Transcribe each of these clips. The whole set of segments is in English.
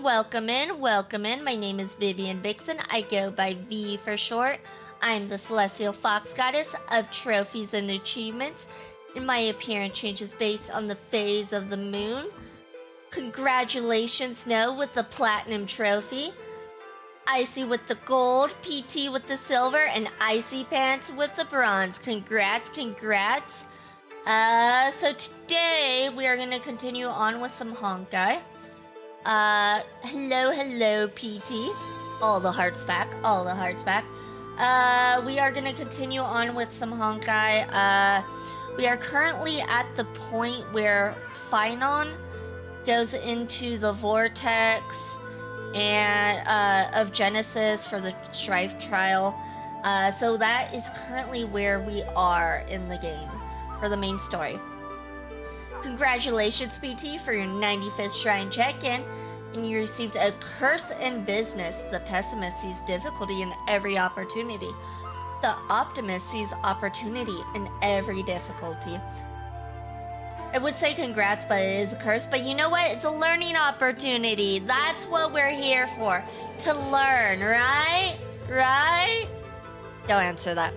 welcome in, welcome in. My name is Vivian Vixen. I go by V for short. I'm the Celestial Fox Goddess of Trophies and Achievements, and my appearance changes based on the phase of the moon. Congratulations, Snow, with the Platinum Trophy. Icy with the gold, PT with the silver, and Icy Pants with the bronze. Congrats, congrats. So today we are going to continue on with some Honkai. Hello, PT. All the hearts back, all the hearts back. We are going to continue on with some Honkai. We are currently at the point where Phainon goes into the vortex and of Genesis for the Strife trial. So that is currently where we are in the game for the main story. Congratulations, PT, for your 95th Shrine check-in, and you received a curse in business. The pessimist sees difficulty in every opportunity. The optimist sees opportunity in every difficulty. I would say congrats, but it is a curse. But you know what? It's a learning opportunity. That's what we're here for. To learn, right? Right? Don't answer that.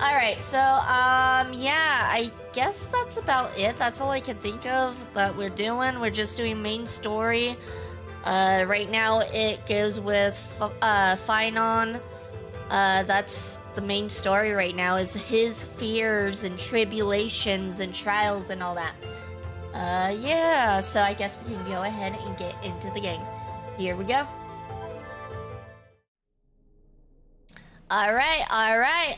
Alright, so, yeah, I guess that's about it. That's all I can think of that we're doing. We're just doing main story. Right now it goes with, Phainon. That's the main story right now, is his fears and tribulations and trials and all that. Yeah, so I guess we can go ahead and get into the game. Here we go. Alright.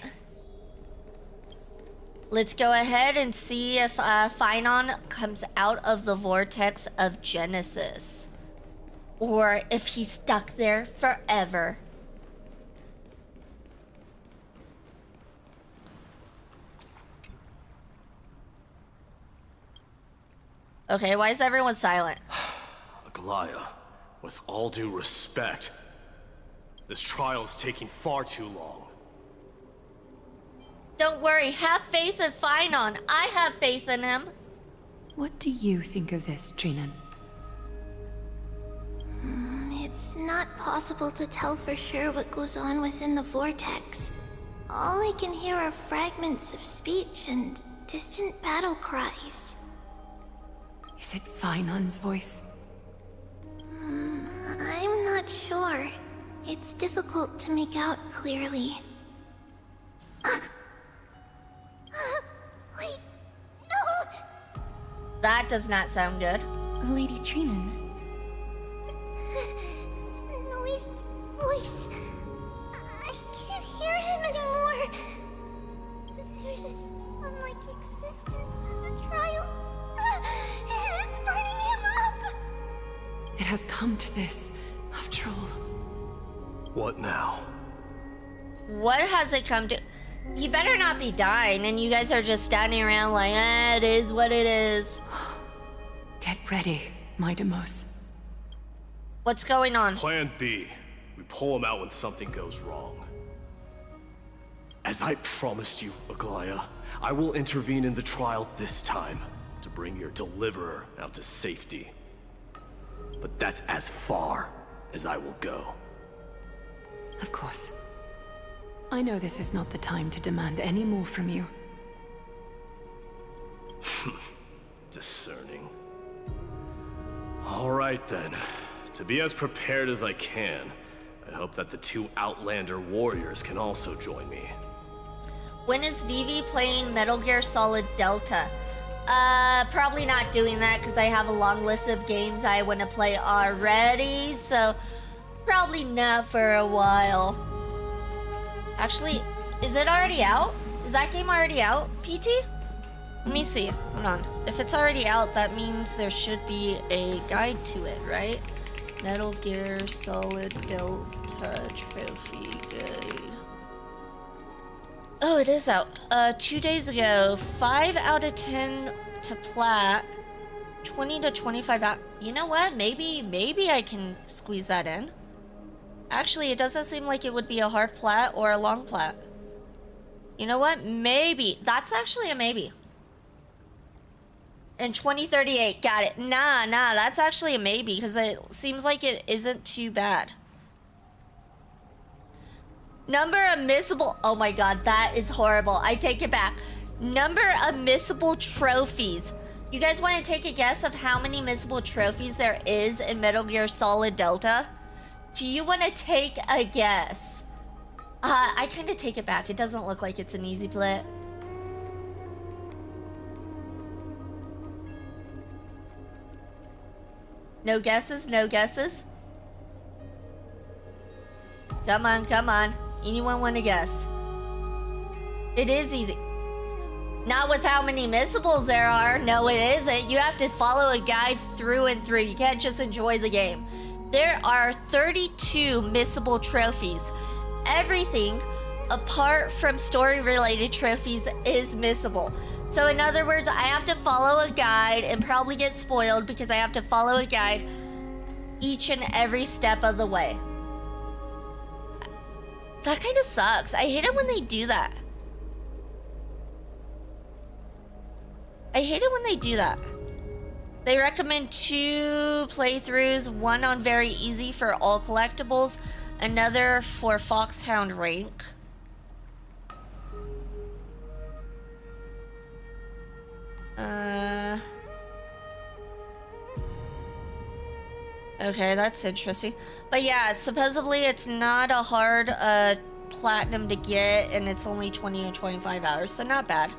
Let's go ahead and see if Phainon comes out of the vortex of Genesis. Or if he's stuck there forever. Okay, why is everyone silent? Aglaya, with all due respect, this trial is taking far too long. Don't worry, have faith in Phainon. I have faith in him. What do you think of this, Trinan? It's not possible to tell for sure what goes on within the vortex. All I can hear are fragments of speech and distant battle cries. Is it Phainon's voice? I'm not sure. It's difficult to make out clearly. Wait, no! That does not sound good. Lady Trinan. Snowy's voice. I can't hear him anymore. There's a sun-like existence in the trial. It's burning him up. It has come to this, after all. What now? What has it come to? He better not be dying, and you guys are just standing around like, it is what it is. Get ready, my Demos. What's going on? Plan B. We pull him out when something goes wrong. As I promised you, Aglaya, I will intervene in the trial this time to bring your deliverer out to safety. But that's as far as I will go. Of course. I know this is not the time to demand any more from you. Discerning. All right then. To be as prepared as I can, I hope that the two Outlander warriors can also join me. When is Vivi playing Metal Gear Solid Delta? Probably not doing that because I have a long list of games I want to play already, so probably not for a while. Actually, is it already out? Is that game already out, PT? Let me see. Hold on. If it's already out, that means there should be a guide to it, right? Metal Gear Solid Delta Trophy Guide. Oh, it is out. 2 days ago. 5 out of 10 to plat. 20 to 25 out. You know what? Maybe I can squeeze that in. Actually, it doesn't seem like it would be a hard plat or a long plat. You know what? Maybe. That's actually a maybe. In 2038, got it. Nah, that's actually a maybe, because it seems like it isn't too bad. Number of missable... Oh my god, that is horrible. I take it back. Number of missable trophies. You guys want to take a guess of how many missable trophies there is in Metal Gear Solid Delta? Do you want to take a guess? I kind of take it back. It doesn't look like it's an easy play. No guesses? No guesses? Come on, come on. Anyone want to guess? It is easy. Not with how many missables there are. No, it isn't. You have to follow a guide through and through. You can't just enjoy the game. There are 32 missable trophies. Everything apart from story-related trophies is missable. So in other words, I have to follow a guide and probably get spoiled because I have to follow a guide each and every step of the way. That kind of sucks. I hate it when they do that. I hate it when they do that. They recommend 2 playthroughs, one on very easy for all collectibles, another for Foxhound rank. Okay, that's interesting. But yeah, supposedly it's not a hard platinum to get, and it's only 20 to 25 hours, so not bad.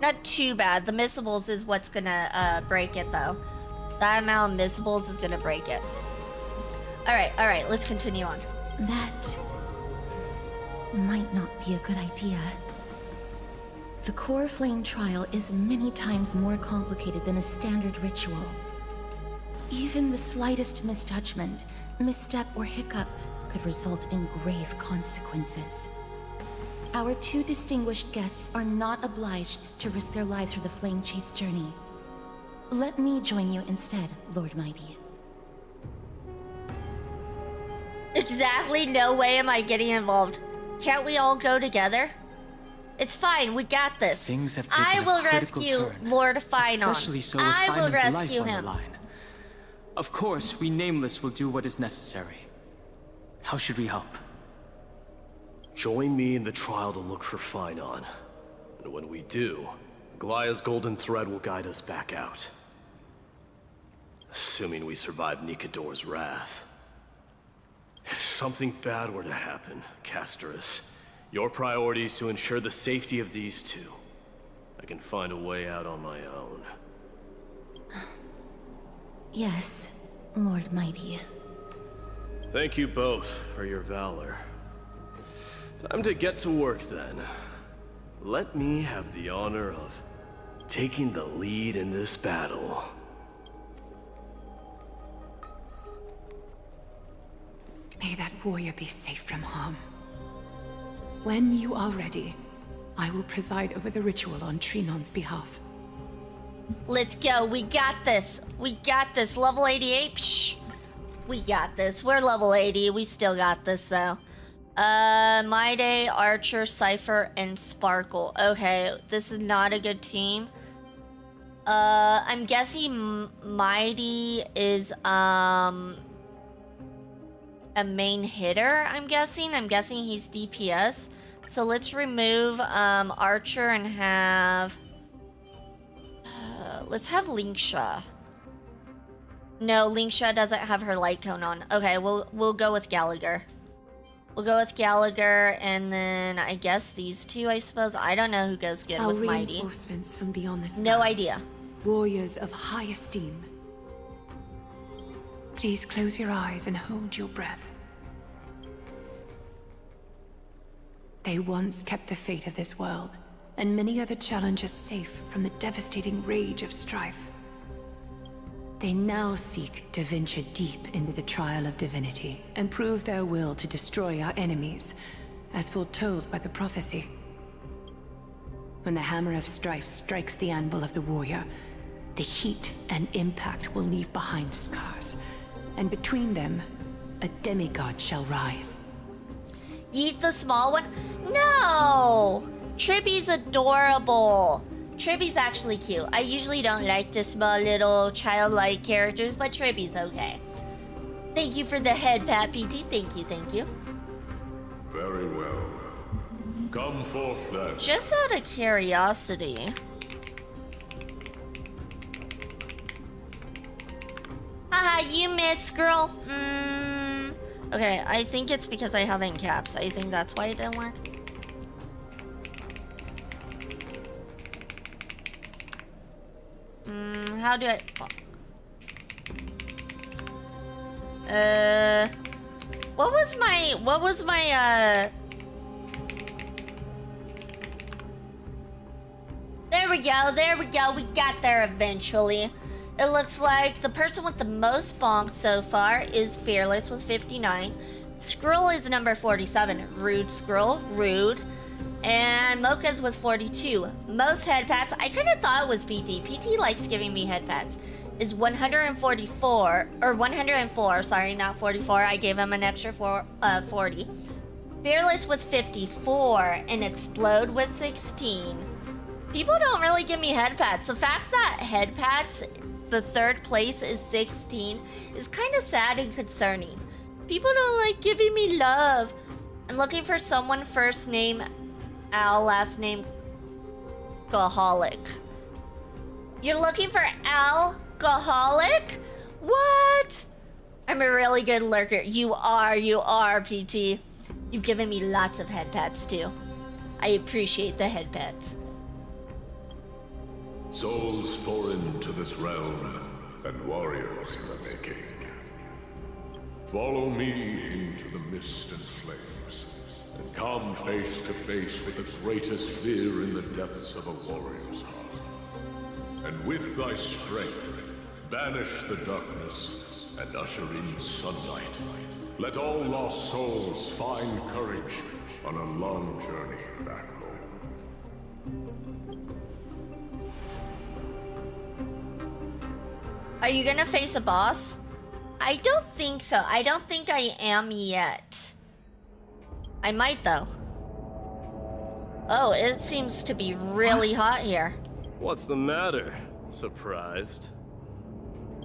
Not too bad. The missables is what's gonna break it, though. That amount of missables is gonna break it. Alright, let's continue on. That might not be a good idea. The core flame trial is many times more complicated than a standard ritual. Even the slightest misjudgment, misstep, or hiccup could result in grave consequences. Our 2 distinguished guests are not obliged to risk their lives for the flame chase journey. Let me join you instead, Lord Mighty. Exactly, no way am I getting involved. Can't we all go together? It's fine, we got this. Things have taken I will a critical rescue turn, Lord Phainon. especially so with I will Phainon's life rescue on the him. line. Of course, we Nameless will do what is necessary. How should we help? Join me in the trial to look for Phainon. And when we do, Aglaya's golden thread will guide us back out. Assuming we survive Nikador's wrath. If something bad were to happen, Casterus, your priority is to ensure the safety of these 2. I can find a way out on my own. Yes, Lord Mighty. Thank you both for your valor. Time to get to work then. Let me have the honor of taking the lead in this battle. May that warrior be safe from harm. When you are ready, I will preside over the ritual on Phainin's behalf. Let's go, we got this. We got this. Level 88, psh. We got this. We're level 80, we still got this though. My Day, Archer, Cypher, and Sparkle. Okay, this is not a good team. I'm guessing Mighty is, a main hitter, I'm guessing. I'm guessing he's DPS. So let's remove, Archer and have... let's have Linksha. No, Linksha doesn't have her light cone on. Okay, we'll go with Gallagher. We'll go with Gallagher, and then I guess these 2, I suppose. I don't know who goes good Our with Mighty. reinforcements from beyond this No land. idea. Warriors of high esteem. Please close your eyes and hold your breath. They once kept the fate of this world, and many other challenges safe from the devastating rage of strife. They now seek to venture deep into the trial of divinity and prove their will to destroy our enemies, as foretold by the prophecy. When the hammer of strife strikes the anvil of the warrior, the heat and impact will leave behind scars, and between them, a demigod shall rise. Yeet the small one? No! Trippy's adorable. Tribby's actually cute. I usually don't like the small little childlike characters, but Tribby's okay. Thank you for the head pat, PT. Thank you, thank you. Very well. Come forth then. Just out of curiosity. Haha, you missed, girl. Okay, I think it's because I haven't caps. I think that's why it didn't work. How do I... What was my, There we go, we got there eventually. It looks like the person with the most bonk so far is Fearless with 59. Skrull is number 47. Rude Skrull, rude. And Mocha's with 42. Most head pats, I kind of thought it was PT. PT likes giving me head pats. Is 144, or 104, sorry, not 44. I gave him an extra 40. Fearless with 54, and Explode with 16. People don't really give me head pats. The fact that head pats, the third place is 16, is kind of sad and concerning. People don't like giving me love. I'm looking for someone first name Al, last name Alcoholic. You're looking for alcoholic? What? I'm a really good lurker. You are, PT. You've given me lots of head pats too. I appreciate the head pats. Souls foreign to this realm, and warriors in the making. Follow me into the mist and flames, and come face to face with the greatest fear in the depths of a warrior's heart. And with thy strength, banish the darkness and usher in sunlight. Let all lost souls find courage on a long journey back home. Are you gonna face a boss? I don't think so. I don't think I am yet. I might though. Oh, it seems to be really hot here. What's the matter? Surprised?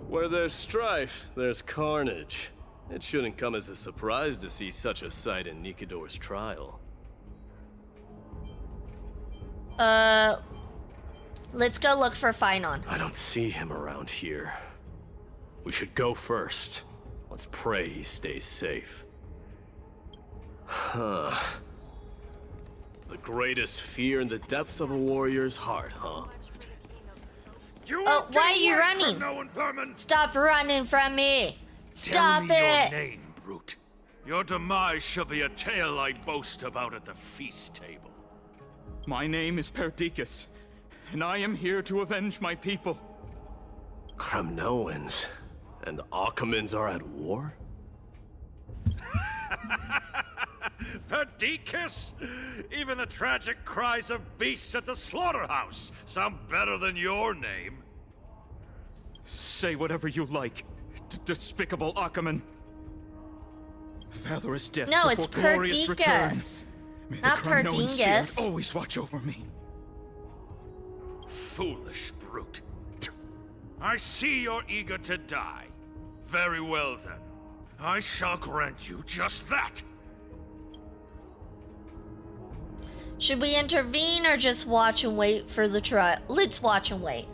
Where there's strife, there's carnage. It shouldn't come as a surprise to see such a sight in Nikador's trial. Let's go look for Phainon. I don't see him around here. We should go first. Let's pray he stays safe. Huh. The greatest fear in the depths of a warrior's heart, huh? Oh, why are you running? Stop running from me! Stop Tell me it! your name, brute. Your demise shall be a tale I boast about at the feast table. My name is Perdicus, and I am here to avenge my people. Kremnoans and Akamans are at war? Perdicus? Even the tragic cries of beasts at the slaughterhouse sound better than your name. Say whatever you like, despicable Akaman. Valorous death No, before it's glorious return. Perdicus. May the Not Kremnoan spirit Perdingus. always watch over me. Foolish brute. I see you're eager to die. Very well then. I shall grant you just that. Should we intervene or just watch and wait for the trial? Let's watch and wait.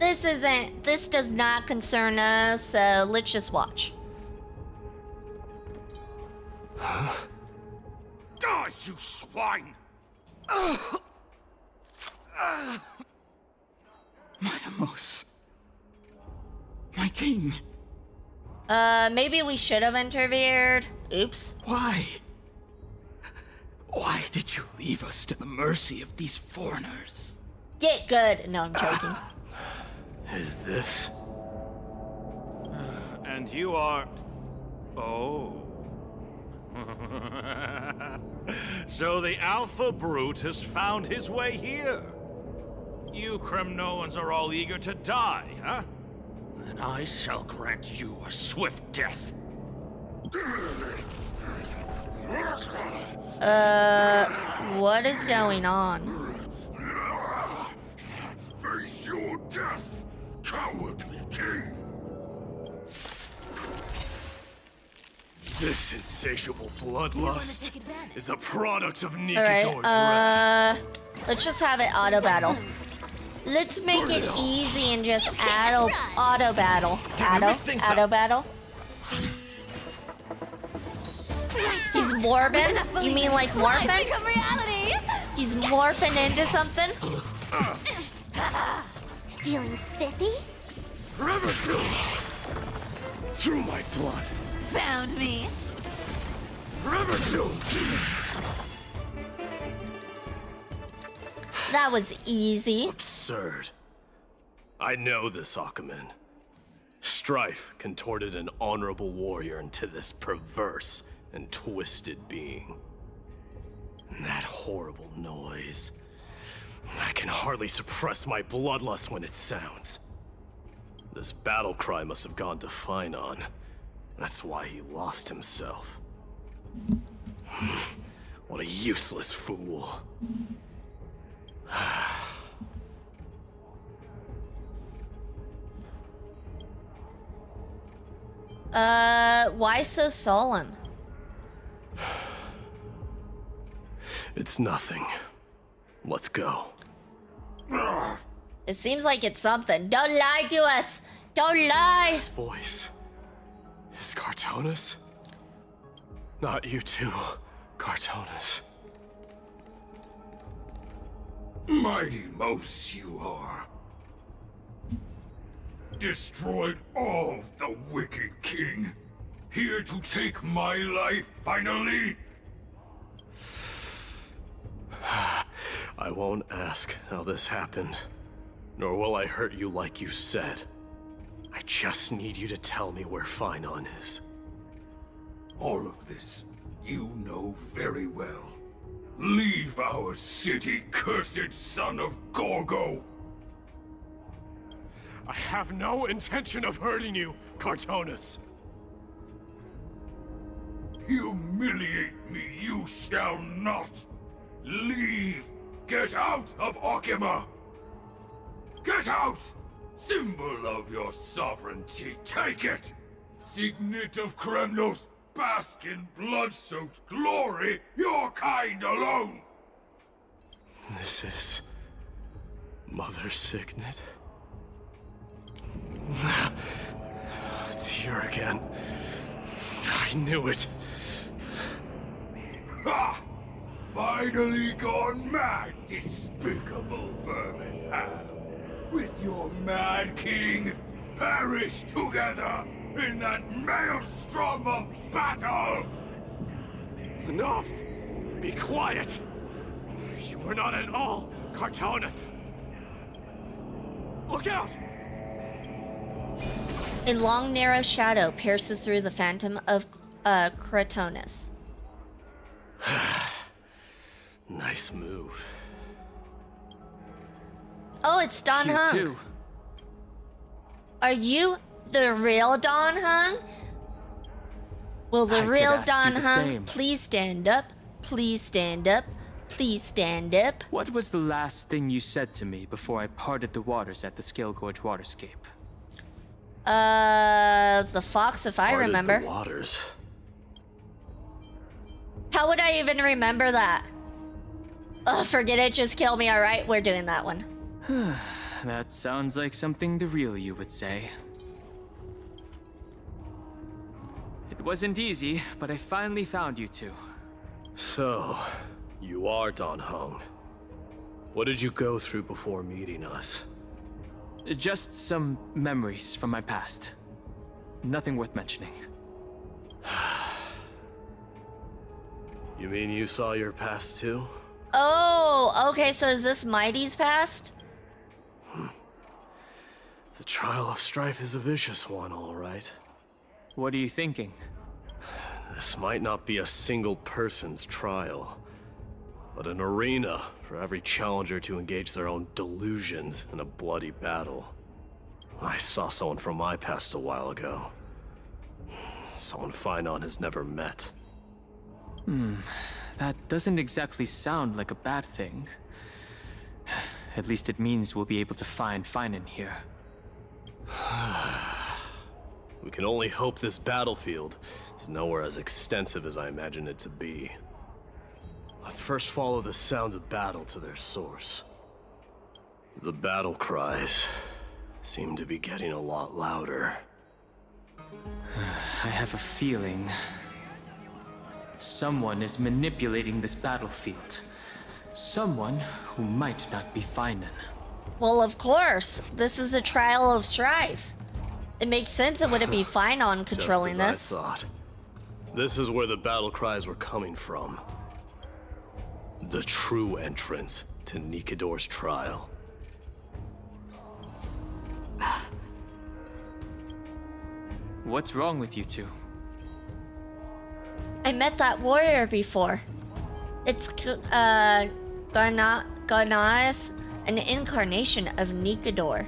This does not concern us, so let's just watch. Die, you swine! Matamos. My king. Maybe we should have intervened. Oops. Why? Why did you leave us to the mercy of these foreigners? Get good. No, I'm joking. Is this? And you are... Oh. So the Alpha Brute has found his way here. You Kremnoans are all eager to die, huh? Then I shall grant you a swift death. What is going on? cowardly king. This insatiable bloodlust is a product of Alright, Nikidor's wrath. let's just have it auto battle. Let's make it easy and just auto battle. Auto battle. He's morbin? You mean like morphin? He's morphing into something? Feeling spiffy? Forever doomed. Through my blood. Found me. Forever doomed. That was easy. Absurd. I know this, Akumen. Strife contorted an honorable warrior into this perverse and twisted being. And that horrible noise. I can hardly suppress my bloodlust when it sounds. This battle cry must have gone to Phainon. That's why he lost himself. What a useless fool. Why so solemn? It's nothing. Let's go. It seems like it's something. Don't lie to us! Don't lie! Voice. Is Cartonis? Not you too, Cartonis. Mighty Mouse you are. Destroyed all the wicked king. Here to take my life finally. I won't ask how this happened, nor will I hurt you like you said. I just need you to tell me where Phainon is. All of this you know very well. Leave our city, cursed son of Gorgo! I have no intention of hurting you, Cartonis. Humiliate me you shall not! Leave! Get out of Okima! Get out! Symbol of your sovereignty, take it! Signet of Kremnos, bask in blood-soaked glory, your kind alone! This is... Mother Signet? It's here again. I knew it. Ha! Finally gone mad, despicable vermin have. With your mad king, perish together in that maelstrom of battle! Enough! Be quiet! You were not at all Cartonis. Look out! A long, narrow shadow pierces through the phantom of Kratonus. Nice move. Oh, it's Don You Hung. too. Are you the real Don Hung? Will the I could real ask you Don the Hung same. please stand up? Please stand up. Please stand up. What was the last thing you said to me before I parted the waters at the Scale Gorge waterscape? The fox, if I Parted remember. the waters. How would I even remember that? Ugh, forget it, just kill me, alright? We're doing that one. That sounds like something the real you would say. It wasn't easy, but I finally found you two. So, you are Don Hung. What did you go through before meeting us? Just some memories from my past. Nothing worth mentioning. You mean you saw your past too? Oh, okay, so is this Mighty's past? The trial of strife is a vicious one, all right. What are you thinking? This might not be a single person's trial, but an arena for every challenger to engage their own delusions in a bloody battle. I saw someone from my past a while ago. Someone Phainon has never met. That doesn't exactly sound like a bad thing. At least it means we'll be able to find Phainon here. We can only hope this battlefield is nowhere as extensive as I imagined it to be. Let's first follow the sounds of battle to their source. The battle cries seem to be getting a lot louder. I have a feeling someone is manipulating this battlefield. Someone who might not be Phainon. Well, of course. This is a trial of strife. It makes sense it wouldn't be Phainon controlling Just as this. I thought. This is where the battle cries were coming from. The true entrance to Nikador's trial. What's wrong with you two? I met that warrior before. It's Garnas, an incarnation of Nikador.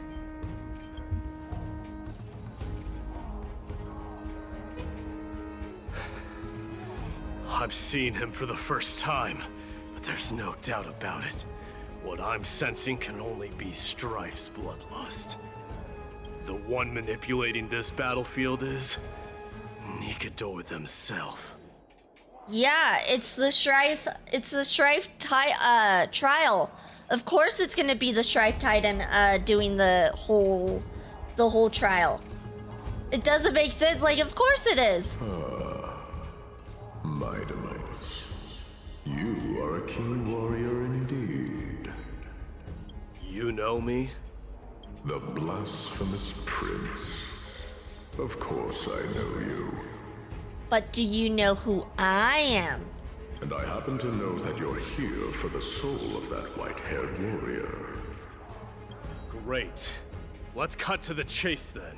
I'm seeing him for the first time, but there's no doubt about it. What I'm sensing can only be Strife's bloodlust. The one manipulating this battlefield is Nikador themselves. Yeah, it's the strife. It's the strife trial. Of course, it's gonna be the strife titan doing the whole trial. It doesn't make sense. Like, of course it is. Mightimus, you are a keen warrior indeed. You know me? The blasphemous prince. Of course I know you. But do you know who I am? And I happen to know that you're here for the soul of that white-haired warrior. Great. Let's cut to the chase then.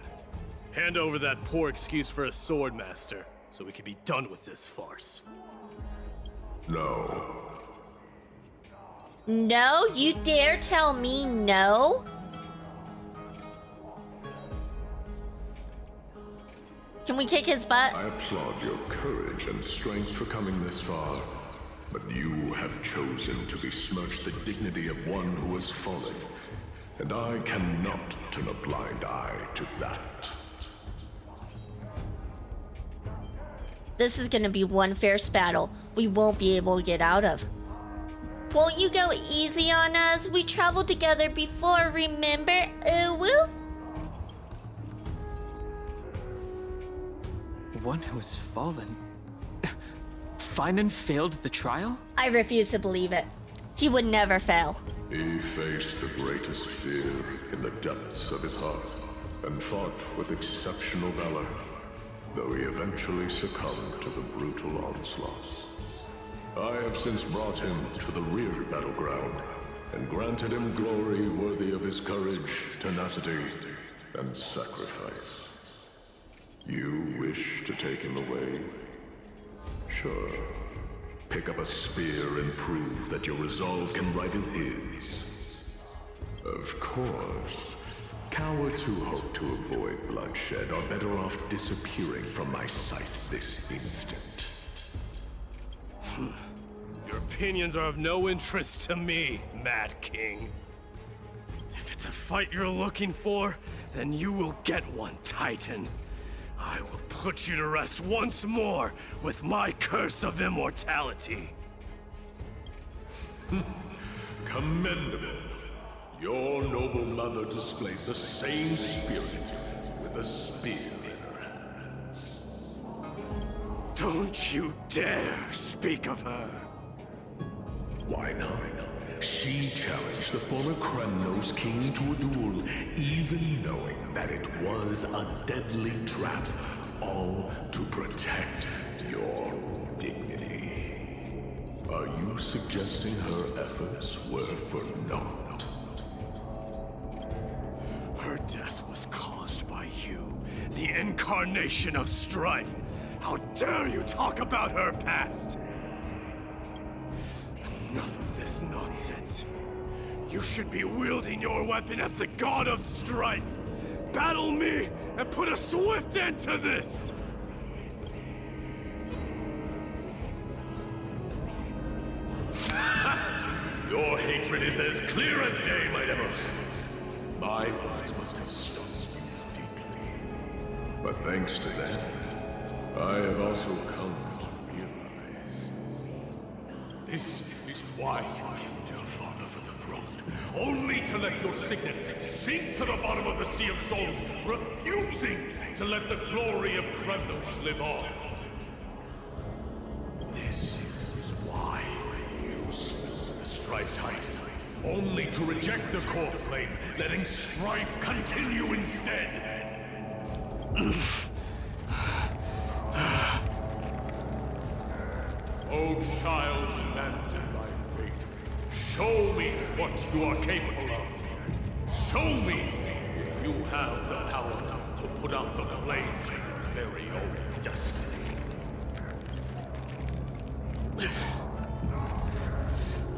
Hand over that poor excuse for a sword master, so we can be done with this farce. No. No? You dare tell me no? Can we kick his butt? I applaud your courage and strength for coming this far, but you have chosen to besmirch the dignity of one who has fallen, and I cannot turn a blind eye to that. This is gonna be one fierce battle we won't be able to get out of. Won't you go easy on us? We traveled together before, remember? Woo? One who has fallen? Phainon failed the trial? I refuse to believe it. He would never fail. He faced the greatest fear in the depths of his heart, and fought with exceptional valor, though he eventually succumbed to the brutal onslaughts. I have since brought him to the rear battleground, and granted him glory worthy of his courage, tenacity, and sacrifice. You wish to take him away? Sure. Pick up a spear and prove that your resolve can rival his. Of course. Cowards who hope to avoid bloodshed are better off disappearing from my sight this instant. Your opinions are of no interest to me, Mad King. If it's a fight you're looking for, then you will get one, Titan. I will put you to rest once more with my curse of immortality. Commendable. Your noble mother displayed the same spirit with a spear in her hands. Don't you dare speak of her. Why not? She challenged the former Kremnos king to a duel, even knowing that it was a deadly trap, all to protect your dignity. Are you suggesting her efforts were for naught? Her death was caused by you, the incarnation of strife. How dare you talk about her past? Enough of this nonsense. You should be wielding your weapon as the god of strife. Battle me and put a swift end to this! Your hatred is as clear as day, my Demos. My words must have stung you But thanks to that, I have also come to realize... This is why you killed your father for the throne, only to let your signet sink to the bottom of the Sea of Souls, refusing to let the glory of Kremnos live on. This is why you slew the Strife Titan, only to reject the core flame, letting strife continue instead. O child abandoned by fate, show me what you are capable of. Show me if you have the power to put out the flames of your very own destiny.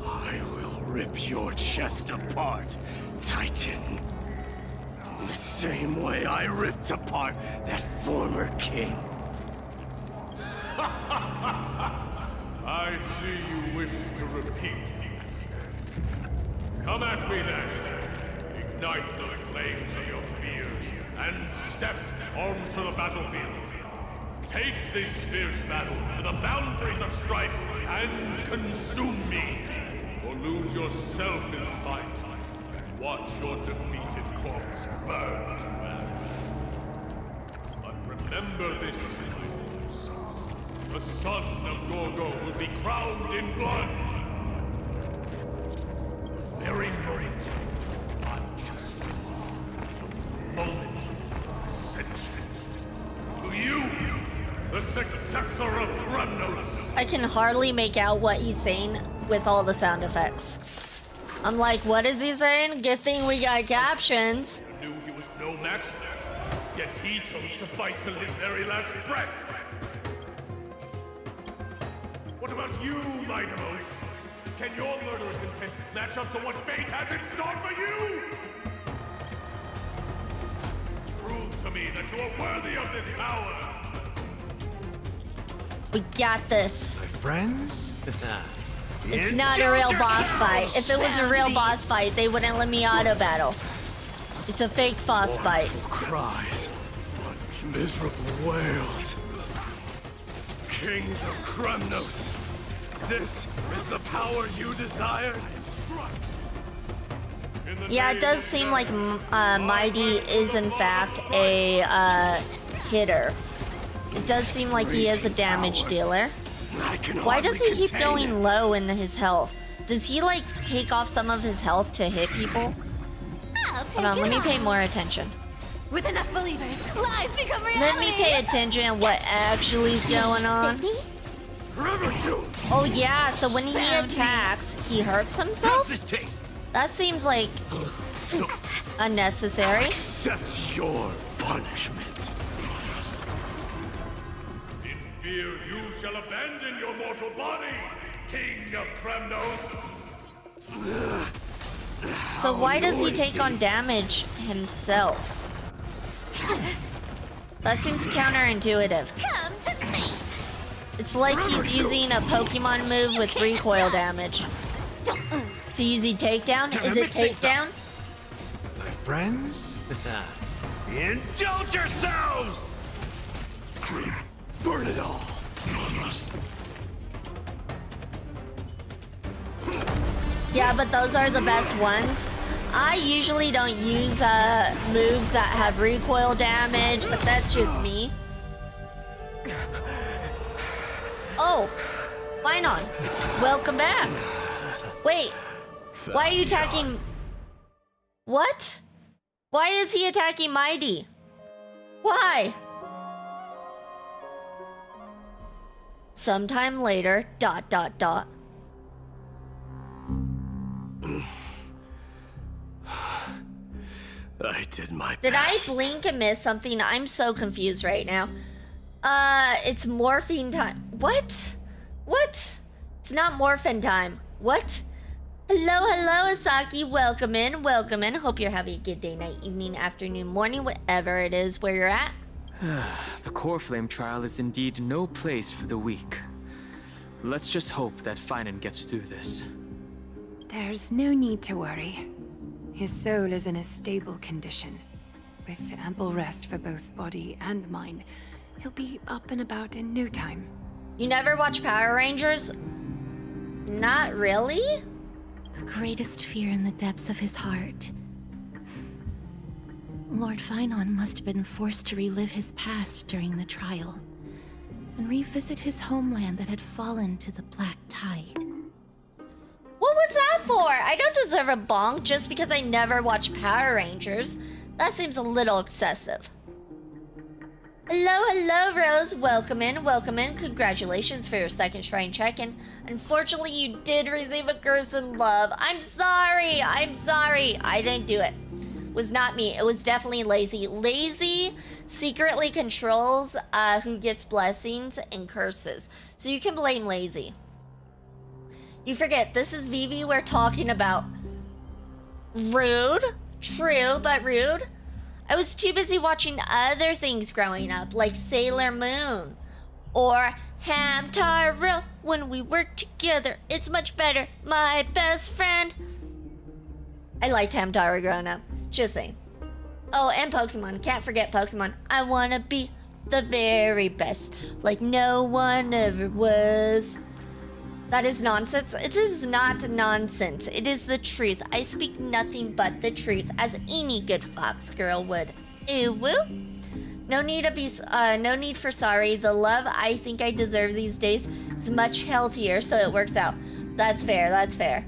I will rip your chest apart, Titan. The same way I ripped apart that former king. I see you wish to repeat this. Come at me then. Ignite the flames of your fears and step onto the battlefield. Take this fierce battle to the boundaries of strife and consume me. Or lose yourself in the fight and watch your defeated corpse burn to ash. But remember this, fools. The son of Gorgo will be crowned in blood. The very moment I just from the moment of ascension. To you, the successor of Kremnos. I can hardly make out what he's saying with all the sound effects. I'm like, what is he saying? Good thing we got captions. You knew he was no match, yet he chose to fight till his very last breath. What about you, Mightimos? Can your murderous intent match up to what fate has in store for you? Prove to me that you are worthy of this power. We got this. My friends? It's not a real boss fight. If it was a real boss fight, they wouldn't let me auto battle. It's a fake boss fight. Cries, but miserable wails. Kings of Kremnos, this is the power you desired? Yeah, it does seem like Mighty is in fact a hitter. It does seem like he is a damage dealer. Why does he keep going low in his health? Does he like take off some of his health to hit people? Hold on, let me pay more attention. With enough believers, lies become reality. Let me pay attention to what actually is going on. Oh yeah, so when he attacks, he hurts himself? That seems like unnecessary. Accept your punishment. In fear, you shall abandon your mortal body, King of Kremnos. So why does he take on damage himself? That seems counterintuitive. Come to me. It's like he's using a Pokemon move with recoil damage. So using takedown? Is it takedown? My friends? Indulge yourselves! Burn it all. Yeah, but those are the best ones. I usually don't use moves that have recoil damage, but that's just me. Oh, Phainon, welcome back. Wait, why are you attacking? What? Why is he attacking Mighty? Why? Sometime later, ... I did my best. Did I blink and miss something? I'm so confused right now. It's morphine time. What? What? It's not morphin time. What? Hello, Asaki. Welcome in, welcome in. Hope you're having a good day, night, evening, afternoon, morning, whatever it is where you're at. The core flame trial is indeed no place for the weak. Let's just hope that Phainon gets through this. There's no need to worry. His soul is in a stable condition. With ample rest for both body and mind, he'll be up and about in no time. You never watch Power Rangers? Not really? The greatest fear in the depths of his heart. Lord Phainon must have been forced to relive his past during the trial, and revisit his homeland that had fallen to the Black Tide. What was that for? I don't deserve a bonk just because I never watched Power Rangers. That seems a little excessive. Hello, Rose. Welcome in, welcome in. Congratulations for your second shrine check-in. Unfortunately, you did receive a curse in love. I'm sorry. I didn't do it. It was not me. It was definitely Lazy. Lazy secretly controls who gets blessings and curses. So you can blame Lazy. You forget, this is Vivi we're talking about. Rude. True, but rude. I was too busy watching other things growing up, like Sailor Moon. Or Hamtaro. When we work together, it's much better. My best friend. I liked Hamtaro growing up. Just saying. Oh, and Pokemon. Can't forget Pokemon. I wanna be the very best, like no one ever was. That is nonsense. It is not nonsense. It is the truth. I speak nothing but the truth, as any good fox girl would. Ew woo. No need to be. No need for sorry. The love I think I deserve these days is much healthier, so it works out. That's fair. That's fair.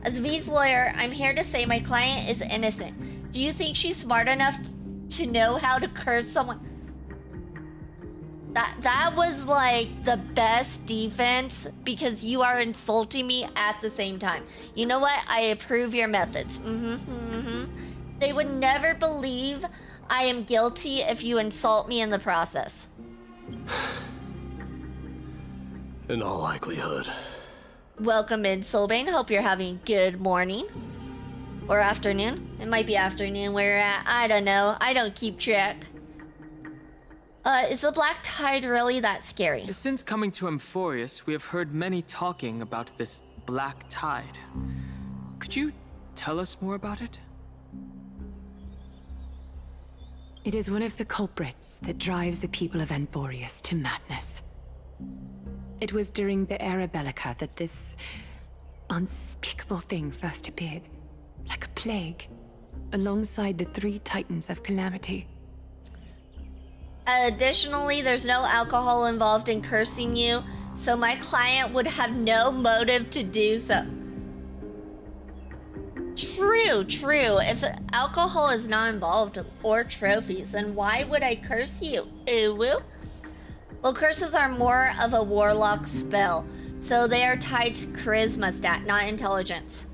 As V's lawyer, I'm here to say my client is innocent. Do you think she's smart enough to know how to curse someone? That was like the best defense because you are insulting me at the same time. You know what? I approve your methods. They would never believe I am guilty if you insult me in the process. In all likelihood. Welcome in, Soulbane. Hope you're having a good morning. Or afternoon. It might be afternoon where you're at. I don't know. I don't keep track. Is the Black Tide really that scary? Since coming to Amphorius, we have heard many talking about this Black Tide. Could you tell us more about it? It is one of the culprits that drives the people of Amphorius to madness. It was during the Era Bellica that this unspeakable thing first appeared, like a plague, alongside the three titans of calamity. Additionally, there's no alcohol involved in cursing you, so my client would have no motive to do so. True. If alcohol is not involved or trophies, then why would I curse you? Ooh woo. Well, curses are more of a warlock spell, so they are tied to charisma stat, not intelligence.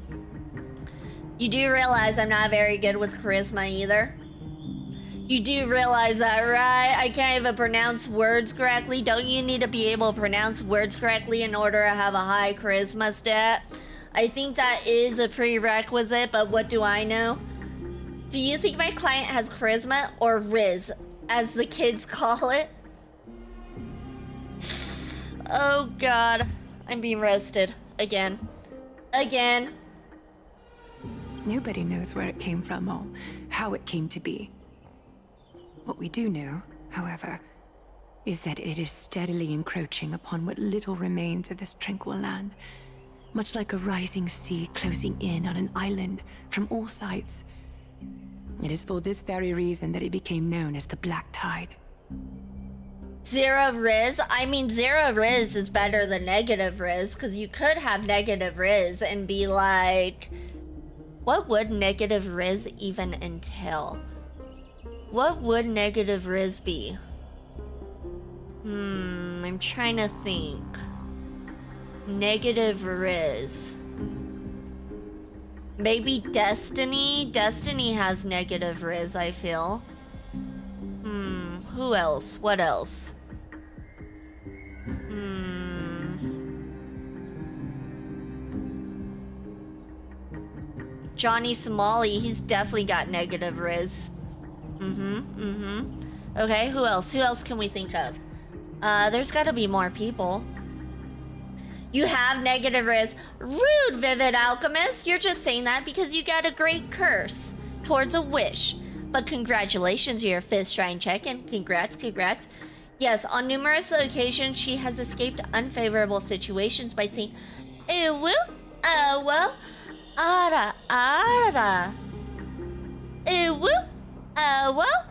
You do realize I'm not very good with charisma either? You do realize that, right? I can't even pronounce words correctly. Don't you need to be able to pronounce words correctly in order to have a high charisma stat? I think that is a prerequisite, but what do I know? Do you think my client has charisma or Riz, as the kids call it? Oh god, I'm being roasted. Again. Nobody knows where it came from or how it came to be. What we do know, however, is that it is steadily encroaching upon what little remains of this tranquil land, much like a rising sea closing in on an island from all sides. It is for this very reason that it became known as the Black Tide. Zero Riz? I mean, zero Riz is better than negative Riz, because you could have negative Riz and be like, what would negative Riz even entail? What would negative Riz be? I'm trying to think. Negative Riz. Maybe Destiny? Destiny has negative Riz, I feel. Who else? What else? Johnny Somali, he's definitely got negative Riz. Okay, who else? Who else can we think of? There's gotta be more people. You have negative Riz. Rude, Vivid Alchemist. You're just saying that because you got a great curse towards a wish. But congratulations, your 5th shrine check-in. Congrats. Yes, on numerous occasions, she has escaped unfavorable situations by saying, "Ewu, awa, ara. Ewu, awa,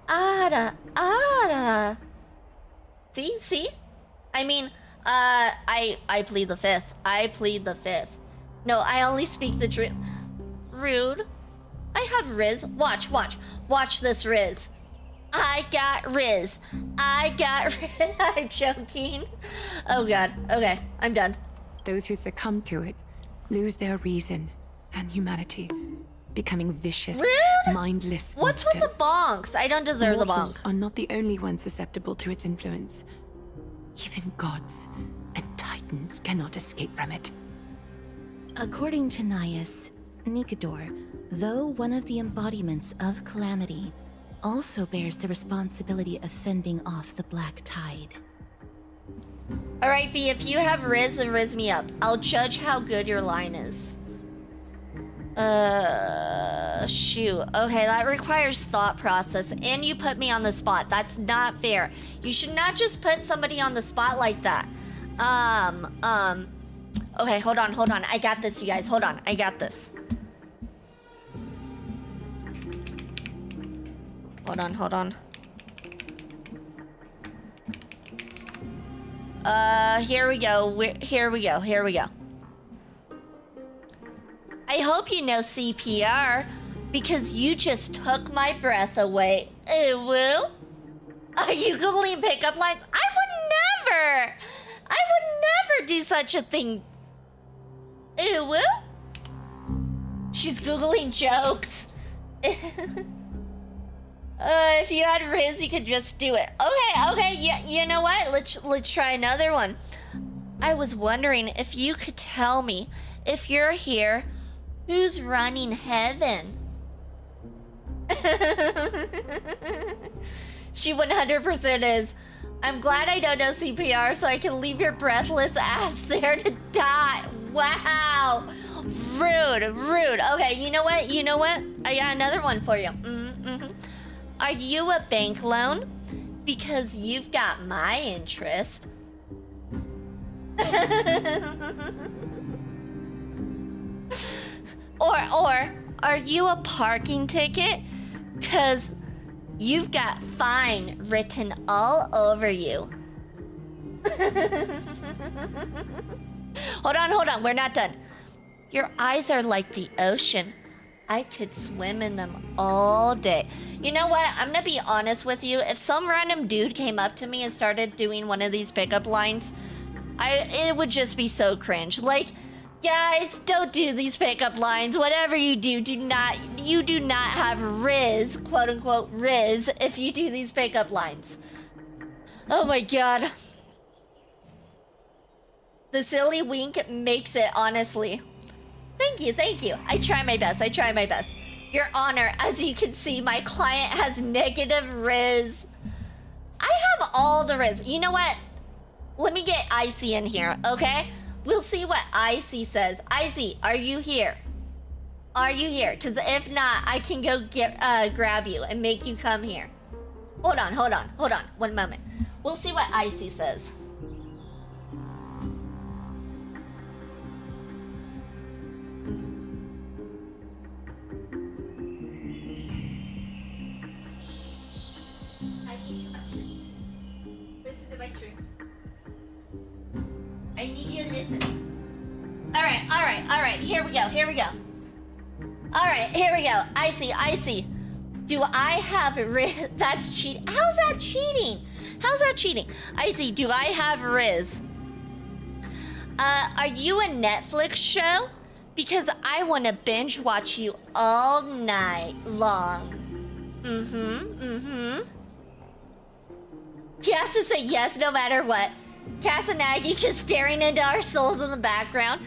ara. See? I mean, I plead the 5th. No, I only speak the truth. Rude. I have Riz. Watch this Riz. I got Riz. I'm joking. Oh god. Okay, I'm done. Those who succumb to it lose their reason and humanity, becoming vicious, Rude? mindless What's with the bonks? I don't deserve the Mortals bonk. are not the only ones susceptible to its influence. Even gods and titans cannot escape from it. According to Nias, Nikador, though one of the embodiments of Calamity, also bears the responsibility of fending off the Black Tide. Alright, V, if you have Riz, then Riz me up. I'll judge how good your line is. Shoot. Okay, that requires thought process, and you put me on the spot. That's not fair. You should not just put somebody on the spot like that. Okay, hold on. I got this, you guys. Hold on, I got this. Hold on. Here we go. I hope you know CPR, because you just took my breath away. Ew. Are you Googling pickup lines? I would never do such a thing. Ew. She's Googling jokes. If you had Riz, you could just do it. Okay, yeah, you know what? Let's try another one. I was wondering if you could tell me, if you're here, who's running heaven? She 100% is. I'm glad I don't know CPR, so I can leave your breathless ass there to die. Wow. Rude. Okay, you know what? I got another one for you. Are you a bank loan? Because you've got my interest. Or are you a parking ticket? Cause you've got fine written all over you. Hold on, we're not done. Your eyes are like the ocean. I could swim in them all day. You know what? I'm gonna be honest with you. If some random dude came up to me and started doing one of these pickup lines, it would just be so cringe. Like, guys, don't do these pickup lines. Whatever you do not have Riz, quote unquote Riz, if you do these pickup lines. Oh my god. The silly wink makes it, honestly. Thank you. I try my best. Your Honor, as you can see, my client has negative Riz. I have all the Riz. You know what? Let me get Icy in here, okay? We'll see what Icy says. Icy, are you here? Because if not, I can go grab you and make you come here. Hold on. 1 moment. We'll see what Icy says. Listen to my stream. I need you to listen. Alright. Here we go. Alright, here we go. Icy. Do I have Riz? That's cheating. How's that cheating? Icy, do I have Riz? Are you a Netflix show? Because I want to binge watch you all night long. He has to say yes no matter what. Cass and Aggie just staring into our souls in the background.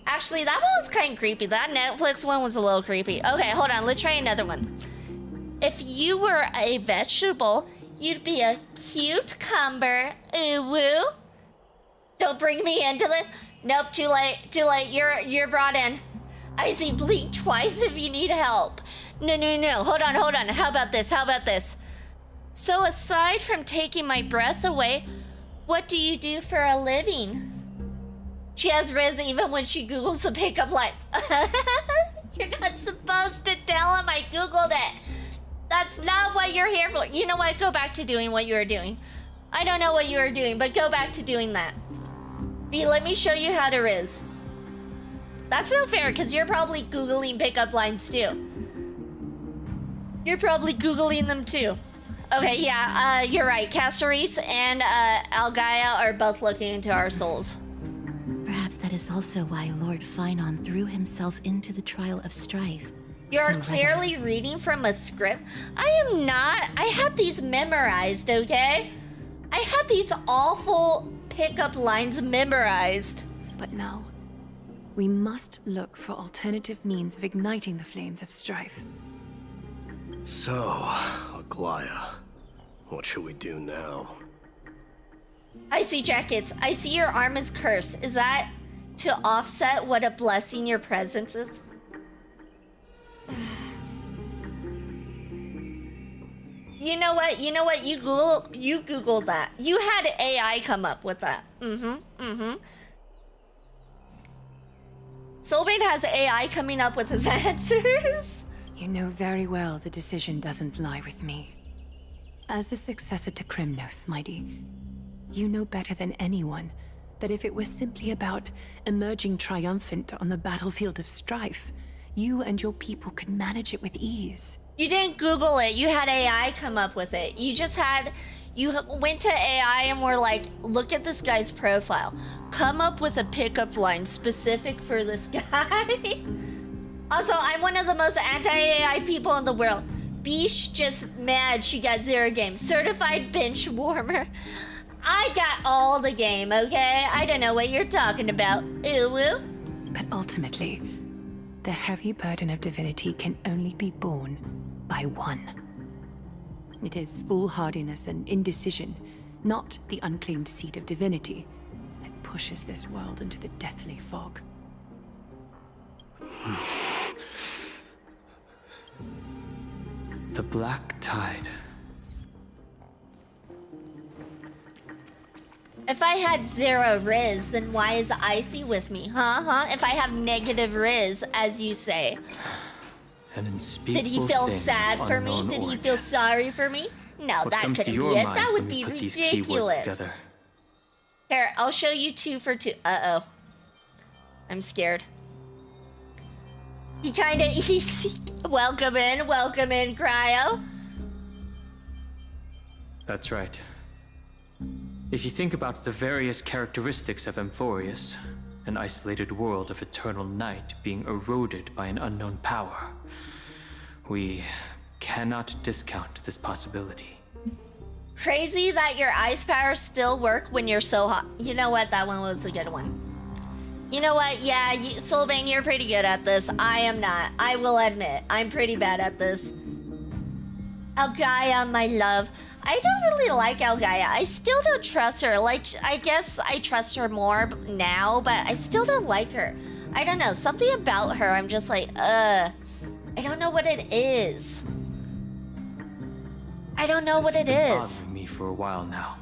Actually, that one was kind of creepy. That Netflix one was a little creepy. Okay, hold on. Let's try another one. If you were a vegetable, you'd be a cucumber. Ooh woo. Don't bring me into this. Nope, too late. You're brought in. I see blink twice if you need help. No. Hold on. How about this? So aside from taking my breath away, what do you do for a living? She has Riz even when she Googles the pickup line. You're not supposed to tell him I Googled it. That's not what you're here for. You know what? Go back to doing what you were doing. I don't know what you were doing, but go back to doing that. B, let me show you how to Riz. That's not fair, because you're probably Googling pickup lines too. You're probably Googling them too. Okay, yeah, you're right. Caceres and Algaia are both looking into our souls. Perhaps that is also why Lord Phainon threw himself into the trial of strife. You're so clearly reading from a script. I am not. I had these memorized, okay? I had these awful pickup lines memorized. But now, we must look for alternative means of igniting the flames of strife. So, Aglaia, what should we do now? I see jackets. I see your arm is cursed. Is that to offset what a blessing your presence is? You know what? You Googled that. You had AI come up with that. Soulbane has AI coming up with his answers. You know very well the decision doesn't lie with me. As the successor to Krymnos, Mighty, you know better than anyone that if it was simply about emerging triumphant on the battlefield of strife, you and your people could manage it with ease. You didn't Google it. You had AI come up with it. You went to AI and were like, look at this guy's profile. Come up with a pickup line specific for this guy. Also, I'm one of the most anti-AI people in the world. Beesh just mad she got 0 game. Certified bench warmer. I got all the game, okay? I don't know what you're talking about. Ooh. But ultimately, the heavy burden of divinity can only be borne by one. It is foolhardiness and indecision, not the unclaimed seed of divinity, that pushes this world into the deathly fog. The Black Tide. If I had 0 Riz, then why is Icy with me? Huh? If I have negative Riz, as you say. An unspeakable Did he feel thing sad of for me? unknown Did he origin. feel sorry for me? No, What that comes couldn't to be your it. mind That would when be we put these keywords ridiculous. together? Here, I'll show you 2 for 2. Uh-oh. I'm scared. He kinda... Welcome in, Cryo. That's right. If you think about the various characteristics of Amphorius, an isolated world of eternal night being eroded by an unknown power, we cannot discount this possibility. Crazy that your ice powers still work when you're so hot. You know what? That one was a good one. You know what? Yeah, Soulbane, you're pretty good at this. I am not. I will admit, I'm pretty bad at this. Algaia, my love. I don't really like Algaia. I still don't trust her. Like, I guess I trust her more now, but I still don't like her. I don't know. Something about her, I'm just like, I don't know what it is. I don't know what it This has been is. bothering me for a while now.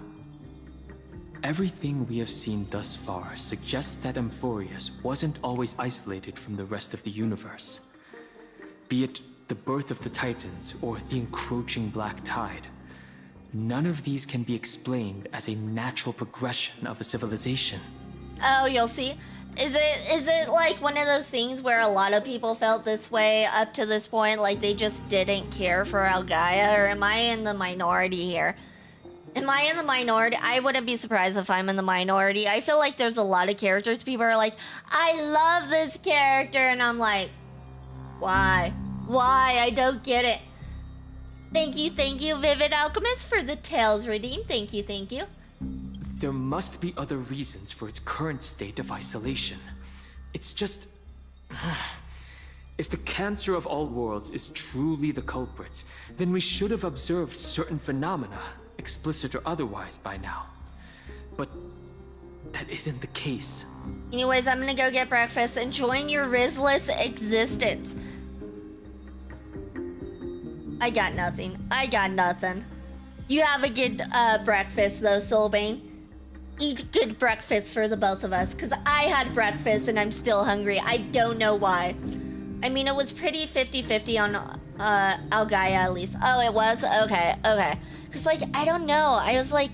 Everything we have seen thus far suggests that Amphorius wasn't always isolated from the rest of the universe. Be it the birth of the Titans or the encroaching Black Tide, none of these can be explained as a natural progression of a civilization. Oh, you'll see. Is it like one of those things where a lot of people felt this way up to this point, like they just didn't care for Algaia, or am I in the minority here? Am I in the minority? I wouldn't be surprised if I'm in the minority. I feel like there's a lot of characters people are like, I love this character, and I'm like, why? Why? I don't get it. Thank you, Vivid Alchemist, for the Tales redeem. Thank you. There must be other reasons for its current state of isolation. It's just... If the cancer of all worlds is truly the culprit, then we should have observed certain phenomena, explicit or otherwise, by now. But that isn't the case. Anyways, I'm gonna go get breakfast and join your Rizless existence. I got nothing. I got nothing. You have a good breakfast though, Soulbane. Eat good breakfast for the both of us, because I had breakfast and I'm still hungry. I don't know why. I mean, it was pretty 50-50 on Algaia at least. Oh, it was? Okay, okay. Because, like, I don't know. I was like,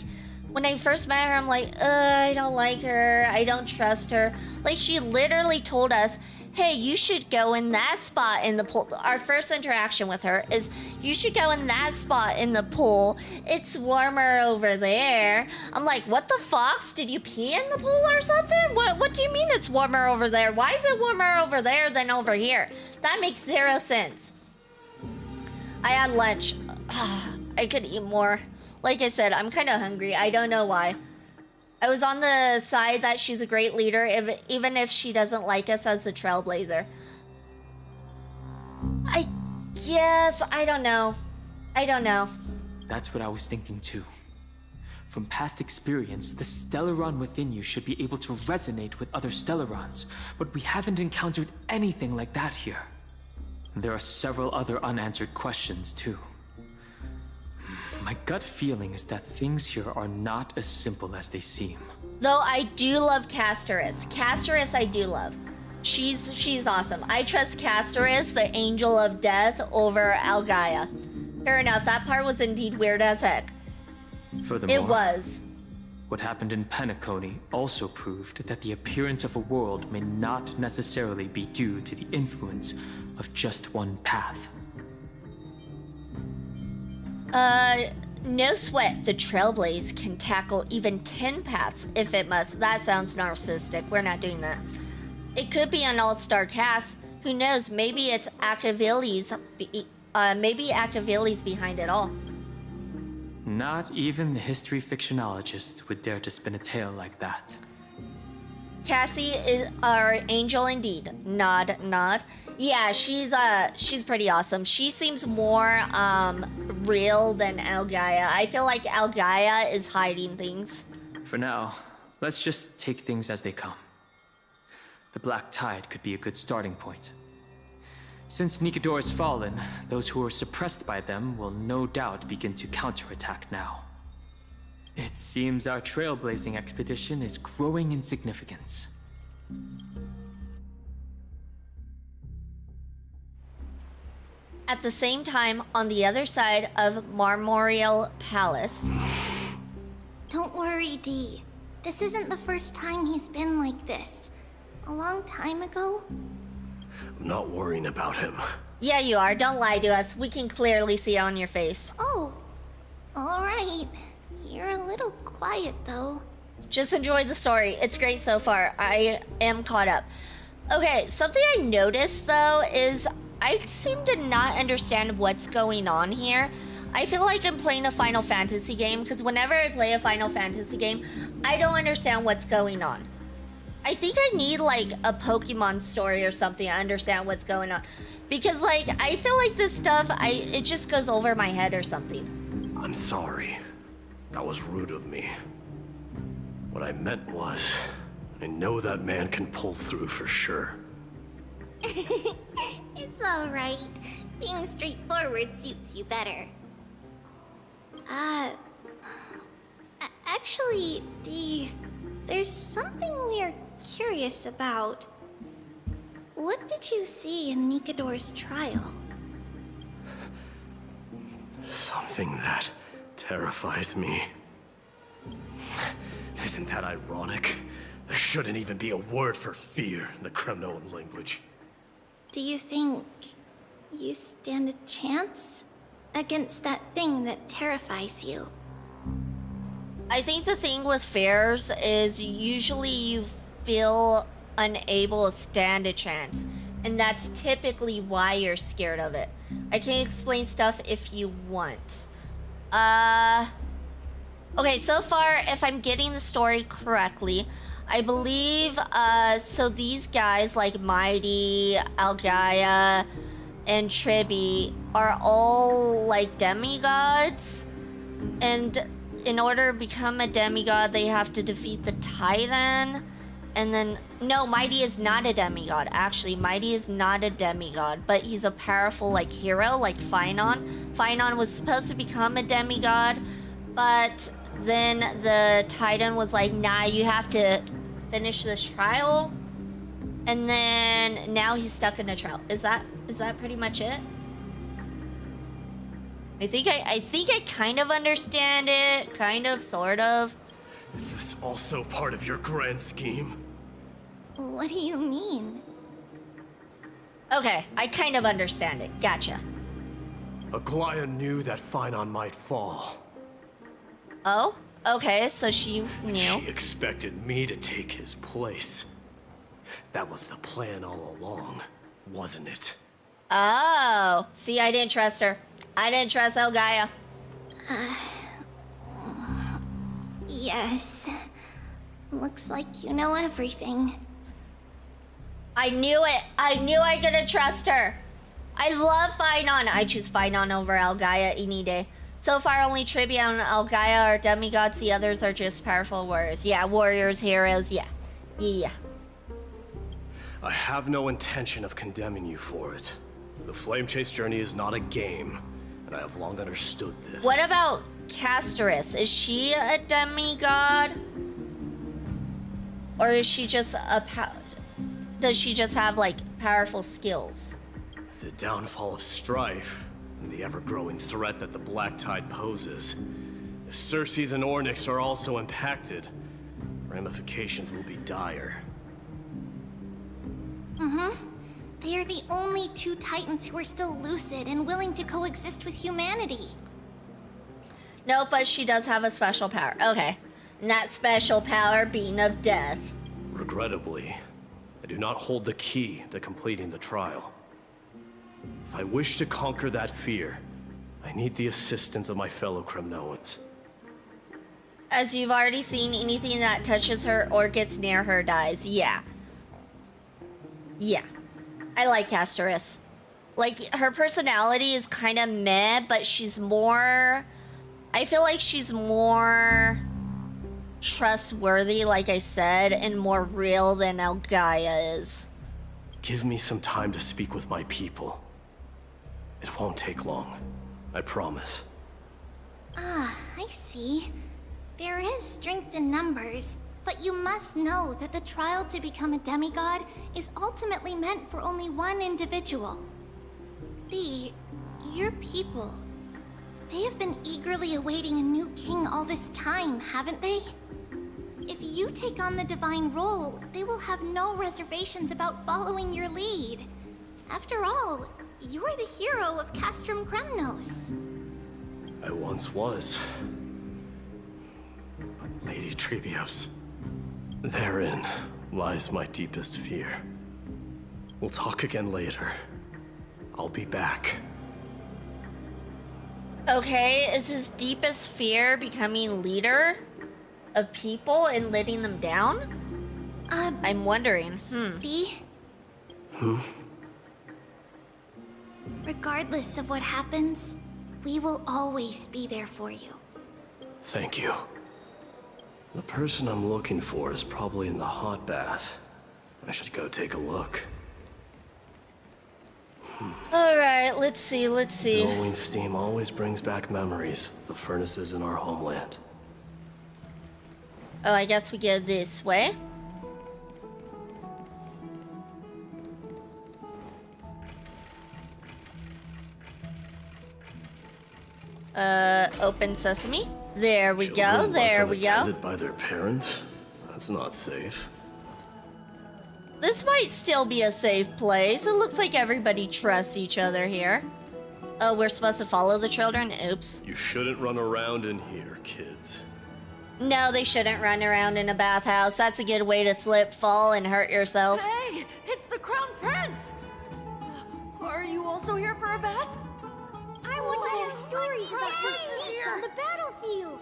when I first met her, I'm like, I don't like her. I don't trust her. Like, she literally told us, hey, you should go in that spot in the pool. Our first interaction with her is, you should go in that spot in the pool. It's warmer over there. I'm like, what the fox? Did you pee in the pool or something? What do you mean it's warmer over there? Why is it warmer over there than over here? That makes zero sense. I had lunch. I could eat more. Like I said, I'm kind of hungry. I don't know why. I was on the side that she's a great leader, even if she doesn't like us as the Trailblazer. I guess, I don't know. I don't know. That's what I was thinking too. From past experience, the Stellaron within you should be able to resonate with other Stellarons, but we haven't encountered anything like that here. There are several other unanswered questions too. My gut feeling is that things here are not as simple as they seem. Though I do love Castorus. Castorus I do love. She's awesome. I trust Castorus, the Angel of Death, over Algaia. Fair enough, that part was indeed weird as heck. Furthermore, It was. What happened in Penacony also proved that the appearance of a world may not necessarily be due to the influence of just one path. No sweat. The Trailblaze can tackle even 10 paths if it must. That sounds narcissistic. We're not doing that. It could be an all-star cast. Who knows? Maybe it's Akaviles. Maybe Akaviles behind it all. Not even the history fictionologists would dare to spin a tale like that. Cassie is our angel indeed. Nod, nod. Yeah, she's pretty awesome. She seems more real than Algaia. I feel like Algaia is hiding things. For now, let's just take things as they come. The Black Tide could be a good starting point. Since Nikador has fallen, those who were suppressed by them will no doubt begin to counterattack now. It seems our trailblazing expedition is growing in significance. At the same time, on the other side of Marmorial Palace... Don't worry, Dee. This isn't the first time he's been like this. A long time ago? I'm not worrying about him. Yeah, you are. Don't lie to us. We can clearly see it on your face. Oh, alright. You're a little quiet, though. Just enjoy the story. It's great so far. I am caught up. Okay, something I noticed, though, is I seem to not understand what's going on here. I feel like I'm playing a Final Fantasy game, because whenever I play a Final Fantasy game, I don't understand what's going on. I think I need, like, a Pokemon story or something to understand what's going on. Because, like, I feel like this stuff, it just goes over my head or something. I'm sorry. That was rude of me. What I meant was, I know that man can pull through for sure. It's alright. Being straightforward suits you better. Actually, Dee, there's something we're curious about. What did you see in Nikador's trial? Something that terrifies me. Isn't that ironic? There shouldn't even be a word for fear in the Kremnoan language. Do you think you stand a chance against that thing that terrifies you? I think the thing with fears is usually you feel unable to stand a chance. And that's typically why you're scared of it. I can explain stuff if you want. Okay, so far, if I'm getting the story correctly, I believe, so these guys like Mighty, Algaia, and Triby are all like demigods. And in order to become a demigod, they have to defeat the Titan. And then, no, Mighty is not a demigod. Actually, Mighty is not a demigod, but he's a powerful, like, hero, like Phainon. Phainon was supposed to become a demigod, but then the Titan was like, nah, you have to finish this trial. And then now he's stuck in a trial. Is that pretty much it? I think I kind of understand it, kind of, sort of. Is this also part of your grand scheme? What do you mean? Okay, I kind of understand it. Gotcha. Aglaia knew that Phainon might fall. Oh? Okay, so she knew. She expected me to take his place. That was the plan all along, wasn't it? Oh. See, I didn't trust her. I didn't trust Elgaia. Yes. Looks like you know everything. I knew it. I knew I couldn't trust her. I love Phainon. I choose Phainon over Elgaia any day. So far, only Tribia and Elgaia are demigods. The others are just powerful warriors. Yeah, warriors, heroes, yeah. Yeah. I have no intention of condemning you for it. The Flame Chase journey is not a game, and I have long understood this. What about Castorus? Is she a demigod? Or is she just a does she just have, like, powerful skills? The downfall of strife, and the ever-growing threat that the Black Tide poses. If Circes and Ornyx are also impacted, ramifications will be dire. They are the only two Titans who are still lucid and willing to coexist with humanity. No, but she does have a special power. Okay. And that special power being of death. Regrettably, I do not hold the key to completing the trial. If I wish to conquer that fear, I need the assistance of my fellow Cremnoans. As you've already seen, anything that touches her or gets near her dies. Yeah. Yeah. I like Castorus. Like, her personality is kind of meh, but she's more... I feel like she's more trustworthy, like I said, and more real than Elgaia is. Give me some time to speak with my people. It won't take long. I promise. I see. There is strength in numbers, but you must know that the trial to become a demigod is ultimately meant for only one individual. Your people. They have been eagerly awaiting a new king all this time, haven't they? If you take on the divine role, they will have no reservations about following your lead. After all, you're the hero of Castrum Kremnos. I once was. But Lady Trebios, therein lies my deepest fear. We'll talk again later. I'll be back. Okay, is his deepest fear becoming leader of people and letting them down? I'm wondering. Regardless of what happens, we will always be there for you. Thank you. The person I'm looking for is probably in the hot bath. I should go take a look. Alright, let's see. Billowing steam always brings back memories of the furnaces in our homeland. Oh, I guess we go this way. Open sesame. There we go, Children there left we go. unattended by their parents? That's not safe. This might still be a safe place. It looks like everybody trusts each other here. Oh, we're supposed to follow the children? Oops. You shouldn't run around in here, kids. No, they shouldn't run around in a bathhouse. That's a good way to slip, fall, and hurt yourself. Hey, it's the Crown Prince! Are you also here for a bath? I want to hear stories about princes on the battlefield.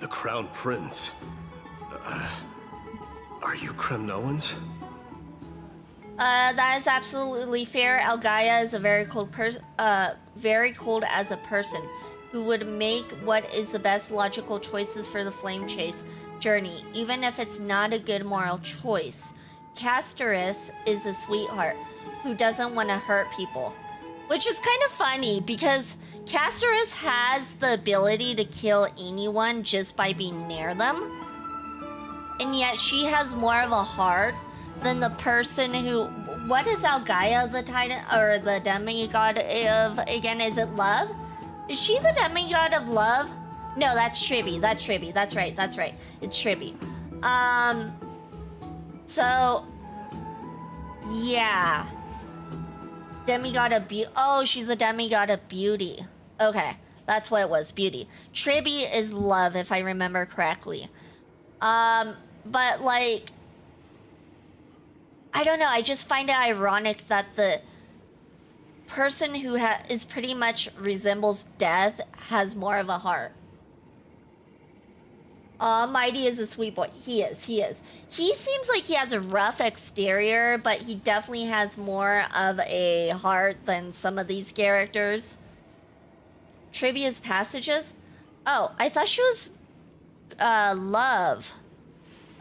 The Crown Prince. Are you Kremnoans? That is absolutely fair. Elgaia is a very cold as a person. who would make what is the best logical choices for the flame chase journey, even if it's not a good moral choice. Castorus is a sweetheart who doesn't want to hurt people. Which is kind of funny because Castorus has the ability to kill anyone just by being near them. And yet she has more of a heart than the person who... What is Algaia the Titan, or the demigod of, again, is it love? Is she the demigod of love? No, that's Tribby, that's right. It's Tribby. So... Yeah. Demigod of beauty. Oh, she's a demigod of beauty. Okay, that's what it was, beauty. Tribby is love, if I remember correctly. But like, I don't know, I just find it ironic that the person who is pretty much resembles death has more of a heart. Mighty is a sweet boy. He is. He seems like he has a rough exterior, but he definitely has more of a heart than some of these characters. Trivia's passages? Oh, I thought she was, love.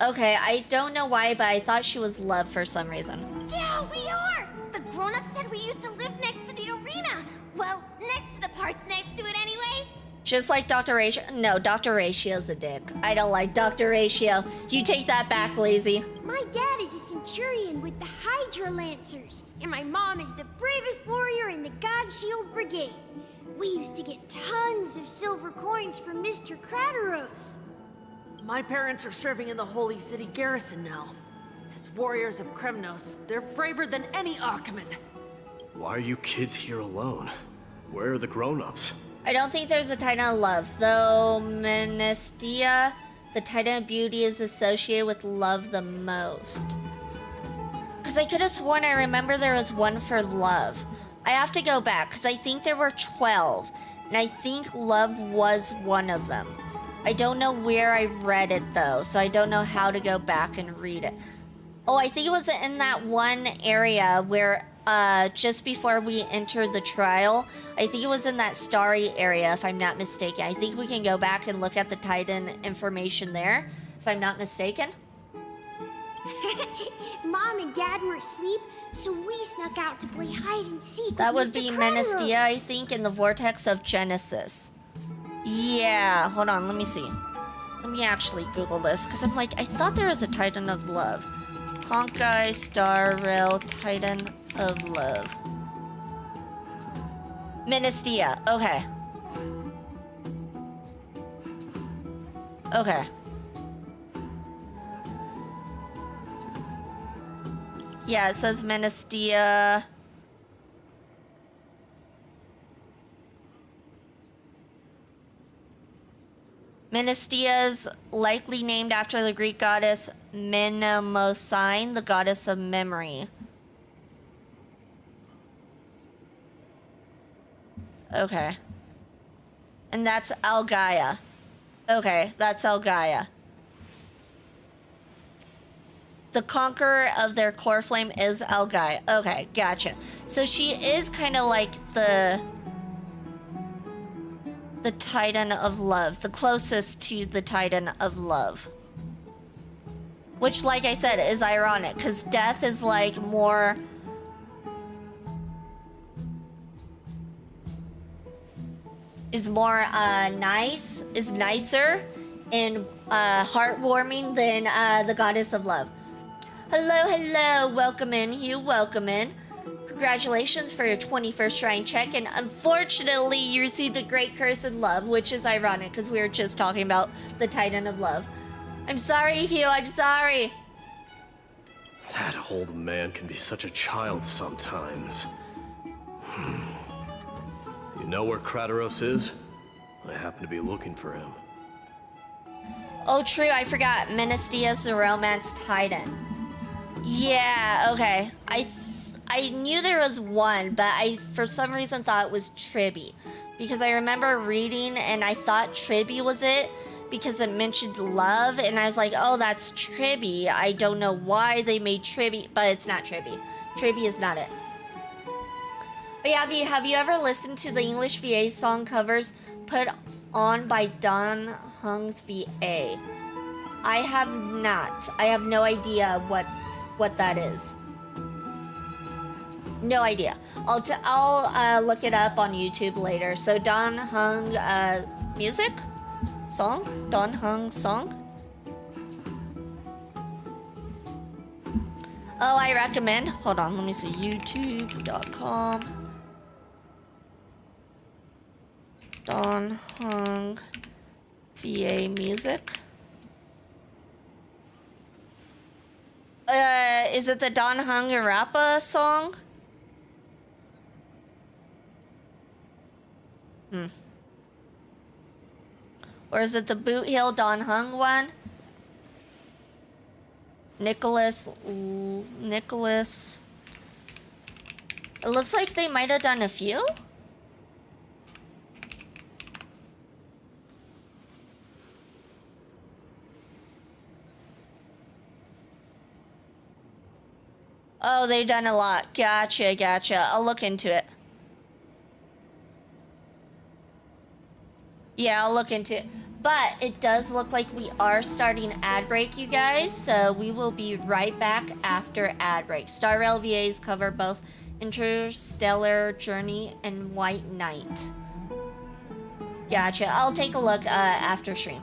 Okay, I don't know why, but I thought she was love for some reason. Yeah, we are! The grown-ups said we used to live next to the arena. Well, next to the parts next to it anyway. Just like Dr. Ratio. No, Dr. Ratio's a dick. I don't like Dr. Ratio. You take that back, Lazy. My dad is a centurion with the Hydra Lancers, and my mom is the bravest warrior in the God Shield Brigade. We used to get tons of silver coins from Mr. Crateros. My parents are serving in the Holy City garrison now. As warriors of Kremnos, they're braver than any Archiman. Why are you kids here alone? Where are the grown-ups? I don't think there's a Titan of love, though Menestia, the Titan of beauty, is associated with love the most. Because I could have sworn I remember there was one for love. I have to go back, because I think there were 12, and I think love was one of them. I don't know where I read it, though, so I don't know how to go back and read it. Oh, I think it was in that one area where... just before we entered the trial, I think it was in that starry area, if I'm not mistaken. I think we can go back and look at the Titan information there, if I'm not mistaken. Mom and Dad were asleep, so we snuck out to play hide and seek. That would Mr. be Crateros. Menestia, I think, in the Vortex of Genesis. Yeah, hold on, let me see. Let me actually Google this, because I'm like, I thought there was a Titan of Love. Honkai Star Rail Titan of Love. Menestia, okay. Okay. Yeah, it says Menestia. Menestia's likely named after the Greek goddess Mnemosyne, the goddess of memory. Okay. And that's Algaia. Okay, that's Algaia. The conqueror of their core flame is Algaia. Okay, gotcha. So she is kind of like the Titan of Love, the closest to the Titan of Love. Which, like I said, is ironic, because Death is like more... is nicer and heartwarming than the Goddess of Love. Hello, welcome in, Hugh, welcome in. Congratulations for your 21st shrine check, and unfortunately you received a great curse in love, which is ironic because we were just talking about the Titan of Love. I'm sorry, Hugh, I'm sorry. That old man can be such a child sometimes. You know where Crateros is? I happen to be looking for him. Oh, true, I forgot. Menestia's the romance Titan. Yeah, okay. I knew there was one, but I, for some reason, thought it was Tribby. Because I remember reading, and I thought Tribby was it, because it mentioned love, and I was like, oh, that's Tribby. I don't know why they made Tribby, but it's not Tribby. Tribby is not it. But yeah, have you ever listened to the English VA song covers put on by Don Hung's VA. I have not. I have no idea what that is. No idea. I'll look it up on YouTube later. So Don Hung music song. Don Hung song. Oh, I recommend. Hold on, let me see. YouTube.com. Don Hung VA music. Is it the Don Hung Rappa song? Or is it the Boot Hill Don Hung one? Nicholas. It looks like they might have done a few. Oh, they've done a lot. Gotcha, gotcha. I'll look into it. Yeah, I'll look into it. But it does look like we are starting ad break, you guys. So we will be right back after ad break. Star Rail VAs cover both Interstellar Journey and White Knight. Gotcha. I'll take a look after stream.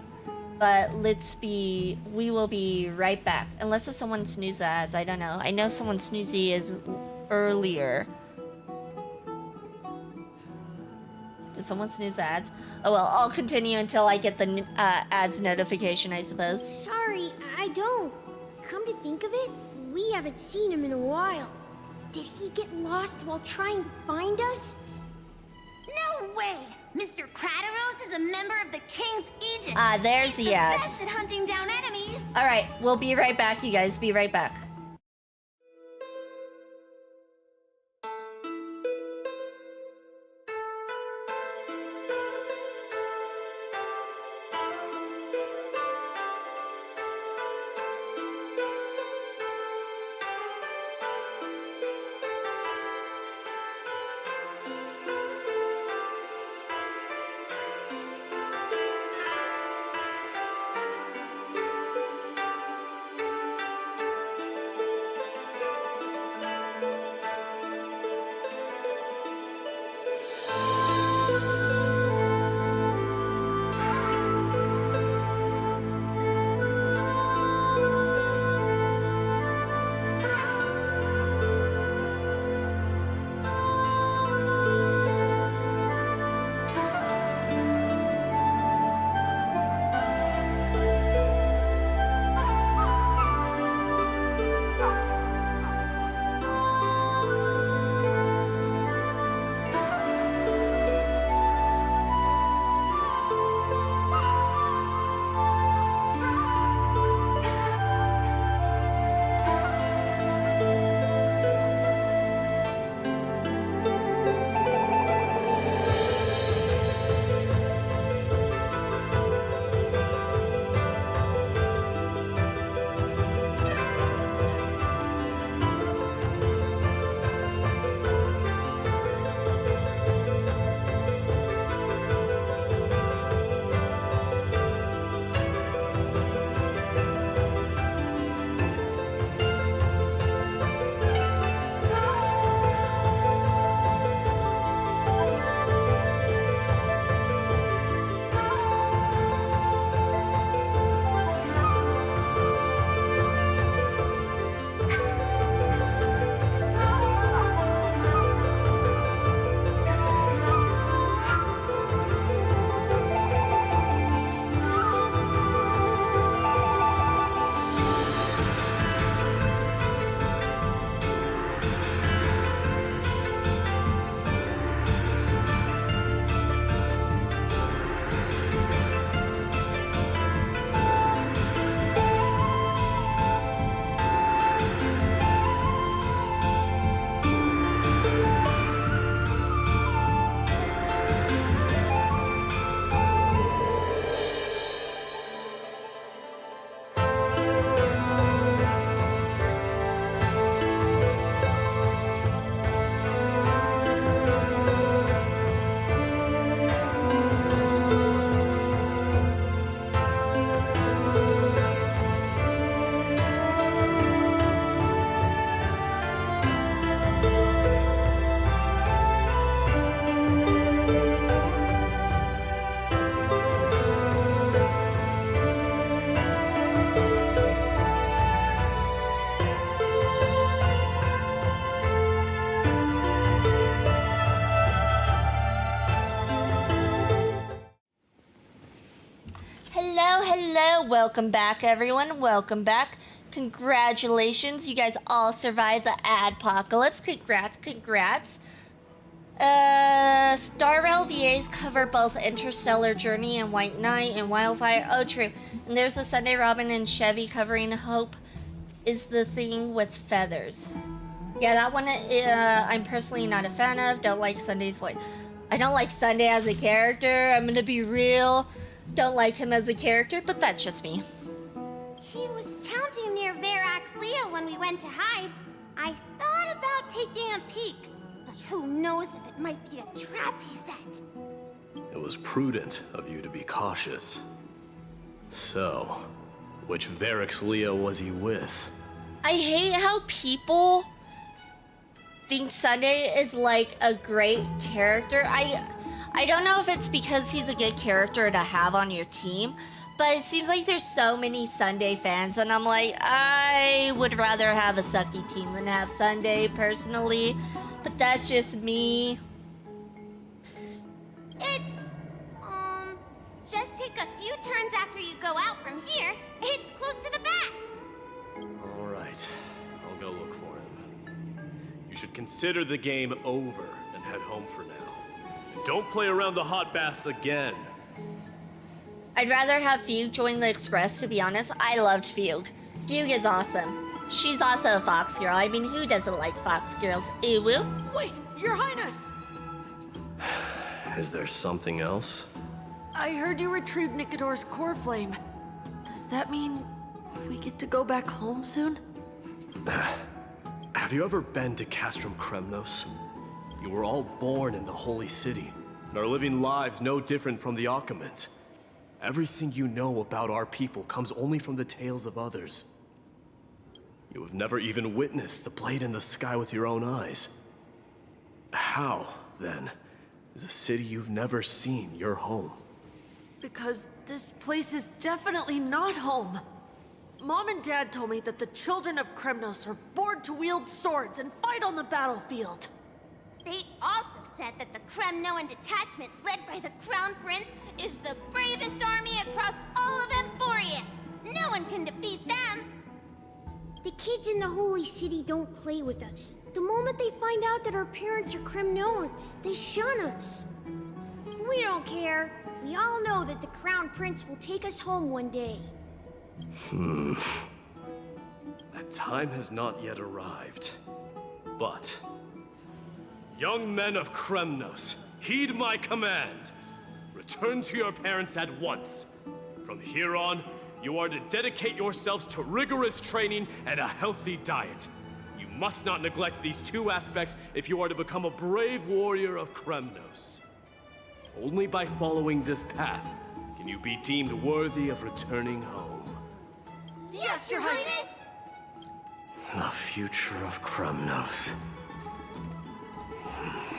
But we will be right back. Unless it's someone snooze ads, I don't know. I know someone snoozy is earlier. Did someone snooze ads? Oh well, I'll continue until I get the ads notification, I suppose. Sorry, I don't. Come to think of it, we haven't seen him in a while. Did he get lost while trying to find us? No way! Mr. Crateros is a member of the King's Aegis. There's He's the ads. best at hunting down enemies. All right, we'll be right back, you guys. Be right back. welcome back, everyone. Welcome back. Congratulations, you guys all survived the adpocalypse. Congrats. Star Rail VAs cover both Interstellar Journey and White Knight and Wildfire. Oh, true. And there's a Sunday Robin and Chevy covering Hope is the Thing with Feathers. Yeah, that one I'm personally not a fan of. Don't like Sunday's voice. I don't like Sunday as a character. I'm gonna be real. Don't like him as a character, but that's just me. He was counting near Verax Leo when we went to hide. I thought about taking a peek, but who knows if it might be a trap he set. It was prudent of you to be cautious. So, which Verax Leo was he with? I hate how people think Sunday is like a great character. I don't know if it's because he's a good character to have on your team, but it seems like there's so many Sunday fans, and I'm like, I would rather have a sucky team than have Sunday, personally. But that's just me. It's, just take a few turns after you go out from here. It's close to the bats. All right, I'll go look for him. You should consider the game over and head home for now. And don't play around the hot baths again. I'd rather have Fugue join the Express, to be honest. I loved Fugue. Fugue is awesome. She's also a Fox girl. I mean, who doesn't like Fox girls? Ew. Wait, Your Highness! Is there something else? I heard you retrieved Nicodor's core flame. Does that mean we get to go back home soon? Have you ever been to Castrum Kremnos? You were all born in the Holy City, and are living lives no different from the Occamans. Everything you know about our people comes only from the tales of others. You have never even witnessed the blade in the sky with your own eyes. How, then, is a city you've never seen your home? Because this place is definitely not home. Mom and Dad told me that the children of Kremnos are born to wield swords and fight on the battlefield. They also said that the Kremnoan detachment led by the Crown Prince is the bravest army across all of Emphorius. No one can defeat them. The kids in the Holy City don't play with us. The moment they find out that our parents are Kremnoans, they shun us. We don't care. We all know that the Crown Prince will take us home one day. That time has not yet arrived. But, young men of Kremnos, heed my command. Return to your parents at once. From here on, you are to dedicate yourselves to rigorous training and a healthy diet. You must not neglect these two aspects if you are to become a brave warrior of Kremnos. Only by following this path can you be deemed worthy of returning home. Yes, Your Highness! The future of Kremnos.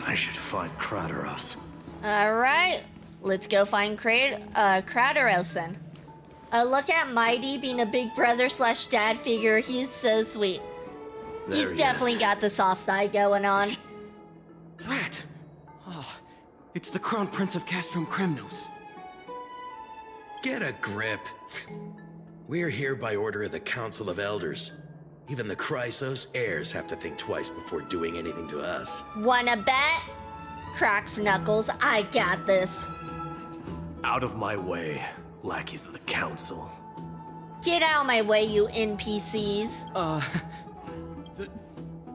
I should find Krateros. Alright, let's go find Krateros then. Look at Mighty being a big brother / dad figure. He's so sweet. He's definitely got the soft side going on. Rat! Oh, it's the Crown Prince of Castrum Kremnos. Get a grip. We're here by order of the Council of Elders. Even the Chrysos heirs have to think twice before doing anything to us. Wanna bet? Cracks knuckles, I got this. Out of my way, lackeys of the Council. Get out of my way, you NPCs.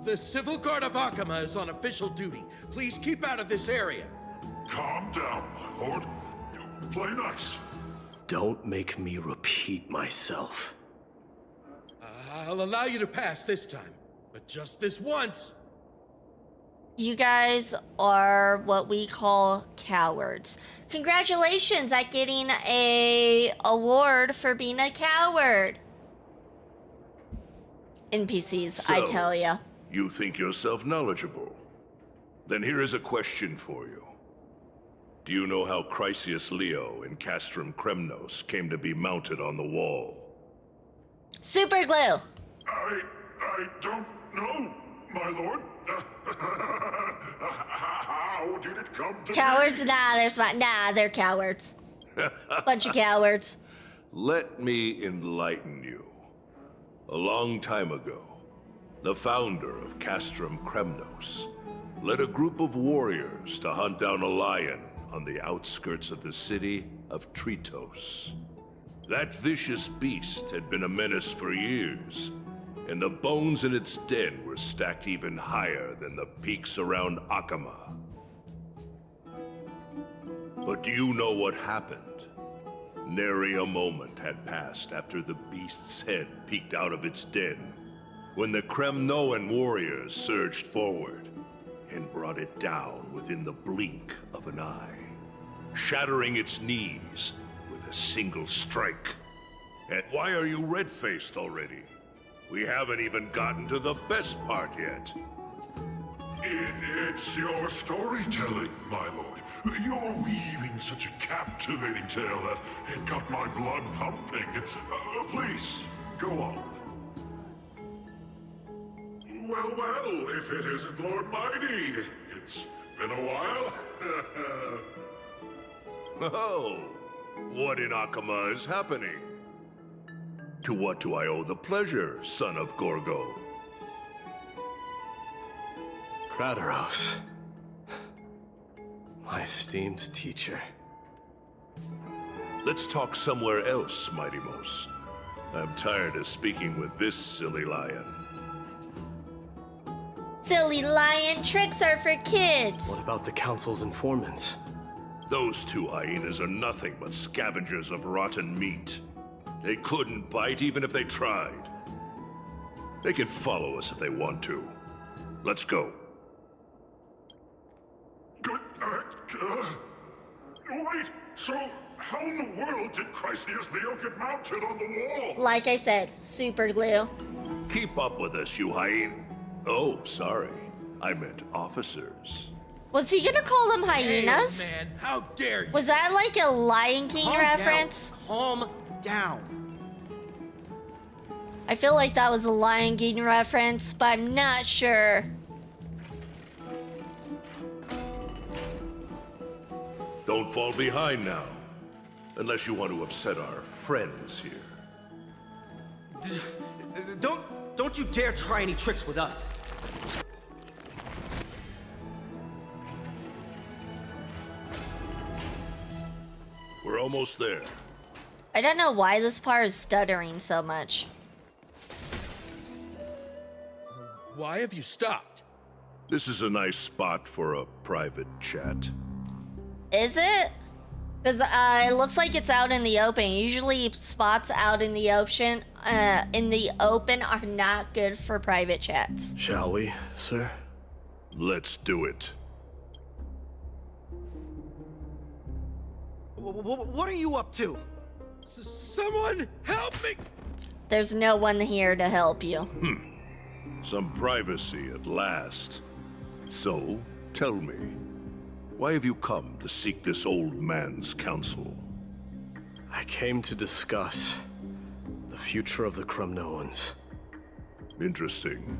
The Civil Guard of Akama is on official duty. Please keep out of this area. Calm down, my lord. You play nice. Don't make me repeat myself. I'll allow you to pass this time, but just this once. You guys are what we call cowards. Congratulations at getting a award for being a coward. NPCs, I tell ya. You think yourself knowledgeable? Then here is a question for you. Do you know how Chrysius Leo in Castrum Kremnos came to be mounted on the wall? Super glue. I don't know, my lord. How did it come to Cowards? be? Nah, they're smart. Nah, they're cowards. Bunch of cowards. let me enlighten you. A long time ago, the founder of Castrum Kremnos led a group of warriors to hunt down a lion on the outskirts of the city of Tritos. That vicious beast had been a menace for years, and the bones in its den were stacked even higher than the peaks around Akama. But do you know what happened? Nary a moment had passed after the beast's head peeked out of its den, when the Kremnoan warriors surged forward and brought it down within the blink of an eye, shattering its knees with a single strike. And why are you red-faced already? We haven't even gotten to the best part yet. It's your storytelling, my lord. You're weaving such a captivating tale that it got my blood pumping. Please, go on. Well, if it isn't Lord Mighty. It's been a while. Oh, what in Akama is happening? To what do I owe the pleasure, son of Gorgo? Kratos. My esteemed teacher. Let's talk somewhere else, Mighty Mos. I'm tired of speaking with this silly lion. Silly lion, tricks are for kids. What about the Council's informants? Those two hyenas are nothing but scavengers of rotten meat. They couldn't bite even if they tried. They can follow us if they want to. Let's go. Wait, so how in the world did Chrysius Leo get mounted on the wall? Like I said, super glue. Keep up with us, you hyena. Oh, sorry. I meant officers. Was he gonna call them hyenas? Hey, man, how dare you? Was that like a Lion King reference? Calm down. I feel like that was a Lion King reference, but I'm not sure. Don't fall behind now. Unless you want to upset our friends here. Don't you dare try any tricks with us. We're almost there. I don't know why this part is stuttering so much. Why have you stopped? This is a nice spot for a private chat. Is it? Because it looks like it's out in the open. Usually spots out in the open are not good for private chats. Shall we, sir? Let's do it. What are you up to? Someone help me! There's no one here to help you. Some privacy at last. So, tell me, why have you come to seek this old man's counsel? I came to discuss the future of the Kremnoans. Interesting.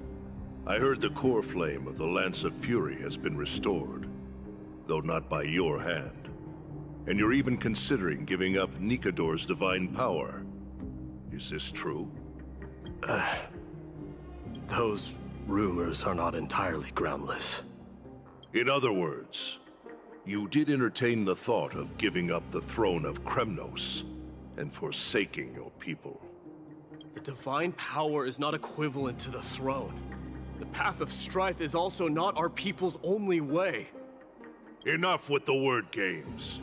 I heard the core flame of the Lance of Fury has been restored, though not by your hand. And you're even considering giving up Nikador's divine power. Is this true? Those rumors are not entirely groundless. In other words, you did entertain the thought of giving up the throne of Kremnos and forsaking your people. The divine power is not equivalent to the throne. The path of strife is also not our people's only way. Enough with the word games.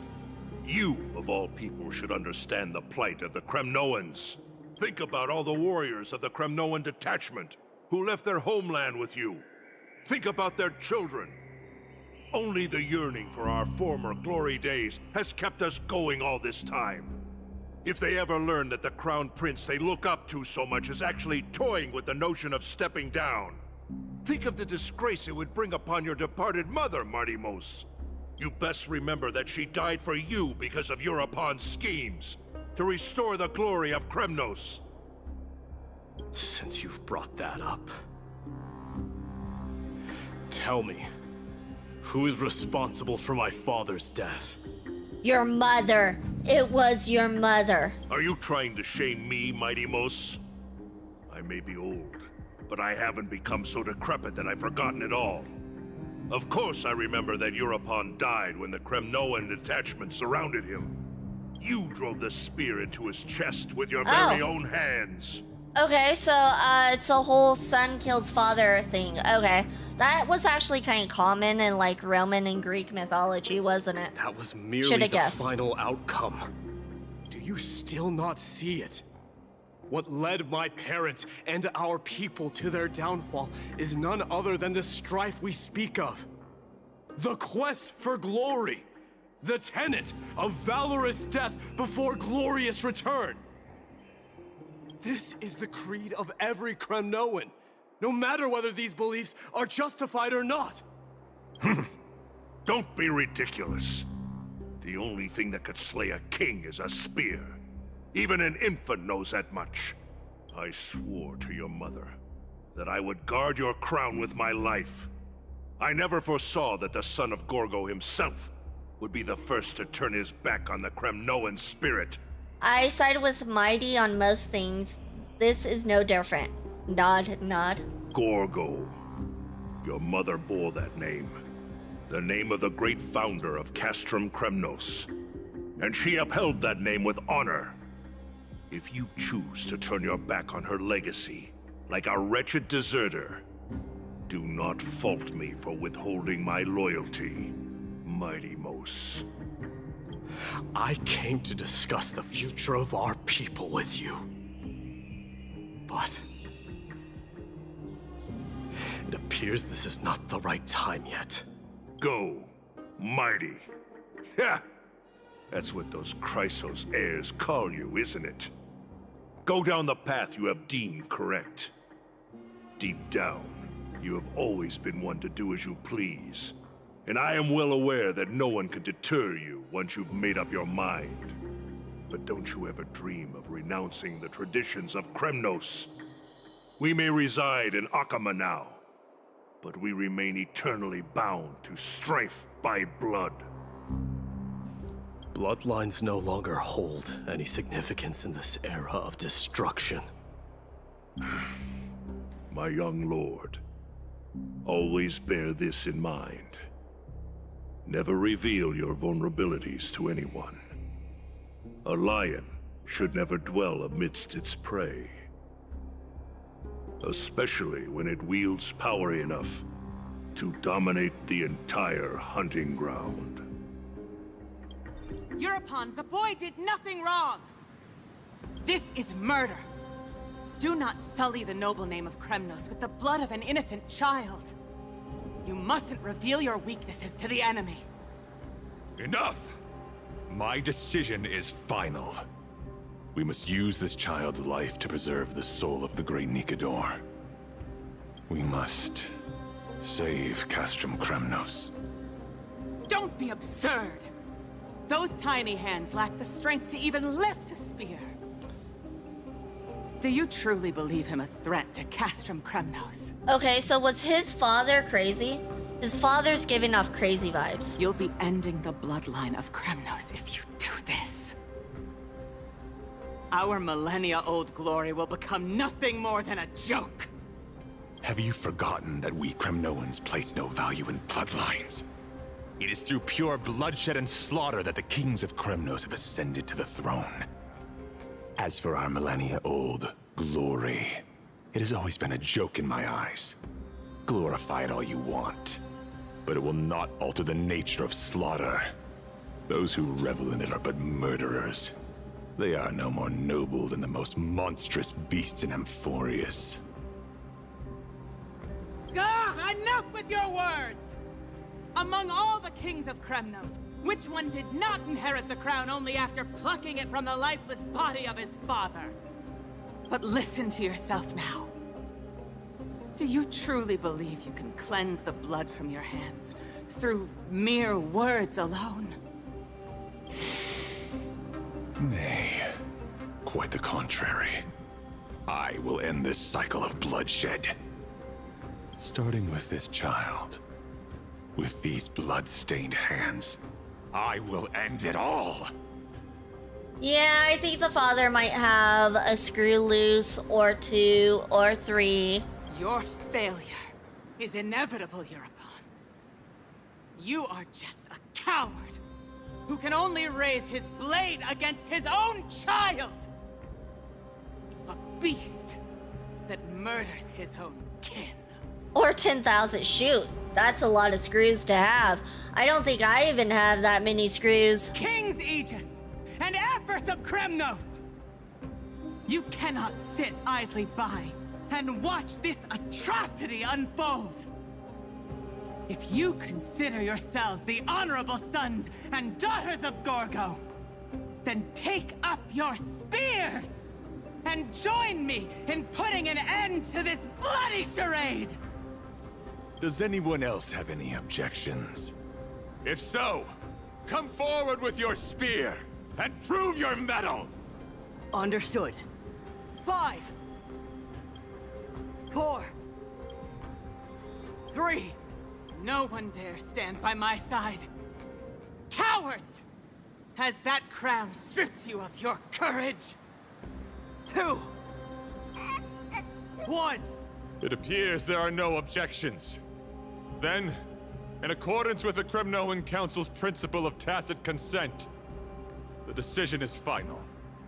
You, of all people, should understand the plight of the Kremnoans. Think about all the warriors of the Kremnoan detachment who left their homeland with you. Think about their children. Only the yearning for our former glory days has kept us going all this time. If they ever learn that the crown prince they look up to so much is actually toying with the notion of stepping down, think of the disgrace it would bring upon your departed mother, Marty Mos. You best remember that she died for you because of Europon's schemes, to restore the glory of Kremnos. Since you've brought that up, tell me, who is responsible for my father's death? Your mother. It was your mother. Are you trying to shame me, Mighty Mos? I may be old, but I haven't become so decrepit that I've forgotten it all. Of course I remember that Europon died when the Kremnoan detachment surrounded him. You drove the spear into his chest with your very own hands. Okay, so it's a whole son kills father thing. Okay, that was actually kind of common in like Roman and Greek mythology, wasn't it? That was merely Shoulda the guessed. final outcome. Do you still not see it? What led my parents and our people to their downfall is none other than the strife we speak of. The quest for glory. The tenet of valorous death before glorious return. This is the creed of every Kremnoan, no matter whether these beliefs are justified or not. Don't be ridiculous. The only thing that could slay a king is a spear. Even an infant knows that much. I swore to your mother that I would guard your crown with my life. I never foresaw that the son of Gorgo himself would be the first to turn his back on the Kremnoan spirit. I side with Mighty on most things. This is no different. Nod, nod. Gorgo. Your mother bore that name. The name of the great founder of Castrum Kremnos. And she upheld that name with honor. If you choose to turn your back on her legacy, like a wretched deserter, do not fault me for withholding my loyalty, Mighty Mos. I came to discuss the future of our people with you. But it appears this is not the right time yet. Go, Mighty. Ha! That's what those Chrysos heirs call you, isn't it? Go down the path you have deemed correct. Deep down, you have always been one to do as you please. And I am well aware that no one can deter you once you've made up your mind. But don't you ever dream of renouncing the traditions of Kremnos. We may reside in Akama now, but we remain eternally bound to strife by blood. Bloodlines no longer hold any significance in this era of destruction. My young lord, always bear this in mind. Never reveal your vulnerabilities to anyone. A lion should never dwell amidst its prey. Especially when it wields power enough to dominate the entire hunting ground. Europon, the boy did nothing wrong! This is murder! Do not sully the noble name of Kremnos with the blood of an innocent child. You mustn't reveal your weaknesses to the enemy. Enough! My decision is final. We must use this child's life to preserve the soul of the great Nikador. We must save Castrum Kremnos. Don't be absurd! Those tiny hands lack the strength to even lift a spear. Do you truly believe him a threat to Castrum Kremnos? Okay, so was his father crazy? His father's giving off crazy vibes. You'll be ending the bloodline of Kremnos if you do this. Our millennia-old glory will become nothing more than a joke. Have you forgotten that we Kremnoans place no value in bloodlines? It is through pure bloodshed and slaughter that the kings of Kremnos have ascended to the throne. As for our millennia-old glory, it has always been a joke in my eyes. Glorify it all you want, but it will not alter the nature of slaughter. Those who revel in it are but murderers. They are no more noble than the most monstrous beasts in Amphorius. Enough with your words! Among all the kings of Kremnos, which one did not inherit the crown only after plucking it from the lifeless body of his father? But listen to yourself now. Do you truly believe you can cleanse the blood from your hands through mere words alone? Nay, quite the contrary. I will end this cycle of bloodshed. Starting with this child. With these blood-stained hands, I will end it all. Yeah, I think the father might have a screw loose or 2 or 3. Your failure is inevitable, European. You are just a coward who can only raise his blade against his own child. A beast that murders his own kin. Or 10,000. Shoot, that's a lot of screws to have. I don't think I even have that many screws. King's Aegis and Empress of Kremnos! You cannot sit idly by and watch this atrocity unfold. If you consider yourselves the honorable sons and daughters of Gorgo, then take up your spears and join me in putting an end to this bloody charade! Does anyone else have any objections? If so, come forward with your spear and prove your mettle! Understood. 5, 4, 3. No one dare stand by my side. Cowards! Has that crown stripped you of your courage? 2, 1. It appears there are no objections. Then, in accordance with the Kremnoan Council's principle of tacit consent, the decision is final.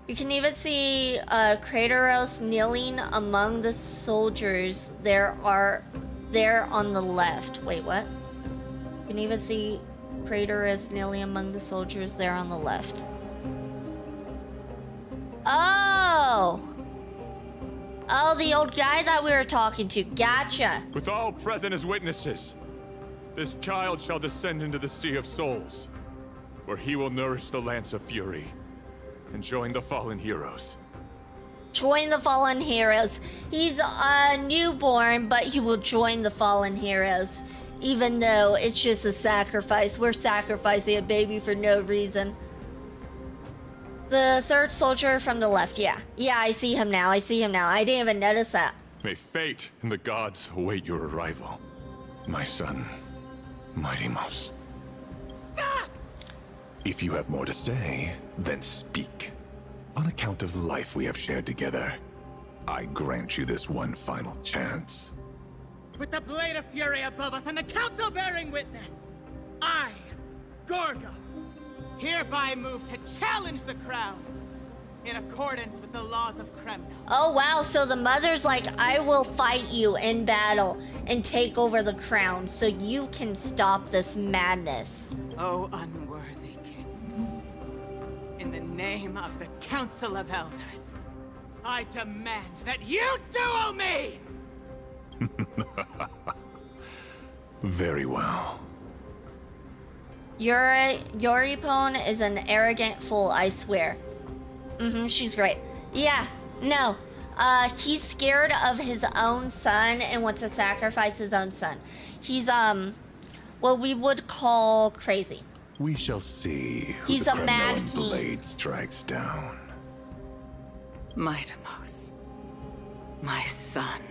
You can even see Kratos kneeling among the soldiers there on the left. Wait, what? You can even see Kratos kneeling among the soldiers there on the left. Oh! Oh, the old guy that we were talking to. Gotcha. With all present as witnesses, this child shall descend into the Sea of Souls, where he will nourish the Lance of Fury and join the fallen heroes. Join the fallen heroes. He's a newborn, but he will join the fallen heroes. Even though it's just a sacrifice. We're sacrificing a baby for no reason. The third soldier from the left, yeah. Yeah, I see him now. I didn't even notice that. May fate and the gods await your arrival, my son, Mighty-Mouse. Stop! If you have more to say, then speak. On account of the life we have shared together, I grant you this one final chance. With the blade of fury above us and the council bearing witness, I, Gorgo, hereby move to challenge the crown in accordance with the laws of Kremno. Oh wow, so the mother's like, I will fight you in battle and take over the crown so you can stop this madness. Oh, unworthy king. In the name of the Council of Elders, I demand that you duel me! Very well. Yoripon is an arrogant fool, I swear. She's great. Yeah, no. He's scared of his own son and wants to sacrifice his own son. He's, what we would call crazy. We shall see who He's the a mad Kremnoan king. blade strikes down. Mighty-Mouse, my son.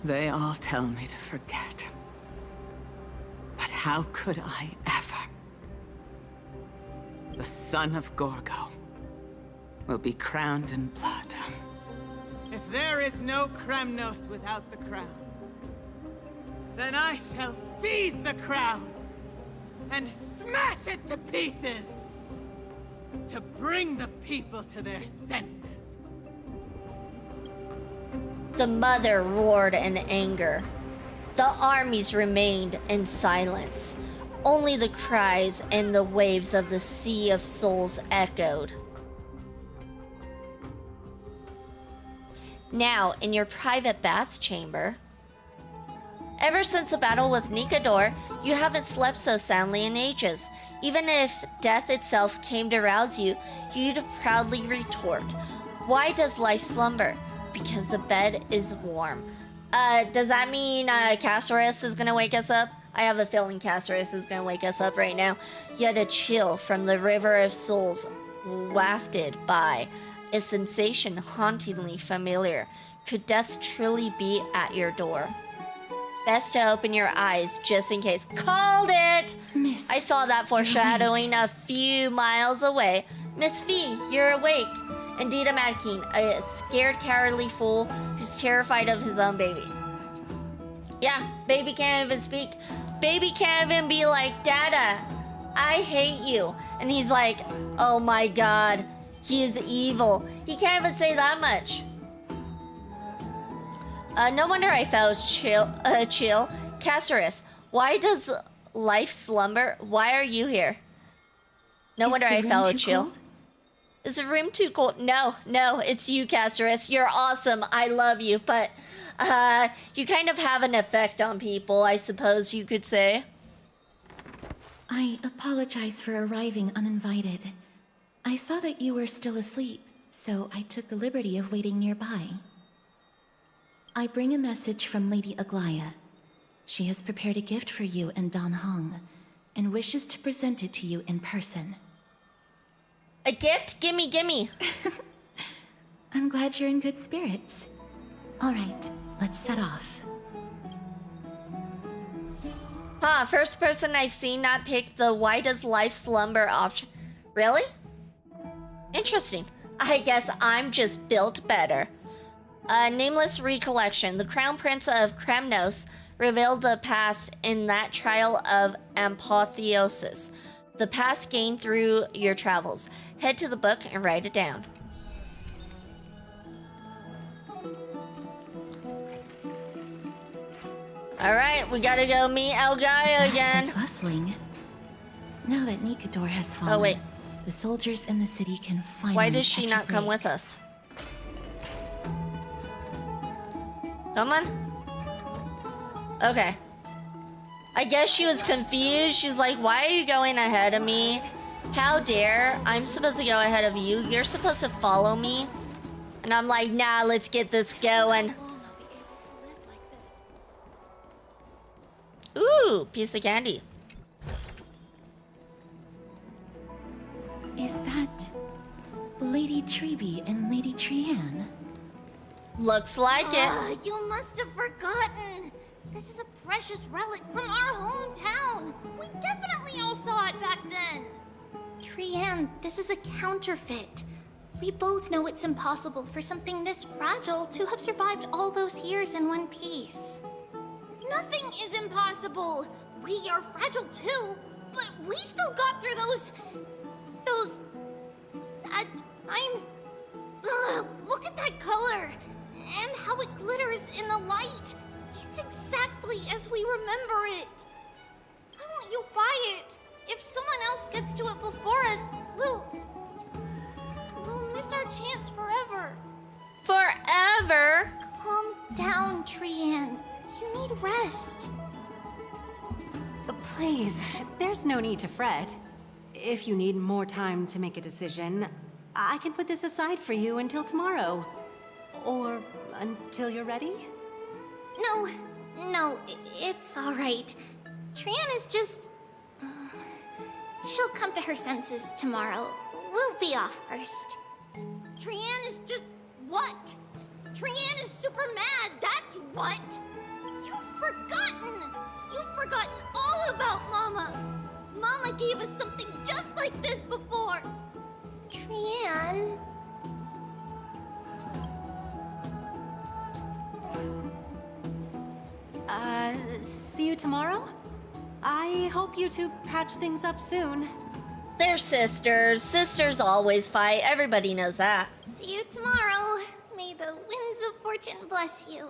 They all tell me to forget. But how could I ever? The son of Gorgo will be crowned in blood. If there is no Kremnos without the crown, then I shall seize the crown and smash it to pieces to bring the people to their senses. The mother roared in anger. The armies remained in silence. Only the cries and the waves of the Sea of Souls echoed. Now, in your private bath chamber. Ever since the battle with Nikador, you haven't slept so soundly in ages. Even if death itself came to rouse you, you'd proudly retort, "Why does life slumber? Because the bed is warm." Does that mean Castorus is gonna wake us up? I have a feeling Castorus is gonna wake us up right now. Yet a chill from the river of souls wafted by, a sensation hauntingly familiar. Could death truly be at your door? Best to open your eyes just in case. Called it! Miss, I saw that foreshadowing a few miles away. Miss Fee, you're awake. Indeed, a Mad King, a scared, cowardly fool who's terrified of his own baby. Yeah, baby can't even speak. Baby can't even be like, Dada, I hate you. And he's like, oh my god, he is evil. He can't even say that much. No wonder I felt chill. Castorus, why does life slumber? Why are you here? No wonder I felt chill. Cold? Is the room too cold? No, it's you, Castorus. You're awesome. I love you, but you kind of have an effect on people, I suppose you could say. I apologize for arriving uninvited. I saw that you were still asleep, so I took the liberty of waiting nearby. I bring a message from Lady Aglaya. She has prepared a gift for you and Dan Heng, and wishes to present it to you in person. A gift? Gimme. I'm glad you're in good spirits. All right, let's set off. First person I've seen not pick the why does life slumber option. Really? Interesting. I guess I'm just built better. Nameless recollection. The Crown Prince of Kremnos revealed the past in that trial of apotheosis. The past gained through your travels. Head to the book and write it down. Alright, we gotta go meet Elgaia again. So bustling. Now that Nikador has fallen, oh wait, the soldiers in the city can finally. Why does she not come with us? Come on. Okay. I guess she was confused. She's like, why are you going ahead of me? How dare? I'm supposed to go ahead of you. You're supposed to follow me. And I'm like, nah, let's get this going. Ooh, piece of candy. Is that Lady Treby and Lady Trianne? Looks like it. You must have forgotten. This is a precious relic from our hometown. We definitely all saw it back then. Trianne, this is a counterfeit. We both know it's impossible for something this fragile to have survived all those years in one piece. Nothing is impossible. We are fragile too, but we still got through those sad times. Ugh, look at that color and how it glitters in the light. It's exactly as we remember it. Why won't you buy it? If someone else gets to it before us, we'll miss our chance forever. Forever? Calm down, Trianne. You need rest. Please, there's no need to fret. If you need more time to make a decision, I can put this aside for you until tomorrow. Or until you're ready? No, it's all right. Trianne is just... she'll come to her senses tomorrow. We'll be off first. Trianne is just... what? Trianne is super mad, that's what! You've forgotten all about Mama! Mama gave us something just like this before! Trianne... See you tomorrow? I hope you two patch things up soon. They're sisters. Sisters always fight. Everybody knows that. See you tomorrow. May the winds of fortune bless you.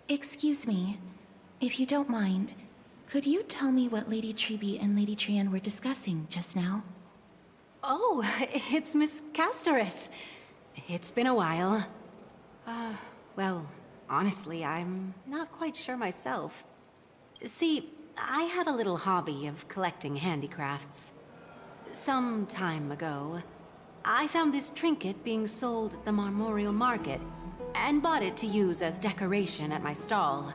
Excuse me, if you don't mind, could you tell me what Lady Treby and Lady Trianne were discussing just now? Oh, it's Miss Castorus. It's been a while. Well, honestly, I'm not quite sure myself. See, I have a little hobby of collecting handicrafts. Some time ago, I found this trinket being sold at the Marmorial Market, and bought it to use as decoration at my stall.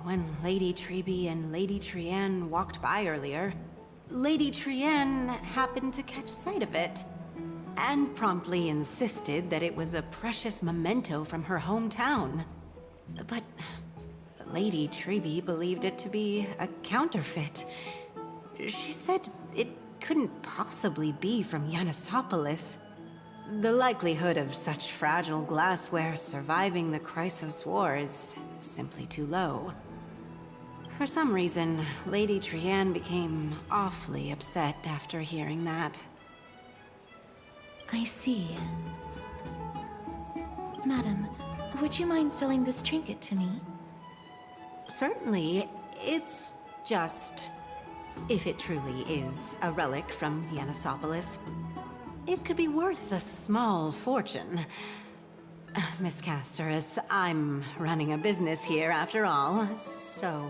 When Lady Treby and Lady Trianne walked by earlier, Lady Trienne happened to catch sight of it, and promptly insisted that it was a precious memento from her hometown. But Lady Treby believed it to be a counterfeit. She said it couldn't possibly be from Yanisopolis. The likelihood of such fragile glassware surviving the Chrysos War is simply too low. For some reason, Lady Trienne became awfully upset after hearing that. I see. Madam, would you mind selling this trinket to me? Certainly. It's just... if it truly is a relic from Yanisopolis, it could be worth a small fortune. Miss Casterus, I'm running a business here after all, so...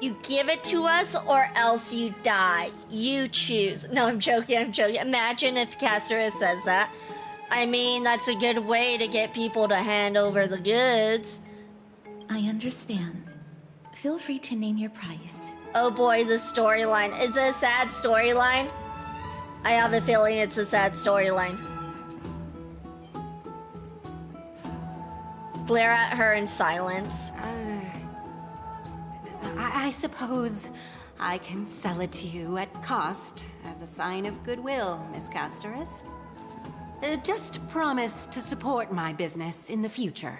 You give it to us or else you die. You choose. No, I'm joking, I'm joking. Imagine if Casterus says that. I mean, that's a good way to get people to hand over the goods. I understand. Feel free to name your price. Oh boy, the storyline. Is it a sad storyline? I have a feeling it's a sad storyline. Glare at her in silence. I suppose I can sell it to you at cost as a sign of goodwill, Miss Casterus. Just promise to support my business in the future.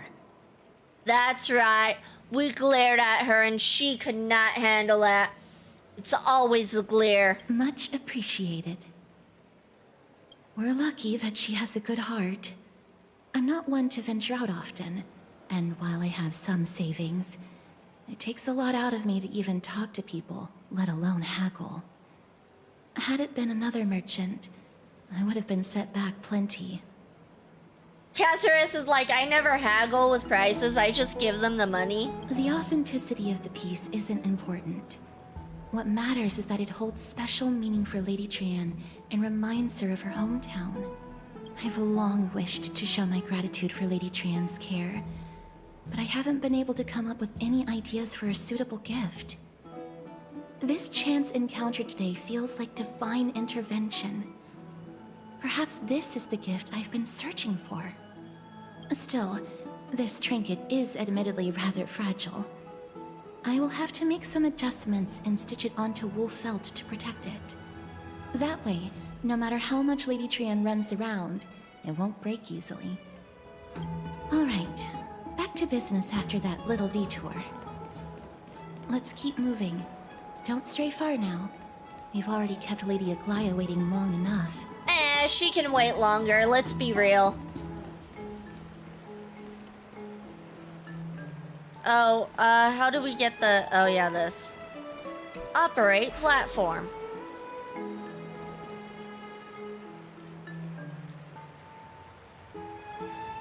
That's right. We glared at her and she could not handle that. It's always the glare. Much appreciated. We're lucky that she has a good heart. I'm not one to venture out often, and while I have some savings, it takes a lot out of me to even talk to people, let alone haggle. Had it been another merchant, I would have been set back plenty. Casterus is like, I never haggle with prices, I just give them the money. The authenticity of the piece isn't important. What matters is that it holds special meaning for Lady Trienne and reminds her of her hometown. I've long wished to show my gratitude for Lady Trienne's care, but I haven't been able to come up with any ideas for a suitable gift. This chance encounter today feels like divine intervention. Perhaps this is the gift I've been searching for. Still, this trinket is admittedly rather fragile. I will have to make some adjustments and stitch it onto wool felt to protect it. That way, no matter how much Lady Trienne runs around, it won't break easily. Alright, back to business after that little detour. Let's keep moving. Don't stray far now. We've already kept Lady Aglaia waiting long enough. She can wait longer, let's be real. Oh, how do we get the... oh yeah, this. Operate platform.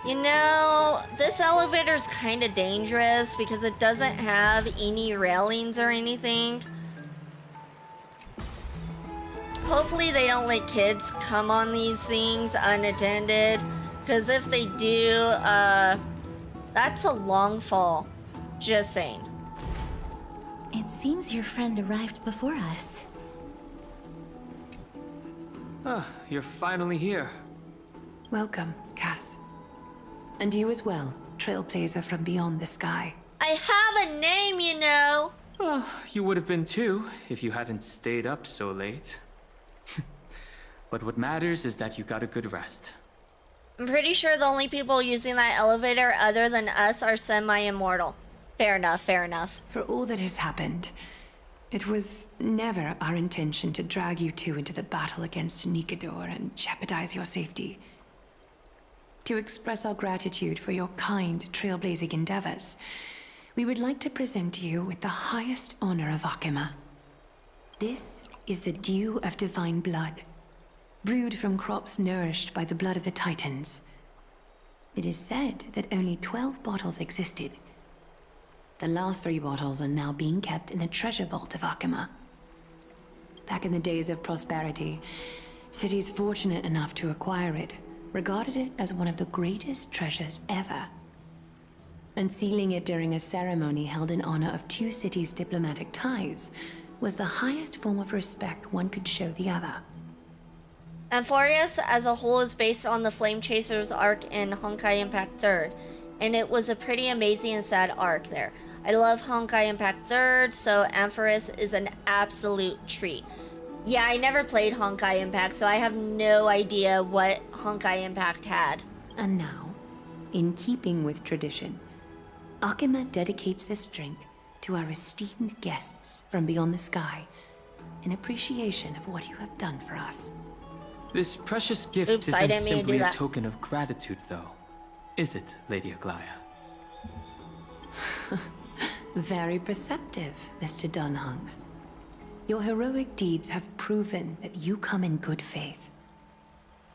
You know, this elevator's kind of dangerous because it doesn't have any railings or anything. Hopefully they don't let kids come on these things unattended, because if they do, that's a long fall. Just saying. It seems your friend arrived before us. Ah, you're finally here. Welcome, Cass. And you as well, trailblazer from beyond the sky. I have a name, you know. Well, you would have been too, if you hadn't stayed up so late. But what matters is that you got a good rest. I'm pretty sure the only people using that elevator other than us are semi-immortal. Fair enough, fair enough. For all that has happened, it was never our intention to drag you two into the battle against Nikador and jeopardize your safety. To express our gratitude for your kind trailblazing endeavors, we would like to present you with the highest honor of Akima. This is the dew of divine blood, brewed from crops nourished by the blood of the Titans. It is said that only 12 bottles existed. The last 3 bottles are now being kept in the treasure vault of Akima. Back in the days of prosperity, cities fortunate enough to acquire it regarded it as one of the greatest treasures ever. Unsealing it during a ceremony held in honor of 2 cities' diplomatic ties was the highest form of respect one could show the other. Amphorius as a whole is based on the Flame Chasers arc in Honkai Impact 3rd, and it was a pretty amazing and sad arc there. I love Honkai Impact 3rd, so Amphorius is an absolute treat. Yeah, I never played Honkai Impact, so I have no idea what Honkai Impact had. And now, in keeping with tradition, Akima dedicates this drink to our esteemed guests from beyond the sky, in appreciation of what you have done for us. This precious gift isn't simply a token of gratitude, though, is it, Lady Aglaya? Very perceptive, Mr. Dunhung. Your heroic deeds have proven that you come in good faith.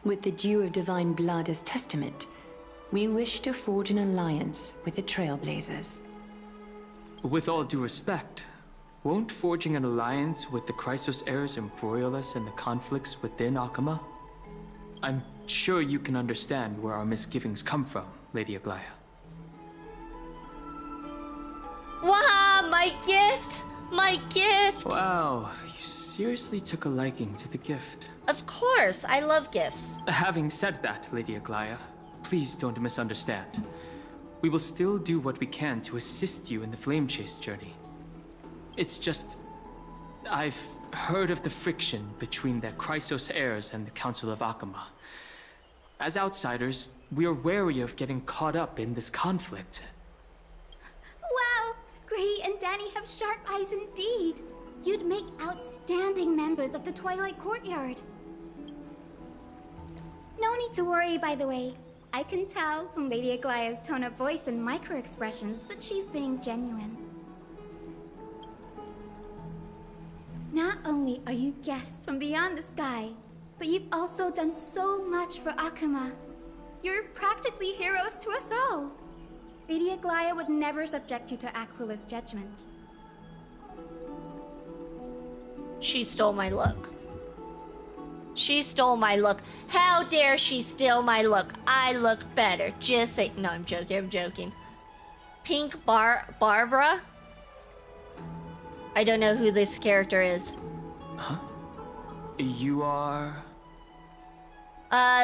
With the dew of divine blood as testament, we wish to forge an alliance with the Trailblazers. With all due respect, won't forging an alliance with the Chrysos heirs embroil us in the conflicts within Akima? I'm sure you can understand where our misgivings come from, Lady Aglaya. Wow, my gift! My gift! Wow, you seriously took a liking to the gift. Of course, I love gifts. Having said that, Lady Aglaya, please don't misunderstand. We will still do what we can to assist you in the Flame Chase journey. It's just... I've heard of the friction between the Chrysos heirs and the Council of Akima. As outsiders, we are wary of getting caught up in this conflict. Wow! Gray and Danny have sharp eyes indeed. You'd make outstanding members of the Twilight Courtyard. No need to worry, by the way. I can tell from Lady Aglaya's tone of voice and micro-expressions that she's being genuine. Not only are you guests from beyond the sky, but you've also done so much for Akima. You're practically heroes to us all. Lady Aglaya would never subject you to Aquila's judgment. She stole my look. She stole my look. How dare she steal my look? I look better. Just say... No, I'm joking, I'm joking. Pink Barbara? I don't know who this character is. Huh? You are...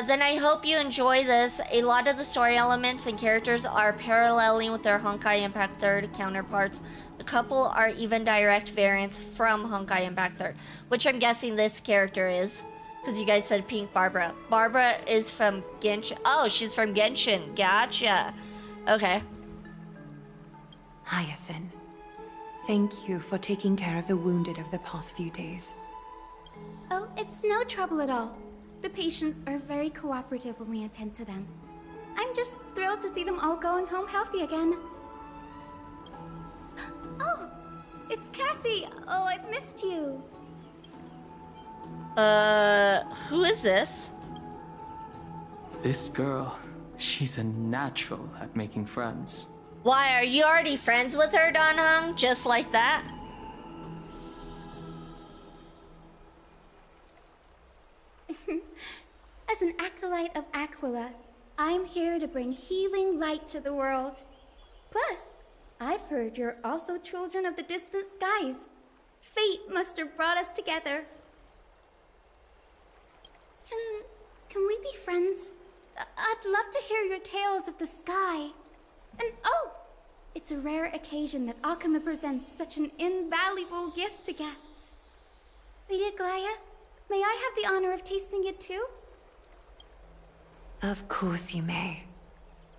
Then I hope you enjoy this. A lot of the story elements and characters are paralleling with their Honkai Impact 3rd counterparts. A couple are even direct variants from Honkai Impact 3rd, which I'm guessing this character is. Because you guys said Pink Barbara. Barbara is from Genshin. Oh, she's from Genshin. Gotcha. Okay. Hyacinth, thank you for taking care of the wounded of the past few days. Oh, it's no trouble at all. The patients are very cooperative when we attend to them. I'm just thrilled to see them all going home healthy again. Oh, it's Cassie. Oh, I've missed you. Who is this? This girl, she's a natural at making friends. Why, are you already friends with her, Donhung? Just like that? As an acolyte of Aquila, I'm here to bring healing light to the world. Plus, I've heard you're also children of the distant skies. Fate must have brought us together. Can we be friends? I'd love to hear your tales of the sky. And oh, it's a rare occasion that Akima presents such an invaluable gift to guests. Lady Aglaya, may I have the honor of tasting it too? Of course you may.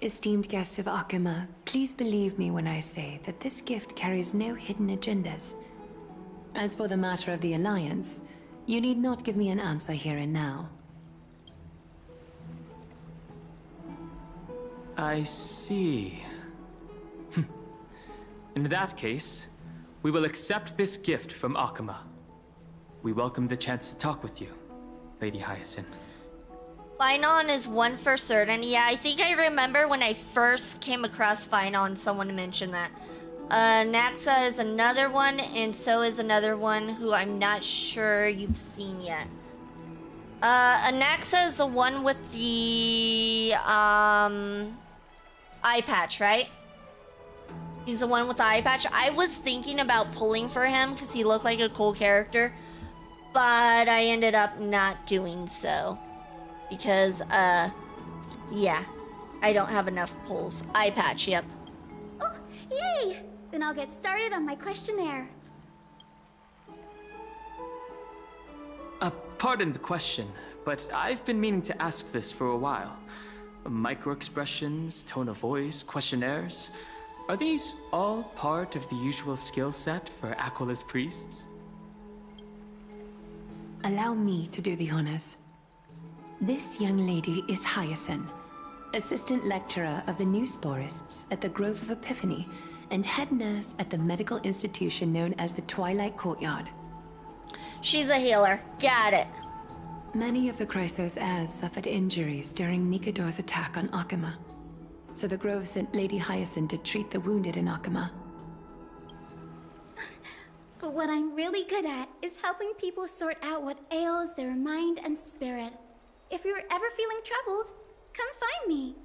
Esteemed guests of Akima, please believe me when I say that this gift carries no hidden agendas. As for the matter of the Alliance, you need not give me an answer here and now. I see. In that case, we will accept this gift from Akima. We welcome the chance to talk with you, Lady Hyacinth. Phainon is one for certain. Yeah, I think I remember when I first came across Phainon, someone mentioned that. Naxa is another one, and so is another one who I'm not sure you've seen yet. Anaxa is the one with the eye patch, right? He's the one with the eye patch. I was thinking about pulling for him because he looked like a cool character, but I ended up not doing so because, yeah, I don't have enough pulls. Eye patch, yep. Oh, yay! Then I'll get started on my questionnaire. Pardon the question, but I've been meaning to ask this for a while. Micro-expressions, tone of voice, questionnaires. Are these all part of the usual skill set for Aquila's priests? Allow me to do the honors. This young lady is Hyacinth, assistant lecturer of the new sporists at the Grove of Epiphany and head nurse at the medical institution known as the Twilight Courtyard. She's a healer. Got it. Many of the Chrysos heirs suffered injuries during Nikador's attack on Akama, so the Grove sent Lady Hyacinth to treat the wounded in Akama. But what I'm really good at is helping people sort out what ails their mind and spirit. If you're ever feeling troubled, come find me.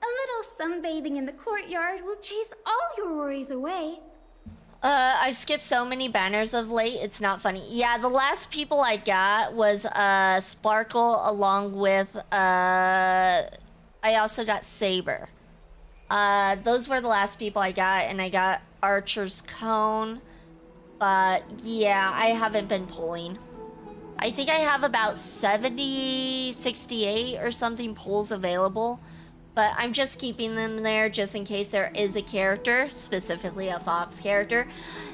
A little sunbathing in the courtyard will chase all your worries away. I've skipped so many banners of late, it's not funny. Yeah, the last people I got was, Sparkle along with, I also got Saber. Those were the last people I got, and I got Archer's Cone. But, yeah, I haven't been pulling. I think I have about 70, 68 or something pulls available. But I'm just keeping them there just in case there is a character, specifically a Fox character,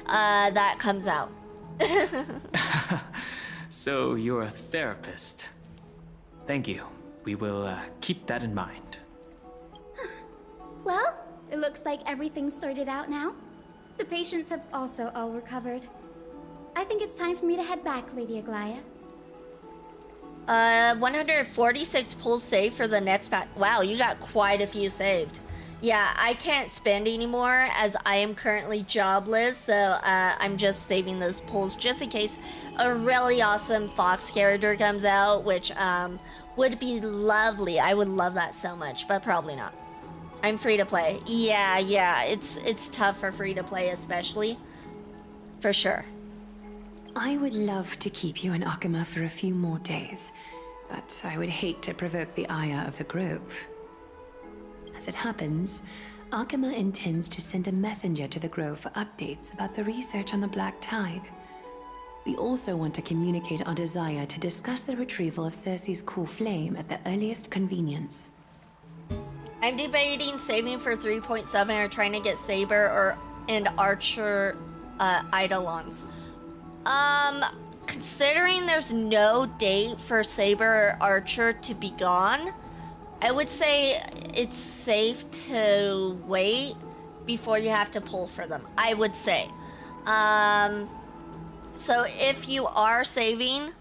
that comes out. So you're a therapist. Thank you. We will keep that in mind. Well, it looks like everything's sorted out now. The patients have also all recovered. I think it's time for me to head back, Lady Aglaia. 146 pulls saved for the next pack. Wow, you got quite a few saved. Yeah, I can't spend anymore as I am currently jobless, so I'm just saving those pulls just in case a really awesome Fox character comes out, which would be lovely. I would love that so much, but probably not. I'm free to play. Yeah, it's tough for free to play, especially. For sure. I would love to keep you in Akama for a few more days, but I would hate to provoke the ire of the Grove. As it happens, Akama intends to send a messenger to the Grove for updates about the research on the Black Tide. We also want to communicate our desire to discuss the retrieval of Cersei's cool flame at the earliest convenience. I'm debating saving for 3.7 or trying to get Saber and Archer Eidolons. Considering there's no date for Saber or Archer to be gone, I would say it's safe to wait before you have to pull for them. I would say. So if you are saving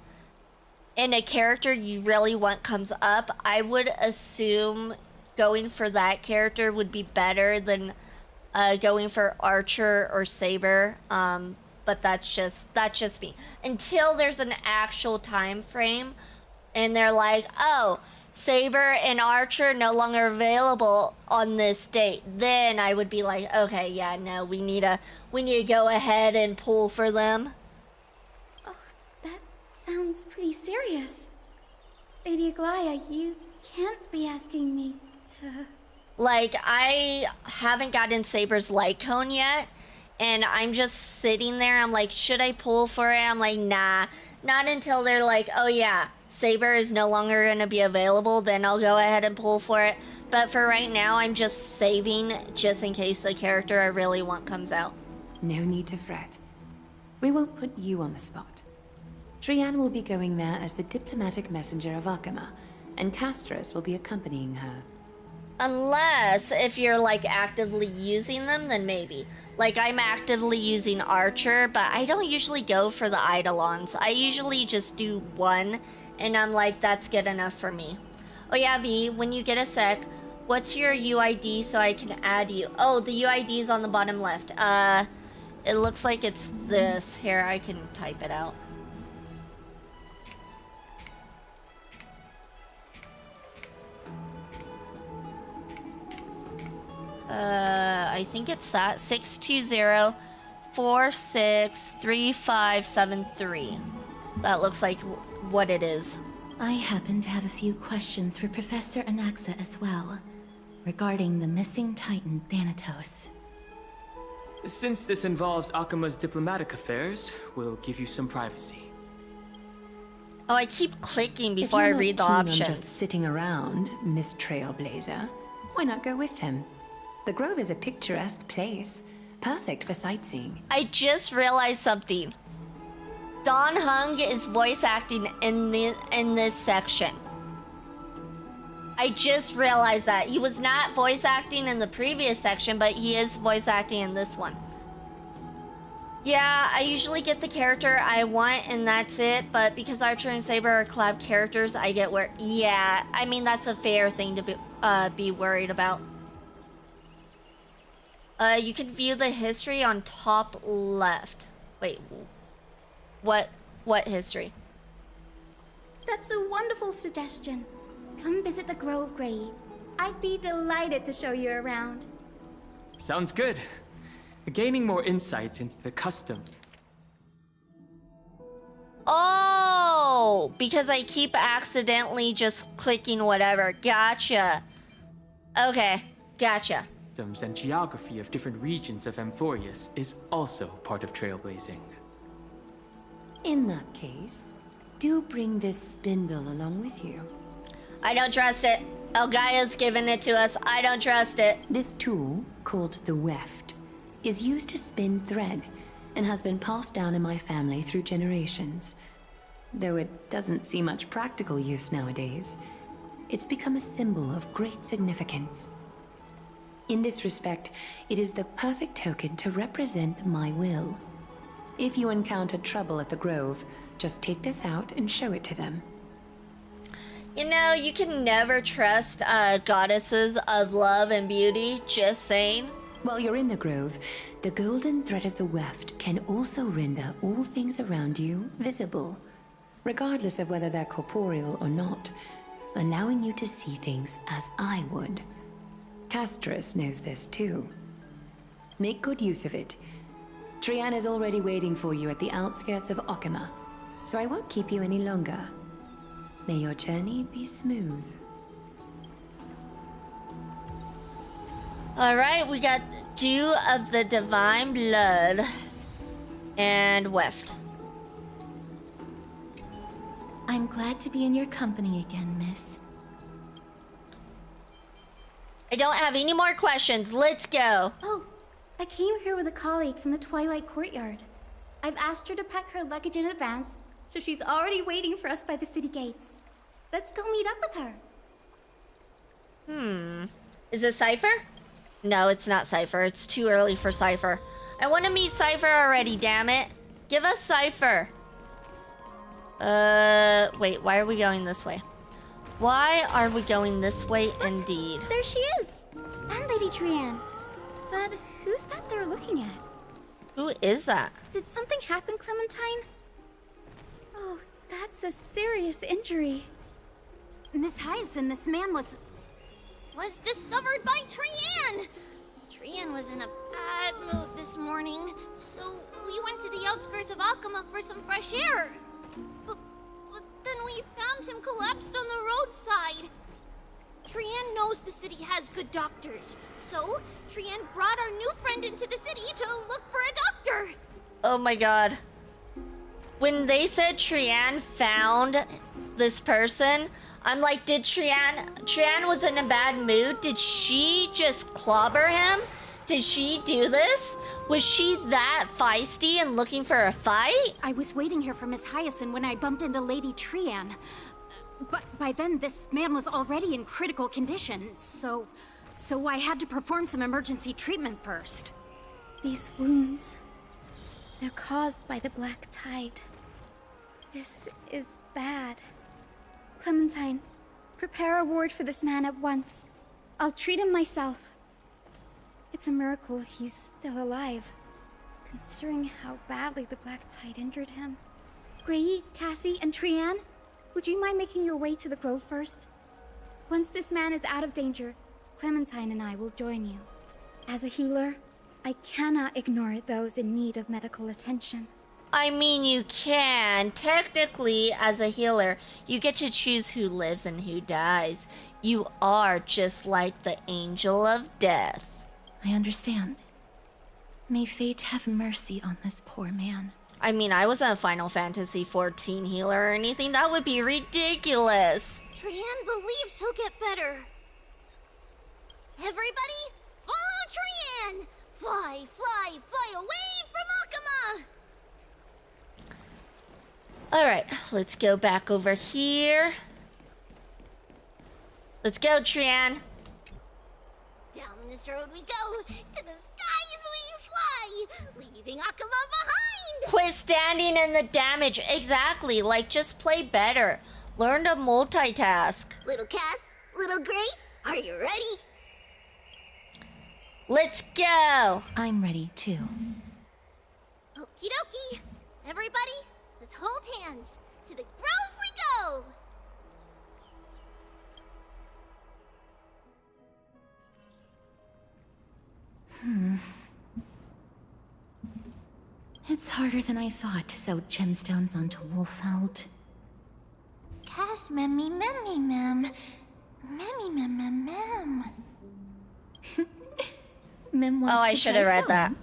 and a character you really want comes up, I would assume going for that character would be better than going for Archer or Saber. But that's just me. Until there's an actual time frame and they're like, oh, Saber and Archer no longer available on this date, then I would be like, okay, yeah, no, we need to go ahead and pull for them. Oh, that sounds pretty serious. Lady Aglaia, you can't be asking me to... Like, I haven't gotten Saber's light cone yet. And I'm just sitting there. I'm like, should I pull for it? I'm like, nah. Not until they're like, oh yeah, Saber is no longer going to be available. Then I'll go ahead and pull for it. But for right now, I'm just saving just in case the character I really want comes out. No need to fret. We won't put you on the spot. Trianne will be going there as the diplomatic messenger of Akama, and Castros will be accompanying her. Unless if you're like actively using them, then maybe. Like I'm actively using Archer, but I don't usually go for the Eidolons. I usually just do one, and I'm like, that's good enough for me. Oh yeah, V, when you get a sec, what's your UID so I can add you? Oh, the UID is on the bottom left. It looks like it's this. Here, I can type it out. I think it's that 620-463573. That looks like what it is. I happen to have a few questions for Professor Anaxa as well, regarding the missing Titan Thanatos. Since this involves Akima's diplomatic affairs, we'll give you some privacy. Oh, I keep clicking before I read the options. If you're not keen on just sitting around, Miss Trailblazer, why not go with him? The Grove is a picturesque place, perfect for sightseeing. I just realized something. Don Hung is voice acting in this section. I just realized that. He was not voice acting in the previous section, but he is voice acting in this one. Yeah, I usually get the character I want and that's it, but because Archer and Saber are collab characters, I get where... Yeah, I mean, that's a fair thing to be worried about. You can view the history on top left. Wait, what history? That's a wonderful suggestion. Come visit the Grove, Gray. I'd be delighted to show you around. Sounds good. Gaining more insights into the custom. Oh, because I keep accidentally just clicking whatever. Gotcha. Okay, gotcha. Customs and geography of different regions of Amphorius is also part of trailblazing. In that case, do bring this spindle along with you. I don't trust it. Elgaia's given it to us. I don't trust it. This tool, called the weft, is used to spin thread and has been passed down in my family through generations. Though it doesn't see much practical use nowadays, it's become a symbol of great significance. In this respect, it is the perfect token to represent my will. If you encounter trouble at the Grove, just take this out and show it to them. You know, you can never trust goddesses of love and beauty, just saying. While you're in the Grove, the golden thread of the weft can also render all things around you visible, regardless of whether they're corporeal or not, allowing you to see things as I would. Castorus knows this too. Make good use of it. Trian is already waiting for you at the outskirts of Okima, so I won't keep you any longer. May your journey be smooth. Alright, we got Dew of the Divine Blood and Weft. I'm glad to be in your company again, miss. I don't have any more questions. Let's go. Oh, I came here with a colleague from the Twilight Courtyard. I've asked her to pack her luggage in advance, so she's already waiting for us by the city gates. Let's go meet up with her. Is it Cypher? No, it's not Cypher. It's too early for Cypher. I want to meet Cypher already, damn it. Give us Cypher. Wait, why are we going this way? Why are we going this way indeed? There she is! And Lady Trian. But who's that they're looking at? Who is that? Did something happen, Clementine? Oh, that's a serious injury. Miss Hyacinth, this man was discovered by Trian! Trian was in a bad mood this morning, so we went to the outskirts of Akama for some fresh air. But then we found him collapsed on the roadside. Trian knows the city has good doctors, so Trian brought our new friend into the city to look for a doctor. Oh my god. When they said Trian found this person, I'm like, did Trian was in a bad mood? Did she just clobber him? Did she do this? Was she that feisty and looking for a fight? I was waiting here for Miss Hyacinth when I bumped into Lady Trian. But by then, this man was already in critical condition, so I had to perform some emergency treatment first. These wounds, they're caused by the Black Tide. This is bad. Clementine, prepare a ward for this man at once. I'll treat him myself. It's a miracle he's still alive, considering how badly the Black Tide injured him. Gray, Cassie, and Trian, would you mind making your way to the Grove first? Once this man is out of danger, Clementine and I will join you. As a healer, I cannot ignore those in need of medical attention. I mean, you can. Technically, as a healer, you get to choose who lives and who dies. You are just like the Angel of Death. I understand. May fate have mercy on this poor man. I mean, I wasn't a Final Fantasy 14 healer or anything. That would be ridiculous. Trian believes he'll get better. Everybody, follow Trian! Fly, fly, fly away from Akama! Alright, let's go back over here. Let's go, Trian. Down this road we go, to the skies we fly, leaving Akama behind! Quit standing in the damage. Exactly, like just play better. Learn to multitask. Little Cass, little Gray, are you ready? Let's go! I'm ready too. Okie dokie. Everybody, let's hold hands. To the grove we go! It's harder than I thought to sew gemstones onto Wolfeld. Cass memmy memmy mem. Memmy mem mem mem. Mem wants Oh, I to should try have read that. sewing.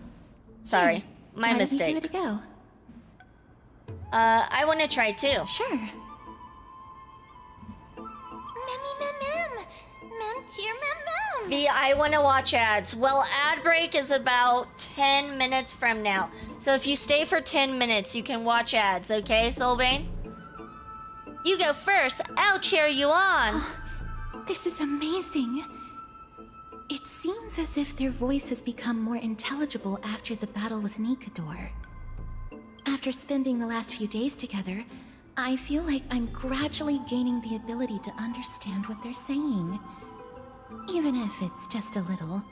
Sorry, my Why don't we mistake. give it a go? I want to try too. Sure. Memmy mem mem. Mem cheer mem mem. V, I want to watch ads. Well, ad break is about 10 minutes from now. So if you stay for 10 minutes, you can watch ads, okay, Soulbane? You go first. I'll cheer you on. This is amazing. It seems as if their voice has become more intelligible after the battle with Nikador. After spending the last few days together, I feel like I'm gradually gaining the ability to understand what they're saying. Even if it's just a little.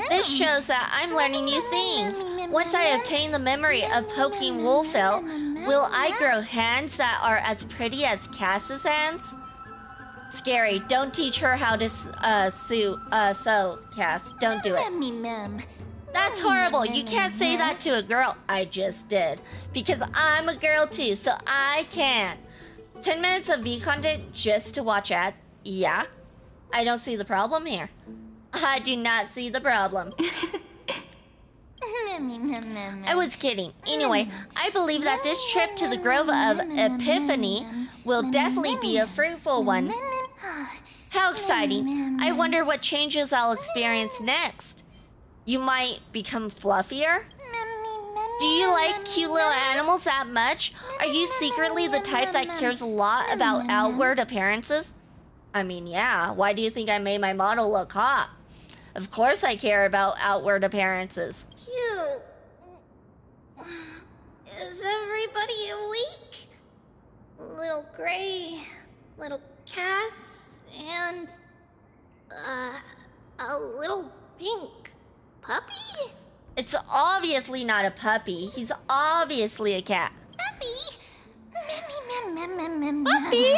This shows that I'm learning new things. Once I obtain the memory of poking Wolfeld, will I grow hands that are as pretty as Cass's hands? Scary. Don't teach her how to sew, Cass. Don't do it. That's horrible. You can't say that to a girl. I just did. Because I'm a girl too, so I can. 10 minutes of V content just to watch ads? Yeah. I don't see the problem here. I do not see the problem. I was kidding. Anyway, I believe that this trip to the Grove of Epiphany will definitely be a fruitful one. How exciting. I wonder what changes I'll experience next. You might become fluffier? Do you like cute little animals that much? Are you secretly the type that cares a lot about outward appearances? I mean, yeah. Why do you think I made my model look hot? Of course I care about outward appearances. Cute. Is everybody awake? Little Gray, little Cass, and a little pink puppy? It's obviously not a puppy. He's obviously a cat. Puppy? Puppy?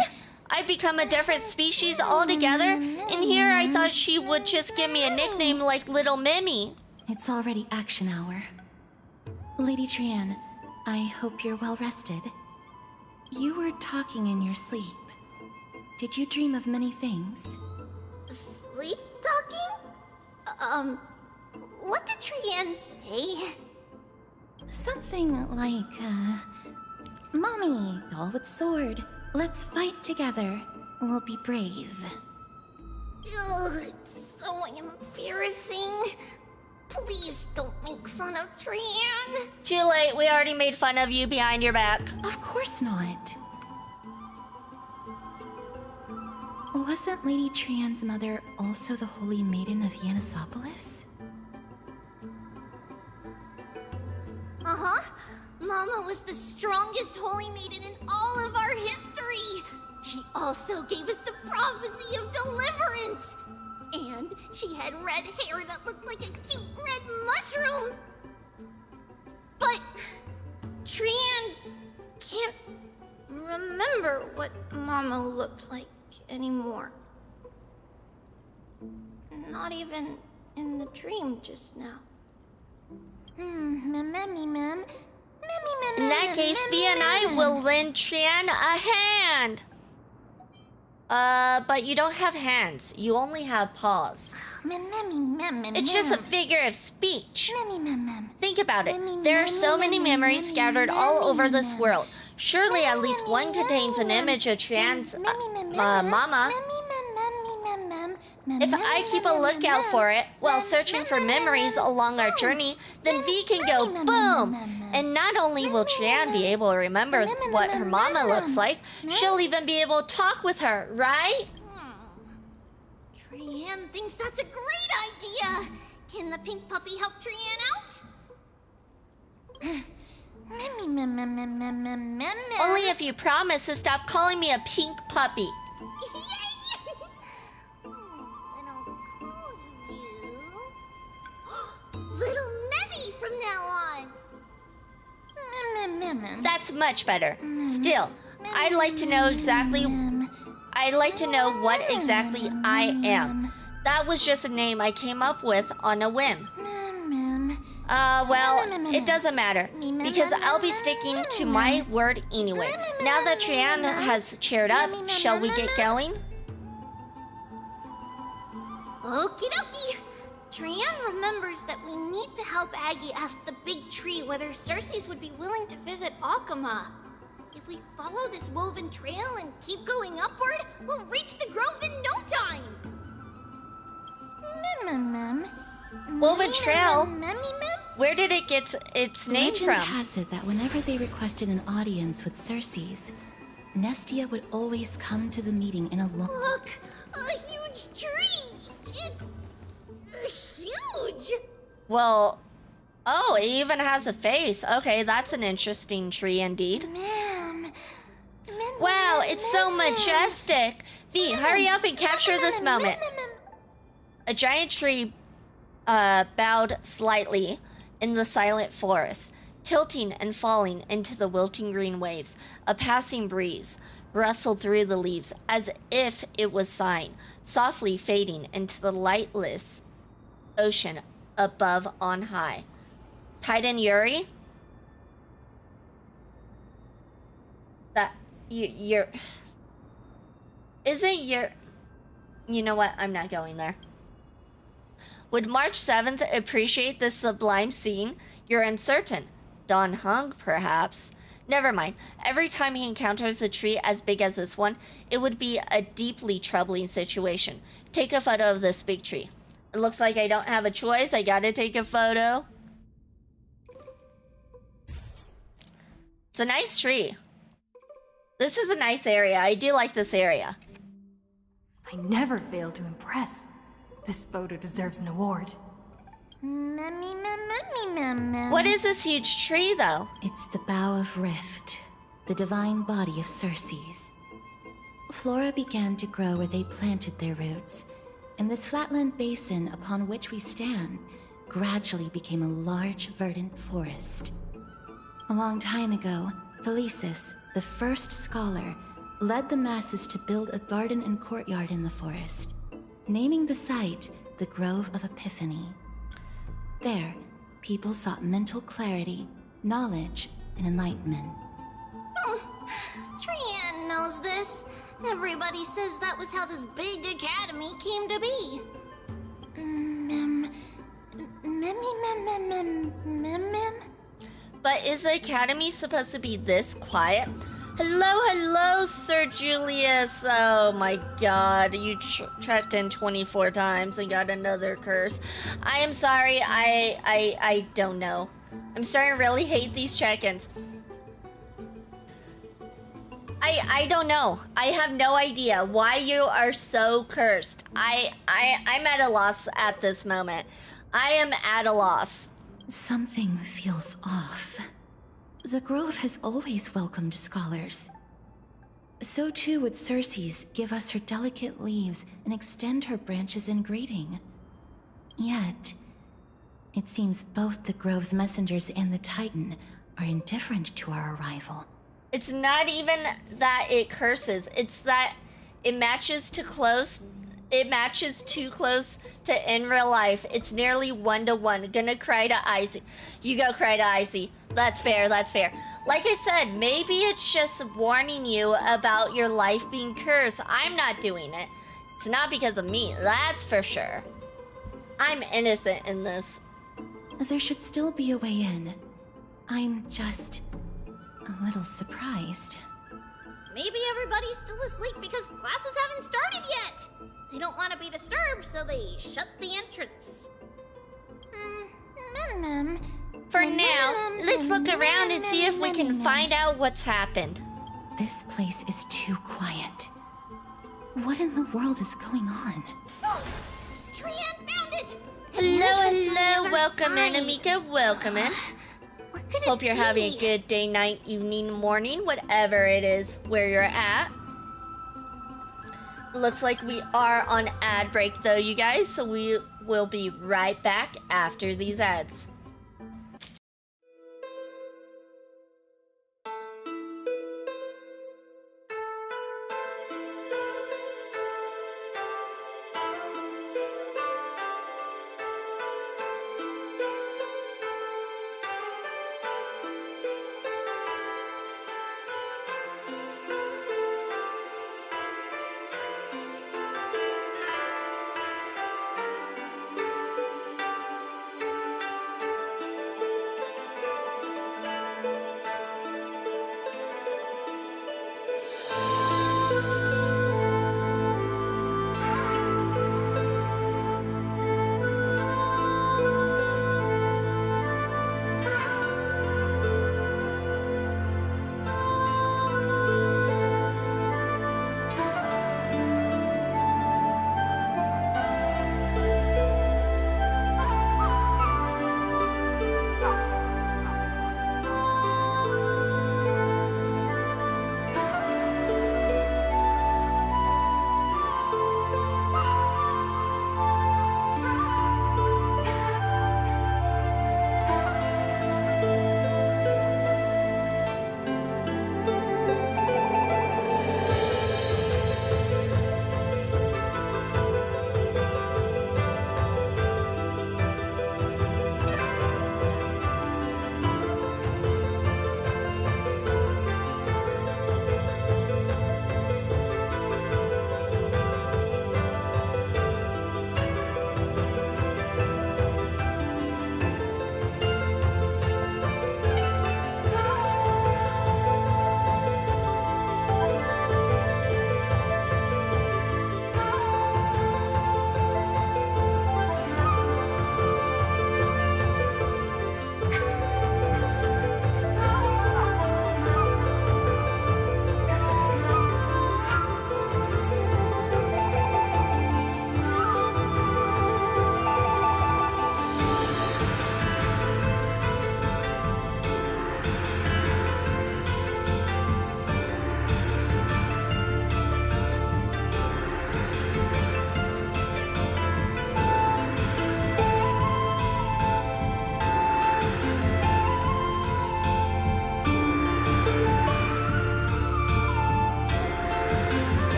I've become a different species altogether, and here I thought she would just give me a nickname like Little Mimi. It's already action hour. Lady Trian, I hope you're well rested. You were talking in your sleep. Did you dream of many things? Sleep talking? What did Trian say? Something like, Mommy, doll with sword. Let's fight together. We'll be brave. Ugh, it's so embarrassing. Please don't make fun of Trian. Too late, we already made fun of you behind your back. Of course not. Wasn't Lady Trian's mother also the Holy Maiden of Yanisopolis? Uh-huh. Mama was the strongest holy maiden in all of our history. She also gave us the prophecy of deliverance. And she had red hair that looked like a cute red mushroom. But Trian can't remember what Mama looked like anymore. Not even in the dream just now. In that case, V and I will lend Trian a hand. But you don't have hands. You only have paws. It's just a figure of speech. Think about it. There are so many memories scattered all over this world. Surely at least one contains an image of Trian's mama. If I keep a lookout for it while searching for memories along our journey, then V can go boom! And not only will Trian be able to remember what her mama looks like, she'll even be able to talk with her, right? Trian thinks that's a great idea! Can the pink puppy help Trian out? Only if you promise to stop calling me a pink puppy. Little Memmy from now on. That's much better. Still, I'd like to know what exactly I am. That was just a name I came up with on a whim. Well, it doesn't matter, because I'll be sticking to my word anyway. Now that Trian has cheered up, shall we get going? Okie dokie. Trian remembers that we need to help Aggie ask the big tree whether Cersei's would be willing to visit Akama. If we follow this woven trail and keep going upward, we'll reach the grove in no time. Woven trail? Where did it get its name Legend from? has it that whenever they requested an audience with Cersei's, Nestia would always come to the meeting in a long... Look! A huge tree! It's... huge! Well, oh, it even has a face. Okay, that's an interesting tree indeed. Wow, it's so majestic. V, hurry up and capture this moment. A giant tree bowed slightly in the silent forest, tilting and falling into the wilting green waves. A passing breeze rustled through the leaves as if it was sighing, softly fading into the lightless ocean above on high. Titan Yuri? That you're isn't your you know what? I'm not going there. Would March 7th appreciate this sublime scene? You're uncertain. Don Hung, perhaps. Never mind. Every time he encounters a tree as big as this one, it would be a deeply troubling situation. Take a photo of this big tree. It looks like I don't have a choice. I gotta take a photo. It's a nice tree. This is a nice area. I do like this area. I never fail to impress. This photo deserves an award. What is this huge tree, though? It's the Bough of Rift, the divine body of Cersei's. Flora began to grow where they planted their roots, and this flatland basin upon which we stand gradually became a large, verdant forest. A long time ago, Felicis, the first scholar, led the masses to build a garden and courtyard in the forest, naming the site the Grove of Epiphany. There, people sought mental clarity, knowledge, and enlightenment. Trian knows this. Everybody says that was how this big academy came to be. But is the academy supposed to be this quiet? Hello, Sir Julius. Oh my god, you checked in 24 times and got another curse. I am sorry, I don't know. I'm starting to really hate these check-ins. I don't know. I have no idea why you are so cursed. I'm at a loss at this moment. I am at a loss. Something feels off. The Grove has always welcomed scholars. So too would Cersei's give us her delicate leaves and extend her branches in greeting. Yet, it seems both the Grove's messengers and the Titan are indifferent to our arrival. It's not even that it curses, it's that it matches too close It matches too close to in real life. It's nearly 1-to-1. Gonna cry to Icy. You go cry to Icy. That's fair, that's fair. Like I said, maybe it's just warning you about your life being cursed. I'm not doing it. It's not because of me, that's for sure. I'm innocent in this. There should still be a way in. I'm just a little surprised. Maybe everybody's still asleep because classes haven't started yet. They don't want to be disturbed, so they shut the entrance. For now, let's look around and see if we can find out what's happened. This place is too quiet. What in the world is going on? Trian found it! Hello, welcome in, Amika, welcome in. Hope you're having a good day, night, evening, morning, whatever it is where you're at. Looks like we are on ad break though, you guys, so we will be right back after these ads.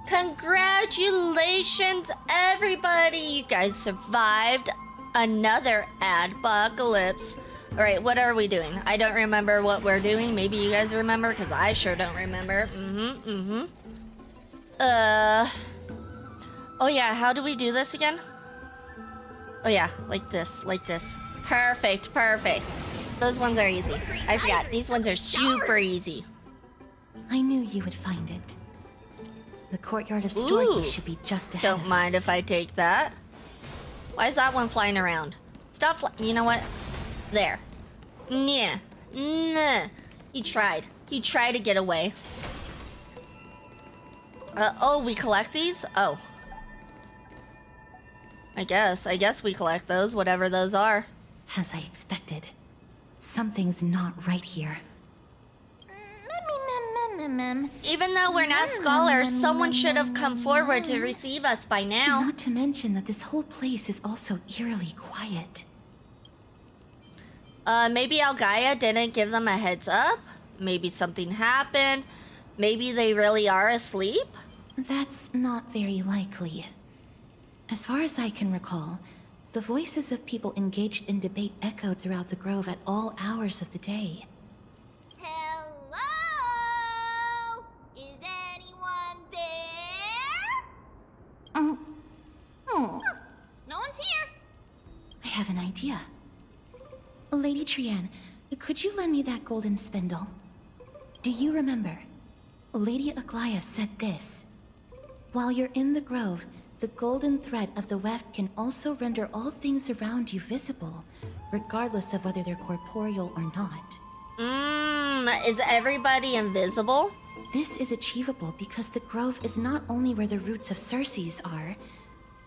Congratulations, everybody! You guys survived another adpocalypse. Alright, what are we doing? I don't remember what we're doing. Maybe you guys remember, because I sure don't remember. Oh yeah, how do we do this again? Oh yeah, like this. Perfect. Those ones are easy. I forgot, these ones are super easy. I knew you would find it. The courtyard of Storky should be just ahead of us. Don't mind if I take that. Why is that one flying around? Stop you know what? There. Nah. He tried to get away. Oh, we collect these? Oh. I guess we collect those, whatever those are. As I expected. Something's not right here. Even though we're not scholars, someone should have come forward to receive us by now. Not to mention that this whole place is also eerily quiet. Maybe Algaia didn't give them a heads up? Maybe something happened? Maybe they really are asleep? That's not very likely. As far as I can recall, the voices of people engaged in debate echoed throughout the grove at all hours of the day. Hello? Is anyone there? No one's here. I have an idea. Lady Trian, could you lend me that golden spindle? Do you remember? Lady Aglaia said this. While you're in the grove, the golden thread of the weft can also render all things around you visible, regardless of whether they're corporeal or not. Is everybody invisible? This is achievable because the grove is not only where the roots of Circes are,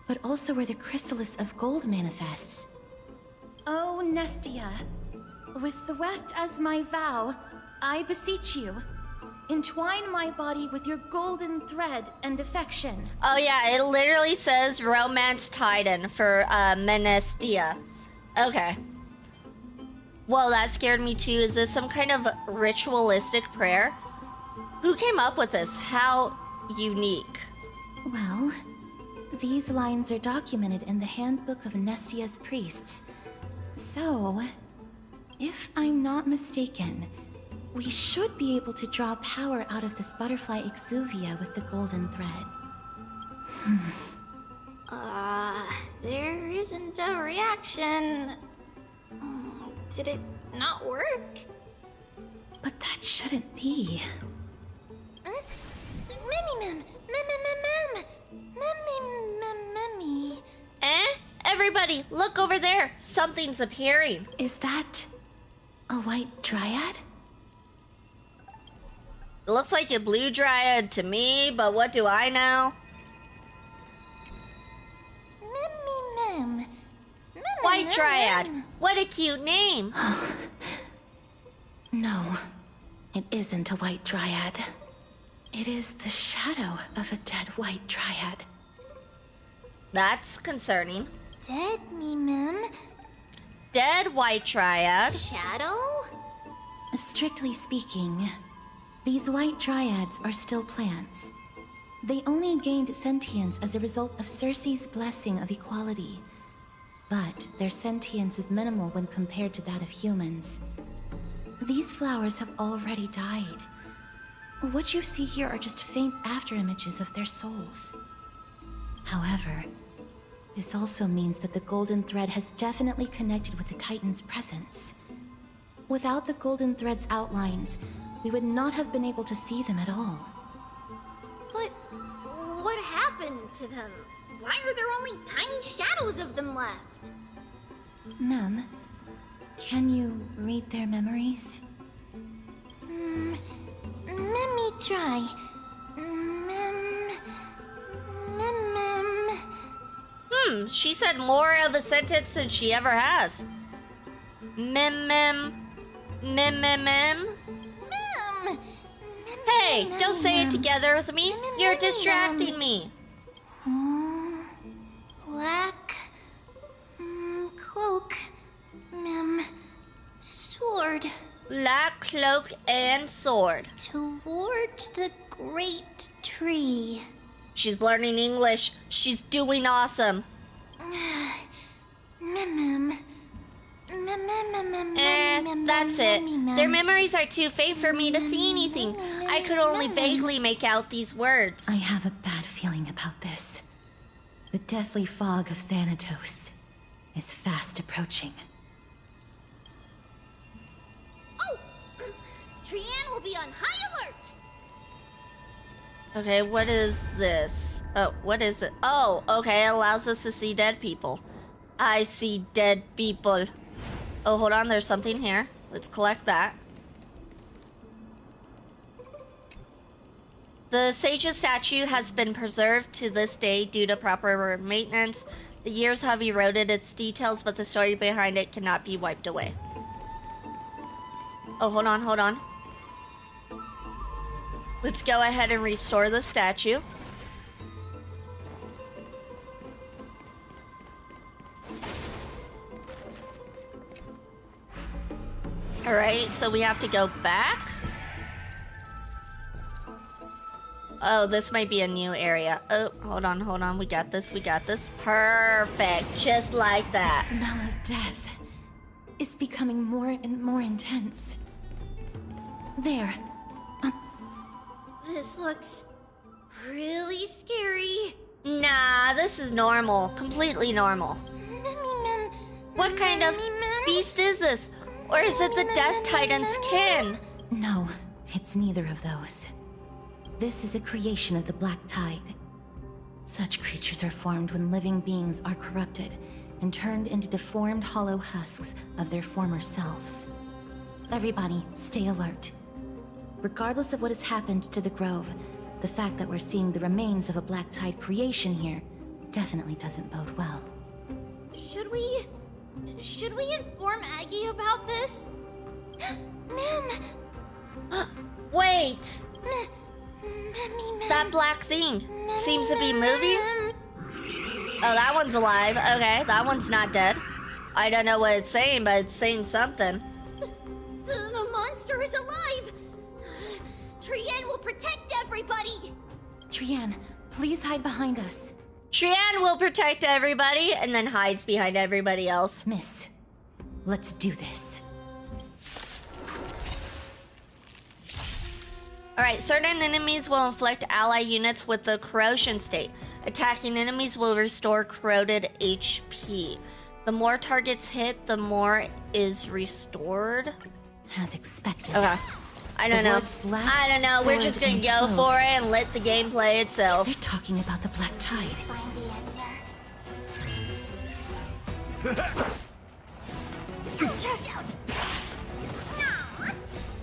but also where the chrysalis of gold manifests. Oh, Nestia, with the weft as my vow, I beseech you, entwine my body with your golden thread and affection. Oh yeah, it literally says Romance Titan for Menestia. Okay. Well, that scared me too. Is this some kind of ritualistic prayer? Who came up with this? How unique. Well, these lines are documented in the Handbook of Nestia's Priests. So, if I'm not mistaken, we should be able to draw power out of this butterfly exuvia with the golden thread. There isn't a reaction. Did it not work? But that shouldn't be. Everybody, look over there. Something's appearing. Is that a white dryad? It looks like a blue dryad to me, but what do I know? White dryad. What a cute name. No, it isn't a white dryad. It is the shadow of a dead white dryad. That's concerning. Dead mem. Dead white dryad. Shadow? Strictly speaking, these white dryads are still plants. They only gained sentience as a result of Circe's blessing of equality. But their sentience is minimal when compared to that of humans. These flowers have already died. What you see here are just faint afterimages of their souls. However, this also means that the golden thread has definitely connected with the Titan's presence. Without the golden thread's outlines, we would not have been able to see them at all. But what happened to them? Why are there only tiny shadows of them left? Mem, can you read their memories? Let me try. She said more of a sentence than she ever has. Mem. Hey, don't say it together with me. You're distracting me. Black cloak, sword. Black cloak and sword. Toward the great tree. She's learning English. She's doing awesome. That's it. Their memories are too faint for me to see anything. I could only vaguely make out these words. I have a bad feeling about this. The deathly fog of Thanatos is fast approaching. Oh! Trianne will be on high alert! Okay, what is this? Oh, what is it? Oh, okay, it allows us to see dead people. I see dead people. Oh, hold on, there's something here. Let's collect that. The Sage's statue has been preserved to this day due to proper maintenance. The years have eroded its details, but the story behind it cannot be wiped away. Oh, hold on, hold on. Let's go ahead and restore the statue. Alright, so we have to go back. Oh, this might be a new area. Oh, hold on. We got this, Perfect, just like that. The smell of death is becoming more and more intense. There. This looks really scary. Nah, this is normal. Completely normal. What kind of beast is this? Or is it the Death Titan's kin? No, it's neither of those. This is a creation of the Black Tide. Such creatures are formed when living beings are corrupted and turned into deformed hollow husks of their former selves. Everybody, stay alert. Regardless of what has happened to the Grove, the fact that we're seeing the remains of a Black Tide creation here definitely doesn't bode well. Should we inform Aggie about this? Ma'am! Wait! That black thing seems to be moving. Oh, that one's alive. Okay, that one's not dead. I don't know what it's saying, but it's saying something. The monster is alive! Trianne will protect everybody! Trianne, please hide behind us. Trianne will protect everybody and then hides behind everybody else. Miss, let's do this. Alright, certain enemies will inflict ally units with the corrosion state. Attacking enemies will restore corroded HP. The more targets hit, the more is restored. As expected. Okay. I don't know. We're just gonna go for it and let the game play itself. They're talking about the Black Tide. Find the answer.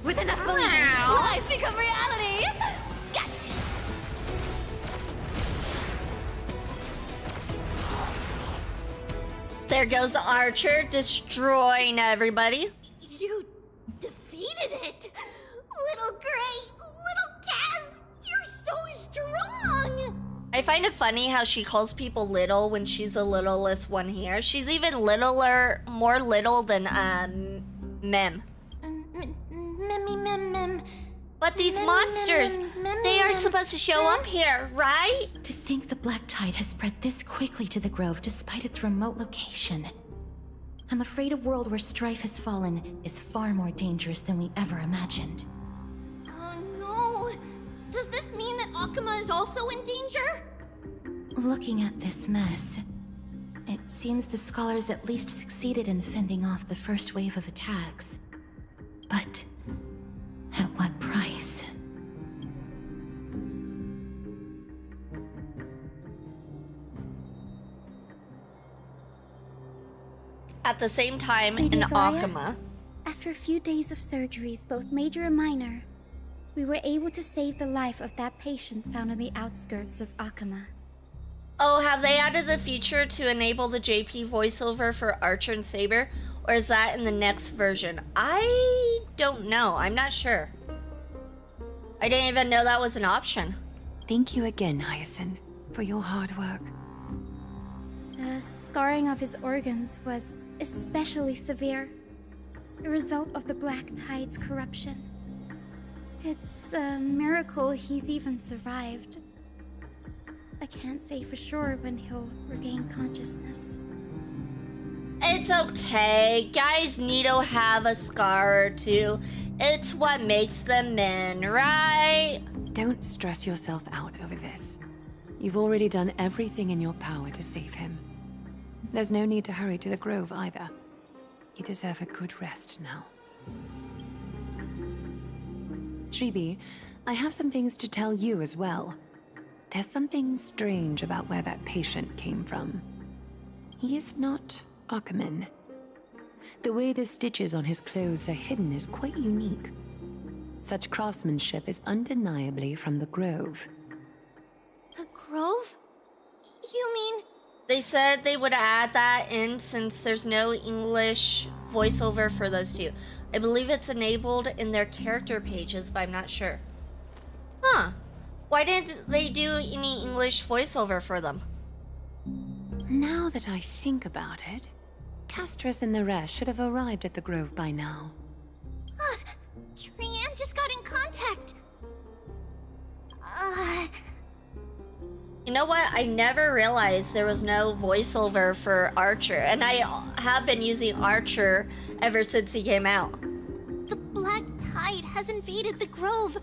With enough believers, lies become reality! Gotcha! There goes the archer, destroying everybody. You defeated it! Little Gray, little Kaz, you're so strong! I find it funny how she calls people little when she's the littlest one here. She's even littler, more little than, Mem. But these monsters, they aren't supposed to show up here, right? To think the Black Tide has spread this quickly to the Grove despite its remote location. I'm afraid a world where strife has fallen is far more dangerous than we ever imagined. Oh no! Does this mean that Akuma is also in danger? Looking at this mess, it seems the scholars at least succeeded in fending off the first wave of attacks. But at what price? At the same time, in Lady Gaia, Akuma. After a few days of surgeries, both major and minor, we were able to save the life of that patient found on the outskirts of Akuma. Oh, have they added the feature to enable the JP voiceover for Archer and Saber? Or is that in the next version? I don't know. I'm not sure. I didn't even know that was an option. Thank you again, Hyacinth, for your hard work. The scarring of his organs was especially severe, a result of the Black Tide's corruption. It's a miracle he's even survived. can't say for sure when he'll regain consciousness. It's okay. Guys need to have a scar or two. It's what makes them men, right? Don't stress yourself out over this. You've already done everything in your power to save him. There's no need to hurry to the Grove either. You deserve a good rest now. Tribi, I have some things to tell you as well. There's something strange about where that patient came from. He is not Ackerman. The way the stitches on his clothes are hidden is quite unique. Such craftsmanship is undeniably from the Grove. The Grove? You mean... They said they would add that in since there's no English voiceover for those two. I believe it's enabled in their character pages, but I'm not sure. Huh. Why didn't they do any English voiceover for them? Now that I think about it, Castrus and the rest should have arrived at the Grove by now. Trian just got in contact. You know what? I never realized there was no voiceover for Archer, and I have been using Archer ever since he came out. The Black Tide has invaded the Grove.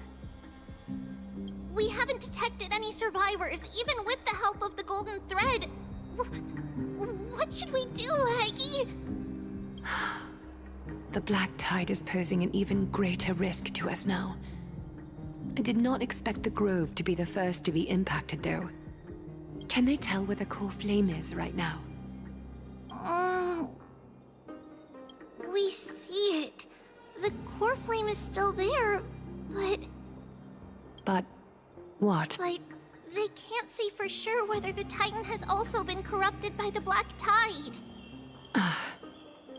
We haven't detected any survivors, even with the help of the Golden Thread. What should we do, Aggie? The Black Tide is posing an even greater risk to us now. I did not expect the Grove to be the first to be impacted, though. Can they tell where the core flame is right now? We see it. The core flame is still there, but... But what? But they can't say for sure whether the Titan has also been corrupted by the Black Tide.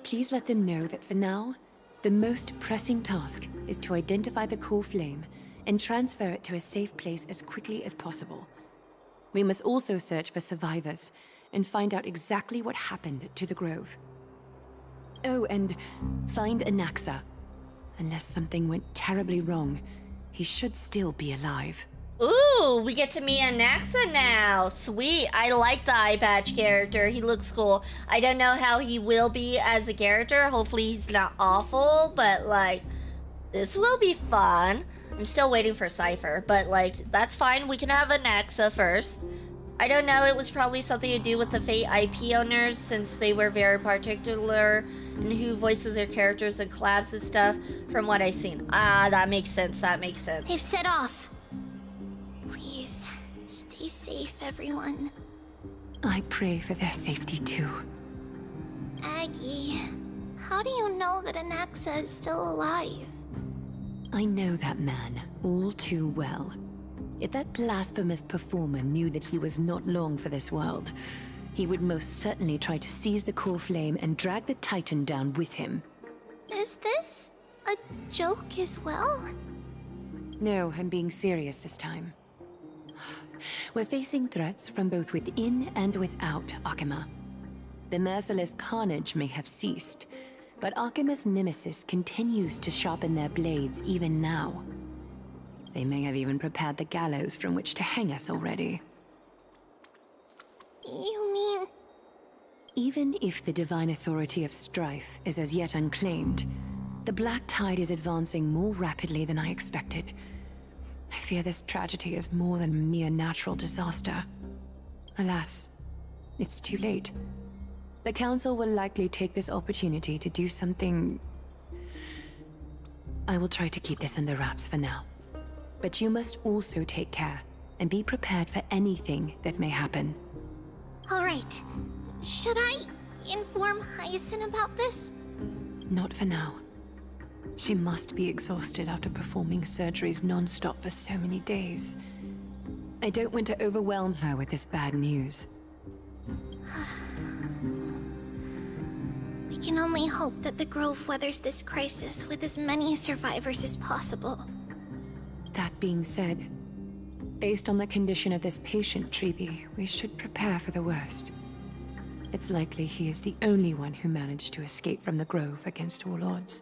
Please let them know that for now, the most pressing task is to identify the core flame and transfer it to a safe place as quickly as possible. We must also search for survivors and find out exactly what happened to the Grove. Oh, and find Anaxa. Unless something went terribly wrong, he should still be alive. Ooh, we get to meet Anaxa now. Sweet. I like the eye patch character. He looks cool. I don't know how he will be as a character. Hopefully he's not awful, but like, this will be fun. I'm still waiting for Cypher, but like, that's fine. We can have Anaxa first. I don't know, it was probably something to do with the Fate IP owners since they were very particular in who voices their characters and collabs and stuff from what I've seen. That makes sense, that makes sense. They've set off. Please, stay safe, everyone. I pray for their safety too. Aggie, how do you know that Anaxa is still alive? I know that man all too well. If that blasphemous performer knew that he was not long for this world, he would most certainly try to seize the core flame and drag the Titan down with him. Is this a joke as well? No, I'm being serious this time. We're facing threats from both within and without Akima. The merciless carnage may have ceased, but Akima's nemesis continues to sharpen their blades even now. They may have even prepared the gallows from which to hang us already. You mean... Even if the divine authority of strife is as yet unclaimed, the Black Tide is advancing more rapidly than I expected. I fear this tragedy is more than a mere natural disaster. Alas, it's too late. The Council will likely take this opportunity to do something... I will try to keep this under wraps for now. But you must also take care and be prepared for anything that may happen. All right. Should I inform Hyacinth about this? Not for now. She must be exhausted after performing surgeries non-stop for so many days. I don't want to overwhelm her with this bad news. We can only hope that the Grove weathers this crisis with as many survivors as possible. That being said, based on the condition of this patient, Tribi, we should prepare for the worst. It's likely he is the only one who managed to escape from the Grove against all odds.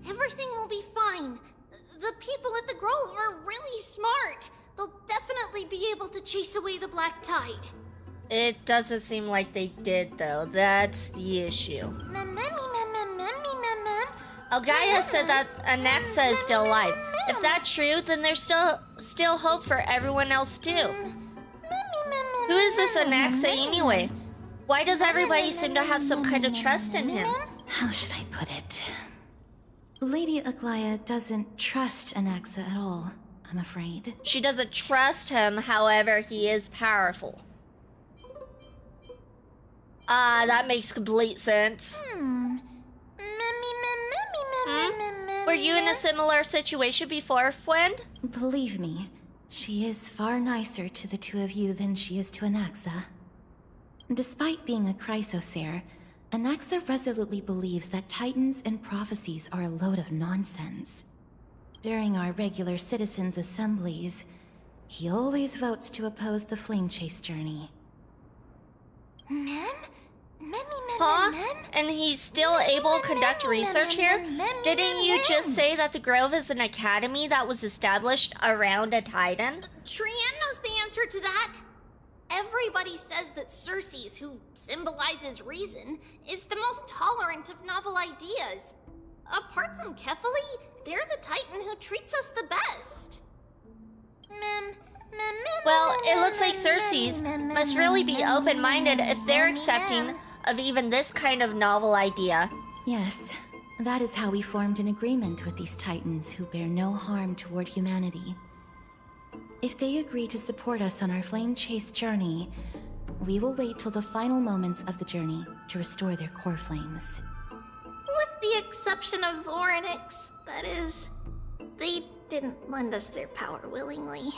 Everything will be fine. The people at the Grove are really smart. They'll definitely be able to chase away the black tide. It doesn't seem like they did, though. That's the issue. Oh, Gaia said that Anaxa is still alive. If that's true, then there's still hope for everyone else, too. Who is this Anaxa anyway? Why does everybody seem to have some kind of trust in him? How should I put it? Lady Aglaya doesn't trust Anaxa at all, I'm afraid. She doesn't trust him, however, he is powerful. That makes complete sense. Were you in a similar situation before, friend? Believe me, she is far nicer to the two of you than she is to Anaxa. Despite being a Chrysosaur, Anaxa resolutely believes that Titans and prophecies are a load of nonsense. During our regular citizens' assemblies, he always votes to oppose the Flame Chase journey. Huh? And he's still able to conduct research here? Didn't you just say that the Grove is an academy that was established around a Titan? Trian knows the answer to that. Everybody says that Circes, who symbolizes reason, is the most tolerant of novel ideas. Apart from Kefali, they're the Titan who treats us the best. Well, it looks like Circes must really be open-minded if they're accepting of even this kind of novel idea. Yes, that is how we formed an agreement with these Titans who bear no harm toward humanity. If they agree to support us on our Flame Chase journey, we will wait till the final moments of the journey to restore their core flames. With the exception of Orynyx, that is. They didn't lend us their power willingly.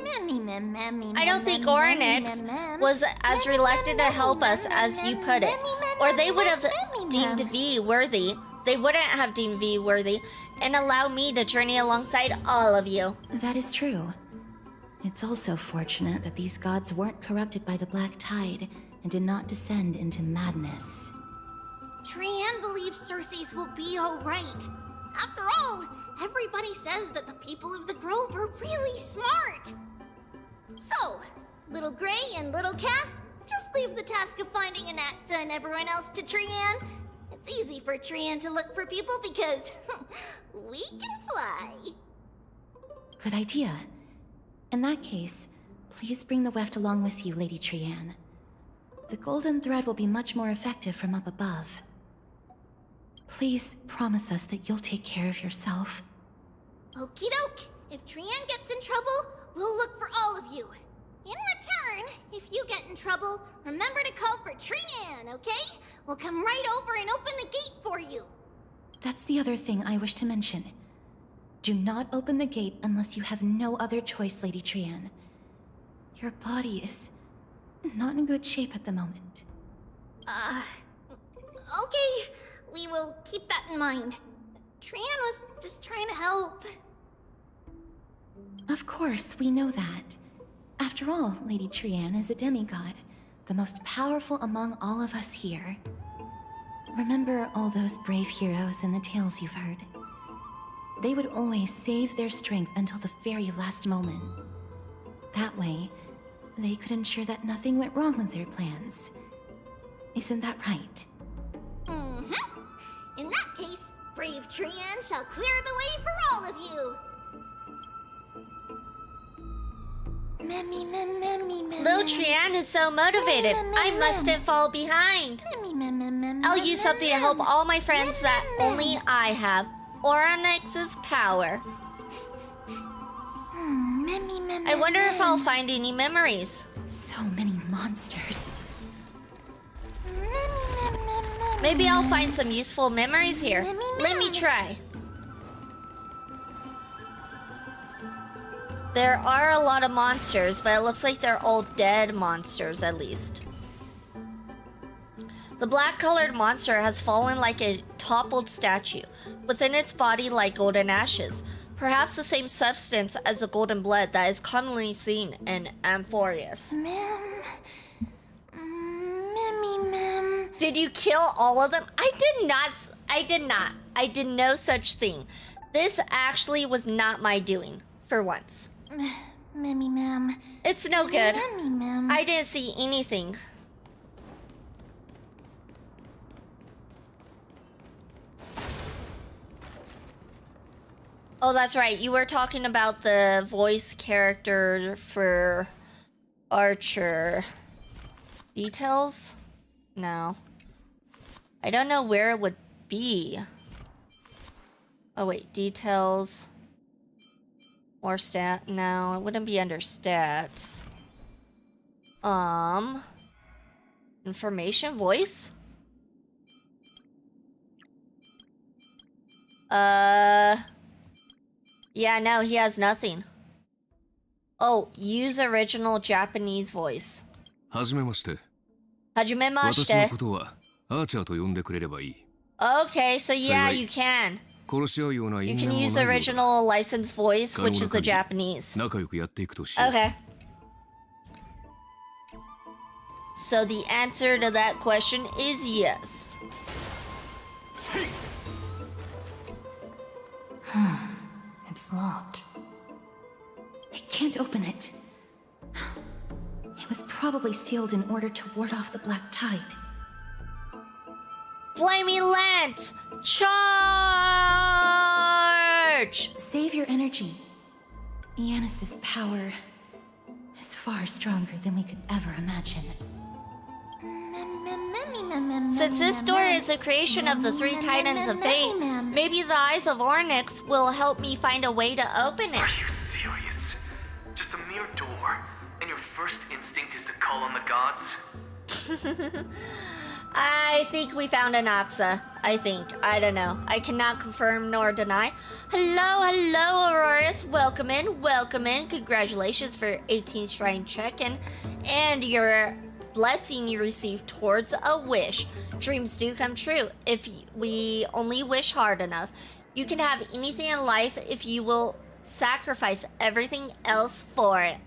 I don't think Orynyx was as reluctant to help us as you put it. Or they would have deemed V worthy. They wouldn't have deemed V worthy and allow me to journey alongside all of you. That is true. It's also fortunate that these gods weren't corrupted by the Black Tide and did not descend into madness. Trian believes Circes will be alright. After all, everybody says that the people of the Grove are really smart. So, Little Gray and Little Cass, just leave the task of finding Anaxa and everyone else to Trian. It's easy for Trian to look for people because we can fly. Good idea. In that case, please bring the weft along with you, Lady Trian. The golden thread will be much more effective from up above. Please promise us that you'll take care of yourself. Okie doke. If Trian gets in trouble, we'll look for all of you. In return, if you get in trouble, remember to call for Trian, okay? We'll come right over and open the gate for you. That's the other thing I wish to mention. Do not open the gate unless you have no other choice, Lady Trian. Your body is not in good shape at the moment. Okay. We will keep that in mind. Trian was just trying to help. Of course, we know that. After all, Lady Trian is a demigod, the most powerful among all of us here. Remember all those brave heroes in the tales you've heard? They would always save their strength until the very last moment. That way, they could ensure that nothing went wrong with their plans. Isn't that right? Mm-hmm. In that case, brave Trian shall clear the way for all of you. Little Trian is so motivated. I mustn't fall behind. I'll use something to help all my friends that only I have. Orynyx's power. I wonder if I'll find any memories. So many monsters. Maybe I'll find some useful memories here. Let me try. There are a lot of monsters, but it looks like they're all dead monsters at least. The black-colored monster has fallen like a toppled statue, within its body like golden ashes, perhaps the same substance as the golden blood that is commonly seen in Amphoreus. Did you kill all of them? I did not. I did no such thing. This actually was not my doing, for once. Memmy ma'am. It's no good. Memmy ma'am. I didn't see anything. Oh, that's right. You were talking about the voice character for Archer. Details? No. I don't know where it would be. Oh, wait. Details. Or stat? No, it wouldn't be under stats. Information voice? Yeah, no, he has nothing. Oh, use original Japanese voice. はじめまして。はじめまして。私のことはアーチャーと呼んでくれればいい。 Okay, so yeah, you can. 殺し合うような You 因 can 縁もないよう use だ。 original licensed voice, which is the Japanese. 仲良くやっていくとしよう。 Okay. So the answer to that question is yes. It's locked. I can't open it. It was probably sealed in order to ward off the black tide. Flaming Lance! Charge! Save your energy. Yanis's power is far stronger than we could ever imagine. Since this door is a creation of the three titans of fate, maybe the eyes of Ornyx will help me find a way to open it. Are you serious? Just a mere door, and your first instinct is to call on the gods? I think we found an Axa. I think. I don't know. I cannot confirm nor deny. Hello, Aurorus. Welcome in. Congratulations for 18th Shrine check-in and your blessing you received towards a wish. Dreams do come true if we only wish hard enough. You can have anything in life if you will sacrifice everything else for it.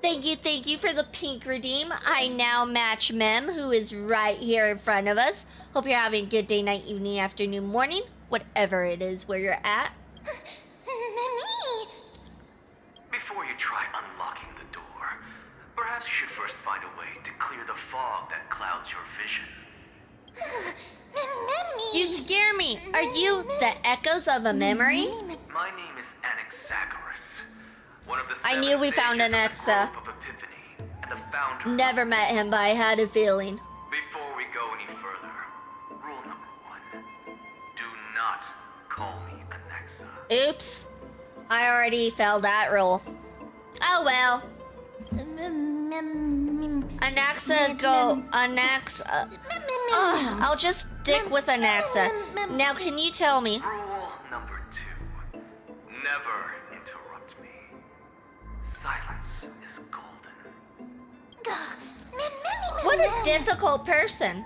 Thank you for the pink redeem. I now match Mem, who is right here in front of us. Hope you're having a good day, night, evening, afternoon, morning, whatever it is where you're at. Before you try unlocking the door, perhaps you should first find a way to clear the fog that clouds your vision. You scare me. Are you the echoes of a memory? My name is Anaxagoras, one of the I knew we found an Exa. of Epiphany and the founder. Never met him, but I had a feeling. Before we go any further, rule number 1: do not call me Anaxa. Oops. I already failed that rule. Oh well. Anaxa I'll just stick with Anaxa. Now can you tell me? Rule number 2: never interrupt me. Silence is golden. What a difficult person.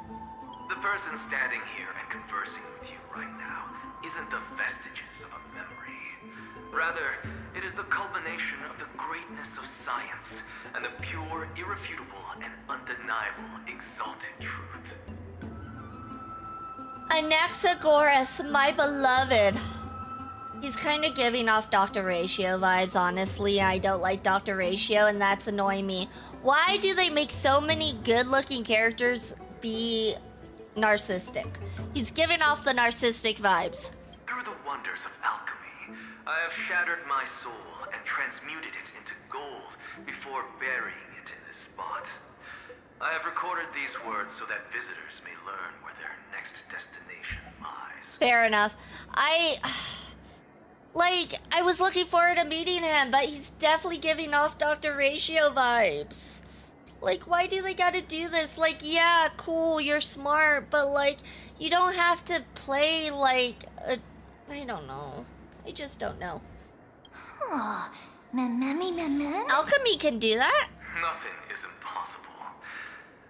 The person standing here and conversing with you right now isn't the vestiges of a memory. Rather, it is the culmination of the greatness of science and the pure, irrefutable, and undeniable exalted truth. Anaxagoras, my beloved. He's kind of giving off Dr. Ratio vibes, honestly. I don't like Dr. Ratio, and that's annoying me. Why do they make so many good-looking characters be narcissistic? He's giving off the narcissistic vibes. Through the wonders of alchemy, I have shattered my soul and transmuted it into gold before burying it in this spot. I have recorded these words so that visitors may learn where their next destination lies. Fair enough. I was looking forward to meeting him, but he's definitely giving off Dr. Ratio vibes. Like, why do they gotta do this? Like, yeah, cool, you're smart, but like, you don't have to play like a... I don't know. I just don't know. Alchemy can do that? Nothing is impossible.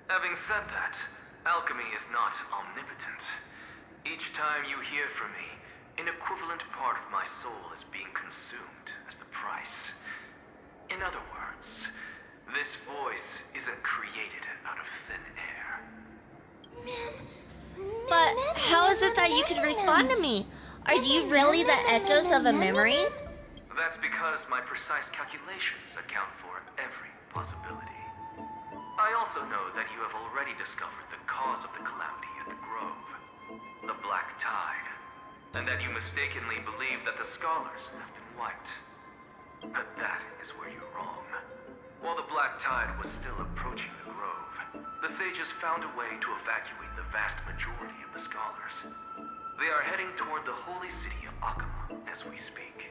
Having said that, alchemy is not omnipotent. Each time you hear from me, an equivalent part of my soul is being consumed as the price. In other words, this voice isn't created out of thin air. But how is it that you can respond to me? Are you really the echoes of a memory? That's because my precise calculations account for every possibility. I also know that you have already discovered the cause of the calamity at the Grove, the Black Tide, and that you mistakenly believe that the scholars have been wiped. But that is where you're wrong. While the Black Tide was still approaching the Grove, the sages found a way to evacuate the vast majority of the scholars. They are heading toward the holy city of Akama as we speak.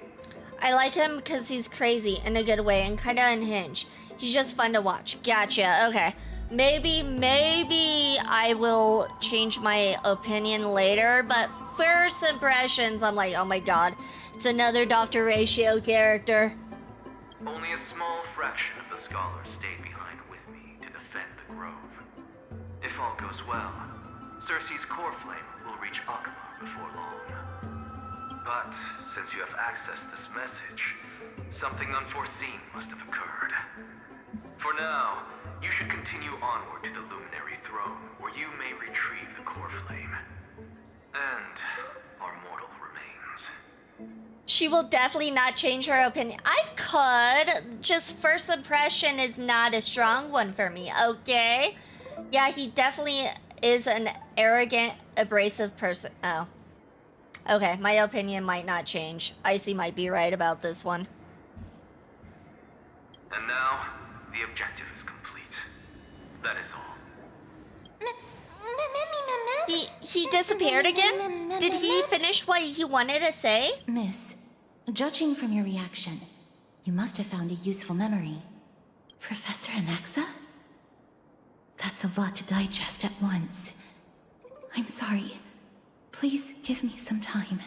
I like him because he's crazy in a good way and kind of unhinged. He's just fun to watch. Gotcha. Okay. Maybe I will change my opinion later, but first impressions, I'm like, oh my god, it's another Dr. Ratio character. Only a small fraction of the scholars stayed behind with me to defend the Grove. If all goes well, Cersei's core flame will reach Akama before long. But since you have accessed this message, something unforeseen must have occurred. For now, you should continue onward to the Luminary Throne, where you may retrieve the core flame. And our mortal remains. She will definitely not change her opinion. I could. Just first impression is not a strong one for me, okay? Yeah, he definitely is an arrogant, abrasive person. Oh. Okay, my opinion might not change. Icy might be right about this one. And now, the objective is complete. That is all. He disappeared again? Did he finish what he wanted to say? Miss, judging from your reaction, you must have found a useful memory. Professor Anaxa? That's a lot to digest at once. I'm sorry. Please give me some time.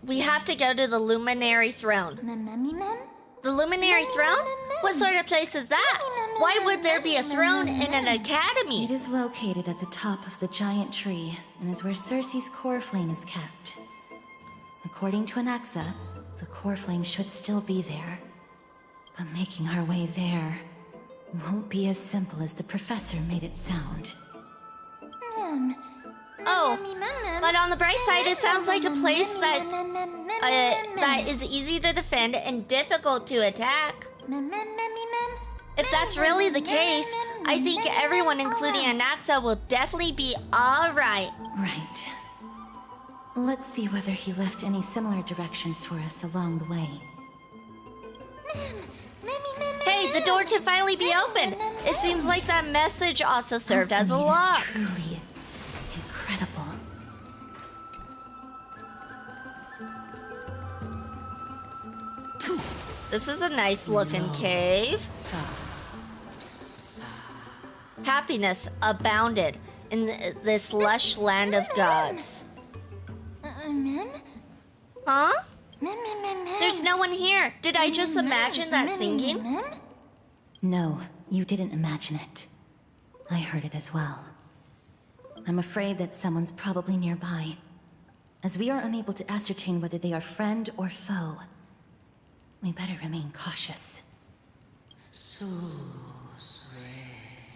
We have to go to the Luminary Throne. The Luminary Throne? What sort of place is that? Why would there be a throne in an academy? It is located at the top of the giant tree, and is where Cersei's core flame is kept. According to Anaxa, the core flame should still be there. But making our way there won't be as simple as the professor made it sound. Oh, but on the bright side, it sounds like a place that is easy to defend and difficult to attack. If that's really the case, I think everyone, including Anaxa, will definitely be alright. Right. Let's see whether he left any similar directions for us along the way. Hey, the door can finally be opened. It seems like that message also served as a lock. Truly incredible. This is a nice looking cave. Happiness abounded in this lush land of gods. Huh? There's no one here. Did I just imagine that singing? No, you didn't imagine it. I heard it as well. I'm afraid that someone's probably nearby. As we are unable to ascertain whether they are friend or foe, we better remain cautious.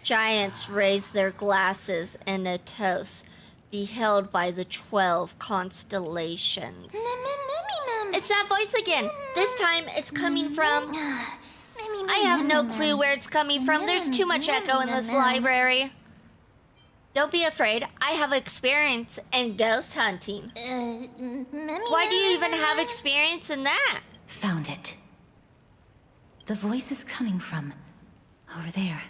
Giants raised their glasses in a toast, beheld by the 12 constellations. It's that voice again. This time it's coming from... I have no clue where it's coming from. There's too much echo in this library. Don't be afraid. I have experience in ghost hunting. Why do you even have experience in that? Found it. The voice is coming from over there.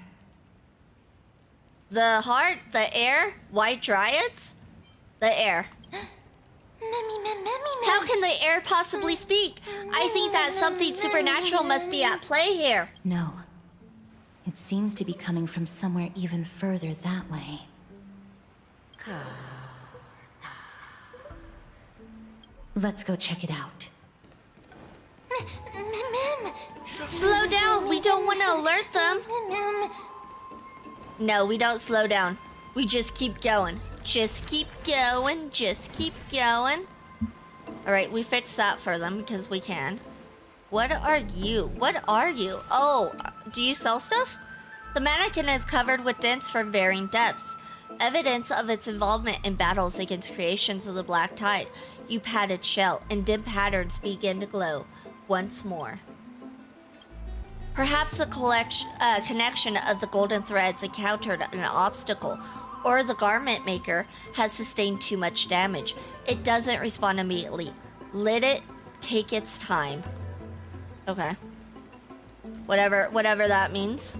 The heart, the air, white dryads? The air. How can the air possibly speak? I think that something supernatural must be at play here. No. It seems to be coming from somewhere even further that way. Let's go check it out. Slow down. We don't want to alert them. No, we don't slow down. We just keep going. Just keep going. Just keep going. Alright, we fixed that for them because we can. What are you? What are you? Oh, do you sell stuff? The mannequin is covered with dents from varying depths. evidence of its involvement in battles against creations of the Black Tide. You pat its shell, and dim patterns begin to glow once more. Perhaps the connection of the golden threads encountered an obstacle, or the garment maker has sustained too much damage. It doesn't respond immediately. Let it take its time. Okay. Whatever that means.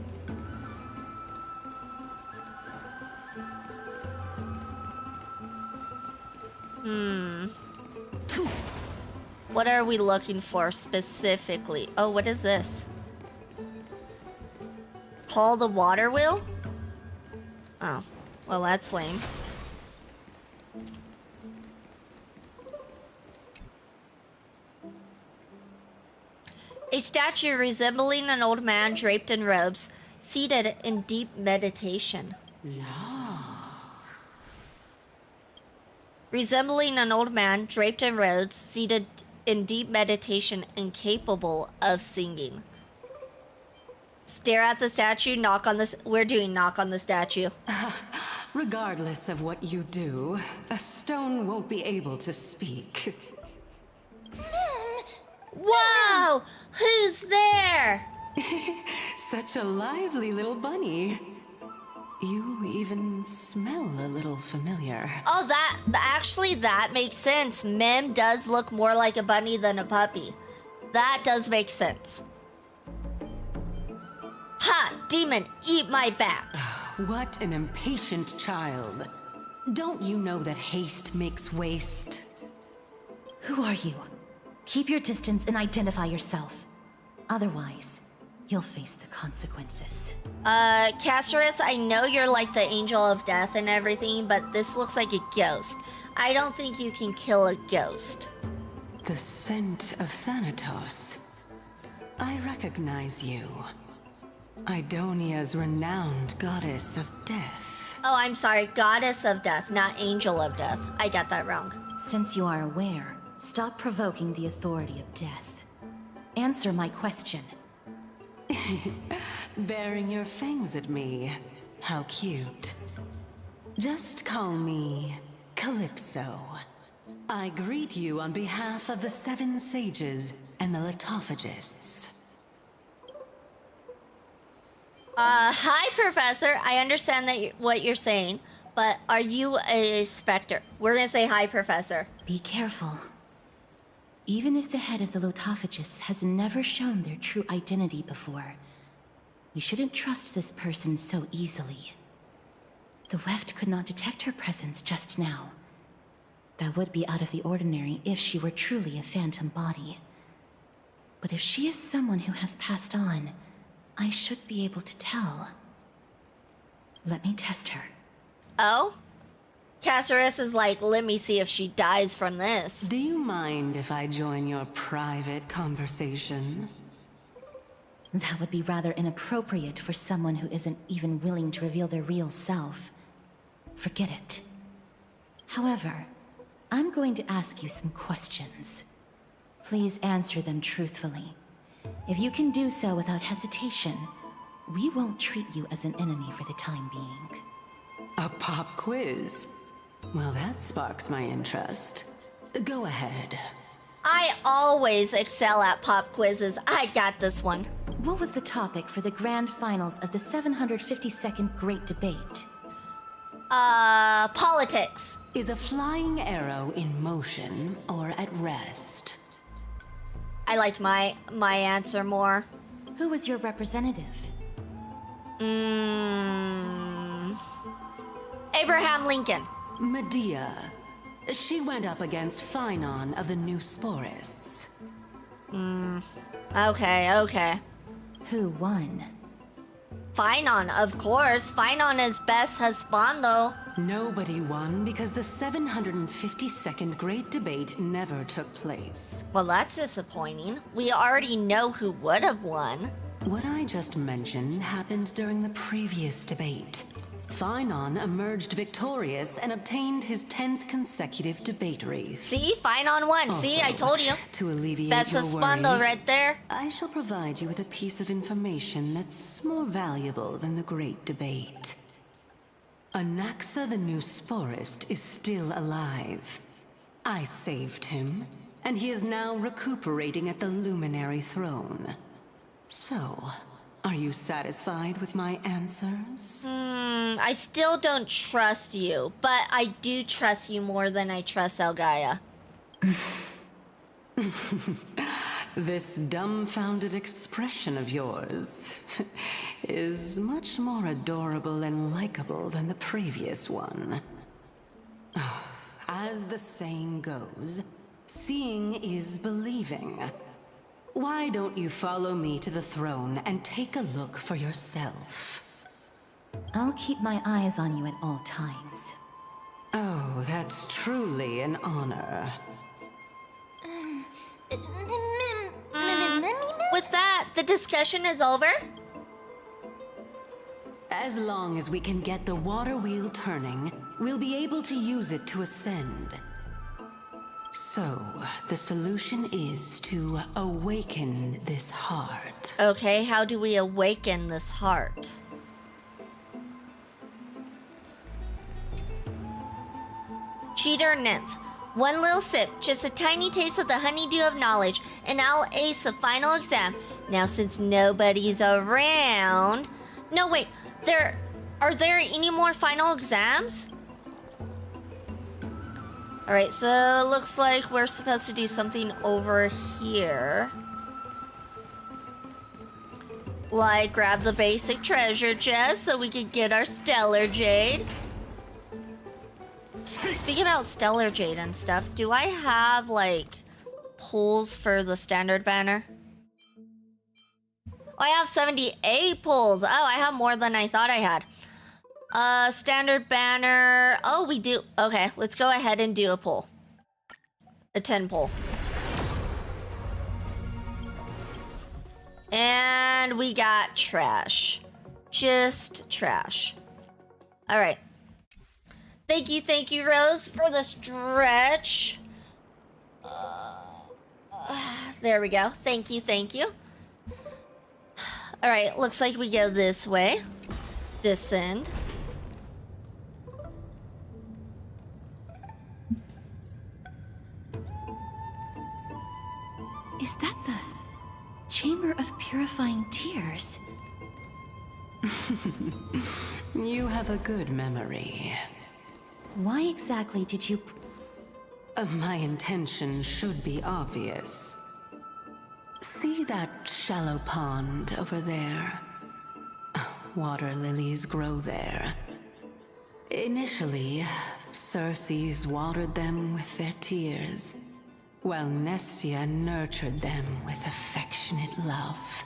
What are we looking for specifically? Oh, what is this? Paul the water wheel? Oh, well, that's lame. A statue resembling an old man draped in robes, seated in deep meditation. Resembling an old man draped in robes, seated in deep meditation and capable of singing. Stare at the statue, knock on the... We're doing knock on the statue. Regardless of what you do, a stone won't be able to speak. Whoa! Who's there? Such a lively little bunny. You even smell a little familiar. Oh, actually, that makes sense. Mem does look more like a bunny than a puppy. That does make sense. Ha! Demon, eat my bat. What an impatient child. Don't you know that haste makes waste? Who are you? Keep your distance and identify yourself. Otherwise, you'll face the consequences. Castorus, I know you're like the angel of death and everything, but this looks like a ghost. I don't think you can kill a ghost. The scent of Thanatos. I recognize you. Idonia's renowned goddess of death. Oh, I'm sorry, goddess of death, not angel of death. I got that wrong. Since you are aware, stop provoking the authority of death. Answer my question. Baring your fangs at me. How cute. Just call me Calypso. I greet you on behalf of the Seven Sages and the Litophagists. Hi, Professor. I understand that what you're saying, but are you a specter? We're gonna say hi, Professor. Be careful. Even if the head of the Litophagists has never shown their true identity before, we shouldn't trust this person so easily. The Weft could not detect her presence just now. That would be out of the ordinary if she were truly a phantom body. But if she is someone who has passed on, I should be able to tell. Let me test her. Oh? Castorus is like, let me see if she dies from this. Do you mind if I join your private conversation? That would be rather inappropriate for someone who isn't even willing to reveal their real self. Forget it. However, I'm going to ask you some questions. Please answer them truthfully. If you can do so without hesitation, we won't treat you as an enemy for the time being. A pop quiz? Well, that sparks my interest. Go ahead. I always excel at pop quizzes. I got this one. What was the topic for the grand finals of the 752nd Great Debate? Politics. Is a flying arrow in motion or at rest? I liked my answer more. Who was your representative? Abraham Lincoln. Medea. She went up against Phainon of the New Sporists. Okay. Who won? Phainon, of course. Phainon is best Husbando. Nobody won because the 752nd Great Debate never took place. Well, that's disappointing. We already know who would have won. What I just mentioned happened during the previous debate. Phainon emerged victorious and obtained his 10th consecutive debate wreath. See? Phainon won. Also, see? I told you. To alleviate best your Husbando worries, right there. I shall provide you with a piece of information that's more valuable than the Great Debate. Anaxa the new sporist is still alive. I saved him, and he is now recuperating at the Luminary Throne. So, are you satisfied with my answers? I still don't trust you, but I do trust you more than I trust Elgaia. This dumbfounded expression of yours is much more adorable and likable than the previous one. As the saying goes, seeing is believing. Why don't you follow me to the throne and take a look for yourself? I'll keep my eyes on you at all times. Oh, that's truly an honor. With that, the discussion is over? As long as we can get the water wheel turning, we'll be able to use it to ascend. So, the solution is to awaken this heart. Okay, how do we awaken this heart? Cheater Nymph. One little sip, just a tiny taste of the honeydew of knowledge, and I'll ace the final exam. Now, since nobody's around... No, wait, are there any more final exams? Alright, so it looks like we're supposed to do something over here. Like grab the basic treasure chest so we can get our stellar jade. Speaking about stellar jade and stuff, do I have like pulls for the standard banner? Oh, I have 78 pulls. Oh, I have more than I thought I had. Standard banner. Oh, we do. Okay, let's go ahead and do a pull. A 10 pull. And we got trash. Just trash. All right. Thank you, Rose, for the stretch. There we go. Thank you. All right, looks like we go this way. Descend. Is that the Chamber of Purifying Tears? You have a good memory. Why exactly did you... My intention should be obvious. See that shallow pond over there? Water lilies grow there. Initially, Circes watered them with their tears, while Nestia nurtured them with affectionate love.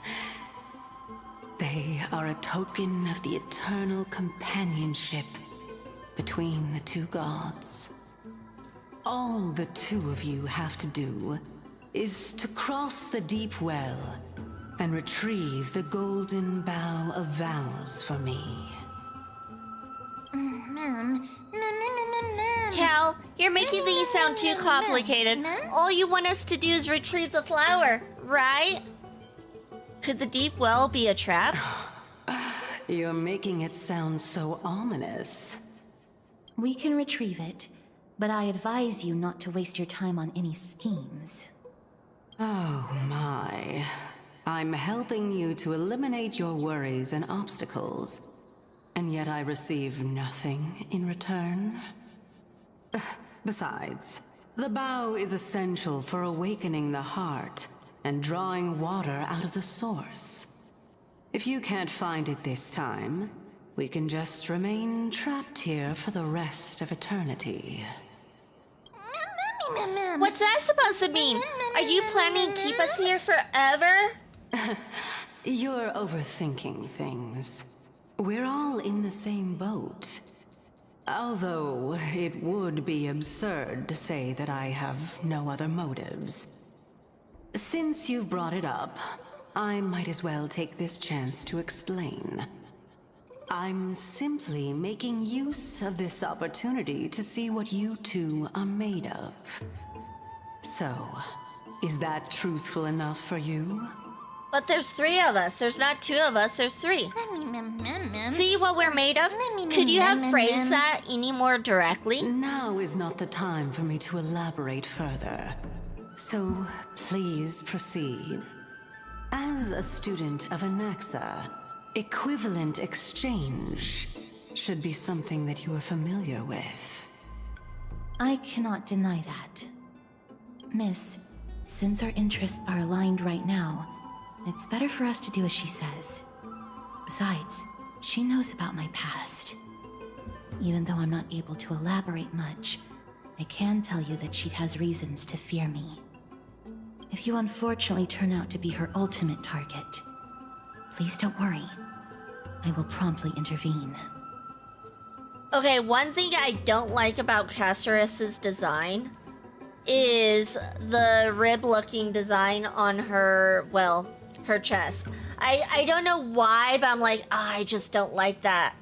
They are a token of the eternal companionship between the two gods. All the two of you have to do is to cross the deep well and retrieve the golden bough of vows for me. Cal, you're making these sound too complicated. All you want us to do is retrieve the flower, right? Could the deep well be a trap? You're making it sound so ominous. We can retrieve it, but I advise you not to waste your time on any schemes. Oh my. I'm helping you to eliminate your worries and obstacles, and yet I receive nothing in return? Besides, the bow is essential for awakening the heart and drawing water out of the source. If you can't find it this time, we can just remain trapped here for the rest of eternity. What's that supposed to mean? Are you planning to keep us here forever? You're overthinking things. We're all in the same boat. Although, it would be absurd to say that I have no other motives. Since you've brought it up, I might as well take this chance to explain. I'm simply making use of this opportunity to see what you two are made of. So, is that truthful enough for you? But there's 3 of us. There's not 2 of us, there's 3. See what we're made of? Could you have phrased that any more directly? Now is not the time for me to elaborate further. So, please proceed. As a student of Anaxa, equivalent exchange should be something that you are familiar with. I cannot deny that. Miss, since our interests are aligned right now, it's better for us to do as she says. Besides, she knows about my past. Even though I'm not able to elaborate much, I can tell you that she has reasons to fear me. If you unfortunately turn out to be her ultimate target, please don't worry. I will promptly intervene. Okay, one thing I don't like about Castoras's design is the rib-looking design on her, well, her chest. I don't know why, but I'm like, I just don't like that.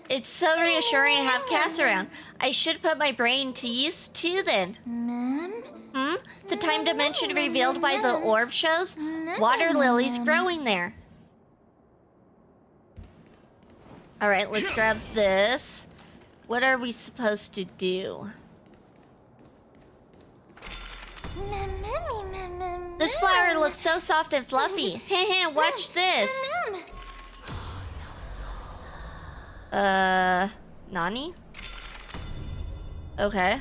It's so reassuring to have Cass around. I should put my brain to use too then. The time dimension revealed by the orb shows water lilies growing there. Alright, let's grab this. What are we supposed to do? This flower looks so soft and fluffy. Heh, watch this. Nani? Okay.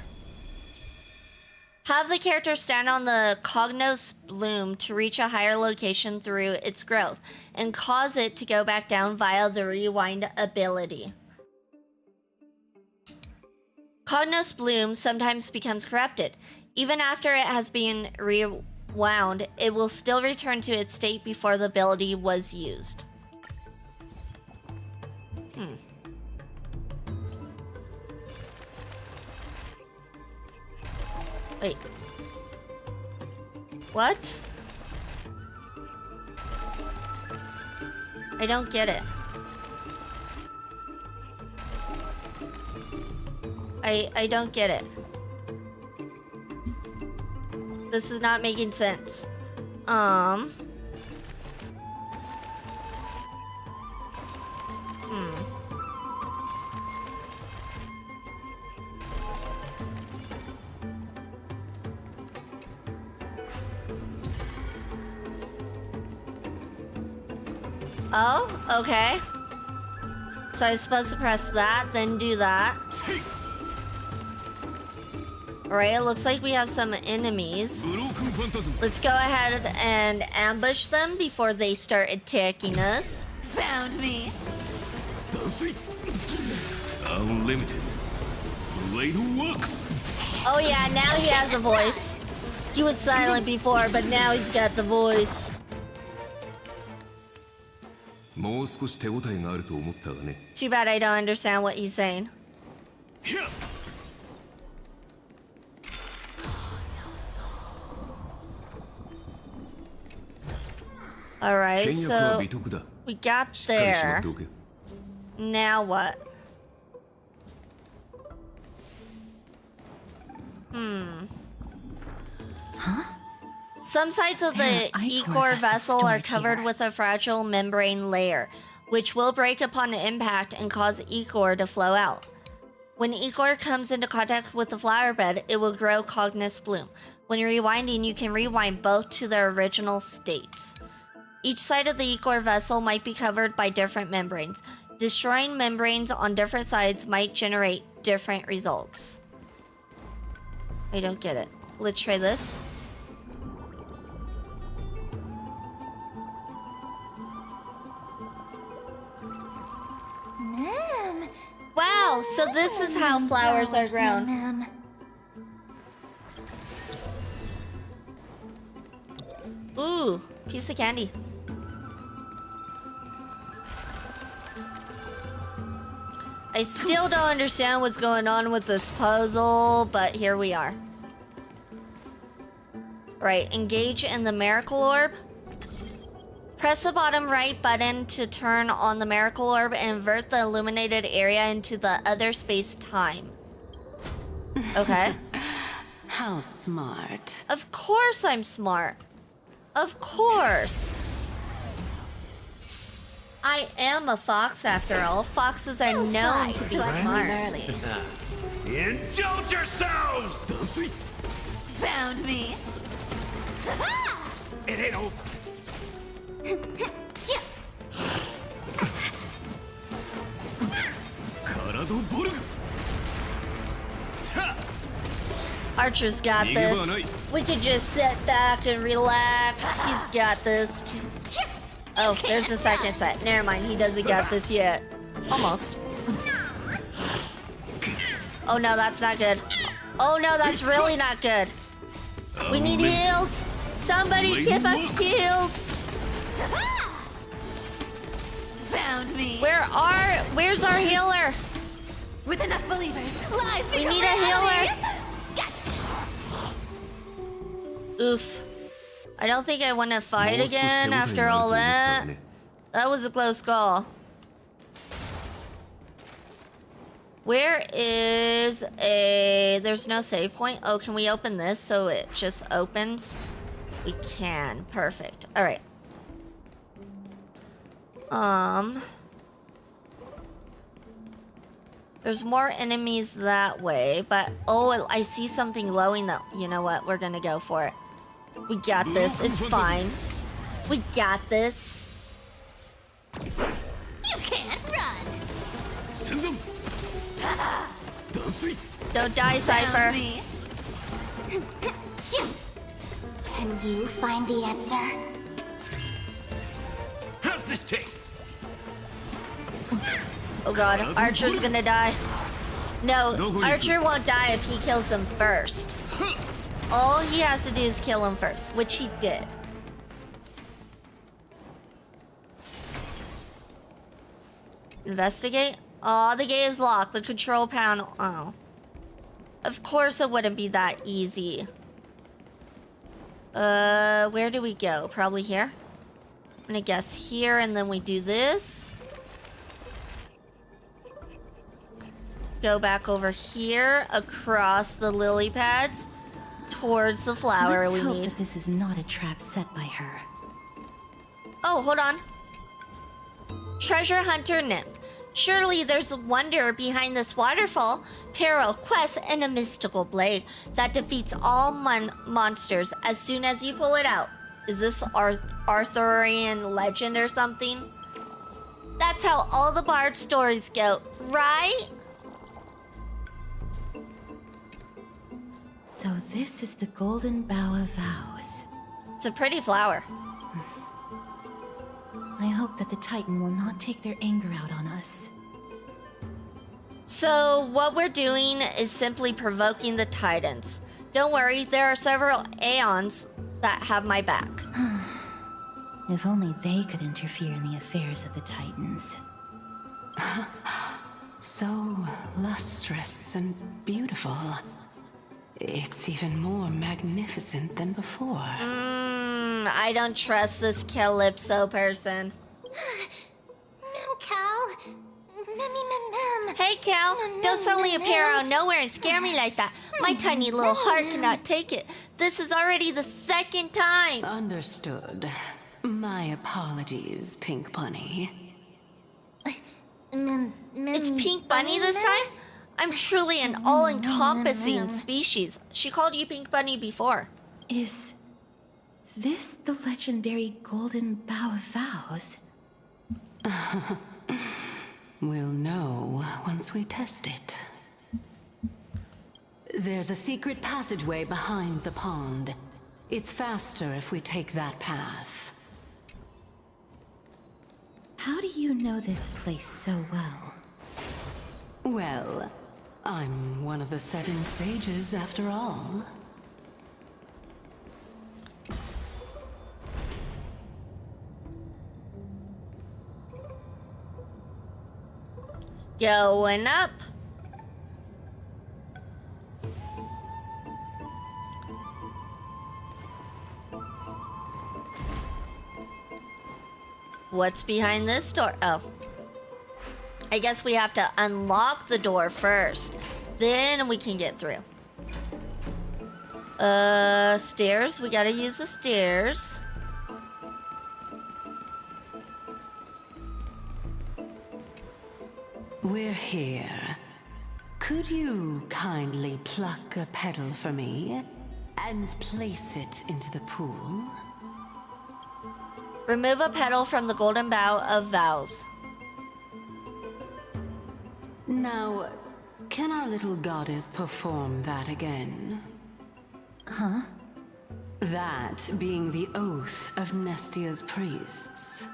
Have the character stand on the Cognos bloom to reach a higher location through its growth, and cause it to go back down via the rewind ability. Cognos bloom sometimes becomes corrupted. Even after it has been rewound, it will still return to its state before the ability was used. Wait. What? I don't get it. I don't get it. This is not making sense. Oh, okay. So I'm supposed to press that, then do that. Alright, it looks like we have some enemies. Let's go ahead and ambush them before they start attacking us. Found me. Unlimited. Blade works. Oh yeah, now he has a voice. He was silent before, but now he's got the voice. Too bad I don't understand what he's saying. Alright, so we got there. Now what? Some sides of the Ichor vessel are covered with a fragile membrane layer, which will break upon impact and cause Ichor to flow out. When Ichor comes into contact with the flower bed, it will grow Cognos bloom. When rewinding, you can rewind both to their original states. Each side of the Ichor vessel might be covered by different membranes. Destroying membranes on different sides might generate different results. I don't get it. Let's try this. Wow, so this is how flowers are grown. Ooh, piece of candy. I still don't understand what's going on with this puzzle, but here we are. Right, engage in the miracle orb. Press the bottom right button to turn on the miracle orb and invert the illuminated area into the other space-time. Okay. How smart. Of course I'm smart. Of course. I am a fox after all. Foxes are known to be smart. Indulge yourselves! Found me. It ain't over. Archer's got this. We could just sit back and relax. He's got this. Oh, there's the second set. Never mind, he doesn't got this yet. Almost. Oh no, that's not good. Oh no, that's really not good. We need heals. Somebody give us heals. Found me. Where's our healer? With enough believers, lies We need a healer. Gotcha. Oof. I don't think I want to fight again after all that. That was a close call. Where is there's no save point? Oh, can we open this so it just opens? We can. Perfect. All right. There's more enemies that way, but oh, I see something glowing that, you know what? We're gonna go for it. We got this. It's fine. We got this. You can't run. Don't die, Cypher. Can you find the answer? How's this taste? Oh god, Archer's gonna die. No, Archer won't die if he kills him first. All he has to do is kill him first, which he did. Investigate? Oh, the gate is locked. The control panel. Oh. Of course it wouldn't be that easy. Where do we go? Probably here? I'm gonna guess here, and then we do this. Go back over here, across the lily pads, towards the flower Let's we hope need. that this is not a trap set by her. Oh, hold on. Treasure Hunter Nymph. Surely there's a wonder behind this waterfall, peril, quest, and a mystical blade that defeats all monsters as soon as you pull it out. Is this Arthurian legend or something? That's how all the bard stories go, right? So this is the Golden Bough of Vows. It's a pretty flower. I hope that the Titan will not take their anger out on us. So what we're doing is simply provoking the Titans. Don't worry, there are several Aeons that have my back. If only they could interfere in the affairs of the Titans. So lustrous and beautiful. It's even more magnificent than before. I don't trust this Calypso person. Cal. Hey, Cal. Don't suddenly appear out of nowhere and scare me like that. My tiny little heart cannot take it. This is already the second time. Understood. My apologies, Pink Bunny. It's Pink Bunny this time? I'm truly an all-encompassing species. She called you Pink Bunny before. Is this the legendary Golden Bough of Vows? We'll know once we test it. There's a secret passageway behind the pond. It's faster if we take that path. How do you know this place so well? Well, I'm one of the 7 sages after all. Going up. What's behind this door? Oh. I guess we have to unlock the door first. Then we can get through. Stairs. We gotta use the stairs. We're here. Could you kindly pluck a petal for me and place it into the pool? Remove a petal from the golden bough of vows. Now, can our little goddess perform that again? Huh? That being the oath of Nestia's priests.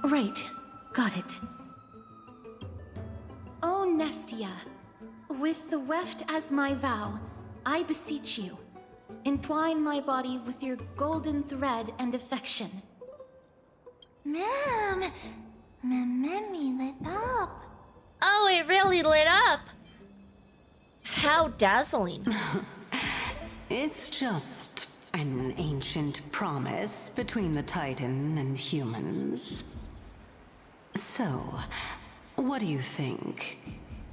Right. Got it. O Nestia, with the weft as my vow, I beseech you, entwine my body with your golden thread and affection. Ma'am, me lit up. Oh, it really lit up. How dazzling. It's just an ancient promise between the Titan and humans. So, what do you think?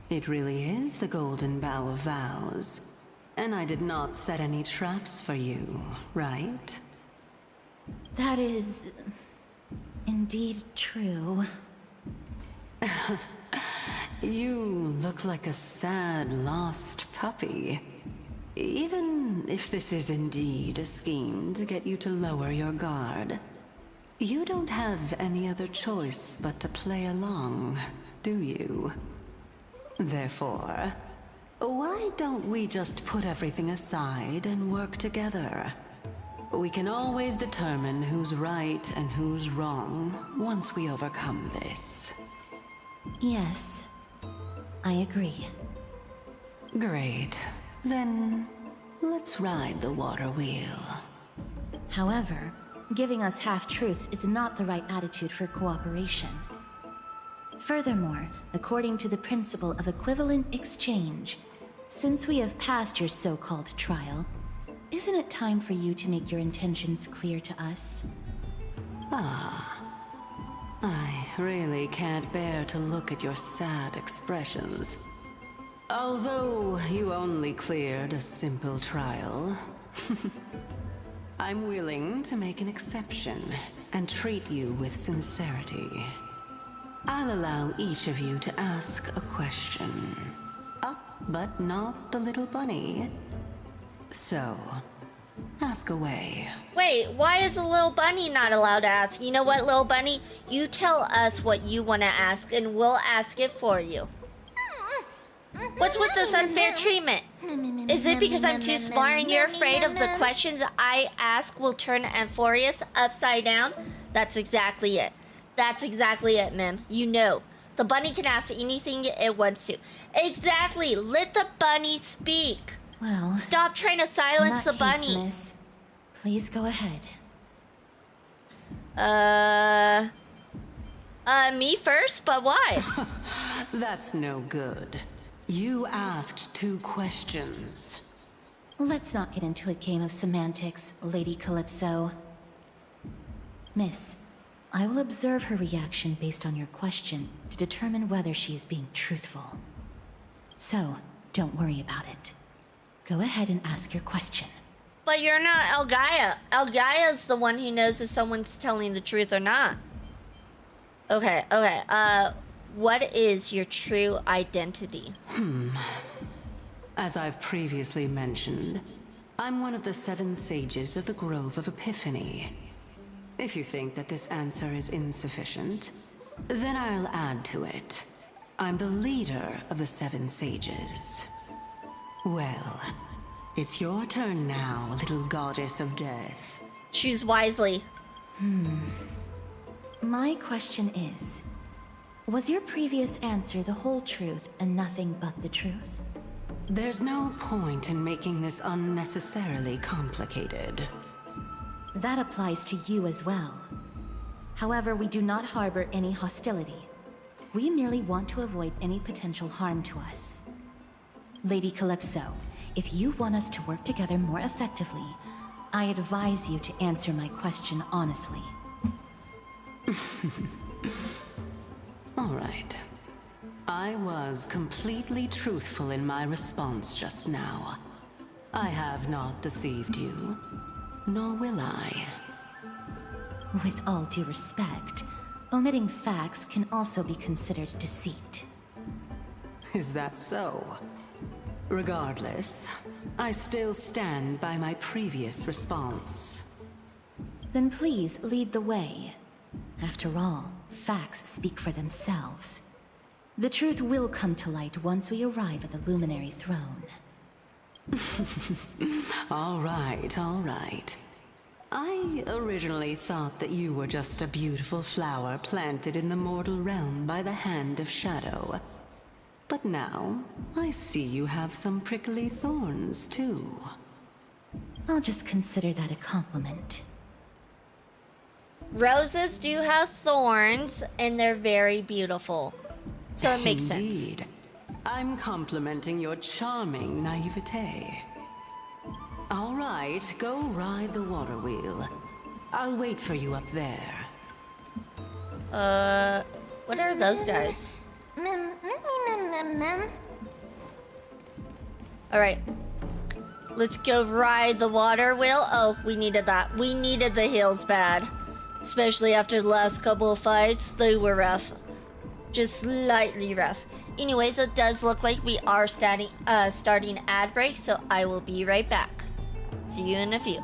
It really is the Golden Bough of Vows. And I did not set any traps for you, right? That is... indeed true. You look like a sad, lost puppy. Even if this is indeed a scheme to get you to lower your guard, you don't have any other choice but to play along, do you? Therefore, why don't we just put everything aside and work together? We can always determine who's right and who's wrong once we overcome this. Yes, I agree. Great. Then, let's ride the water wheel. However, giving us half-truths is not the right attitude for cooperation. Furthermore, according to the principle of equivalent exchange, since we have passed your so-called trial, isn't it time for you to make your intentions clear to us? Ah. I really can't bear to look at your sad expressions. Although you only cleared a simple trial, I'm willing to make an exception and treat you with sincerity. I'll allow each of you to ask a question. But not the little bunny. So, ask away. Wait, why is the little bunny not allowed to ask? You know what, little bunny? You tell us what you want to ask and we'll ask it for you. What's with this unfair treatment? Is it because I'm too smart and you're afraid of the questions I ask will turn Amphorius upside down? That's exactly it. That's exactly it, Mim. You know. The bunny can ask anything it wants to. Exactly. Let the bunny speak. Well, stop trying to silence the bunny. Miss, please go ahead. Me first? But why? That's no good. You asked 2 questions. Let's not get into a game of semantics, Lady Calypso. Miss, I will observe her reaction based on your question to determine whether she is being truthful. So, don't worry about it. Go ahead and ask your question. But you're not Elgaia. Elgaia's the one who knows if someone's telling the truth or not. Okay. What is your true identity? As I've previously mentioned, I'm one of the 7 sages of the Grove of Epiphany. If you think that this answer is insufficient, then I'll add to it. I'm the leader of the 7 sages. Well, it's your turn now, little goddess of death. Choose wisely. My question is, was your previous answer the whole truth and nothing but the truth? There's no point in making this unnecessarily complicated. That applies to you as well. However, we do not harbor any hostility. We merely want to avoid any potential harm to us. Lady Calypso, if you want us to work together more effectively, I advise you to answer my question honestly. All right. I was completely truthful in my response just now. I have not deceived you, nor will I. With all due respect, Omitting facts can also be considered deceit. Is that so? Regardless, I still stand by my previous response. Then please lead the way. After all, facts speak for themselves. The truth will come to light once we arrive at the Luminary Throne. All right. I originally thought that you were just a beautiful flower planted in the mortal realm by the hand of Shadow. But now, I see you have some prickly thorns, too. I'll just consider that a compliment. Roses do have thorns, and they're very beautiful. So it makes sense. Indeed. I'm complimenting your charming naivete. All right, go ride the water wheel. I'll wait for you up there. What are those guys? Alright. Let's go ride the water wheel. Oh, we needed that. We needed the hills bad. Especially after the last couple of fights. They were rough. Just slightly rough. Anyways, it does look like we are starting ad break, so I will be right back. See you in a few.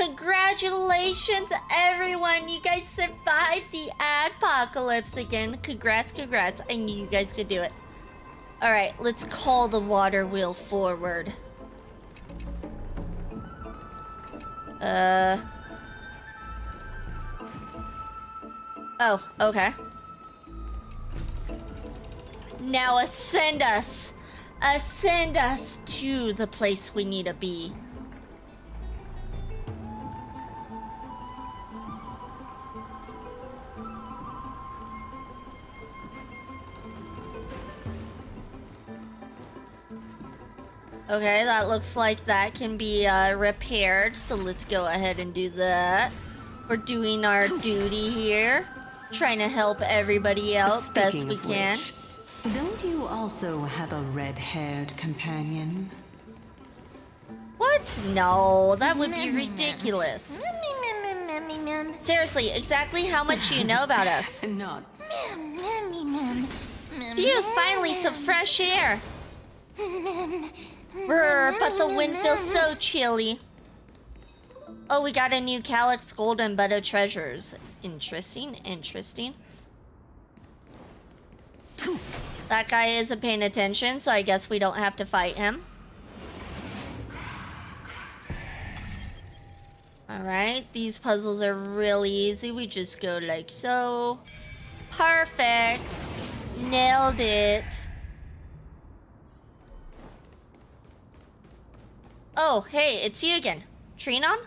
Congratulations, everyone! You guys survived the adpocalypse again. Congrats, congrats. I knew you guys could do it. Alright, let's call the water wheel forward. Oh, okay. Now ascend us. Ascend us to the place we need to be. Okay, that looks like that can be repaired, so let's go ahead and do that. We're doing our duty here, trying to help everybody out best we can. Don't you also have a red-haired companion? What? No, that would be ridiculous. Seriously, exactly how much do you know about us? Not. Phew, finally some fresh air. Brr, but the wind feels so chilly. Oh, we got a new Calyx Gold and Butter Treasures. Interesting, interesting. That guy isn't paying attention, so I guess we don't have to fight him. Alright, these puzzles are really easy. We just go like so. Perfect. Nailed it. Oh, hey, it's you again. Phainon?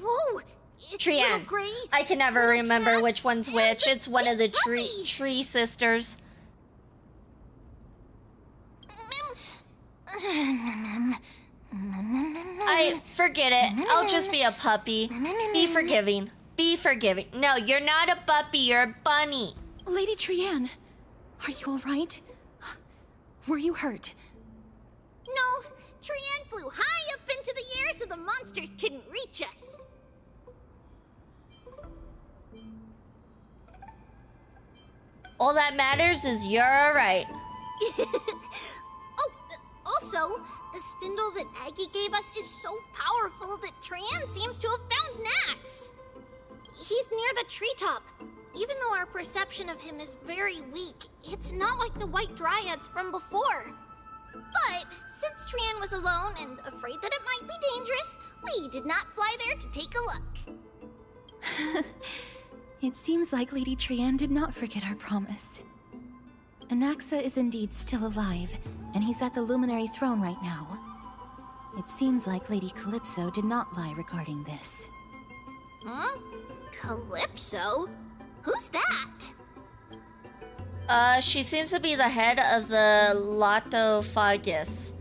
Whoa! Trian. I can never remember which one's which. It's one of the tree sisters. I forget it. I'll just be a puppy. Be forgiving. Be forgiving. No, you're not a puppy. You're a bunny. Lady Trian, are you all right? Were you hurt? No, Trian flew high up into the air so the monsters couldn't reach us. All that matters is you're alright. Oh, also, the spindle that Aggie gave us is so powerful that Trian seems to have found Nax. He's near the treetop. Even though our perception of him is very weak, it's not like the White Dryads from before. But since Trian was alone and afraid that it might be dangerous, we did not fly there to take a look. It seems like Lady Trian did not forget our promise. Anaxa is indeed still alive, and he's at the Luminary Throne right now. It seems like Lady Calypso did not lie regarding this. Huh? Calypso? Who's that? She seems to be the head of the Lotophagus.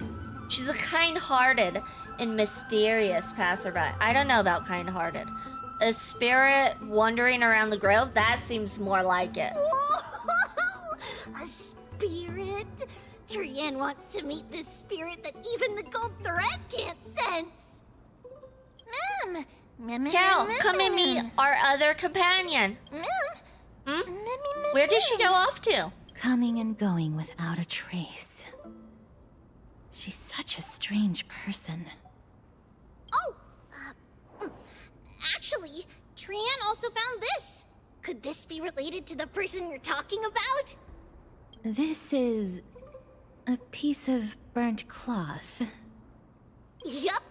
She's a kind-hearted and mysterious passerby. I don't know about kind-hearted. A spirit wandering around the grove? That seems more like it. Whoa! A spirit? Trian wants to meet this spirit that even the gold thread can't sense. Cal, come and meet our other companion. Where did she go off to? Coming and going without a trace. She's such a strange person. Oh! Actually, Trian also found this. Could this be related to the person you're talking about? This is a piece of burnt cloth. Yup!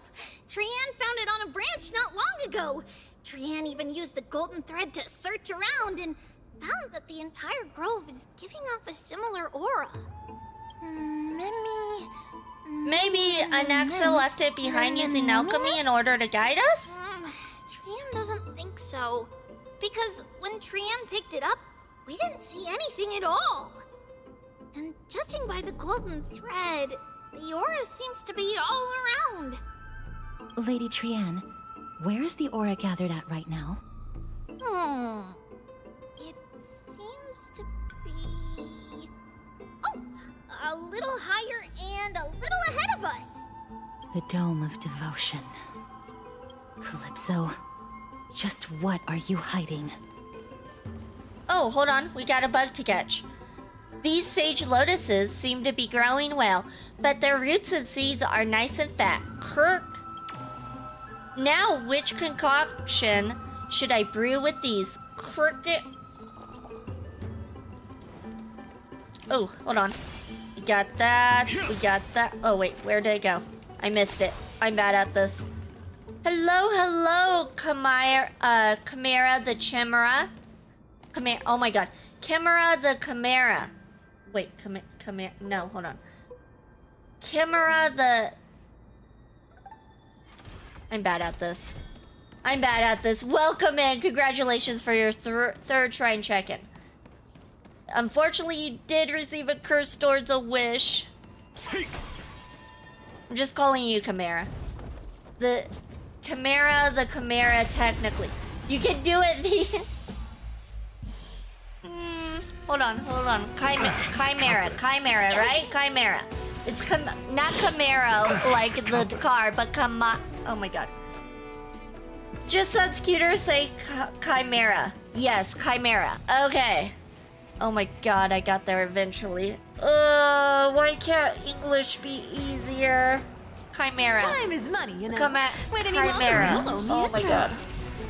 Trian found it on a branch not long ago. Trian even used the golden thread to search around and found that the entire grove is giving off a similar aura. Maybe Anaxa left it behind using alchemy in order to guide us? Trian doesn't think so. Because when Trian picked it up, we didn't see anything at all. And judging by the golden thread, the aura seems to be all around. Lady Trian, where is the aura gathered at right now? It seems to be... Oh! A little higher and a little ahead of us! The Dome of Devotion. Calypso, just what are you hiding? Oh, hold on. We got a bug to catch. These sage lotuses seem to be growing well, but their roots and seeds are nice and fat. Now, which concoction should I brew with these cricket? Oh, hold on. We got that. We got that. Oh, wait. Where did it go? I missed it. I'm bad at this. Hello, hello, Chimera the Chimera. Oh my god. Chimera the Chimera. Wait, Chimera. No, hold on. Chimera the... I'm bad at this. I'm bad at this. Welcome in. Congratulations for your third shrine check-in. Unfortunately, you did receive a curse towards a wish. I'm just calling you Chimera. The Chimera, technically. You can do it, hold on. Chimera, right? Chimera. It's not Camaro like the car, but oh my god. Just sounds cuter to say Chimera. Yes, Chimera. Okay. Oh my god, I got there eventually. Why can't English be easier? Chimera. Time is money, you know. Wait any Chimera. Oh my god.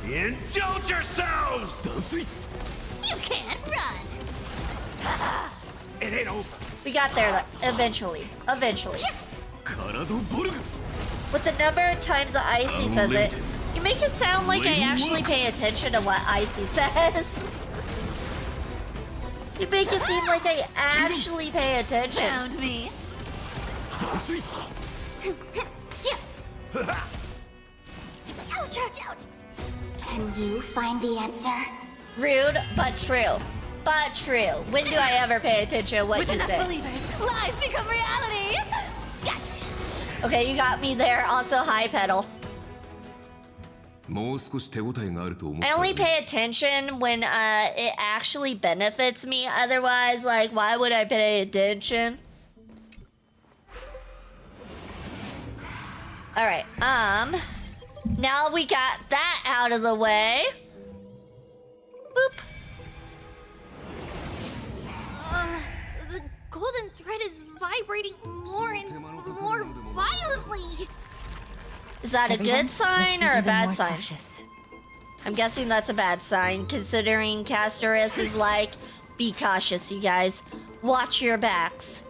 Indulge yourselves! You can't run. It ain't over. We got there eventually. Eventually. With the number of times that Icy says it, you make it sound like I actually pay attention to what Icy says. You make it seem like I actually pay attention. Found me. Ouch, ouch, ouch. Can you find the answer? Rude, but true. But true. When do I ever pay attention to what With you enough say? believers, lies become reality. Gotcha. Okay, you got me there. Also, hi, Petal. I only pay attention when it actually benefits me. Otherwise, like, why would I pay attention? Alright, now we got that out of the way. Boop. The golden thread is vibrating more and more violently. Is that a good sign or a bad sign? Cautious. I'm guessing that's a bad sign, considering Castorus is like, be cautious, you guys. Watch your backs.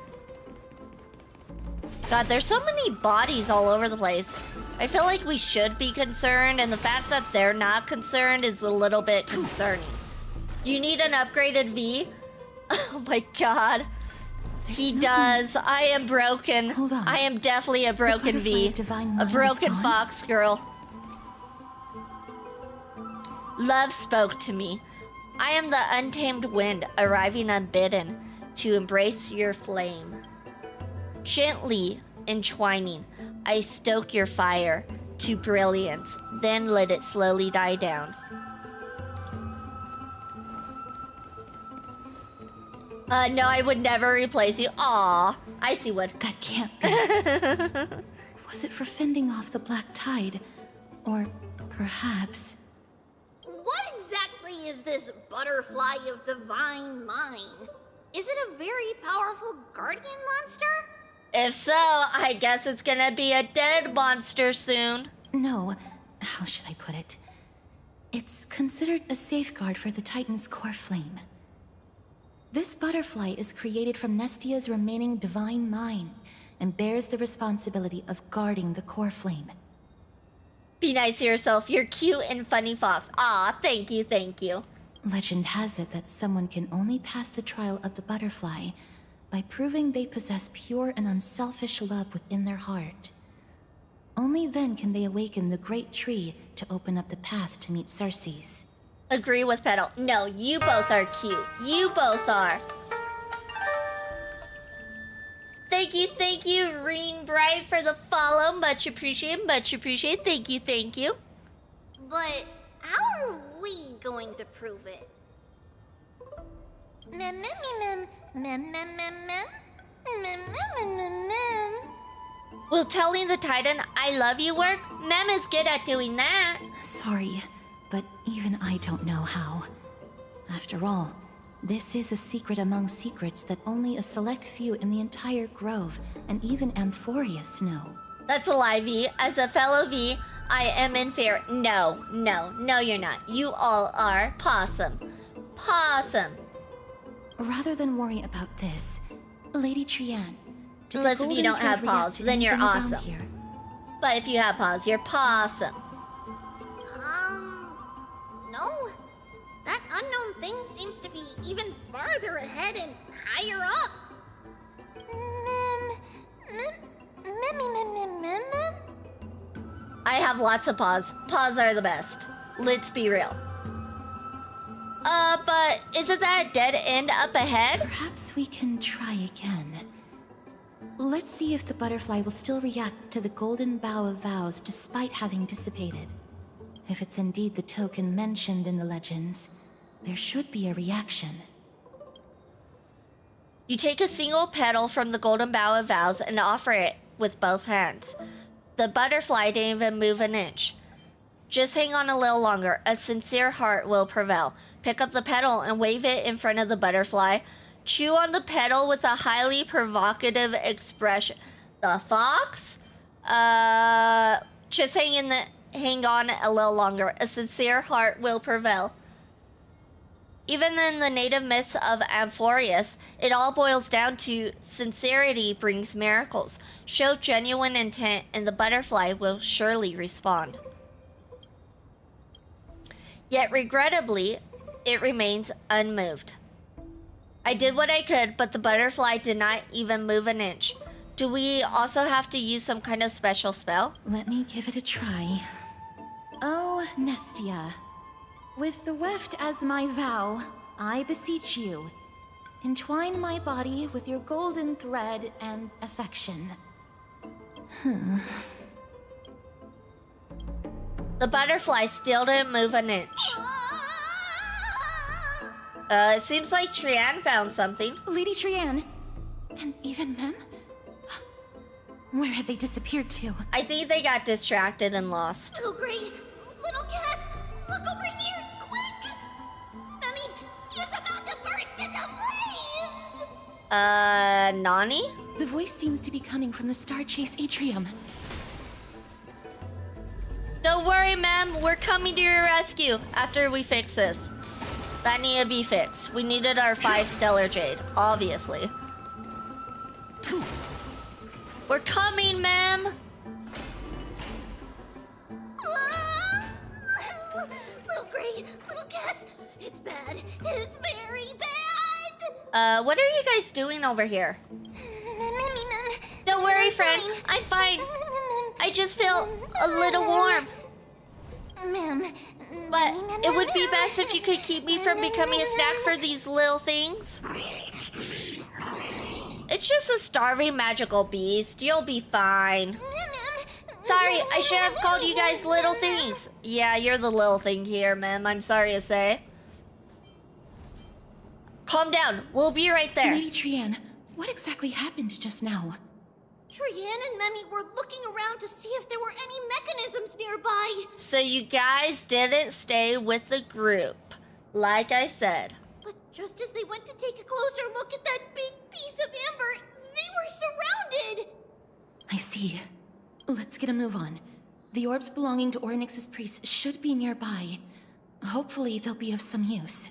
God, there's so many bodies all over the place. I feel like we should be concerned, and the fact that they're not concerned is a little bit concerning. Do you need an upgraded V? Oh my god. He does. I am broken. Hold on. I am definitely a broken V. A broken fox girl. Love spoke to me. I am the untamed wind, arriving unbidden to embrace your flame. Gently entwining, I stoke your fire to brilliance, then let it slowly die down. No, I would never replace you. Aw, Icy would. That can't be. Was it for fending off the black tide? Or perhaps... What exactly is this butterfly of divine mind? Is it a very powerful guardian monster? If so, I guess it's gonna be a dead monster soon. No, how should I put it? It's considered a safeguard for the Titan's core flame. This butterfly is created from Nestia's remaining divine mind and bears the responsibility of guarding the core flame. Be nice to yourself. You're cute and funny fox. Aw, thank you, thank you. Legend has it that someone can only pass the trial of the butterfly by proving they possess pure and unselfish love within their heart. Only then can they awaken the great tree to open up the path to meet Circes. Agree with Petal. No, you both are cute. You both are. Thank you, Reen Bright, for the follow. Much appreciated, much appreciated. Thank you. But how are we going to prove it? Mem, mem, mem, mem, mem, mem, mem, mem, mem, mem, mem. Will telling the Titan I love you work? Mem is good at doing that. Sorry, but even I don't know how. After all, this is a secret among secrets that only a select few in the entire grove, and even Amphorius, know. That's a lie, V. As a fellow V, I am in fear. No, you're not. You all are Possum. Possum. Rather than worry about this, Lady Trian, did Unless the if you golden don't have thread react paws, to then you're anything around awesome. Here? But if you have paws, you're Possum. No. That unknown thing seems to be even farther ahead and higher up. I have lots of paws. Paws are the best. Let's be real. But isn't that a dead end up ahead? Perhaps we can try again. Let's see if the butterfly will still react to the golden bough of vows despite having dissipated. If it's indeed the token mentioned in the legends, there should be a reaction. You take a single petal from the golden bough of vows and offer it with both hands. The butterfly didn't even move an inch. Just hang on a little longer. A sincere heart will prevail. Pick up the petal and wave it in front of the butterfly. Chew on the petal with a highly provocative expression. The fox? Just hang on a little longer. A sincere heart will prevail. Even in the native myths of Amphorius, it all boils down to sincerity brings miracles. Show genuine intent and the butterfly will surely respond. Yet regrettably, it remains unmoved. I did what I could, but the butterfly did not even move an inch. Do we also have to use some kind of special spell? Let me give it a try. Oh, Nestia. With the weft as my vow, I beseech you, entwine my body with your golden thread and affection. The butterfly still didn't move an inch. It seems like Trian found something. Lady Trian, and even Mem? Where have they disappeared to? I think they got distracted and lost. Little Gray, little Cass, look over here, quick! Mummy, he's about to burst into flames! Nani? The voice seems to be coming from the Star Chase atrium. Don't worry, ma'am. We're coming to your rescue after we fix this. That needed to be fixed. We needed our 5 stellar jade, obviously. We're coming, ma'am. Little Gray, little Cass, it's bad. It's very bad. What are you guys doing over here? Don't worry, friend. I'm fine. I just feel a little warm. But it would be best if you could keep me from becoming a snack for these little things. It's just a starving magical beast. You'll be fine. Sorry, I should have called you guys little things. Yeah, you're the little thing here, ma'am. I'm sorry to say. Calm down. We'll be right there. Lady Trian, what exactly happened just now? Trian and Memi were looking around to see if there were any mechanisms nearby. So you guys didn't stay with the group, like I said. But just as they went to take a closer look at that big piece of amber, they were surrounded. I see. Let's get a move on. The orbs belonging to Ornyx's priests should be nearby. Hopefully they'll be of some use.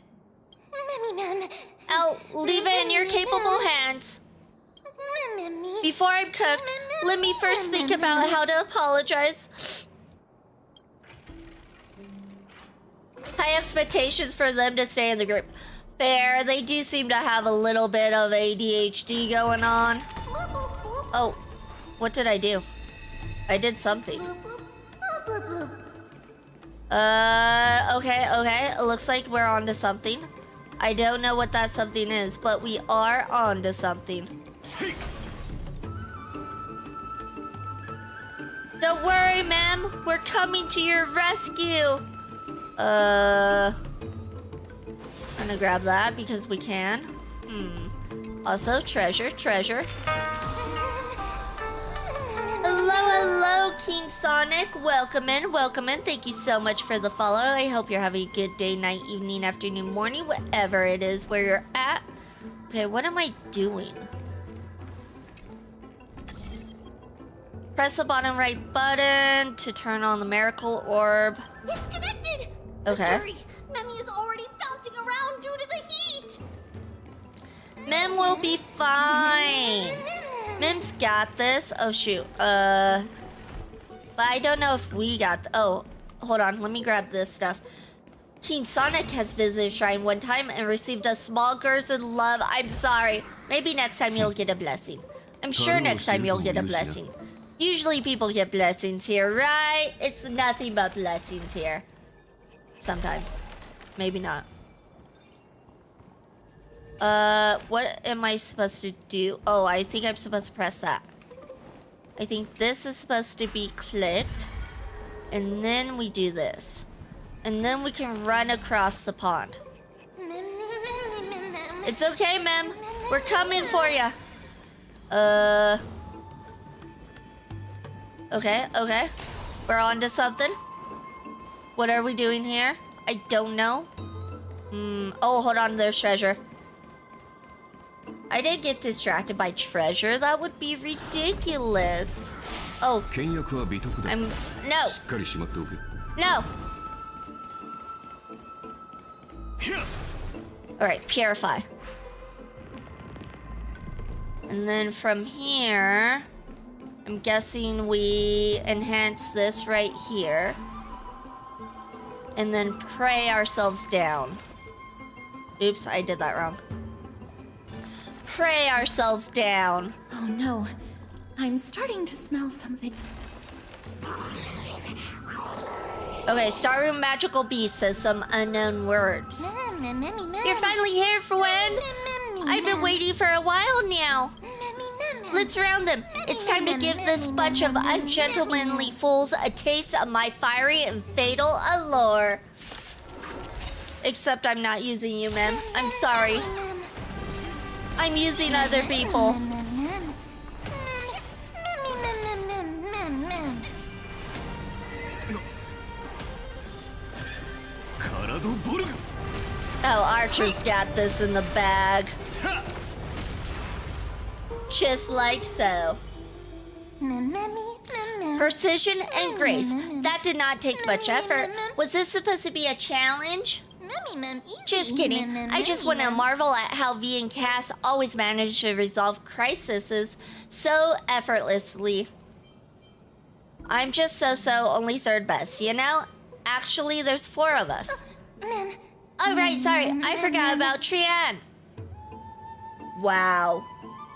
Mem. I'll leave it in your capable hands. Before I'm cooked, let me first think about how to apologize. High expectations for them to stay in the group. Fair, they do seem to have a little bit of ADHD going on. Oh, what did I do? I did something. Okay. It looks like we're onto something. I don't know what that something is, but we are onto something. Don't worry, ma'am. We're coming to your rescue. I'm gonna grab that because we can. Also, treasure. Hello, King Sonic. Welcome in. Thank you so much for the follow. I hope you're having a good day, night, evening, afternoon, morning, whatever it is where you're at. Okay, what am I doing? Press the bottom right button to turn on the miracle orb. It's connected! Okay. Hurry! Memmy is already bouncing around due to the heat! Mem will be fine. Mem's got this. Oh shoot. But I don't know if we got. Oh, hold on. Let me grab this stuff. King Sonic has visited Shrine one time and received a small curse and love. I'm sorry. Maybe next time you'll get a blessing. I'm sure next time you'll get a blessing. Usually people get blessings here, right? It's nothing but blessings here. Sometimes. Maybe not. What am I supposed to do? Oh, I think I'm supposed to press that. I think this is supposed to be clicked. And then we do this. And then we can run across the pond. It's okay, Mem. We're coming for you. Okay, okay. We're on to something. What are we doing here? I don't know. Oh, hold on. There's treasure. I didn't get distracted by treasure. That would be ridiculous. Oh. No. No. Alright, purify. And then from here, I'm guessing we enhance this right here. And then pray ourselves down. Oops, I did that wrong. Pray ourselves down. Oh no, I'm starting to smell something. Okay, Starroom Magical Beast says some unknown words. You're finally here, Phainon. I've been waiting for a while now. Let's round them. It's time to give this bunch of ungentlemanly fools a taste of my fiery and fatal allure. Except I'm not using you, Mem. I'm sorry. I'm using other people. Oh, Archer's got this in the bag. Just like so. Precision and grace. That did not take much effort. Was this supposed to be a challenge? Just kidding. I just want to marvel at how V and Cass always manage to resolve crises so effortlessly. I'm just so only third best, you know? Actually, there's 4 of us. Oh, right, sorry. I forgot about Trian. Wow.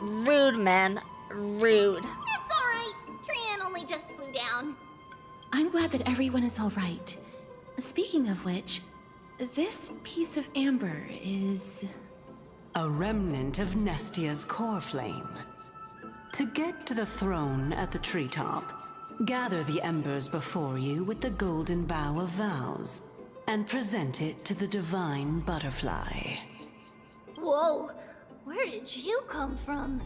Rude, Mem. Rude. It's alright. Trian only just flew down. I'm glad that everyone is all right. Speaking of which, this piece of amber is... a remnant of Nestia's core flame. To get to the throne at the treetop, gather the embers before you with the golden bough of vows, and present it to the divine butterfly. Whoa, where did you come from?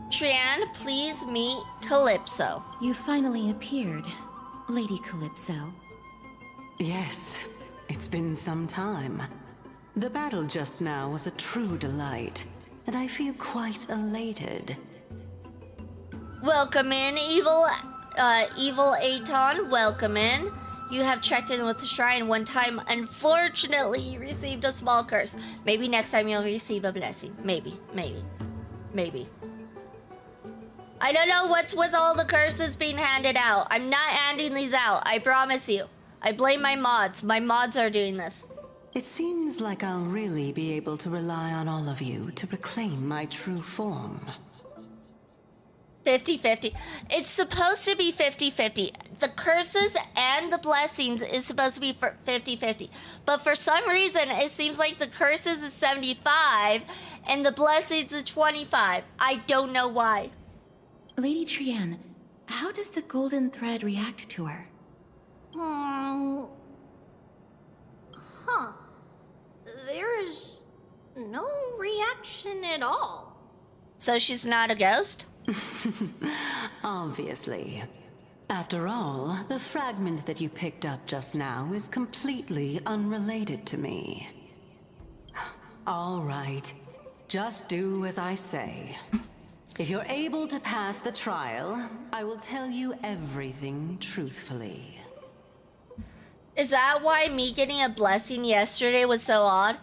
Trian, please meet Calypso. You finally appeared, Lady Calypso. Yes, it's been some time. The battle just now was a true delight, and I feel quite elated. Welcome in, evil Aton. Welcome in. You have checked in with the shrine one time. Unfortunately, you received a small curse. Maybe next time you'll receive a blessing. Maybe. I don't know what's with all the curses being handed out. I'm not handing these out, I promise you. I blame my mods. My mods are doing this. It seems like I'll really be able to rely on all of you to reclaim my true form. 50-50. It's supposed to be 50-50. The curses and the blessings is supposed to be 50-50. But for some reason, it seems like the curses is 75 and the blessings is 25. I don't know why. Lady Trian, how does the golden thread react to her? Huh. There's no reaction at all. So she's not a ghost? Obviously. After all, the fragment that you picked up just now is completely unrelated to me. All right. Just do as I say. If you're able to pass the trial, I will tell you everything truthfully. Is that why me getting a blessing yesterday was so odd?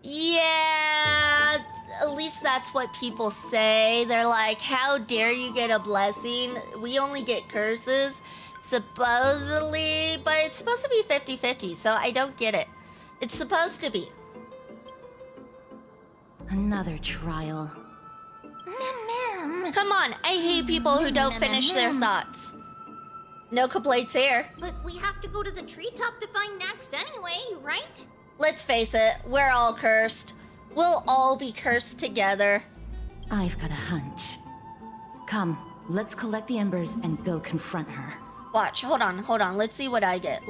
Yeah, at least that's what people say. They're like, how dare you get a blessing? We only get curses, supposedly, but it's supposed to be 50-50, so I don't get it. It's supposed to be. Another trial. Come on, I hate people who don't finish their thoughts. No complaints here. But we have to go to the treetop to find Nax anyway, right? Let's face it, we're all cursed. We'll all be cursed together. I've got a hunch. Come, let's collect the embers and go confront her. Watch, hold on. Let's see what I get.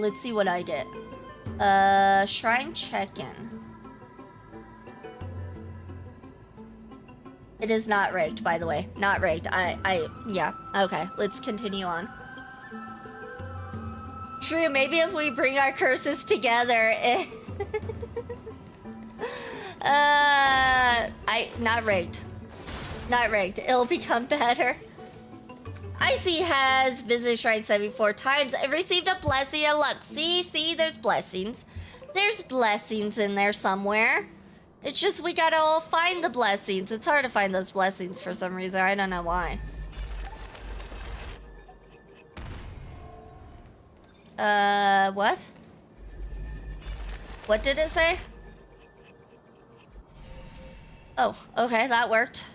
Shrine check-in. It is not rigged, by the way. Not rigged. Yeah. Okay, let's continue on. True, maybe if we bring our curses together, not rigged. Not rigged. It'll become better. Icy has visited Shrine 74 times and received a blessing and luck. See, there's blessings. There's blessings in there somewhere. It's just we gotta all find the blessings. It's hard to find those blessings for some reason. I don't know why. What? What did it say? Oh, okay, that worked.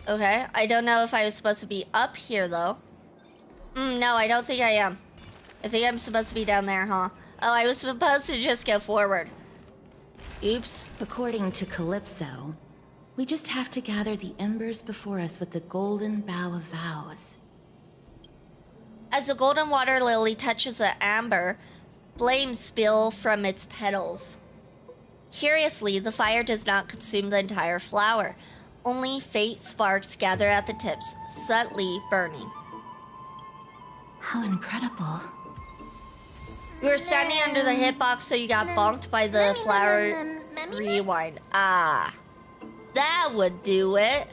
Okay, I don't know if I was supposed to be up here, though. No, I don't think I am. I think I'm supposed to be down there, huh? Oh, I was supposed to just go forward. Oops. According to Calypso, we just have to gather the embers before us with the golden bough of vows. As the golden water lily touches the amber, flames spill from its petals. Curiously, the fire does not consume the entire flower. Only faint sparks gather at the tips, subtly burning. How incredible. You were standing under the hitbox, so you got bonked by the flower rewind. Ah, that would do it.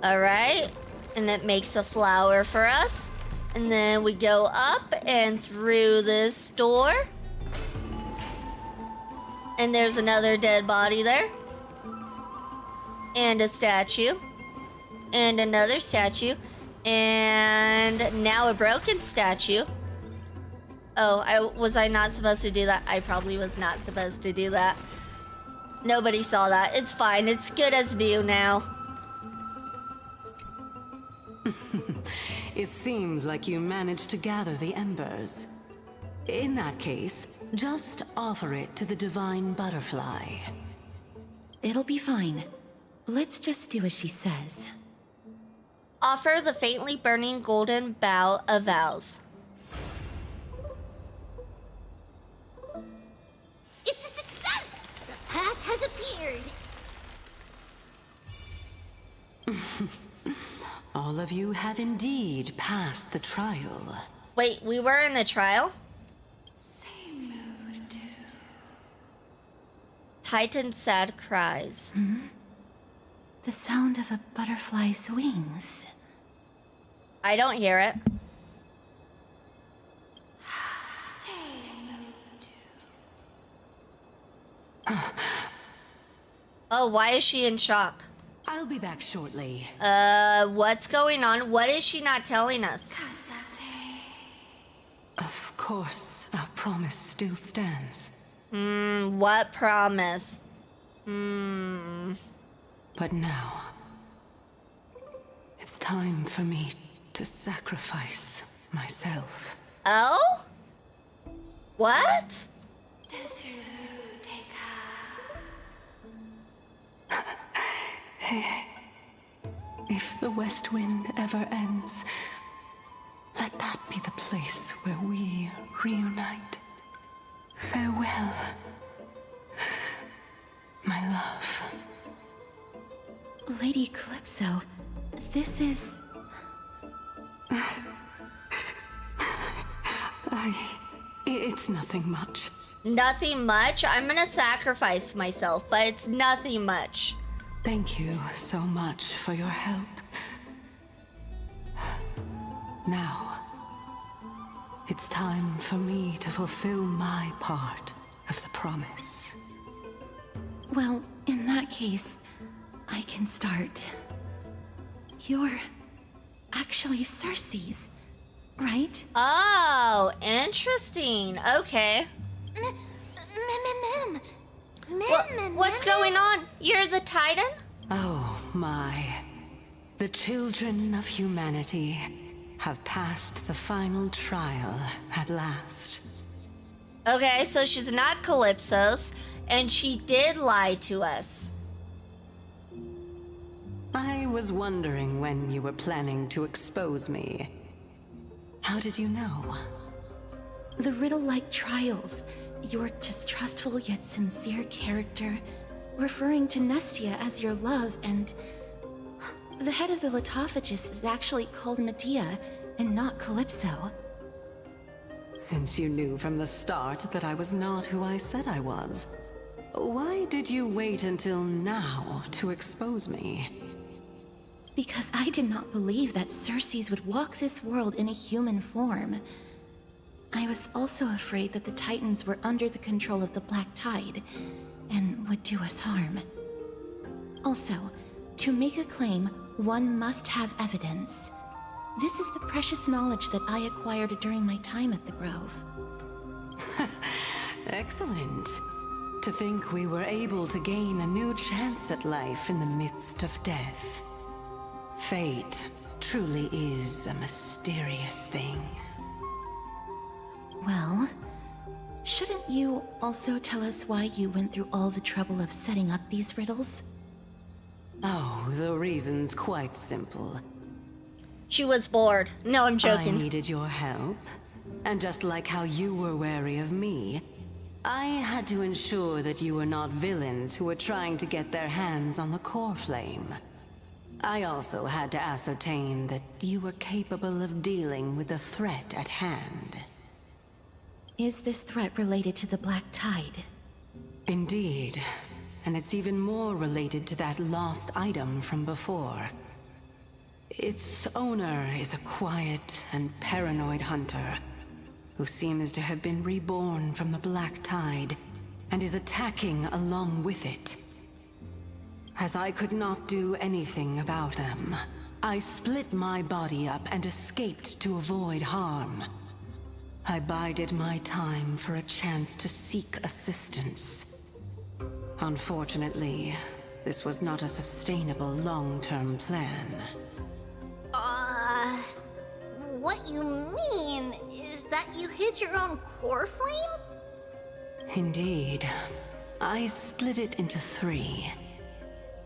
Alright, and it makes a flower for us. And then we go up and through this door. And there's another dead body there. And a statue. And another statue. And now a broken statue. Oh, was I not supposed to do that? I probably was not supposed to do that. Nobody saw that. It's fine. It's good as new now. It seems like you managed to gather the embers. In that case, just offer it to the divine butterfly. It'll be fine. Let's just do as she says. Offer the faintly burning golden bough of vows. It's a success! The path has appeared. All of you have indeed passed the trial. Wait, we were in a trial? Same mood, too. Titan's sad cries. The sound of a butterfly's wings. I don't hear it. Oh, why is she in shock? I'll be back shortly. What's going on? What is she not telling us? Of course, our promise still stands. What promise? But now, it's time for me to sacrifice myself. Oh? What? If the West Wind ever ends, let that be the place where we reunite. Farewell, my love. Lady Calypso, this is... It's nothing much. Nothing much? I'm gonna sacrifice myself, but it's nothing much. Thank you so much for your help. Now, it's time for me to fulfill my part of the promise. Well, in that case, I can start. You're actually Cersei's, right? Oh, interesting. Okay. What's going on? You're the Titan? Oh my. The children of humanity have passed the final trial at last. Okay, so she's not Calypso's, and she did lie to us. I was wondering when you were planning to expose me. How did you know? The riddle-like trials, your distrustful yet sincere character, referring to Nestia as your love, and the head of the Litophagus is actually called Medea and not Calypso. Since you knew from the start that I was not who I said I was, why did you wait until now to expose me? Because I did not believe that Cersei's would walk this world in a human form. I was also afraid that the Titans were under the control of the Black Tide and would do us harm. Also, to make a claim, one must have evidence. This is the precious knowledge that I acquired during my time at the Grove. Excellent. To think we were able to gain a new chance at life in the midst of death. Fate truly is a mysterious thing. Well, shouldn't you also tell us why you went through all the trouble of setting up these riddles? Oh, the reason's quite simple. She was bored. No, I'm joking. I needed your help, and just like how you were wary of me, I had to ensure that you were not villains who were trying to get their hands on the core flame. I also had to ascertain that you were capable of dealing with the threat at hand. Is this threat related to the Black Tide? Indeed. And it's even more related to that lost item from before. Its owner is a quiet and paranoid hunter who seems to have been reborn from the Black Tide and is attacking along with it. As I could not do anything about them, I split my body up and escaped to avoid harm. I bided my time for a chance to seek assistance. Unfortunately, this was not a sustainable long-term plan. What you mean is that you hid your own core flame? Indeed. I split it into 3.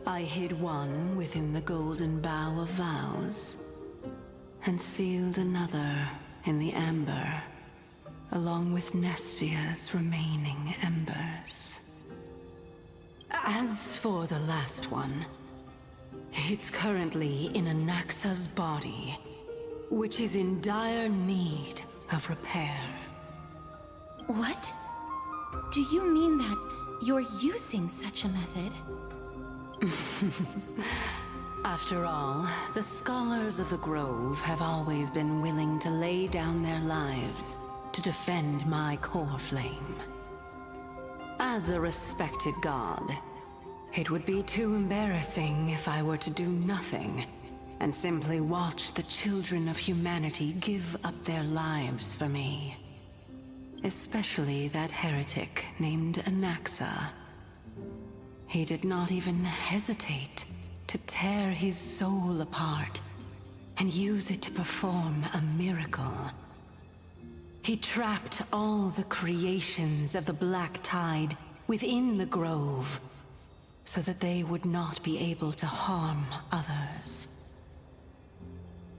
I hid one within the Golden Bough of Vows, and sealed another in the amber, along with Nestia's remaining embers. As for the last one, it's currently in Anaxa's body, which is in dire need of repair. What? Do you mean that you're using such a method? After all, the scholars of the Grove have always been willing to lay down their lives to defend my core flame. As a respected god, it would be too embarrassing if I were to do nothing and simply watch the children of humanity give up their lives for me. Especially that heretic named Anaxa. He did not even hesitate to tear his soul apart and use it to perform a miracle. He trapped all the creations of the Black Tide within the Grove, so that they would not be able to harm others.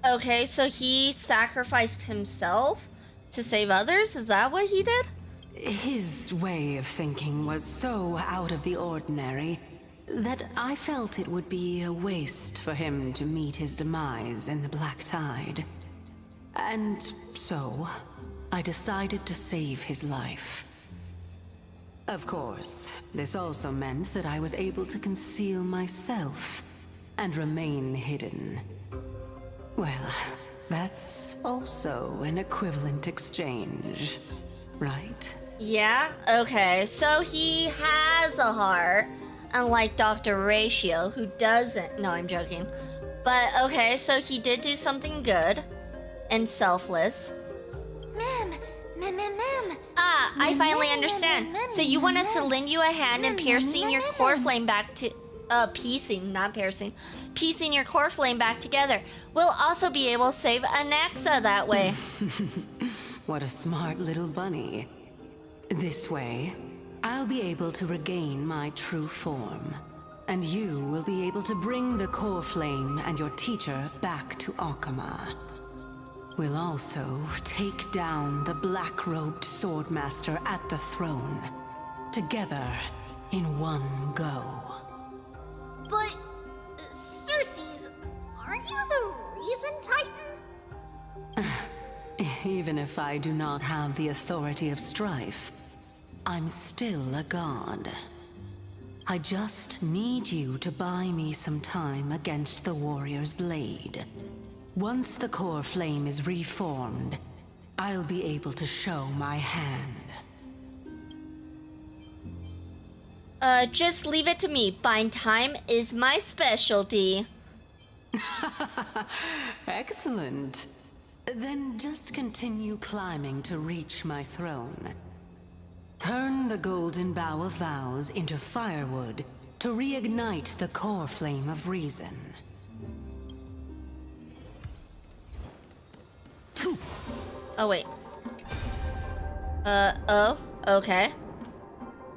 Okay, so he sacrificed himself to save others? Is that what he did? His way of thinking was so out of the ordinary that I felt it would be a waste for him to meet his demise in the Black Tide. And so, I decided to save his life. Of course, this also meant that I was able to conceal myself and remain hidden. Well, that's also an equivalent exchange, right? Yeah, okay. So he has a heart, unlike Dr. Ratio, who doesn't. No, I'm joking. But okay, so he did do something good and selfless. Ma'am. Ah, I finally understand. So you want us to lend you a hand in piercing your core flame back to... piecing, not piercing. Piecing your core flame back together. We'll also be able to save Anaxa that way. What a smart little bunny. This way, I'll be able to regain my true form. And you will be able to bring the core flame and your teacher back to Alchema. We'll also take down the black-robed swordmaster at the throne. Together, in one go. But, Cersei's, aren't you the reason Titan? Even if I do not have the authority of strife, I'm still a god. I just need you to buy me some time against the warrior's blade. Once the core flame is reformed, I'll be able to show my hand. Just leave it to me. Buying time is my specialty. Excellent. Then just continue climbing to reach my throne. Turn the golden bough of vows into firewood to reignite the core flame of reason. Oh, wait. Oh, okay.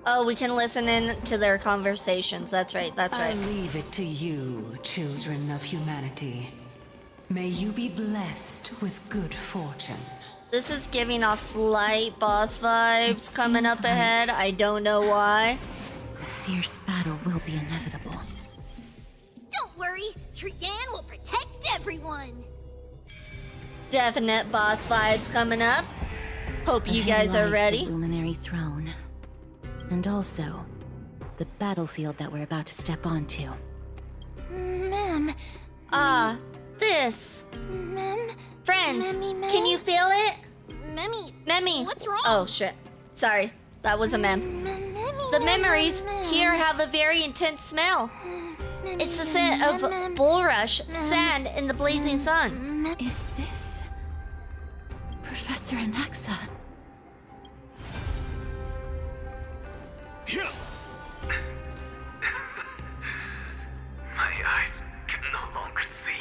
Oh, we can listen in to their conversations. That's right, that's right. I leave it to you, children of humanity. May you be blessed with good fortune. This is giving off slight boss vibes coming up ahead. I don't know why. A fierce battle will be inevitable. Don't worry, Trian will protect everyone. Definite boss vibes coming up. Hope you guys are ready. The luminary throne. And also, the battlefield that we're about to step onto. Ma'am. Ah, this. Ma'am. Friends, Memmy, can you feel it? Memmy, what's wrong? Oh shit. Sorry, that was a mem. The memories here have a very intense smell. It's the scent of bulrush, sand, and the blazing sun. Is this Professor Anaxa? My eyes can no longer see.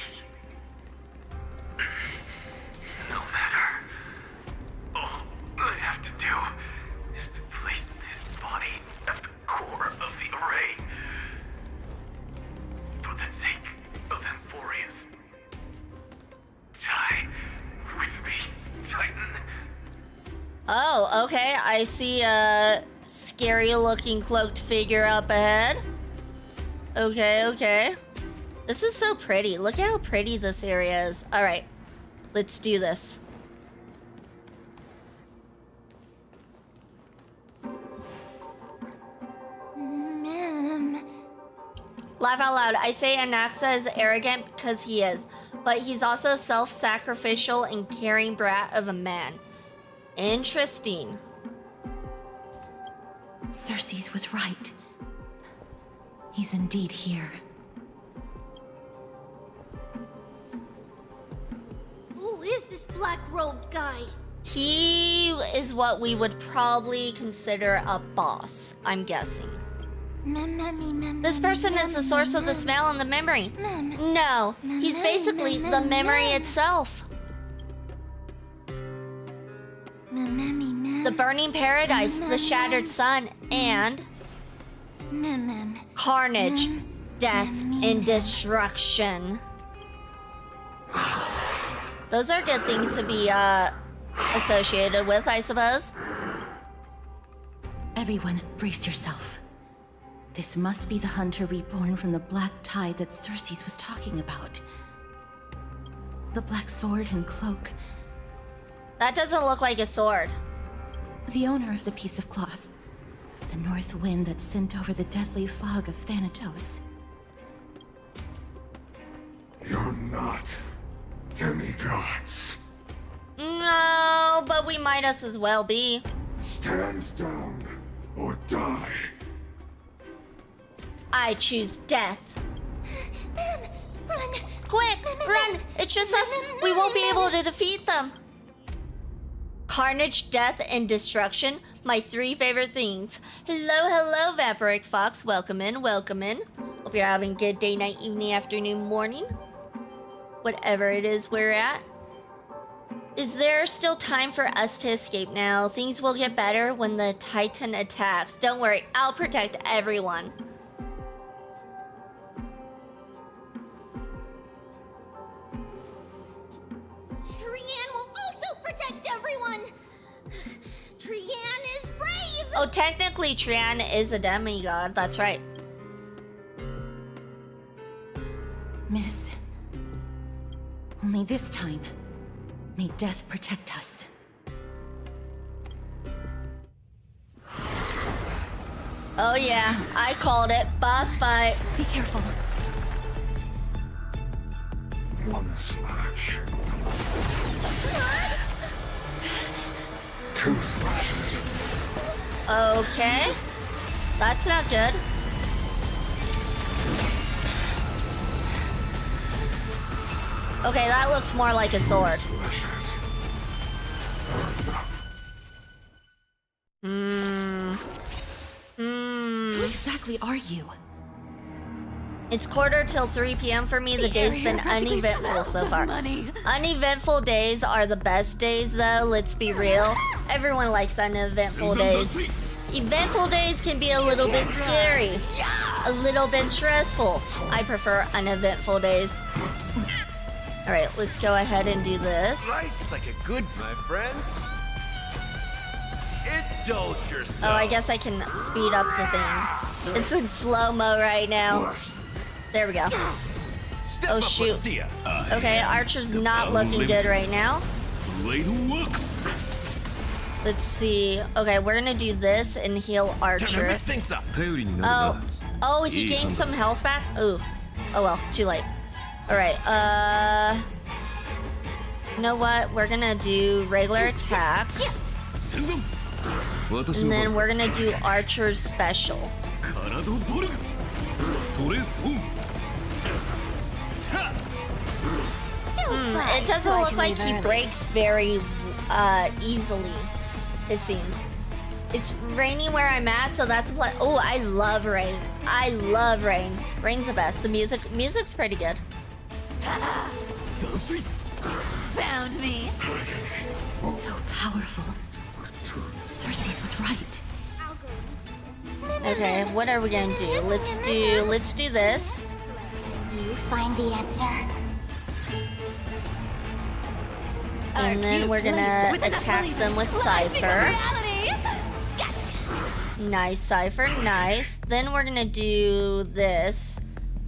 No matter. All I have to do is to place this body at the core of the array. For the sake of Amphorius. Die with me, Titan. Oh, okay. I see a scary-looking cloaked figure up ahead. Okay, okay. This is so pretty. Look at how pretty this area is. All right, let's do this. Ma'am. Laugh out loud. I say Anaxa is arrogant because he is, but he's also self-sacrificial and caring brat of a man. Interesting. Cersei's was right. He's indeed here. Who is this black-robed guy? He is what we would probably consider a boss, I'm guessing. This person is the source of the smell and the memory. No, he's basically the memory itself. The burning paradise, the shattered sun, and carnage, death, and destruction. Those are good things to be associated with, I suppose. Everyone, brace yourself. This must be the hunter reborn from the black tide that Cersei's was talking about. The black sword and cloak. That doesn't look like a sword. The owner of the piece of cloth. The north wind that sent over the deathly fog of Thanatos. You're not demigods. No, but we might as well be. Stand down or die. I choose death. Run! Quick, run! It's just us. We won't be able to defeat them. Carnage, death, and destruction. My 3 favorite things. Hello, Vampiric Fox. Welcome in, welcome in. Hope you're having a good day, night, evening, afternoon, morning. Whatever it is we're at. Is there still time for us to escape now? Things will get better when the Titan attacks. Don't worry, I'll protect everyone. Trian will also protect everyone. Trian is brave. Oh, technically Trian is a demigod. That's right. Miss. Only this time, may death protect us. Oh yeah, I called it. Boss fight. Be careful. One slash. 2 slashes. Okay. That's not good. Okay, that looks more like a sword. Who exactly are you? It's 3:15 p.m. for me. The day's been uneventful so far. Uneventful days are the best days, though. Let's be real. Everyone likes uneventful days. Eventful days can be a little bit scary, a little bit stressful. I prefer uneventful days. All right, let's go ahead and do this. Life's like a good, my friends. Indulge yourself. Oh, I guess I can speed up the thing. It's in slow-mo right now. There we go. Oh, shoot. Okay, Archer's not looking good right now. Let's see. Okay, we're gonna do this and heal Archer. Oh, he gained some health back? Ooh. Oh well, too late. Alright, you know what? We're gonna do regular attack. And then we're gonna do Archer's special. It doesn't look like he breaks very easily, it seems. It's raining where I'm at, so that's what. Oh, I love rain. I love rain. Rain's the best. The music's pretty good. Found me. So powerful. Cersei's was right. Okay, what are we gonna do? Let's do this. You find the answer. And then we're gonna attack them with Cypher. Nice, Cypher, nice. Then we're gonna do this.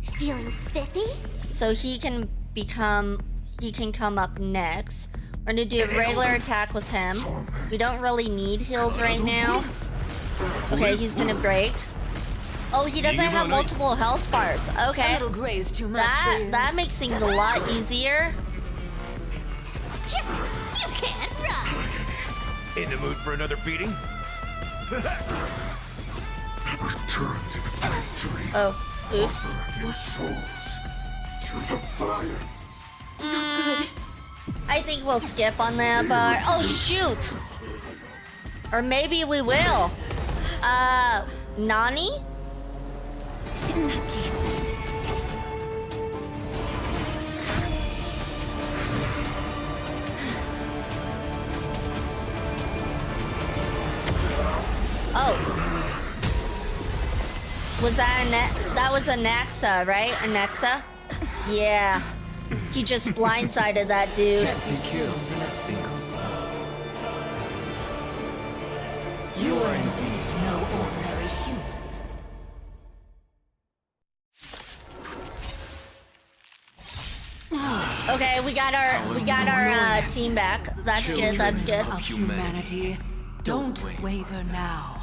Feeling spiffy? So he can come up next. We're gonna do a regular attack with him. We don't really need heals right now. Okay, he's gonna break. Oh, he doesn't have multiple health bars. Okay. That makes things a lot easier. You can't run. In the mood for another beating? Return to the factory. Oh, oops. Offer your souls to the fire. I think we'll skip on that part. Oh, shoot! Or maybe we will. Nani? In that case. Oh. Was that was a Naxa, right? A Naxa? Yeah. He just blindsided that dude. Can't be killed in a single blow. You are indeed no ordinary human. Okay, we got our team back. That's good. That's good. Of humanity, don't waver now.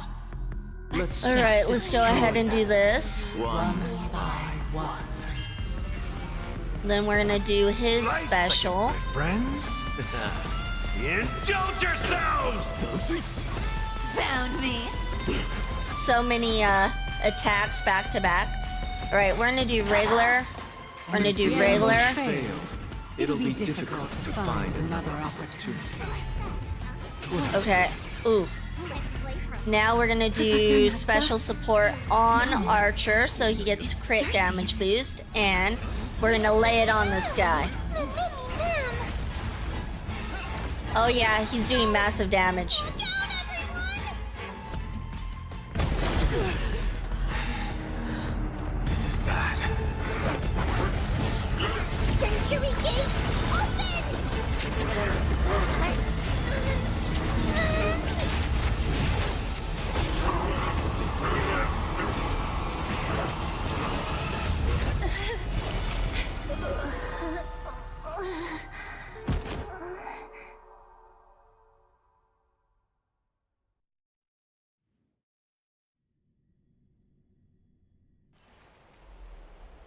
All right, let's go ahead and do this. One by one. Then we're gonna do his special. Friends? Indulge yourselves! Found me. So many attacks back to back. All right, we're gonna do regular. We're gonna do regular. It'll be difficult to find another opportunity. Okay. Ooh. Now we're gonna do special support on Archer so he gets crit damage boost, and we're gonna lay it on this guy. Oh yeah, he's doing massive damage. This is bad. Century Gate, open!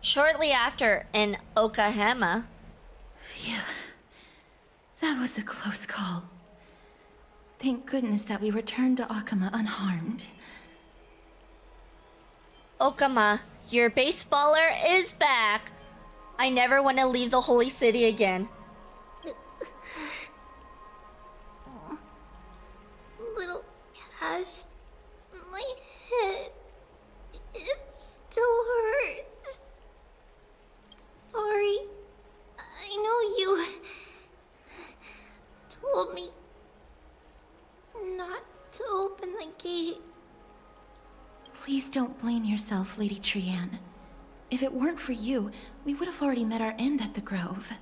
Shortly after, in Okahama. Phew. That was a close call. Thank goodness that we returned to Akama unharmed. Okama, your baseballer is back. I never want to leave the holy city again. Little Cass, my head, it still hurts. Sorry. I know you told me not to open the gate. Please don't blame yourself, Lady Trian. If it weren't for you, we would have already met our end at the Grove.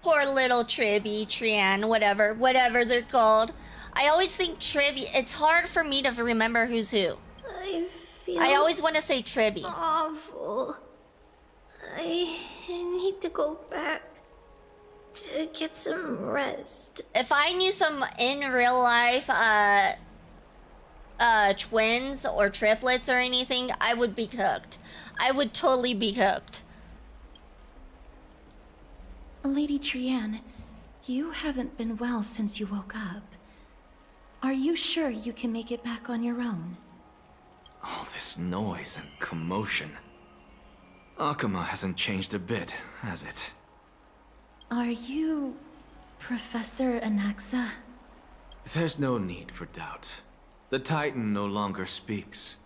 Poor little Tribby, Trian, whatever they're called. I always think Tribby, it's hard for me to remember who's who. I always want to say Tribby. Awful. I need to go back to get some rest. If I knew some in real life twins or triplets or anything, I would be cooked. I would totally be cooked. Lady Trian, you haven't been well since you woke up. Are you sure you can make it back on your own? All this noise and commotion. Akama hasn't changed a bit, has it? Are you Professor Anaxa? There's no need for doubt. The Titan no longer speaks.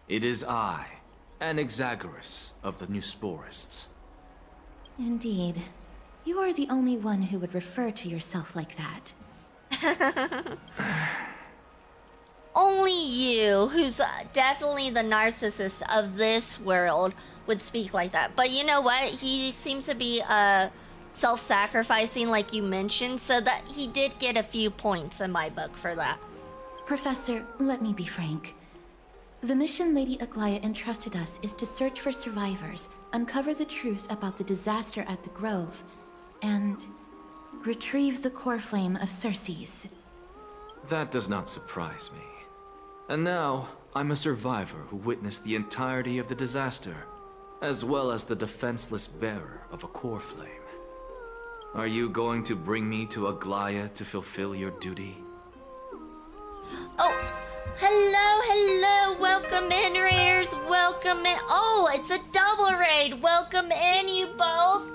It is I, Anaxagoras of the Newsporists. Indeed. You are the only one who would refer to yourself like that. Only you, who's definitely the narcissist of this world, would speak like that. But you know what? He seems to be self-sacrificing, like you mentioned, so that he did get a few points in my book for that. Professor, let me be frank. The mission Lady Aglaya entrusted us is to search for survivors, uncover the truth about the disaster at the Grove, and retrieve the core flame of Circes. That does not surprise me. And now, I'm a survivor who witnessed the entirety of the disaster, as well as the defenseless bearer of a core flame. Are you going to bring me to Aglaya to fulfill your duty? Oh, hello, welcome in, Raiders, welcome in. Oh, it's a double raid, welcome in, you both.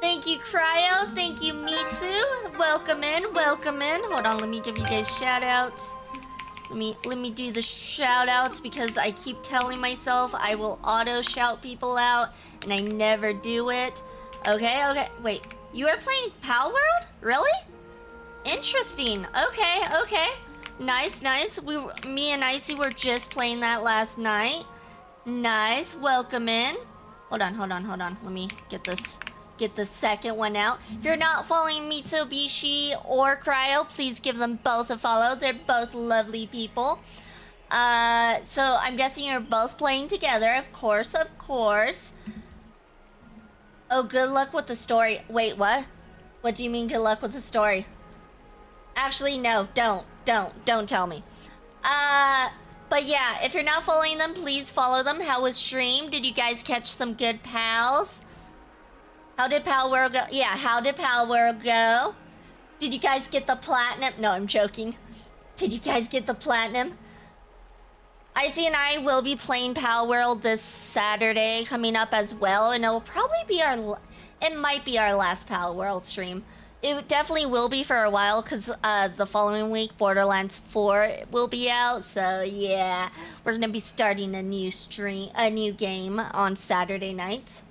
Thank you, Cryo, thank you, Mitsu, welcome in. Hold on, let me give you guys shout-outs. Let me do the shout-outs because I keep telling myself I will auto-shout people out, and I never do it. Okay, wait, you are playing Pal World? Really? Interesting, okay. Nice. Me and Icy were just playing that last night. Nice, welcome in. Hold on. Let me get the second one out. If you're not following Mitsubishi or Cryo, please give them both a follow. They're both lovely people. So I'm guessing you're both playing together, of course. Oh, good luck with the story. Wait, what? What do you mean good luck with the story? Actually, no, don't tell me. But yeah, if you're not following them, please follow them. How was stream? Did you guys catch some good pals? How did Pal World go? Yeah, how did Pal World go? Did you guys get the platinum? No, I'm joking. Did you guys get the platinum? Icy and I will be playing Pal World this Saturday coming up as well, and it will probably be it might be our last Pal World stream. It definitely will be for a while, because the following week Borderlands 4 will be out, so yeah, we're gonna be starting a new game on Saturday nights.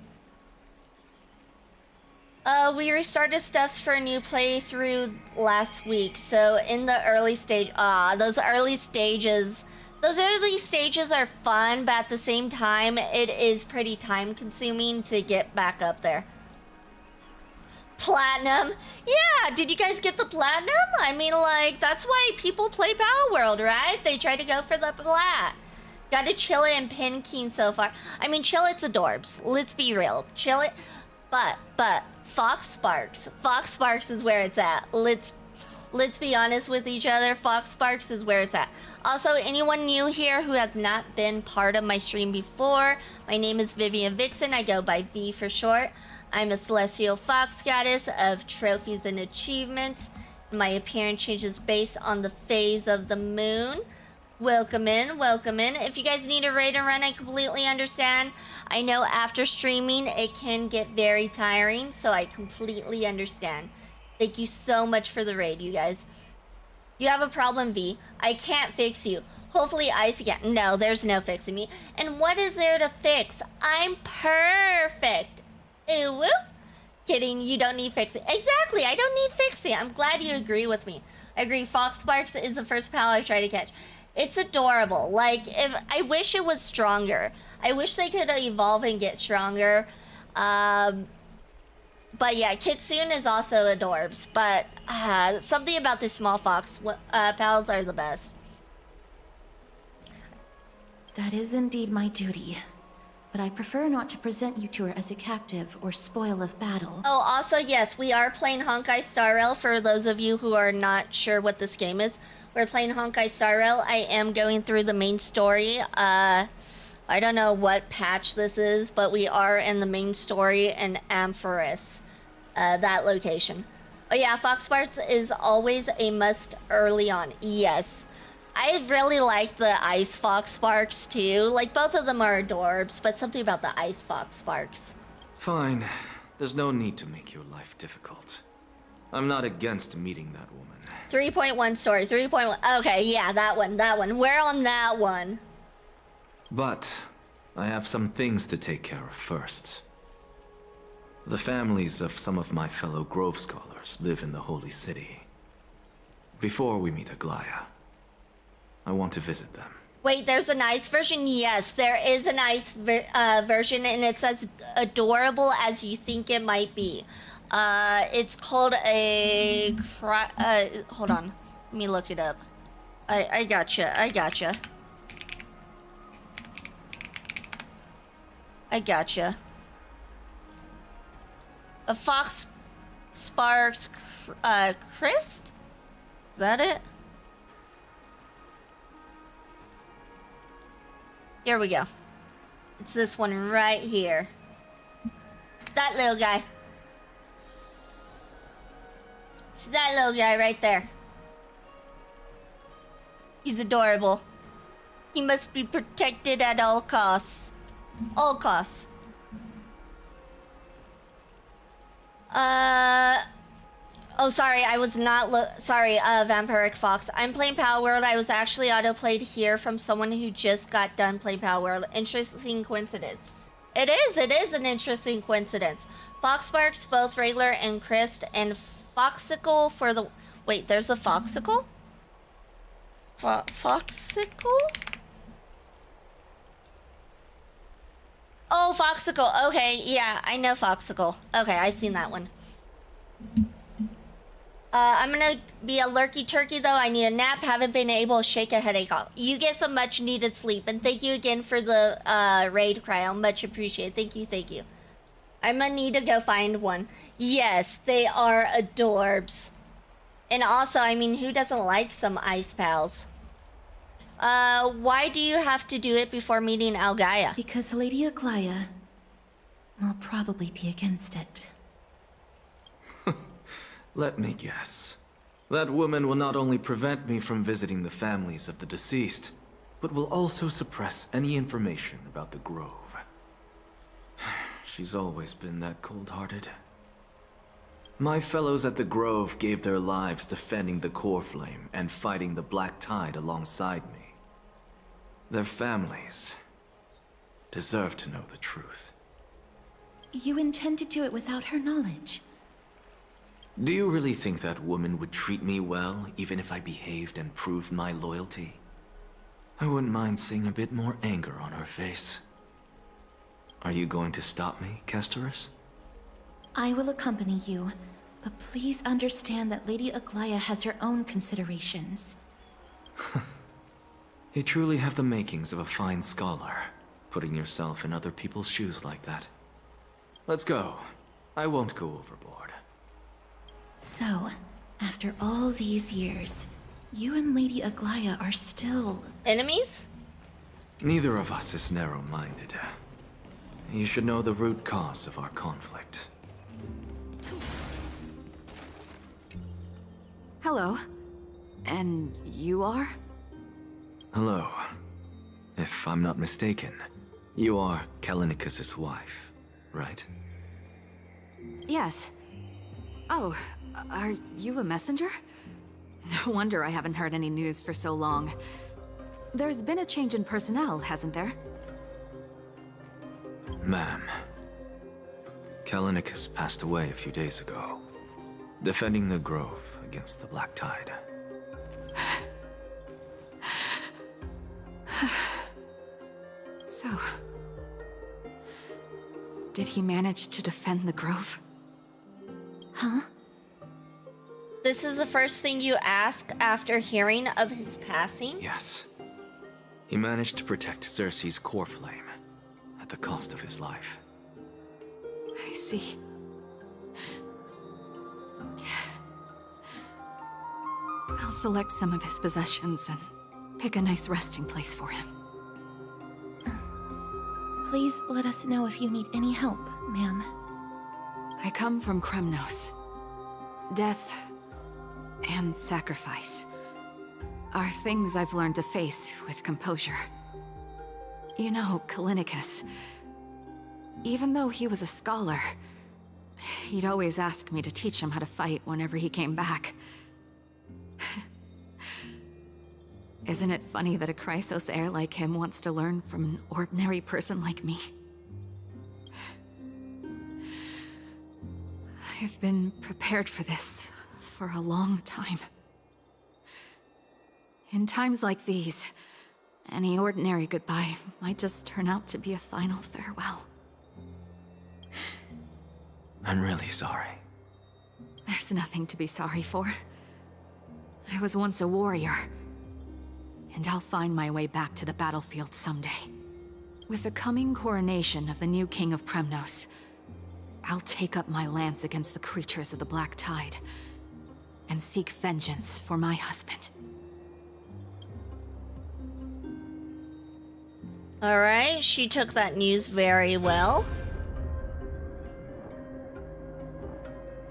We restarted stuffs for a new playthrough last week, so in the early stage, those early stages are fun, but at the same time, it is pretty time consuming to get back up there. Platinum? Yeah, did you guys get the platinum? I mean, like, that's why people play Power World, right? They try to go for the plat. Gotta chill it and pin Keen so far. I mean, chill it's adorbs. Let's be real. Chill it, but Fox Sparks is where it's at. Let's be honest with each other. Fox Sparks is where it's at. Also, anyone new here who has not been part of my stream before, my name is Vivian Vixen. I go by V for short. I'm a celestial fox goddess of trophies and achievements. My appearance changes based on the phase of the moon. Welcome in, welcome in. If you guys need a raid and run, I completely understand. I know after streaming, it can get very tiring, so I completely understand. Thank you so much for the raid, you guys. You have a problem, V. I can't fix you. Hopefully Ice again. No, there's no fixing me. And what is there to fix? I'm perfect. Ew. Kidding, you don't need fixing. Exactly, I don't need fixing. I'm glad you agree with me. I agree, Fox Sparks is the first pal I try to catch. It's adorable. Like, I wish it was stronger. I wish they could evolve and get stronger. But yeah, Kitsune is also adorbs. But something about the small fox pals are the best. That is indeed my duty. But I prefer not to present you to her as a captive or spoil of battle. Oh, also, yes, we are playing Honkai Star Rail. For those of you who are not sure what this game is, we're playing Honkai Star Rail. I am going through the main story. I don't know what patch this is, but we are in the main story in Amphoris, that location. Oh yeah, Fox Sparks is always a must early on. Yes. I really like the Ice Fox Sparks too. Like, both of them are adorbs, but something about the Ice Fox Sparks. Fine. There's no need to make your life difficult. I'm not against meeting that woman. 3.1 story, 3.1. Okay, yeah, that one. We're on that one. But I have some things to take care of first. The families of some of my fellow Grove Scholars live in the Holy City. Before we meet Aglaya, I want to visit them. Wait, there's a nice version? Yes, there is a nice version, and it's as adorable as you think it might be. It's called a... hold on. Let me look it up. I gotcha. A Fox Sparks Christ? Is that it? Here we go. It's this one right here. That little guy. It's that little guy right there. He's adorable. He must be protected at all costs. All costs. Oh, sorry, I was not sorry, Vampiric Fox. I'm playing Power World. I was actually autoplayed here from someone who just got done playing Power World. Interesting coincidence. It is an interesting coincidence. Fox Sparks, both regular and Christ, and Foxicle for the... Wait, there's a Foxicle? Foxicle? Oh, Foxicle. Okay, yeah, I know Foxicle. Okay, I seen that one. I'm gonna be a lurky turkey though. I need a nap. Haven't been able to shake a headache off. You get some much needed sleep. And thank you again for the raid, Cryo. Much appreciated. Thank you. I'm gonna need to go find one. Yes, they are adorbs. And also, I mean, who doesn't like some ice pals? Why do you have to do it before meeting Algaia? Because Lady Aglaia will probably be against it. Let me guess. That woman will not only prevent me from visiting the families of the deceased, but will also suppress any information about the Grove. She's always been that cold-hearted. My fellows at the Grove gave their lives defending the Core Flame and fighting the Black Tide alongside me. Their families deserve to know the truth. You intend to do it without her knowledge? Do you really think that woman would treat me well, even if I behaved and proved my loyalty? I wouldn't mind seeing a bit more anger on her face. Are you going to stop me, Castorus? I will accompany you, but please understand that Lady Aglaia has her own considerations. You truly have the makings of a fine scholar, putting yourself in other people's shoes like that. Let's go. I won't go overboard. So, after all these years, you and Lady Aglaia are still... enemies? Neither of us is narrow-minded. You should know the root cause of our conflict. Hello. And you are? Hello. If I'm not mistaken, you are Callinicus's wife, right? Yes. Oh, are you a messenger? No wonder I haven't heard any news for so long. There's been a change in personnel, hasn't there? Ma'am, Callinicus passed away a few days ago, defending the Grove against the Black Tide. So... did he manage to defend the Grove? Huh? This is the first thing you ask after hearing of his passing? Yes. He managed to protect Cersei's core flame, at the cost of his life. I see. I'll select some of his possessions and pick a nice resting place for him. Please let us know if you need any help, ma'am. I come from Kremnos. Death and sacrifice are things I've learned to face with composure. You know, Callinicus, even though he was a scholar, he'd always ask me to teach him how to fight whenever he came back. Isn't it funny that a Chrysos heir like him wants to learn from an ordinary person like me? I've been prepared for this for a long time. In times like these, any ordinary goodbye might just turn out to be a final farewell. I'm really sorry. There's nothing to be sorry for. I was once a warrior, and I'll find my way back to the battlefield someday. With the coming coronation of the new king of Kremnos, I'll take up my lance against the creatures of the Black Tide, and seek vengeance for my husband. Alright, she took that news very well.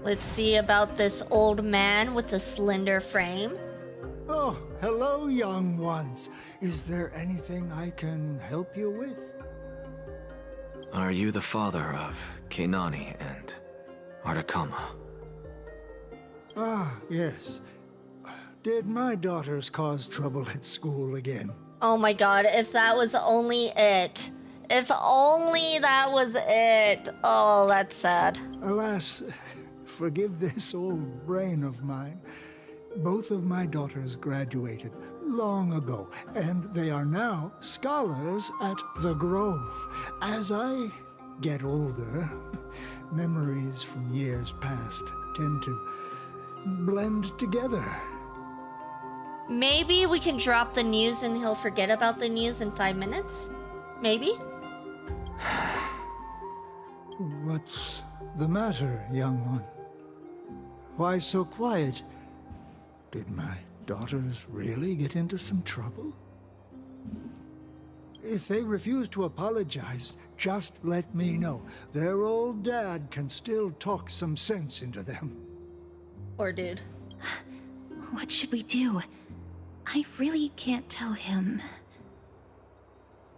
Let's see about this old man with the slender frame. Oh, hello, young ones. Is there anything I can help you with? Are you the father of Kainani and Artakama? Ah, yes. Did my daughters cause trouble at school again? Oh my god, if that was only it. If only that was it. Oh, that's sad. Alas, forgive this old brain of mine. Both of my daughters graduated long ago, and they are now scholars at the Grove. As I get older, memories from years past tend to blend together. Maybe we can drop the news and he'll forget about the news in 5 minutes? Maybe? What's the matter, young one? Why so quiet? Did my daughters really get into some trouble? If they refuse to apologize, just let me know. Their old dad can still talk some sense into them. Poor dude. What should we do? I really can't tell him.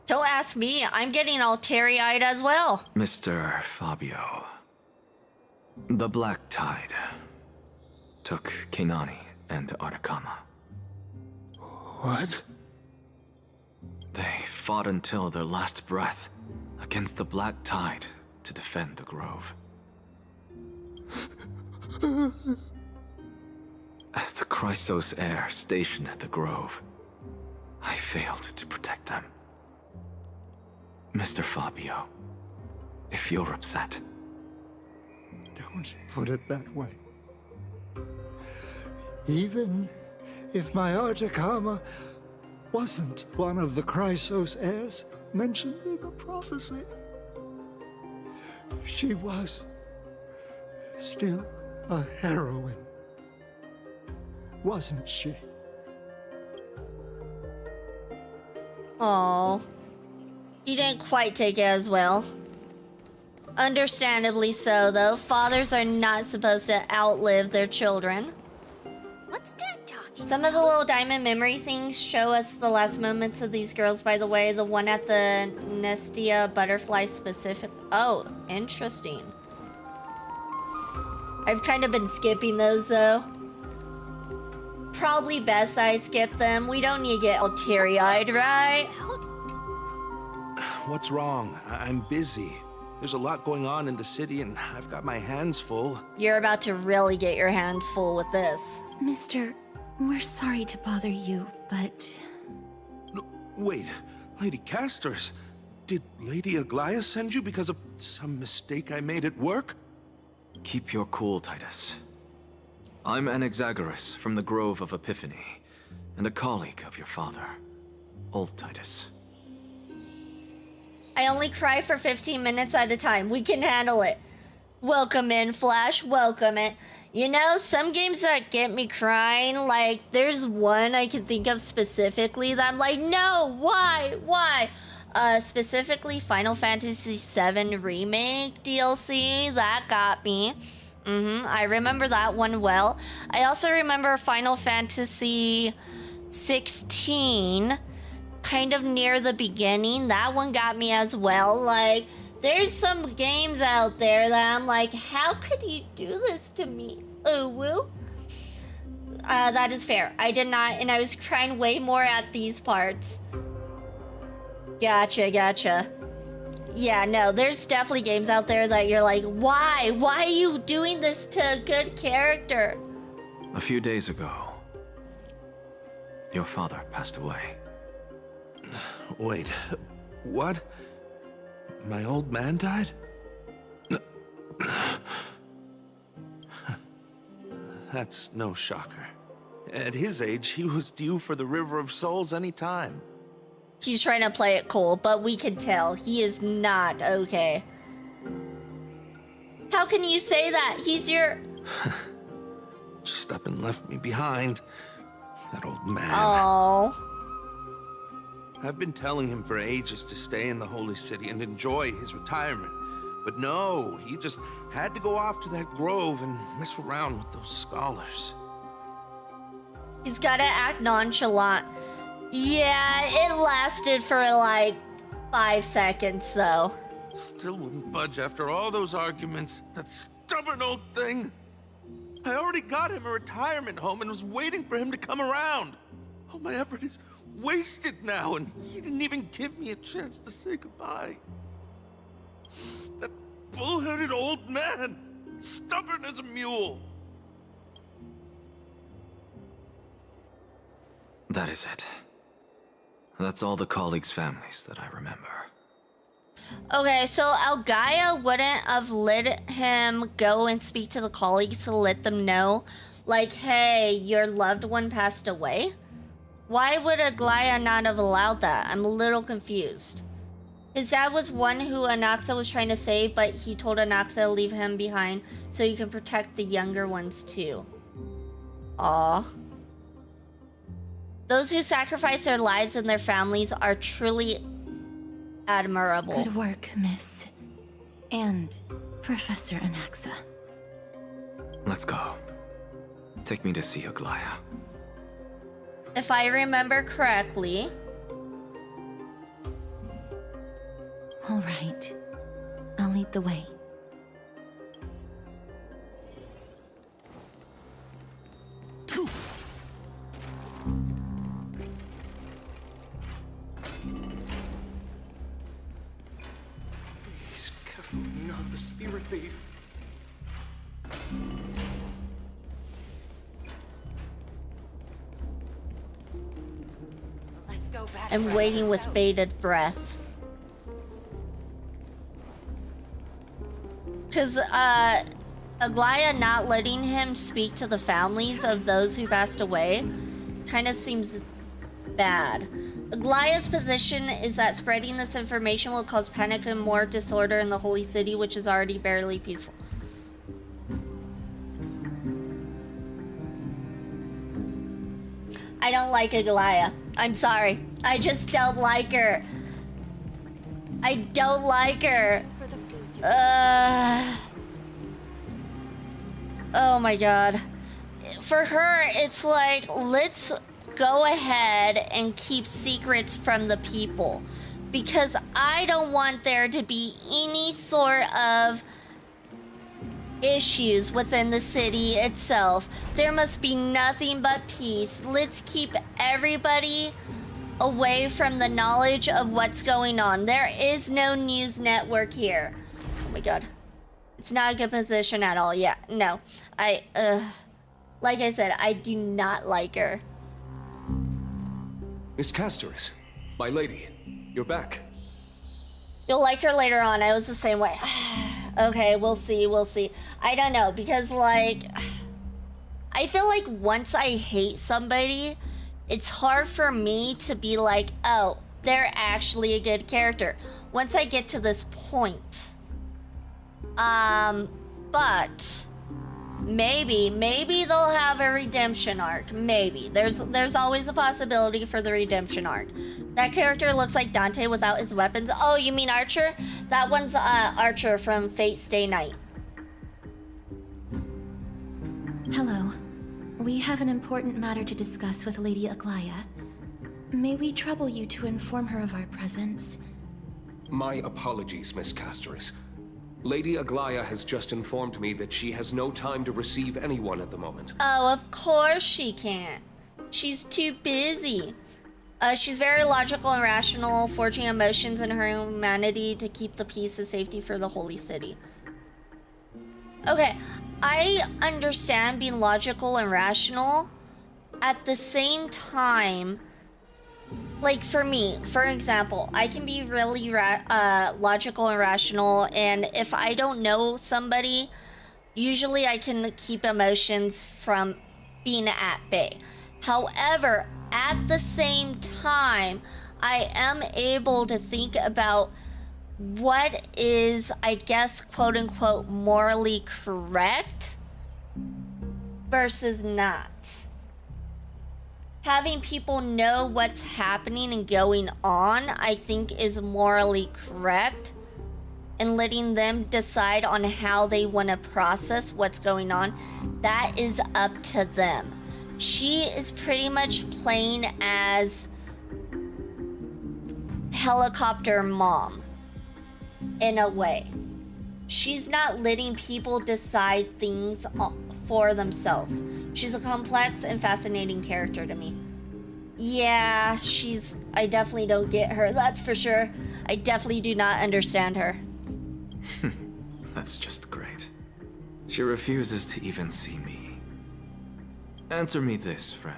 Don't ask me. I'm getting all teary-eyed as well. Mr. Fabio. The Black Tide took Keinani and Artakama. What? They fought until their last breath against the Black Tide to defend the Grove. As the Chrysos heir stationed at the Grove, I failed to protect them. Mr. Fabio, if you're upset... Don't put it that way. Even if my Artakama wasn't one of the Chrysos heirs mentioned in the prophecy, she was still a heroine, wasn't she? Aww. You didn't quite take it as well. Understandably so, though. Fathers are not supposed to outlive their children. What's Dad talking Some of the little diamond memory things show us the last moments of these girls, by the way. The one at the Nestia butterfly specific. Oh, interesting. I've kind of been skipping those, though. Probably best I skip them. We don't need to get all teary-eyed, right? What's wrong? I'm busy. There's a lot going on in the city, and I've got my hands full. You're about to really get your hands full with this. Mister, we're sorry to bother you, but... No, wait, Lady Casters, did Lady Aglaia send you because of some mistake I made at work? Keep your cool, Titus. I'm Anaxagoras from the Grove of Epiphany, and a colleague of your father, Old Titus. I only cry for 15 minutes at a time. We can handle it. Welcome in, Flash. Welcome in. You know, some games that get me crying, like, there's one I can think of specifically that I'm like, no, why? Why? Specifically Final Fantasy VII Remake DLC. That got me. I remember that one well. I also remember Final Fantasy 16, kind of near the beginning. That one got me as well. Like, there's some games out there that I'm like, how could you do this to me? Oh, woo. That is fair. I did not, and I was crying way more at these parts. Gotcha, gotcha. Yeah, no, there's definitely games out there that you're like, why? Why are you doing this to a good character? A few days ago, your father passed away. Wait, what? My old man died? That's no shocker. At his age, he was due for the River of Souls any time. He's trying to play it cool, but we can tell he is not okay. How can you say that? He's your... Just up and left me behind. That old man. Oh. I've been telling him for ages to stay in the Holy City and enjoy his retirement. But no, he just had to go off to that grove and mess around with those scholars. He's gotta act nonchalant. Yeah, it lasted for like 5 seconds though. Still wouldn't budge after all those arguments. That stubborn old thing. I already got him a retirement home and was waiting for him to come around. All my effort is wasted now, and he didn't even give me a chance to say goodbye. That bull-headed old man, stubborn as a mule. That is it. That's all the colleagues' families that I remember. Okay, so Algaia wouldn't have let him go and speak to the colleagues to let them know, like, hey, your loved one passed away? Why would Aglaia not have allowed that? I'm a little confused. His dad was one who Anaxa was trying to save, but he told Anaxa to leave him behind so he can protect the younger ones too. Aww. Those who sacrifice their lives and their families are truly admirable. Good work, Miss. And Professor Anaxa. Let's go. Take me to see Aglaya. If I remember correctly. All right. I'll lead the way. He's careful, not the spirit thief. Let's go back. I'm waiting with bated breath. Because, Aglaya not letting him speak to the families of those who passed away kind of seems bad. Aglaya's position is that spreading this information will cause panic and more disorder in the Holy City, which is already barely peaceful. I don't like Aglaya. I'm sorry. I just don't like her. I don't like her. Oh my god. For her, it's like, let's go ahead and keep secrets from the people. Because I don't want there to be any sort of issues within the city itself. There must be nothing but peace. Let's keep everybody away from the knowledge of what's going on. There is no news network here. Oh my god. It's not a good position at all. Yeah, no. Like I said, I do not like her. Miss Castoris, my lady, you're back. You'll like her later on. I was the same way. Okay, we'll see, we'll see. I don't know, because like, I feel like once I hate somebody, it's hard for me to be like, oh, they're actually a good character. Once I get to this point. But maybe they'll have a redemption arc. Maybe. There's always a possibility for the redemption arc. That character looks like Dante without his weapons. Oh, you mean Archer? That one's Archer from Fate Stay Night. Hello. We have an important matter to discuss with Lady Aglaya. May we trouble you to inform her of our presence? My apologies, Miss Castoris. Lady Aglaya has just informed me that she has no time to receive anyone at the moment. Oh, of course she can't. She's too busy. She's very logical and rational, forging emotions in her humanity to keep the peace and safety for the Holy City. Okay, I understand being logical and rational. At the same time, like for me, for example, I can be really logical and rational, and if I don't know somebody, usually I can keep emotions from being at bay. However, at the same time, I am able to think about what is, I guess, quote unquote, morally correct versus not. Having people know what's happening and going on, I think, is morally correct. And letting them decide on how they want to process what's going on, that is up to them. She is pretty much playing as helicopter mom, in a way. She's not letting people decide things for themselves. She's a complex and fascinating character to me. Yeah, I definitely don't get her, that's for sure. I definitely do not understand her. That's just great. She refuses to even see me. Answer me this, friend.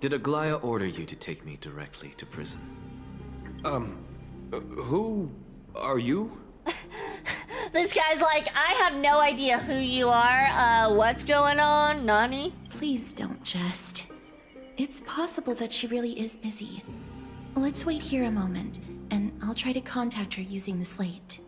Did Aglaya order you to take me directly to prison? Who are you? This guy's like, I have no idea who you are. What's going on, Nani? Please don't jest. It's possible that she really is busy. Let's wait here a moment, and I'll try to contact her using the slate.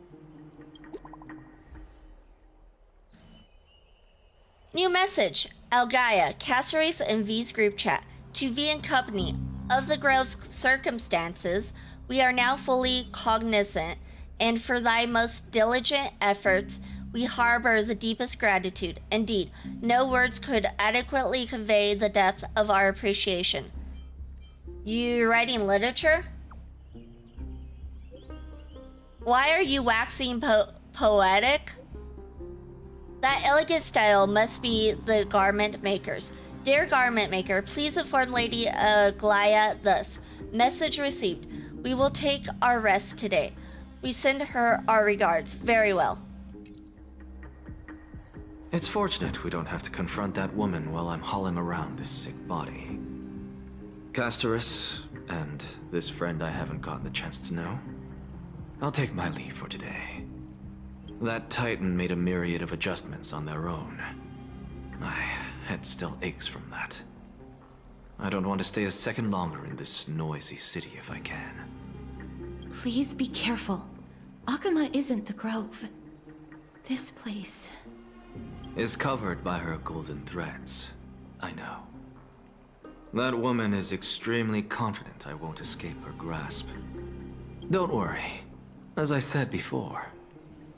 New message. Algaia, Caceres and V's group chat. To V and company, of the Grove's circumstances, we are now fully cognizant, and for thy most diligent efforts, we harbor the deepest gratitude. Indeed, no words could adequately convey the depth of our appreciation. You writing literature? Why are you waxing poetic? That elegant style must be the garment maker's. Dear garment maker, please inform Lady Aglaia thus. Message received. We will take our rest today. We send her our regards. Very well. It's fortunate we don't have to confront that woman while I'm hauling around this sick body. Castoris, and this friend I haven't gotten the chance to know, I'll take my leave for today. That Titan made a myriad of adjustments on their own. My head still aches from that. I don't want to stay a second longer in this noisy city if I can. Please be careful. Akama isn't the Grove. This place is covered by her golden threads. I know. That woman is extremely confident I won't escape her grasp. Don't worry. As I said before,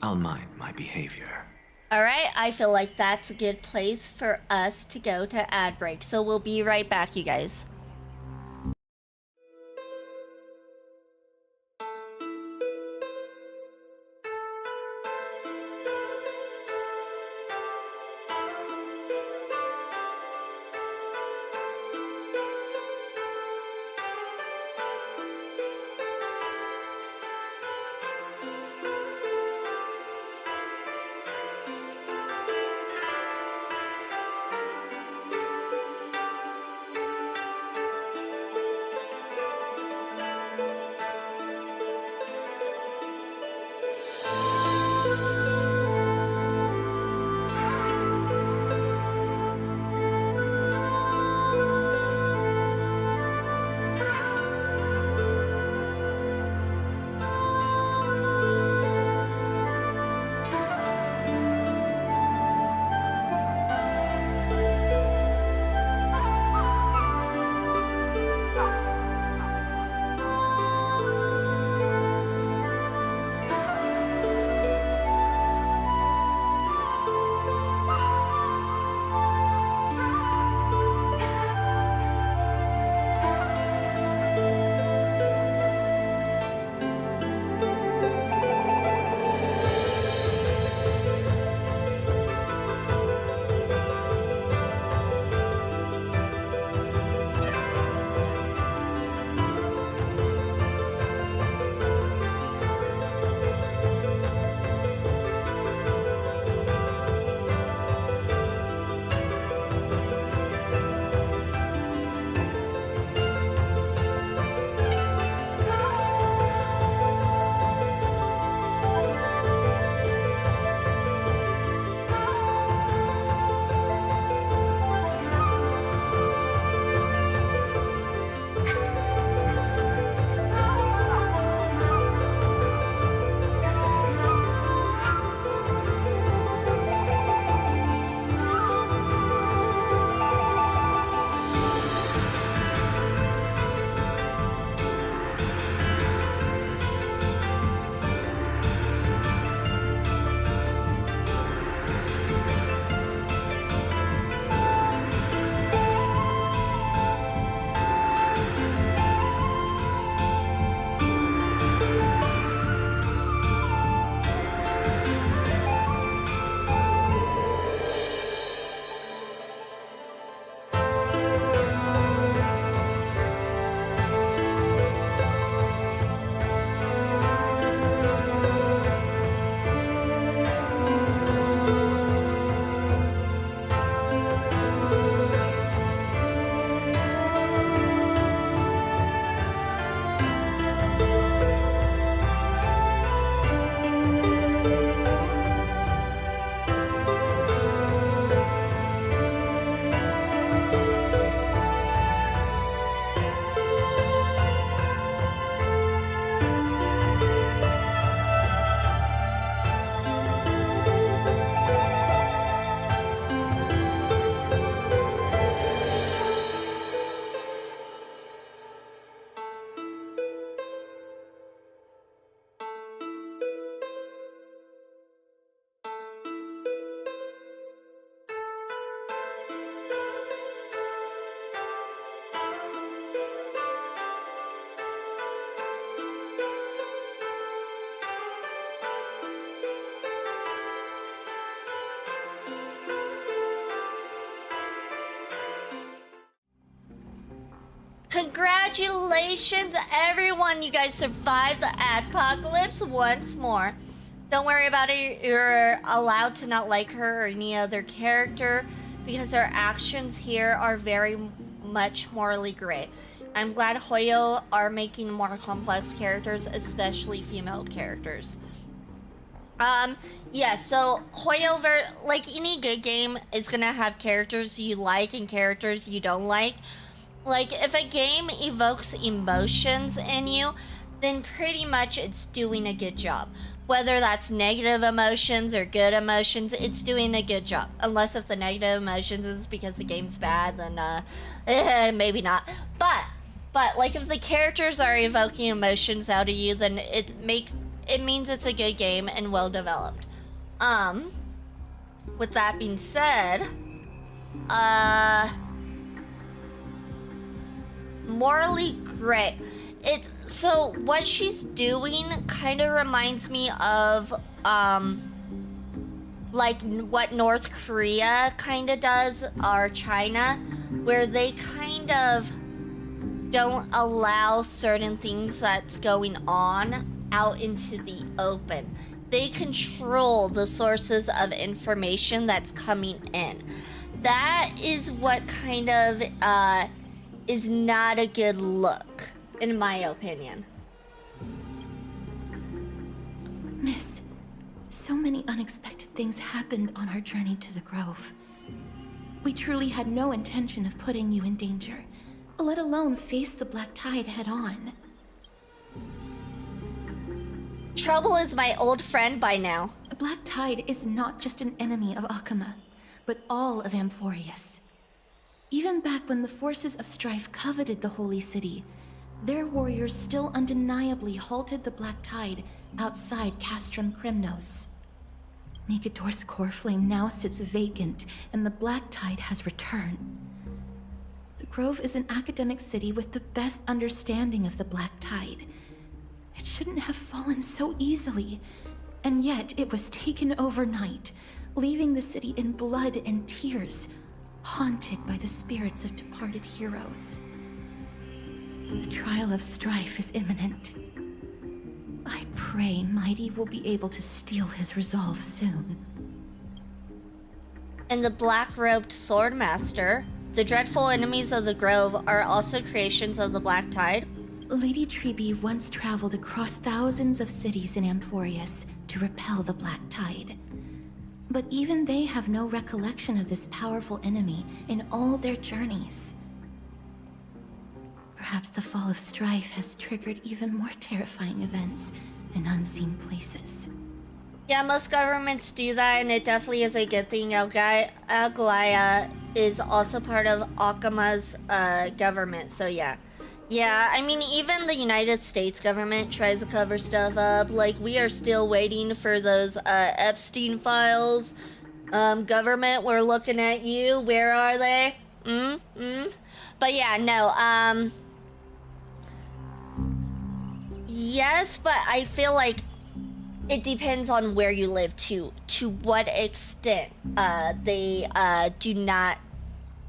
I'll mind my behavior. Alright, I feel like that's a good place for us to go to ad break. So we'll be right back, you guys. Congratulations, everyone! You guys survived the apocalypse once more. Don't worry about it. You're allowed to not like her or any other character because her actions here are very much morally gray. I'm glad Hoyo are making more complex characters, especially female characters. Yeah, so Hoyo, like any good game, is gonna have characters you like and characters you don't like. Like, if a game evokes emotions in you, then pretty much it's doing a good job. Whether that's negative emotions or good emotions, it's doing a good job. Unless if the negative emotions is because the game's bad, then maybe not. But like if the characters are evoking emotions out of you, then it means it's a good game and well developed. With that being said, morally gray. So what she's doing kind of reminds me of like what North Korea kind of does, or China, where they kind of don't allow certain things that's going on out into the open. They control the sources of information that's coming in. That is what kind of is not a good look, in my opinion. Miss, so many unexpected things happened on our journey to the Grove. We truly had no intention of putting you in danger, let alone face the Black Tide head on. Trouble is my old friend by now. The Black Tide is not just an enemy of Akama, but all of Amphorius. Even back when the forces of strife coveted the Holy City, their warriors still undeniably halted the Black Tide outside Castrum Krymnos. Nigador's core flame now sits vacant, and the Black Tide has returned. The Grove is an academic city with the best understanding of the Black Tide. It shouldn't have fallen so easily, and yet it was taken overnight, leaving the city in blood and tears, haunted by the spirits of departed heroes. The trial of strife is imminent. I pray Mighty will be able to steal his resolve soon. And the black-robed swordmaster, the dreadful enemies of the Grove, are also creations of the Black Tide. Lady Treeby once traveled across thousands of cities in Amphorius to repel the Black Tide. But even they have no recollection of this powerful enemy in all their journeys. Perhaps the fall of strife has triggered even more terrifying events in unseen places. Yeah, most governments do that, and it definitely is a good thing. Aglaya is also part of Akama's government, so yeah. Yeah, I mean, even the United States government tries to cover stuff up. Like, we are still waiting for those Epstein files. Government, we're looking at you. Where are they? But yeah, no, yes, but I feel like it depends on where you live too. To what extent they do not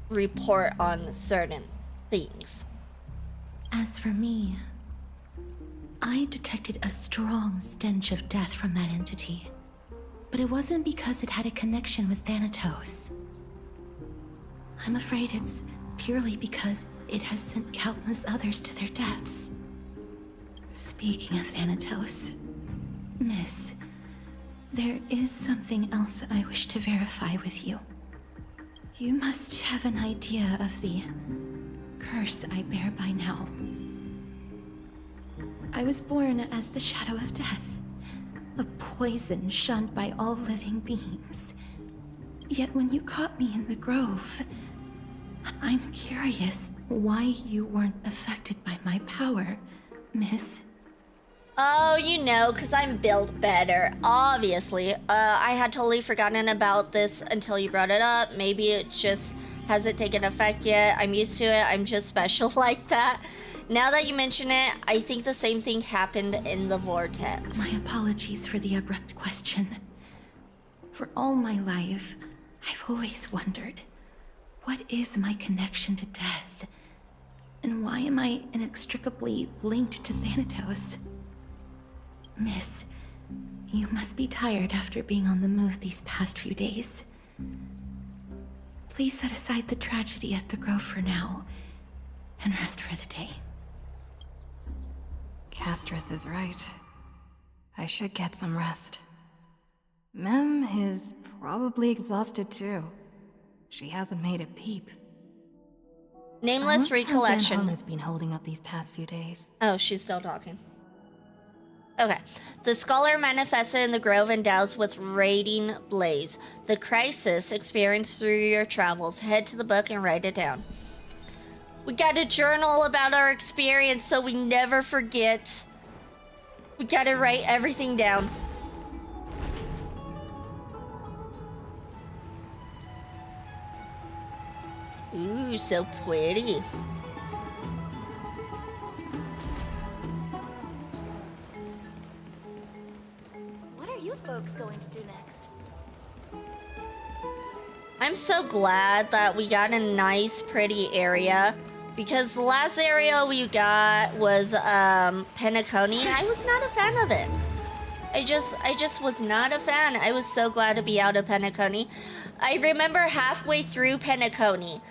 report on certain things. As for me, I detected a strong stench of death from that entity. But it wasn't because it had a connection with Thanatos. I'm afraid it's purely because it has sent countless others to their deaths. Speaking of Thanatos, Miss, there is something else I wish to verify with you. You must have an idea of the curse I bear by now. I was born as the shadow of death, a poison shunned by all living beings. Yet when you caught me in the Grove, I'm curious why you weren't affected by my power, Miss. Oh, you know, because I'm built better, obviously. I had totally forgotten about this until you brought it up. Maybe it just hasn't taken effect yet. I'm used to it. I'm just special like that. Now that you mention it, I think the same thing happened in the Vortex. My apologies for the abrupt question. For all my life, I've always wondered, what is my connection to death? And why am I inextricably linked to Thanatos? Miss, you must be tired after being on the move these past few days. Please set aside the tragedy at the Grove for now, and rest for the day. Castris is right. I should get some rest. Mem is probably exhausted too. She hasn't made a peep. Nameless recollection. How has been holding up these past few days. Oh, she's still talking. Okay. The scholar manifested in the grove endows with radiant blaze. The crisis experienced through your travels. Head to the book and write it down. We gotta journal about our experience so we never forget. We gotta write everything down. Ooh, so pretty. What are you folks going to do next? I'm so glad that we got a nice, pretty area. Because the last area we got was Penacony. I was not a fan of it. I just was not a fan. I was so glad to be out of Penacony. I remember halfway through Penacony,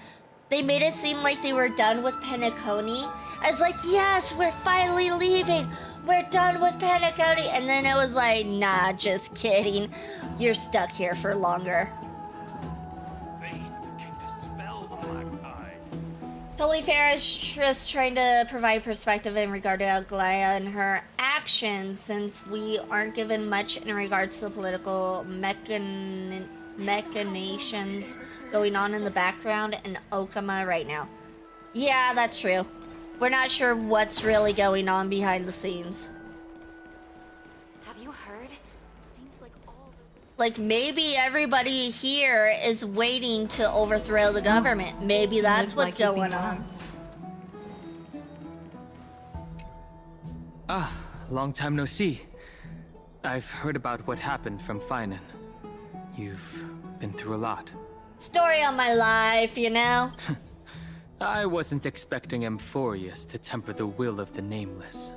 they made it seem like they were done with Penacony. I was like, yes, we're finally leaving. We're done with Penacony. And then it was like, nah, just kidding. You're stuck here for longer. Holy Fair is just trying to provide perspective in regard to Aglaya and her actions, since we aren't given much in regards to the political machinations going on in the background in Okama right now. Yeah, that's true. We're not sure what's really going on behind the scenes. Have you heard? Seems like Like, maybe everybody here is waiting to overthrow the government. Maybe that's what's going on. Ah, long time no see. I've heard about what happened from Phainon. You've been through a lot. Story of my life, you know? I wasn't expecting Amphorius to temper the will of the Nameless.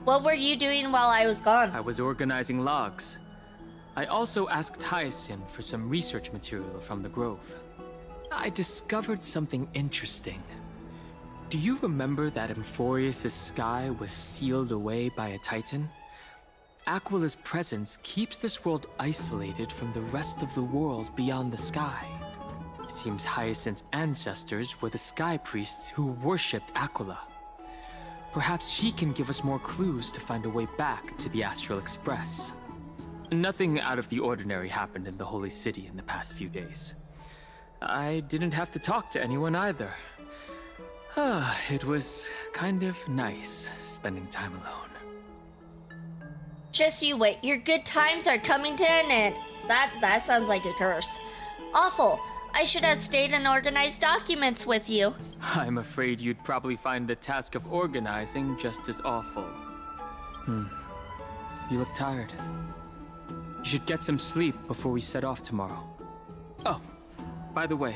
What were you doing while I was gone? I was organizing logs. I also asked Hyacinth for some research material from the Grove. I discovered something interesting. Do you remember that Amphorius' sky was sealed away by a Titan? Aquila's presence keeps this world isolated from the rest of the world beyond the sky. It seems Hyacinth's ancestors were the Sky Priests who worshipped Aquila. Perhaps she can give us more clues to find a way back to the Astral Express. Nothing out of the ordinary happened in the Holy City in the past few days. I didn't have to talk to anyone either. It was kind of nice spending time alone. Just you wait. Your good times are coming to an end. That sounds like a curse. Awful. I should have stayed and organized documents with you. I'm afraid you'd probably find the task of organizing just as awful. You look tired. You should get some sleep before we set off tomorrow. Oh, by the way,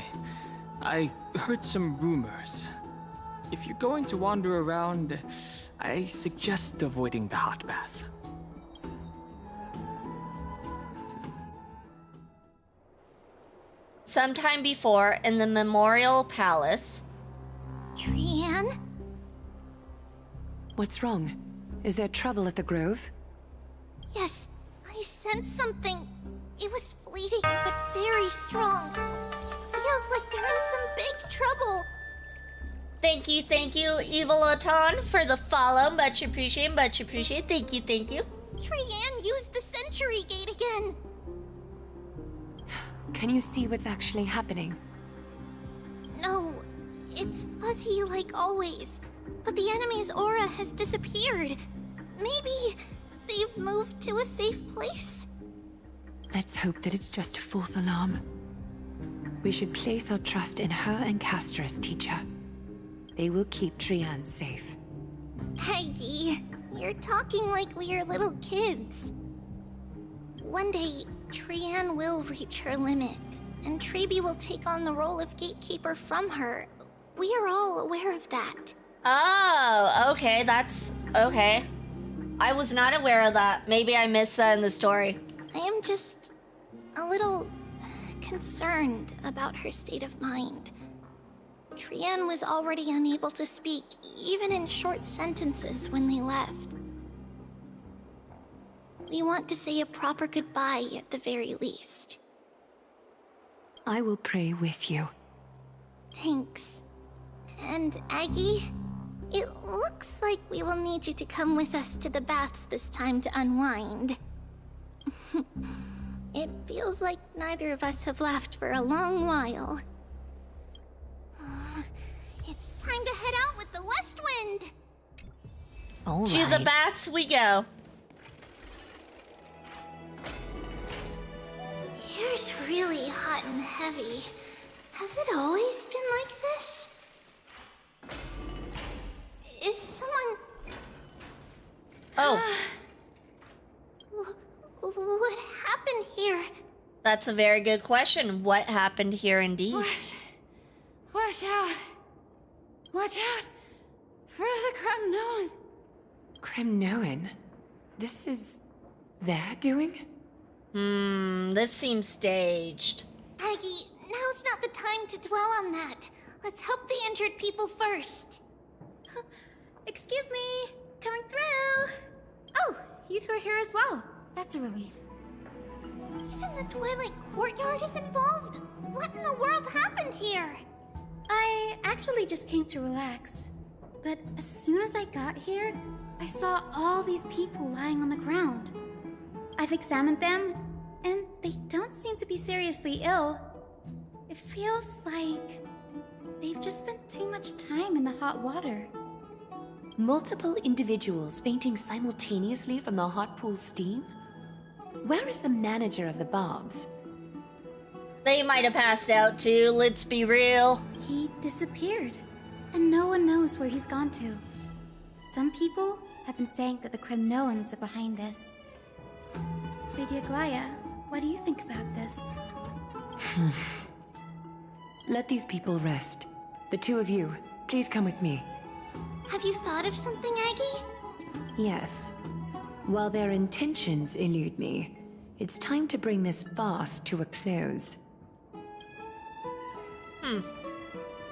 I heard some rumors. If you're going to wander around, I suggest avoiding the hot bath. Sometime before, in the Memorial Palace... Trianne? What's wrong? Is there trouble at the Grove? Yes, I sensed something. It was fleeting, but very strong. It feels like they're in some big trouble. Thank you, Evil Aton, for the follow. Much appreciated, much appreciated. Thank you. Trianne used the Century Gate again. Can you see what's actually happening? No, it's fuzzy like always. But the enemy's aura has disappeared. Maybe they've moved to a safe place? Let's hope that it's just a false alarm. We should place our trust in her and Castris, teacher. They will keep Trianne safe. Peggy, you're talking like we are little kids. One day, Trianne will reach her limit. and Trebi will take on the role of gatekeeper from her. We are all aware of that. Oh, okay, that's okay. I was not aware of that. Maybe I missed that in the story. I am just a little concerned about her state of mind. Trian was already unable to speak, even in short sentences when they left. We want to say a proper goodbye at the very least. I will pray with you. Thanks. And Aggie, it looks like we will need you to come with us to the baths this time to unwind. It feels like neither of us have laughed for a long while. It's time to head out with the west wind! All to right. the baths we go. Here's really hot and heavy. Has it always been like this? Is someone... Oh. What happened here? That's a very good question. What happened here indeed? Watch out! Watch out! For the Cremnoan! Cremnoan? This is their doing? This seems staged. Aggie, now's not the time to dwell on that. Let's help the injured people first. Excuse me, coming through. Oh, you two are here as well. That's a relief. Even the Twilight Courtyard is involved? What in the world happened here? I actually just came to relax. But as soon as I got here, I saw all these people lying on the ground. I've examined them, and they don't seem to be seriously ill. It feels like they've just spent too much time in the hot water. Multiple individuals fainting simultaneously from the hot pool steam? Where is the manager of the baths? They might have passed out too, let's be real. He disappeared, and no one knows where he's gone to. Some people have been saying that the Cremnoans are behind this. Lady Aglaya, what do you think about this? Let these people rest. The two of you, please come with me. Have you thought of something, Aggie? Yes. While their intentions elude me, it's time to bring this farce to a close.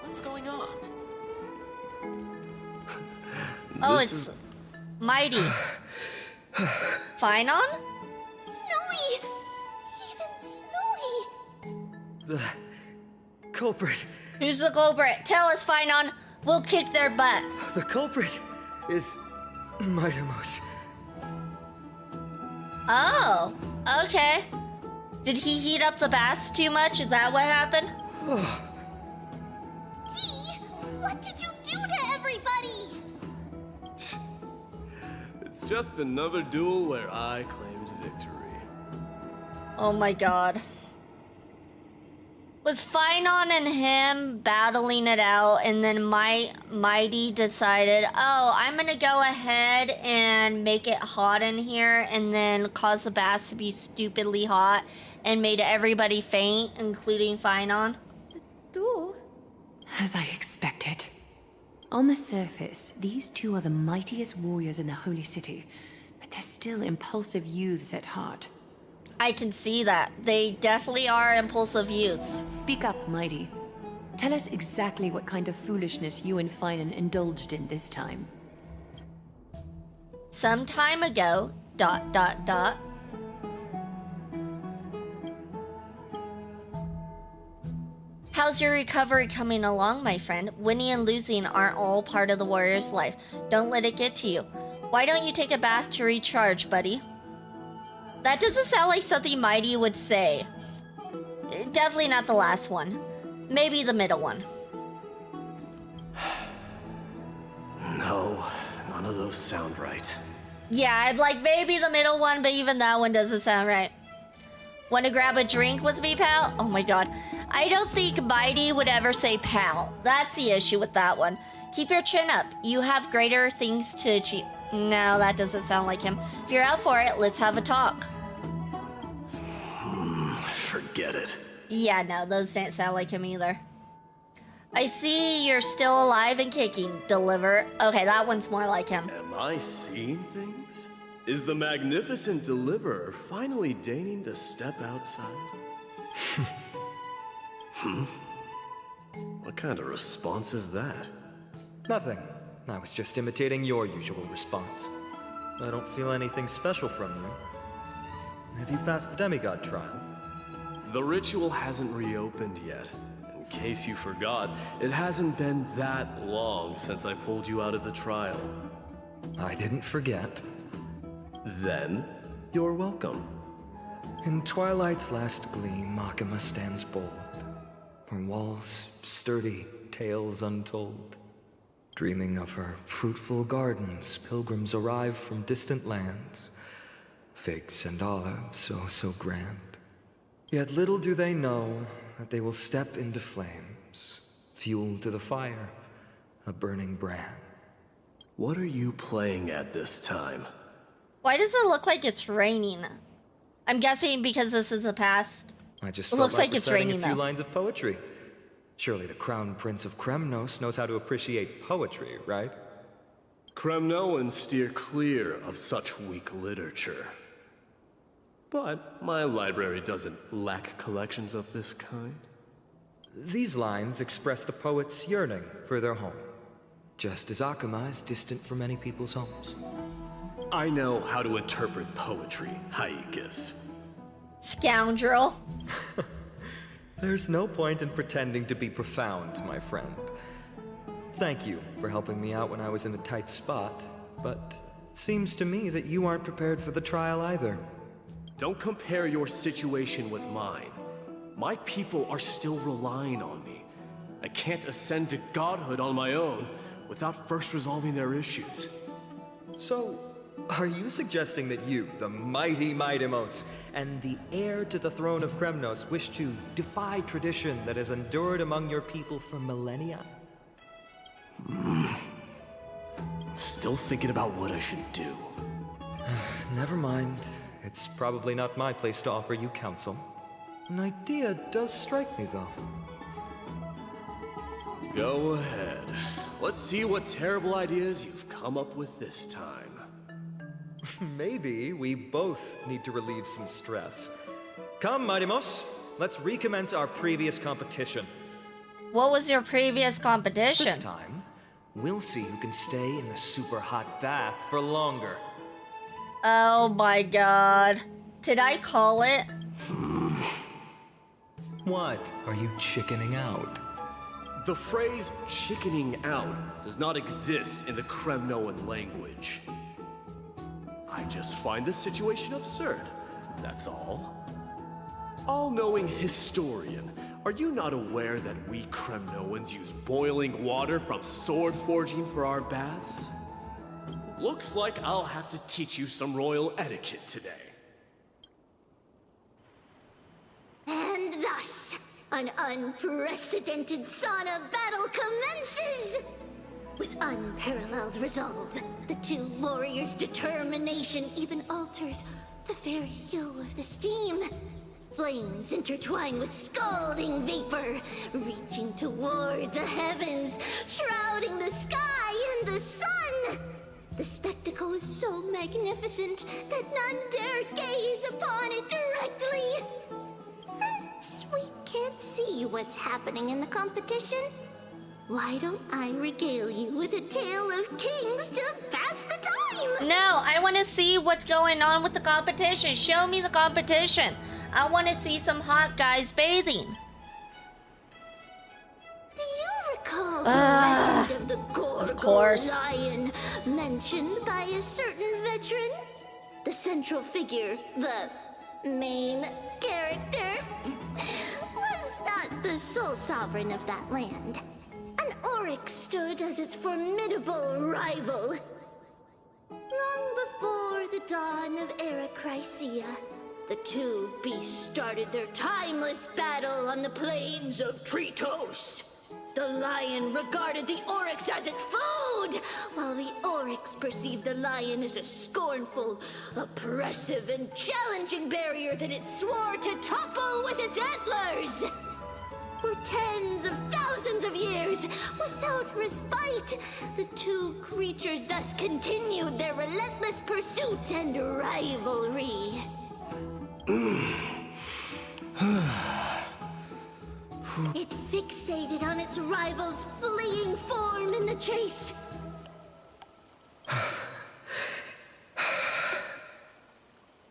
What's going on? Oh, it's Mighty. Phainon? Snowy! Even Snowy! The culprit. Who's the culprit? Tell us, Phainon. We'll kick their butt. The culprit is Mightimos. Oh, okay. Did he heat up the baths too much? Is that what happened? Dee, what did you do to everybody? It's just another duel where I claimed victory. Oh my god. Was Phainon and him battling it out, and then Mighty decided, oh, I'm gonna go ahead and make it hot in here, and then cause the baths to be stupidly hot, and made everybody faint, including Phainon? Duel? As I expected. On the surface, these two are the mightiest warriors in the Holy City, but they're still impulsive youths at heart. I can see that. They definitely are impulsive youths. Speak up, Mighty. Tell us exactly what kind of foolishness you and Phainon indulged in this time. Some time ago, ... How's your recovery coming along, my friend? Winning and losing aren't all part of the warrior's life. Don't let it get to you. Why don't you take a bath to recharge, buddy? That doesn't sound like something Mighty would say. Definitely not the last one. Maybe the middle one. No, none of those sound right. Yeah, I'd like maybe the middle one, but even that one doesn't sound right. Want to grab a drink with me, pal? Oh my god. I don't think Mighty would ever say pal. That's the issue with that one. Keep your chin up. You have greater things to achieve. No, that doesn't sound like him. If you're out for it, let's have a talk. Forget it. Yeah, no, those didn't sound like him either. I see you're still alive and kicking. Deliver. Okay, that one's more like him. Am I seeing things? Is the magnificent Deliverer finally deigning to step outside? What kind of response is that? Nothing. I was just imitating your usual response. I don't feel anything special from you. Have you passed the demigod trial? The ritual hasn't reopened yet. In case you forgot, it hasn't been that long since I pulled you out of the trial. I didn't forget. Then, you're welcome. In twilight's last gleam, Makima stands bold. Her walls sturdy, tales untold. Dreaming of her fruitful gardens, pilgrims arrive from distant lands. Figs and olives, so grand. Yet little do they know that they will step into flames, fuel to the fire, a burning brand. What are you playing at this time? Why does it look like it's raining? I'm guessing because this is the past. I just It felt looks like it's reciting raining a few though. lines of poetry. Surely the Crown Prince of Kremnos knows how to appreciate poetry, right? Kremnoans steer clear of such weak literature. But my library doesn't lack collections of this kind. These lines express the poet's yearning for their home, just as Akama is distant from many people's homes. I know how to interpret poetry, Haikis. Scoundrel. There's no point in pretending to be profound, my friend. Thank you for helping me out when I was in a tight spot, but it seems to me that you aren't prepared for the trial either. Don't compare your situation with mine. My people are still relying on me. I can't ascend to godhood on my own without first resolving their issues. So, are you suggesting that you, the mighty Mightimos, and the heir to the throne of Kremnos, wish to defy tradition that has endured among your people for millennia? Still thinking about what I should do. Never mind. It's probably not my place to offer you counsel. An idea does strike me, though. Go ahead. Let's see what terrible ideas you've come up with this time. Maybe we both need to relieve some stress. Come, Mightimos, let's recommence our previous competition. What was your previous competition? This time, we'll see who can stay in the super hot bath for longer. Oh my god. Did I call it? What? Are you chickening out? The phrase chickening out does not exist in the Kremnoan language. I just find this situation absurd, that's all. All-knowing historian, are you not aware that we Kremnoans use boiling water from sword forging for our baths? Looks like I'll have to teach you some royal etiquette today. And thus, an unprecedented sauna battle commences! With unparalleled resolve, the two warriors' determination even alters the very hue of the steam. Flames intertwine with scalding vapor, reaching toward the heavens, shrouding the sky and the sun. The spectacle is so magnificent that none dare gaze upon it directly. Since we can't see what's happening in the competition, why don't I regale you with a tale of kings to pass the time? No, I want to see what's going on with the competition. Show me the competition. I want to see some hot guys bathing. Do you recall the legend of the Gorgon lion mentioned by a certain veteran? The central figure, the main character, was not the sole sovereign of that land. An oryx stood as its formidable rival. Long before the dawn of Era Chrysia, the two beasts started their timeless battle on the plains of Tritos. The lion regarded the oryx as its food, while the oryx perceived the lion as a scornful, oppressive, and challenging barrier that it swore to topple with its antlers. For tens of thousands of years, without respite, the two creatures thus continued their relentless pursuit and rivalry. It fixated on its rival's fleeing form in the chase.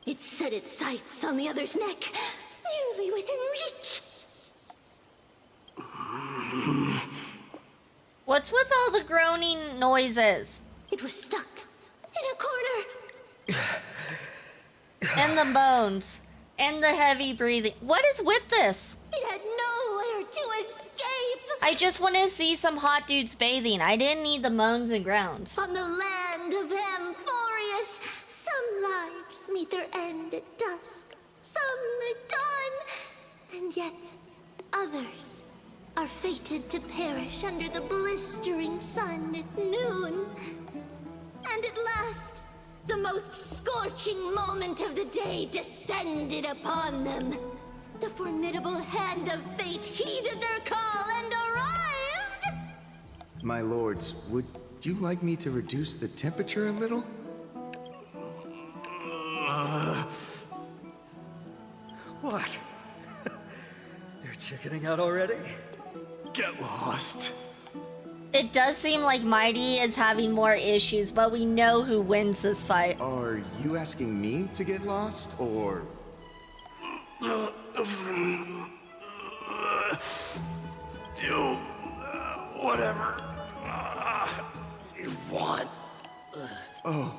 It set its sights on the other's neck, nearly within reach. What's with all the groaning noises? It was stuck in a corner. And the moans. And the heavy breathing. What is with this? It had nowhere to escape. I just want to see some hot dudes bathing. I didn't need the moans and groans. On the land of Amphorius, some lives meet their end at dusk, some at dawn, and yet others are fated to perish under the blistering sun at noon. And at last, the most scorching moment of the day descended upon them. The formidable hand of fate heeded their call and arrived! My lords, would you like me to reduce the temperature a little? What? You're chickening out already? Get lost. It does seem like Mighty is having more issues, but we know who wins this fight. Are you asking me to get lost, or... Do whatever you want. Oh,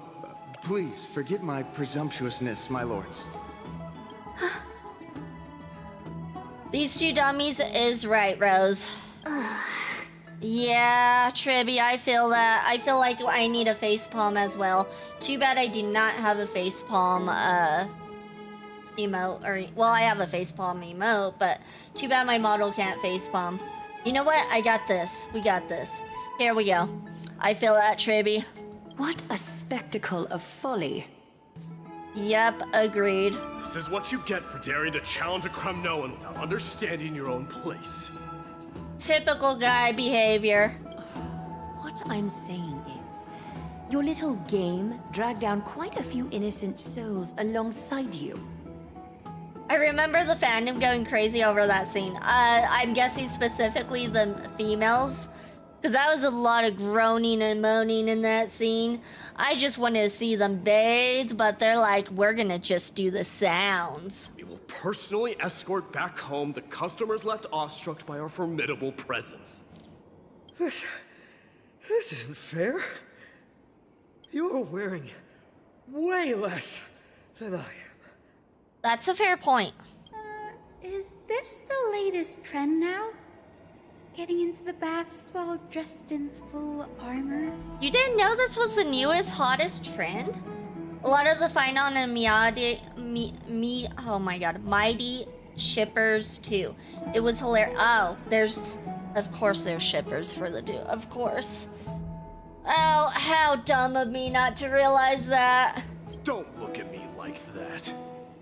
please forget my presumptuousness, my lords. These two dummies is right, Rose. Yeah, Tribby, I feel that. I feel like I need a facepalm as well. Too bad I do not have a facepalm emote. Or, well, I have a facepalm emote, but too bad my model can't facepalm. You know what? I got this. We got this. Here we go. I feel that, Tribby. What a spectacle of folly. Yep, agreed. This is what you get for daring to challenge a Kremnoan without understanding your own place. Typical guy behavior. What I'm saying is, your little game dragged down quite a few innocent souls alongside you. I remember the fandom going crazy over that scene. I'm guessing specifically the females, because that was a lot of groaning and moaning in that scene. I just wanted to see them bathe, but they're like, we're gonna just do the sounds. We will personally escort back home the customers left awestruck by our formidable presence. This isn't fair. You are wearing way less than I am. That's a fair point. Is this the latest trend now? Getting into the baths while dressed in full armor? You didn't know this was the newest, hottest trend? A lot of the Phainon and Mighty shippers too. It was hilarious. Oh, of course there's shippers for the dude. Of course. Oh, how dumb of me not to realize that. Don't look at me like that.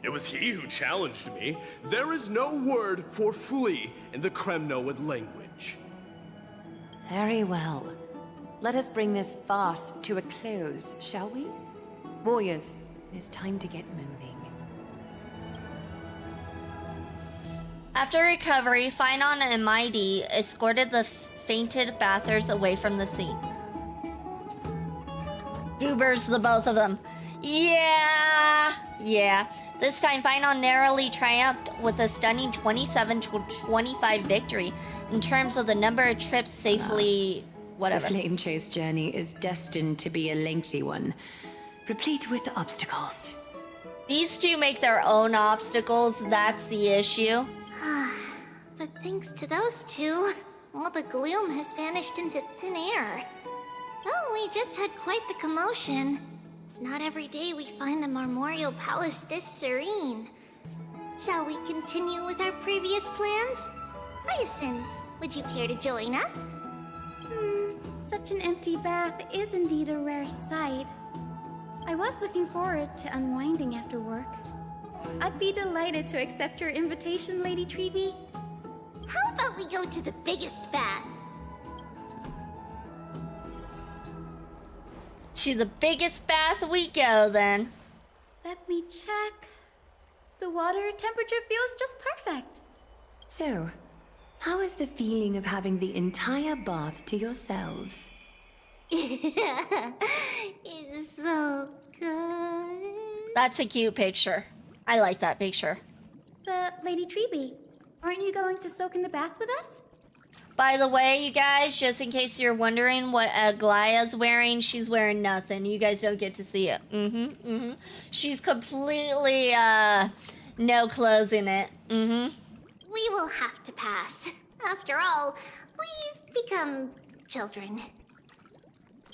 It was he who challenged me. There is no word for flee in the Kremnoan language. Very well. Let us bring this farce to a close, shall we? Warriors, it is time to get moving. After recovery, Phainon and Mighty escorted the fainted bathers away from the scene. Goobers, the both of them. Yeah. This time, Phainon narrowly triumphed with a stunning 27-25 victory in terms of the number of trips safely... whatever. The flame chase journey is destined to be a lengthy one, replete with obstacles. These two make their own obstacles, that's the issue. But thanks to those two, all the gloom has vanished into thin air. Oh, we just had quite the commotion. It's not every day we find the Marmorial Palace this serene. Shall we continue with our previous plans? Hyacinth, Would you care to join us? Such an empty bath is indeed a rare sight. I was looking forward to unwinding after work. I'd be delighted to accept your invitation, Lady Treeby. How about we go to the biggest bath? To the biggest bath we go, then. Let me check. The water temperature feels just perfect. So, how is the feeling of having the entire bath to yourselves? It's so good. That's a cute picture. I like that picture. But, Lady Treeby, aren't you going to soak in the bath with us? By the way, you guys, just in case you're wondering what Aglaya's wearing, she's wearing nothing. You guys don't get to see it. She's completely, no clothes in it. We will have to pass. After all, we've become children.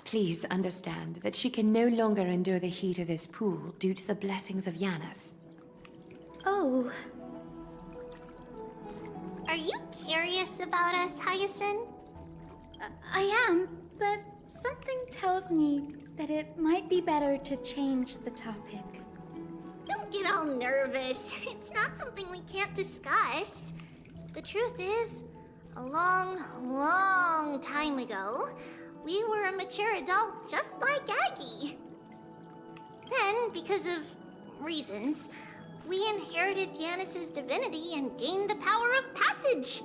Please understand that she can no longer endure the heat of this pool due to the blessings of Yanis. Oh. Are you curious about us, Hyacinth? I am, but something tells me that it might be better to change the topic. Don't get all nervous. It's not something we can't discuss. The truth is, a long, long time ago, we were a mature adult just like Aggie. Then, because of reasons, we inherited Yanis's divinity and gained the power of passage.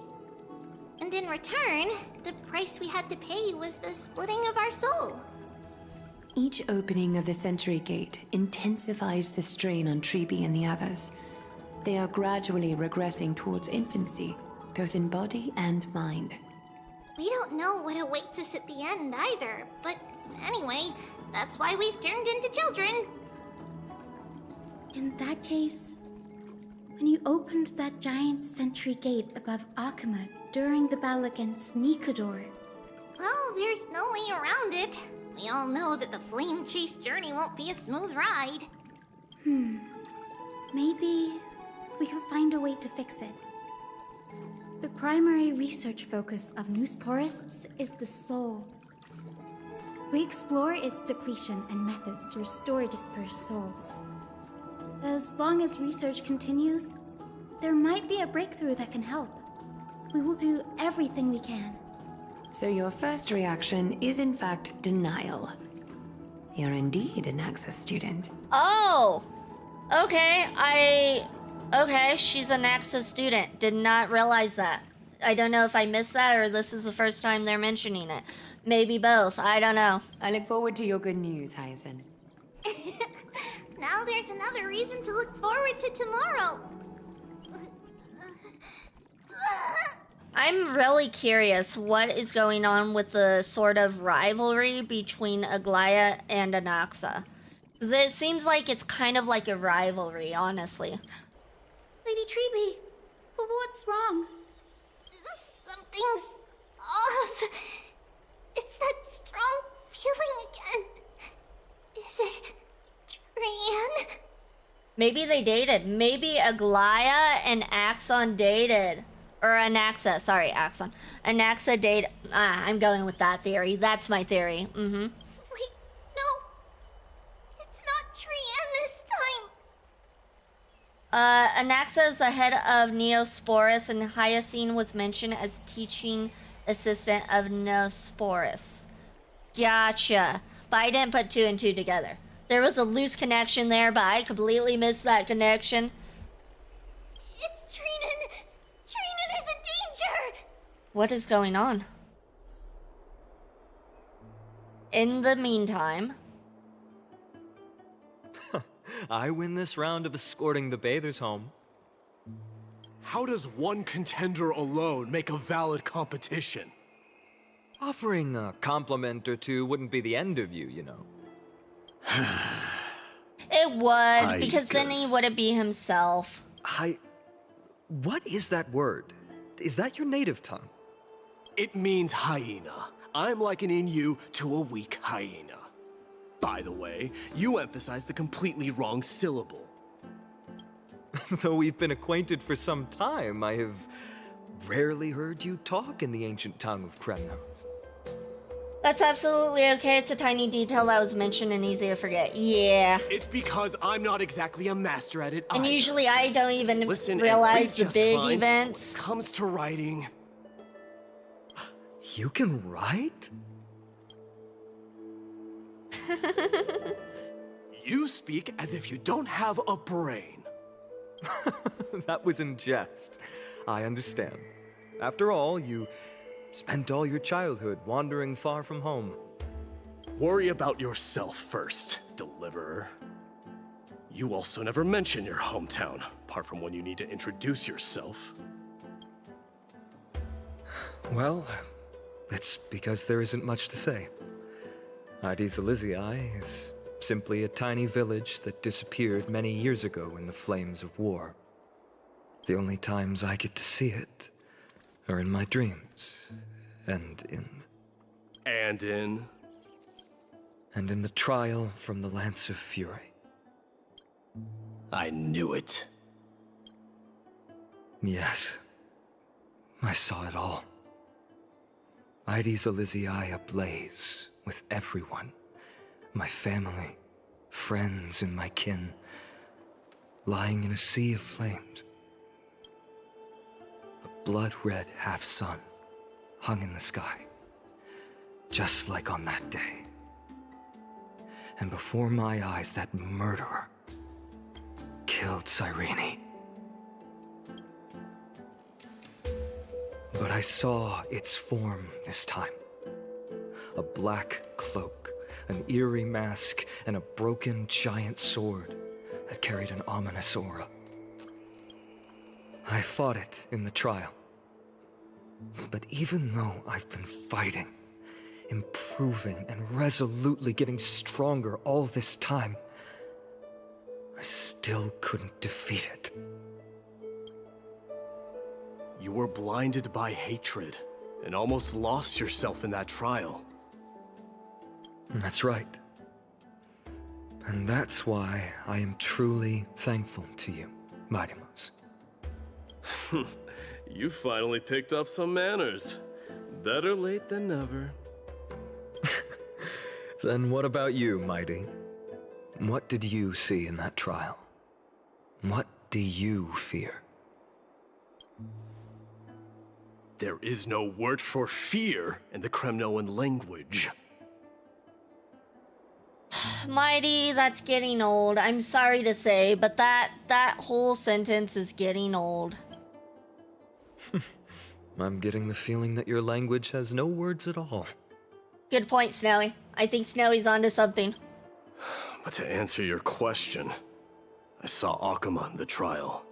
And in return, the price we had to pay was the splitting of our soul. Each opening of the Century Gate intensifies the strain on Treeby and the others. They are gradually regressing towards infancy, both in body and mind. We don't know what awaits us at the end either, but anyway, that's why we've turned into children. In that case, when you opened that giant sentry gate above Akuma during the battle against Nikador... Well, there's no way around it. We all know that the flame chase journey won't be a smooth ride. Maybe we can find a way to fix it. The primary research focus of Noosporists is the soul. We explore its depletion and methods to restore dispersed souls. As long as research continues, there might be a breakthrough that can help. We will do everything we can. So your first reaction is in fact denial. You're indeed an Access student. Oh! Okay, Okay, she's an Access student. Did not realize that. I don't know if I missed that or this is the first time they're mentioning it. Maybe both, I don't know. I look forward to your good news, Hyacinth. Now there's another reason to look forward to tomorrow. I'm really curious what is going on with the sort of rivalry between Aglaya and Anaxa. Because it seems like it's kind of like a rivalry, honestly. Lady Treeby, what's wrong? Something's off. It's that strong feeling again. Is it Trian? Maybe they dated. Maybe Aglaya and Axon dated. Or Anaxa, sorry, Axon. Anaxa dated. I'm going with that theory. That's my theory. Wait, no. It's not Trian this time. Anaxa is the head of Neosporus, and Hyacinth was mentioned as teaching assistant of Neosporus. Gotcha. But I didn't put two and two together. There was a loose connection there, but I completely missed that connection. It's Trinan. Trinan is in danger. What is going on? In the meantime... I win this round of escorting the bathers home. How does one contender alone make a valid competition? Offering a compliment or two wouldn't be the end of you, you know. It would, because then he wouldn't be himself. What is that word? Is that your native tongue? It means hyena. I'm likening you to a weak hyena. By the way, you emphasized the completely wrong syllable. Though we've been acquainted for some time, I have rarely heard you talk in the ancient tongue of Kremnos. That's absolutely okay. It's a tiny detail that was mentioned and easy to forget. Yeah. It's because I'm not exactly a master at it And either. usually I don't even Listen, realize and the read big just fine. events. When it comes to writing, You can write? you speak as if you don't have a brain. That was in jest. I understand. After all, you spent all your childhood wandering far from home. Worry about yourself first, deliverer. You also never mention your hometown, apart from when you need to introduce yourself. Well, it's because there isn't much to say. Ides Elysiae is simply a tiny village that disappeared many years ago in the flames of war. The only times I get to see it are in my dreams, and in the trial from the Lance of Fury. I knew it. Yes, I saw it all. Ides Elysiae ablaze with everyone. My family, friends, and my kin, lying in a sea of flames. A blood-red half-sun hung in the sky, just like on that day. And before my eyes, that murderer killed Cyrene. But I saw its form this time. A black cloak, an eerie mask, and a broken giant sword that carried an ominous aura. I fought it in the trial. But even though I've been fighting, improving, and resolutely getting stronger all this time, I still couldn't defeat it. You were blinded by hatred and almost lost yourself in that trial. That's right. And that's why I am truly thankful to you, Marimos. You finally picked up some manners. Better late than never. Then what about you, Mighty? What did you see in that trial? What do you fear? There is no word for fear in the Kremnoan language. Mighty, that's getting old. I'm sorry to say, but that whole sentence is getting old. I'm getting the feeling that your language has no words at all. Good point, Snowy. I think Snowy's onto something. But to answer your question, I saw Akuma in the trial.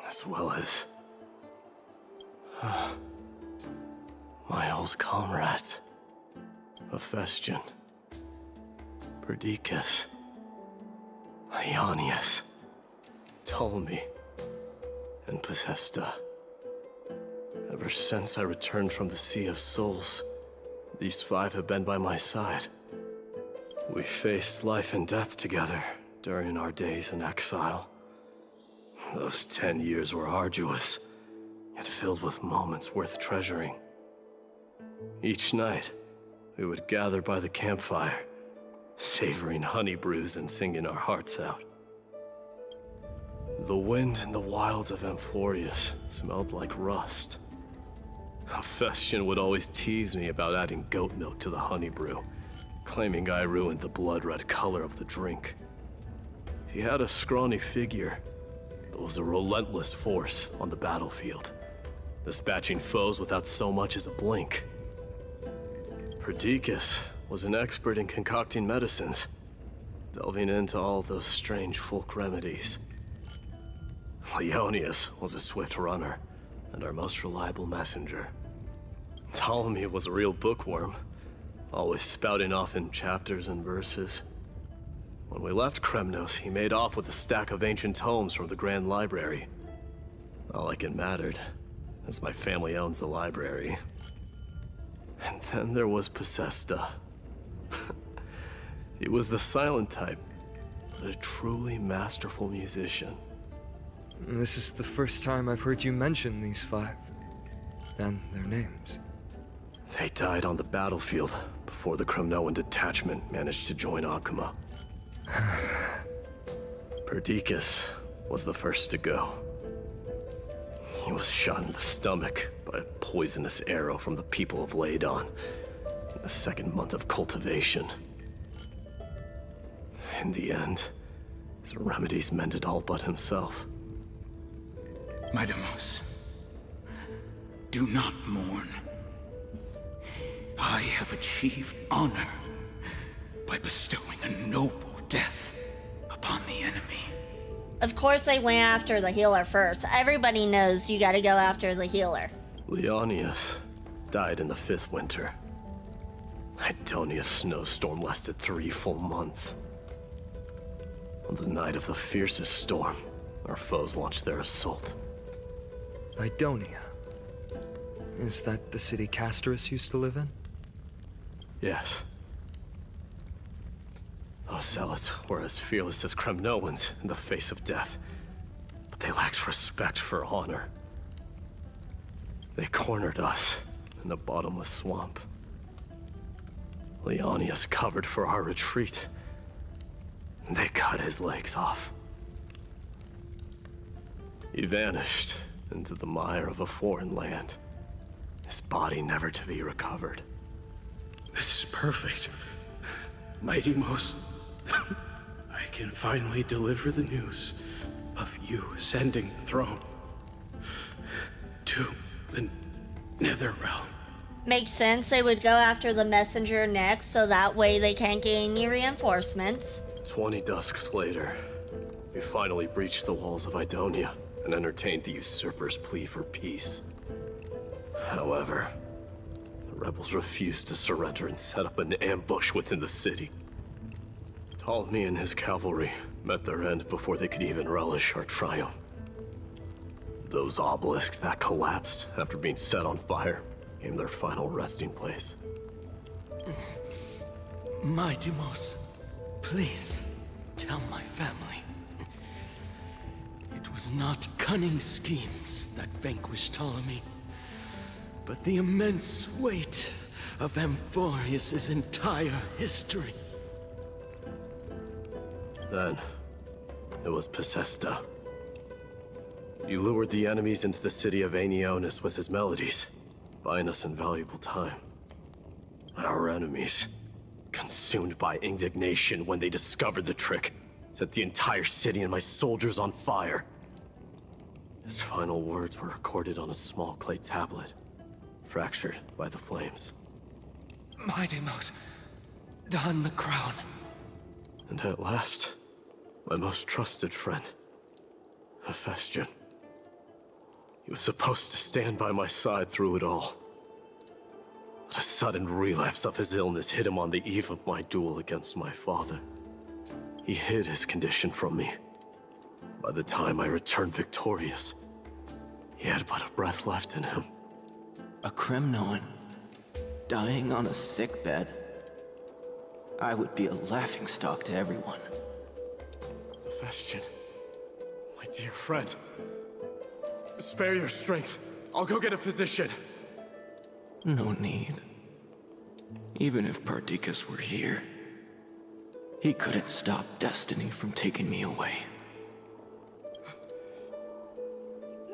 As well as... my old comrades. Hephaestion. Perdiccas. Ionius. Ptolemy. And Possesta. Ever since I returned from the Sea of Souls, these five have been by my side. We faced life and death together during our days in exile. Those 10 years were arduous, yet filled with moments worth treasuring. Each night, we would gather by the campfire, savoring honey brews and singing our hearts out. The wind in the wilds of Emphorius smelled like rust. Hephaestion would always tease me about adding goat milk to the honey brew, claiming I ruined the blood-red color of the drink. He had a scrawny figure, but was a relentless force on the battlefield, dispatching foes without so much as a blink. Perdiccas was an expert in concocting medicines, delving into all those strange folk remedies. Ionius was a swift runner, and our most reliable messenger. Ptolemy was a real bookworm, always spouting off in chapters and verses. When we left Kremnos, he made off with a stack of ancient tomes from the Grand Library. Not like it mattered, as my family owns the library. And then there was Possesta. He was the silent type, but a truly masterful musician. This is the first time I've heard you mention these 5. And their names. They died on the battlefield before the Kremnoan detachment managed to join Akuma. Perdiccas was the first to go. He was shot in the stomach by a poisonous arrow from the people of Phainon in the 2nd month of cultivation. In the end, his remedies mended all but himself. Maidamos, do not mourn. I have achieved honor by bestowing a noble death upon the enemy. Of course they went after the healer first. Everybody knows you gotta go after the healer. Leonius died in the 5th winter. Idonia's snowstorm lasted 3 full months. On the night of the fiercest storm, our foes launched their assault. Idonia. Is that the city Castorus used to live in? Yes. Those zealots were as fearless as Kremnoans in the face of death, but they lacked respect for honor. They cornered us in a bottomless swamp. Leonius covered for our retreat. They cut his legs off. He vanished into the mire of a foreign land, his body never to be recovered. This is perfect. Maidamos, I can finally deliver the news of you ascending the throne to the Netherrealm. Makes sense. They would go after the messenger next, so that way they can't get any reinforcements. 20 dusks later, we finally breached the walls of Idonia and entertained the usurper's plea for peace. However, the rebels refused to surrender and set up an ambush within the city. Ptolemy and his cavalry met their end before they could even relish our triumph. Those obelisks that collapsed after being set on fire became their final resting place. Maidamos, please tell my family. It was not cunning schemes that vanquished Ptolemy, but the immense weight of Amphorius' entire history. Then, it was Pacesta. You lured the enemies into the city of Aenionis with his melodies, buying us invaluable time. Our enemies, consumed by indignation when they discovered the trick, set the entire city and my soldiers on fire. His final words were recorded on a small clay tablet, fractured by the flames. Maidamos, don the crown. And at last, my most trusted friend, Hephaestion. He was supposed to stand by my side through it all. But a sudden relapse of his illness hit him on the eve of my duel against my father. He hid his condition from me. By the time I returned victorious, he had but a breath left in him. A Kremnoan, dying on a sickbed. I would be a laughingstock to everyone. Hephaestion, my dear friend, spare your strength. I'll go get a physician. No need. Even if Perdiccas were here, he couldn't stop destiny from taking me away.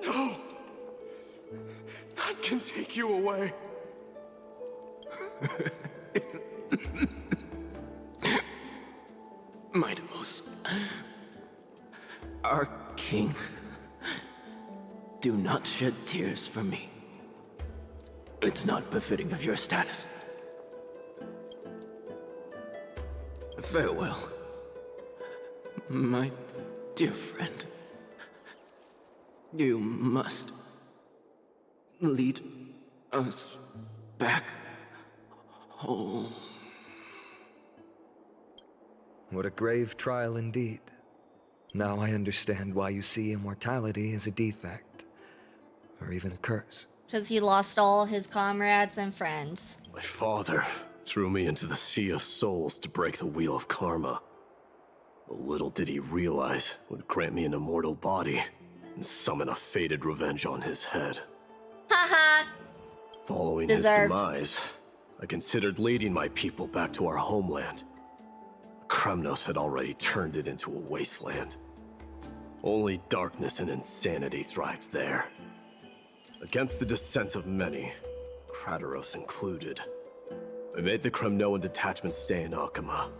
No! None can take you away. Maidamos, our king, do not shed tears for me. It's not befitting of your status. Farewell, my dear friend. You must lead us back home. What a grave trial indeed. Now I understand why you see immortality as a defect, or even a curse. Because he lost all his comrades and friends. My father threw me into the sea of souls to break the wheel of karma. But little did he realize it would grant me an immortal body and summon a fated revenge on his head. Haha. Following Deserved. his demise, I considered leading my people back to our homeland. Kremnos had already turned it into a wasteland. Only darkness and insanity thrived there. Against the dissent of many, Krateros included, I made the Kremnoan detachment stay in Akama.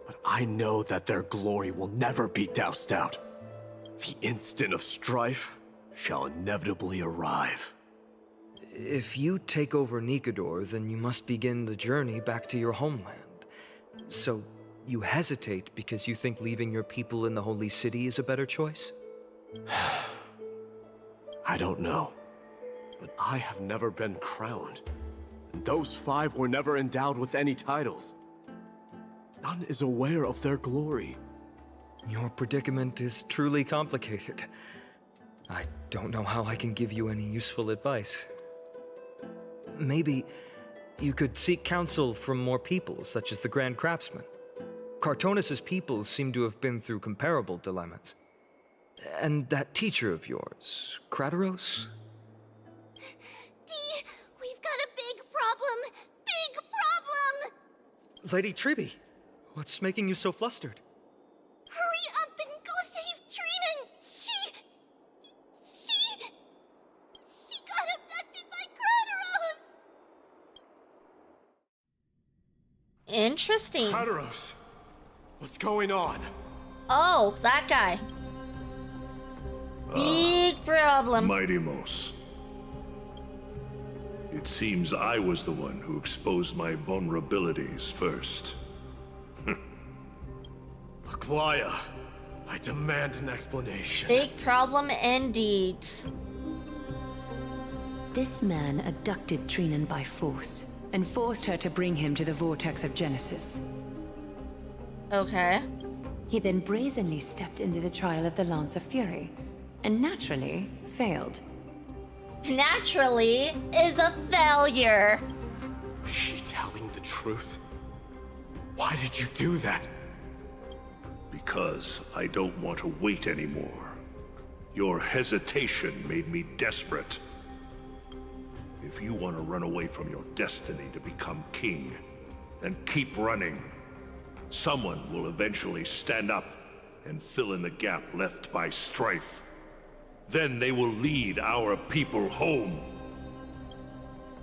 But I know that their glory will never be doused out. The instant of strife shall inevitably arrive. If you take over Nikador, then you must begin the journey back to your homeland. So, you hesitate because you think leaving your people in the Holy City is a better choice? I don't know. But I have never been crowned. And those 5 were never endowed with any titles. None is aware of their glory. Your predicament is truly complicated. I don't know how I can give you any useful advice. Maybe you could seek counsel from more people, such as the Grand Craftsman. Cartonis' people seem to have been through comparable dilemmas. And that teacher of yours, Krateros? Dee, we've got a big problem! Big problem! Lady Triby, what's making you so flustered? Hurry up and go save Trinan! She got abducted by Krateros! Interesting. Krateros! What's going on? Oh, that guy. Big problem. Mighty Mos. It seems I was the one who exposed my vulnerabilities first. Aglaya, I demand an explanation. Big problem indeed. This man abducted Trinan by force and forced her to bring him to the vortex of Genesis. Okay. He then brazenly stepped into the trial of the Lance of Fury, and naturally failed. Naturally is a failure. Is she telling the truth? Why did you do that? Because I don't want to wait anymore. Your hesitation made me desperate. If you want to run away from your destiny to become king, then keep running. Someone will eventually stand up and fill in the gap left by strife. Then they will lead our people home.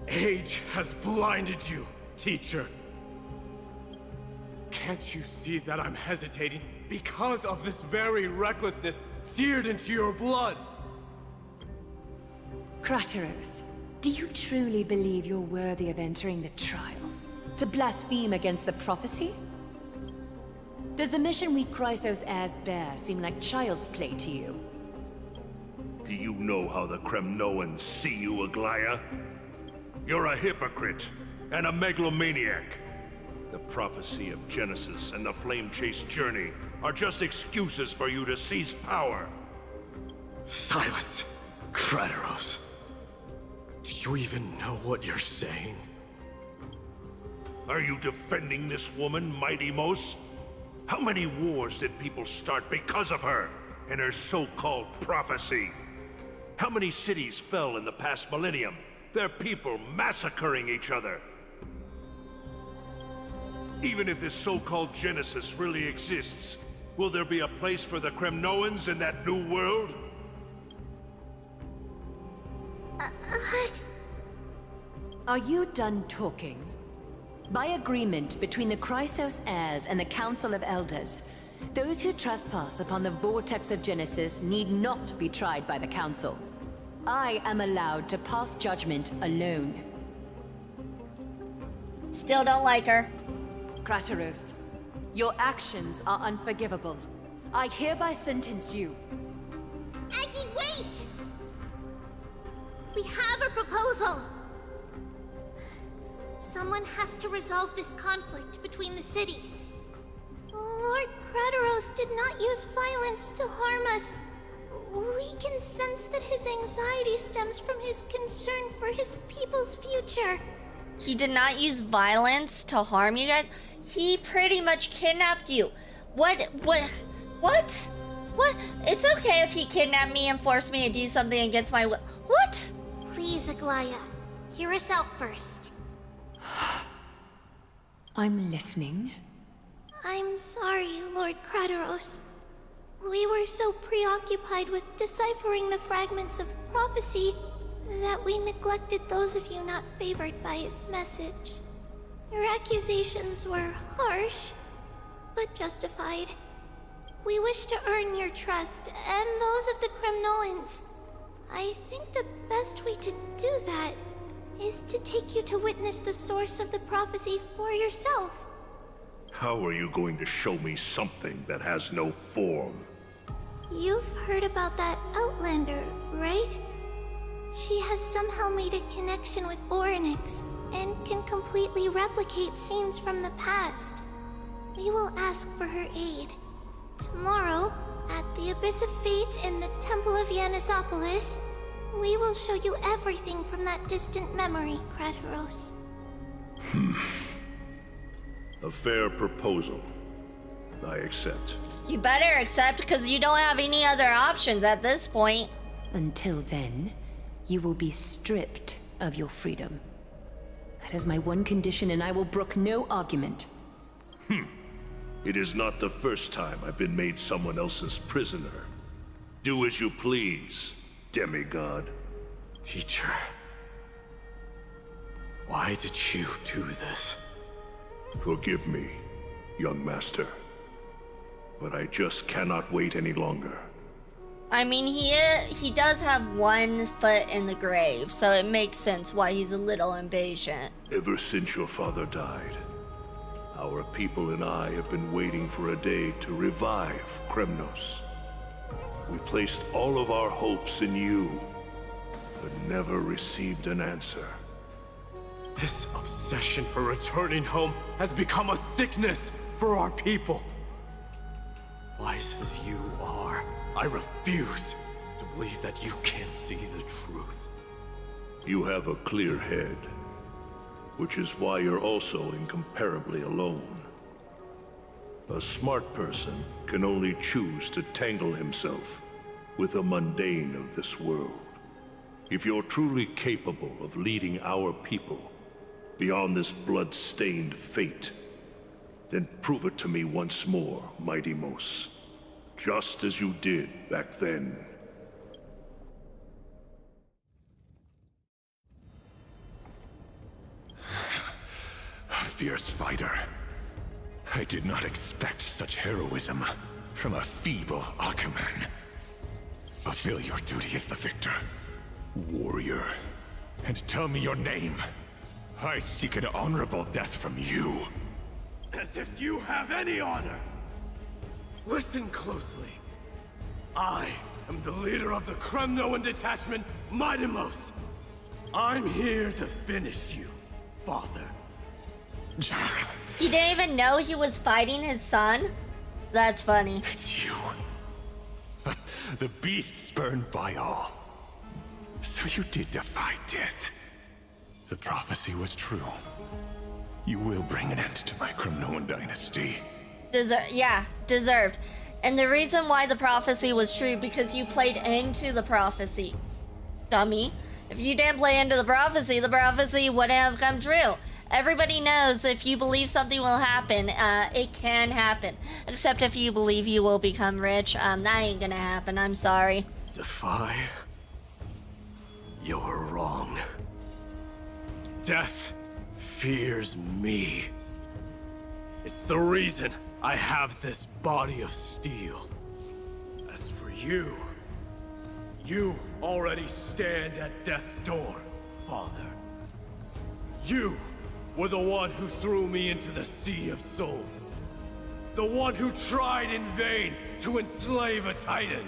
Age has blinded you, teacher. Can't you see that I'm hesitating because of this very recklessness seared into your blood? Krateros, do you truly believe you're worthy of entering the trial? To blaspheme against the prophecy? Does the mission we Chrysos heirs bear seem like child's play to you? Do you know how the Kremnoans see you, Aglaya? You're a hypocrite and a megalomaniac. The prophecy of Genesis and the Flame Chase journey are just excuses for you to seize power. Silence, Krateros. Do you even know what you're saying? Are you defending this woman, Mighty Mos? How many wars did people start because of her and her so-called prophecy? How many cities fell in the past millennium? Their people massacring each other. Even if this so-called Genesis really exists, will there be a place for the Kremnoans in that new world? Are you done talking? By agreement between the Chrysos heirs and the Council of Elders, those who trespass upon the vortex of Genesis need not be tried by the Council. I am allowed to pass judgment alone. Still don't like her. Krateros, your actions are unforgivable. I hereby sentence you. Aggie, wait! We have a proposal! Someone has to resolve this conflict between the cities. Lord Krateros did not use violence to harm us. We can sense that his anxiety stems from his concern for his people's future. He did not use violence to harm you guys. He pretty much kidnapped you. What? What? It's okay if he kidnapped me and forced me to do something against my will. What? Please, Aglaya, hear us out first. I'm listening. I'm sorry, Lord Crateros. We were so preoccupied with deciphering the fragments of prophecy that we neglected those of you not favored by its message. Your accusations were harsh, but justified. We wish to earn your trust and those of the Kremnoans. I think the best way to do that is to take you to witness the source of the prophecy for yourself. How are you going to show me something that has no form? You've heard about that Outlander, right? She has somehow made a connection with Orynyx and can completely replicate scenes from the past. We will ask for her aid. Tomorrow, at the Abyss of Fate in the Temple of Yanisopolis, we will show you everything from that distant memory, Crateros. A fair proposal. I accept. You better accept, because you don't have any other options at this point. Until then, you will be stripped of your freedom. That is my one condition, and I will brook no argument. It is not the first time I've been made someone else's prisoner. Do as you please, demigod. Teacher, why did you do this? Forgive me, young master. But I just cannot wait any longer. I mean, he does have one foot in the grave, so it makes sense why he's a little impatient. Ever since your father died, our people and I have been waiting for a day to revive Kremnos. We placed all of our hopes in you, but never received an answer. This obsession for returning home has become a sickness for our people. Wise as you are, I refuse to believe that you can't see the truth. You have a clear head, which is why you're also incomparably alone. A smart person can only choose to tangle himself with the mundane of this world. If you're truly capable of leading our people beyond this blood-stained fate, then prove it to me once more, Mighty Mos. Just as you did back then. A fierce fighter. I did not expect such heroism from a feeble Akaman. Fulfill your duty as the victor, warrior, and tell me your name. I seek an honorable death from you. As if you have any honor! Listen closely. I am the leader of the Kremnoan detachment, Mighty Mos. I'm here to finish you, father. He didn't even know he was fighting his son? That's funny. It's you. The beast spurned by all. So you did defy death. The prophecy was true. You will bring an end to my Kremnoan dynasty. Deserved. And the reason why the prophecy was true, because you played into the prophecy. Dummy. If you didn't play into the prophecy wouldn't have come true. Everybody knows if you believe something will happen, it can happen. Except if you believe you will become rich. That ain't gonna happen, I'm sorry. Defy? You're wrong. Death fears me. It's the reason I have this body of steel. As for you, you already stand at death's door, father. You were the one who threw me into the Sea of Souls. The one who tried in vain to enslave a Titan.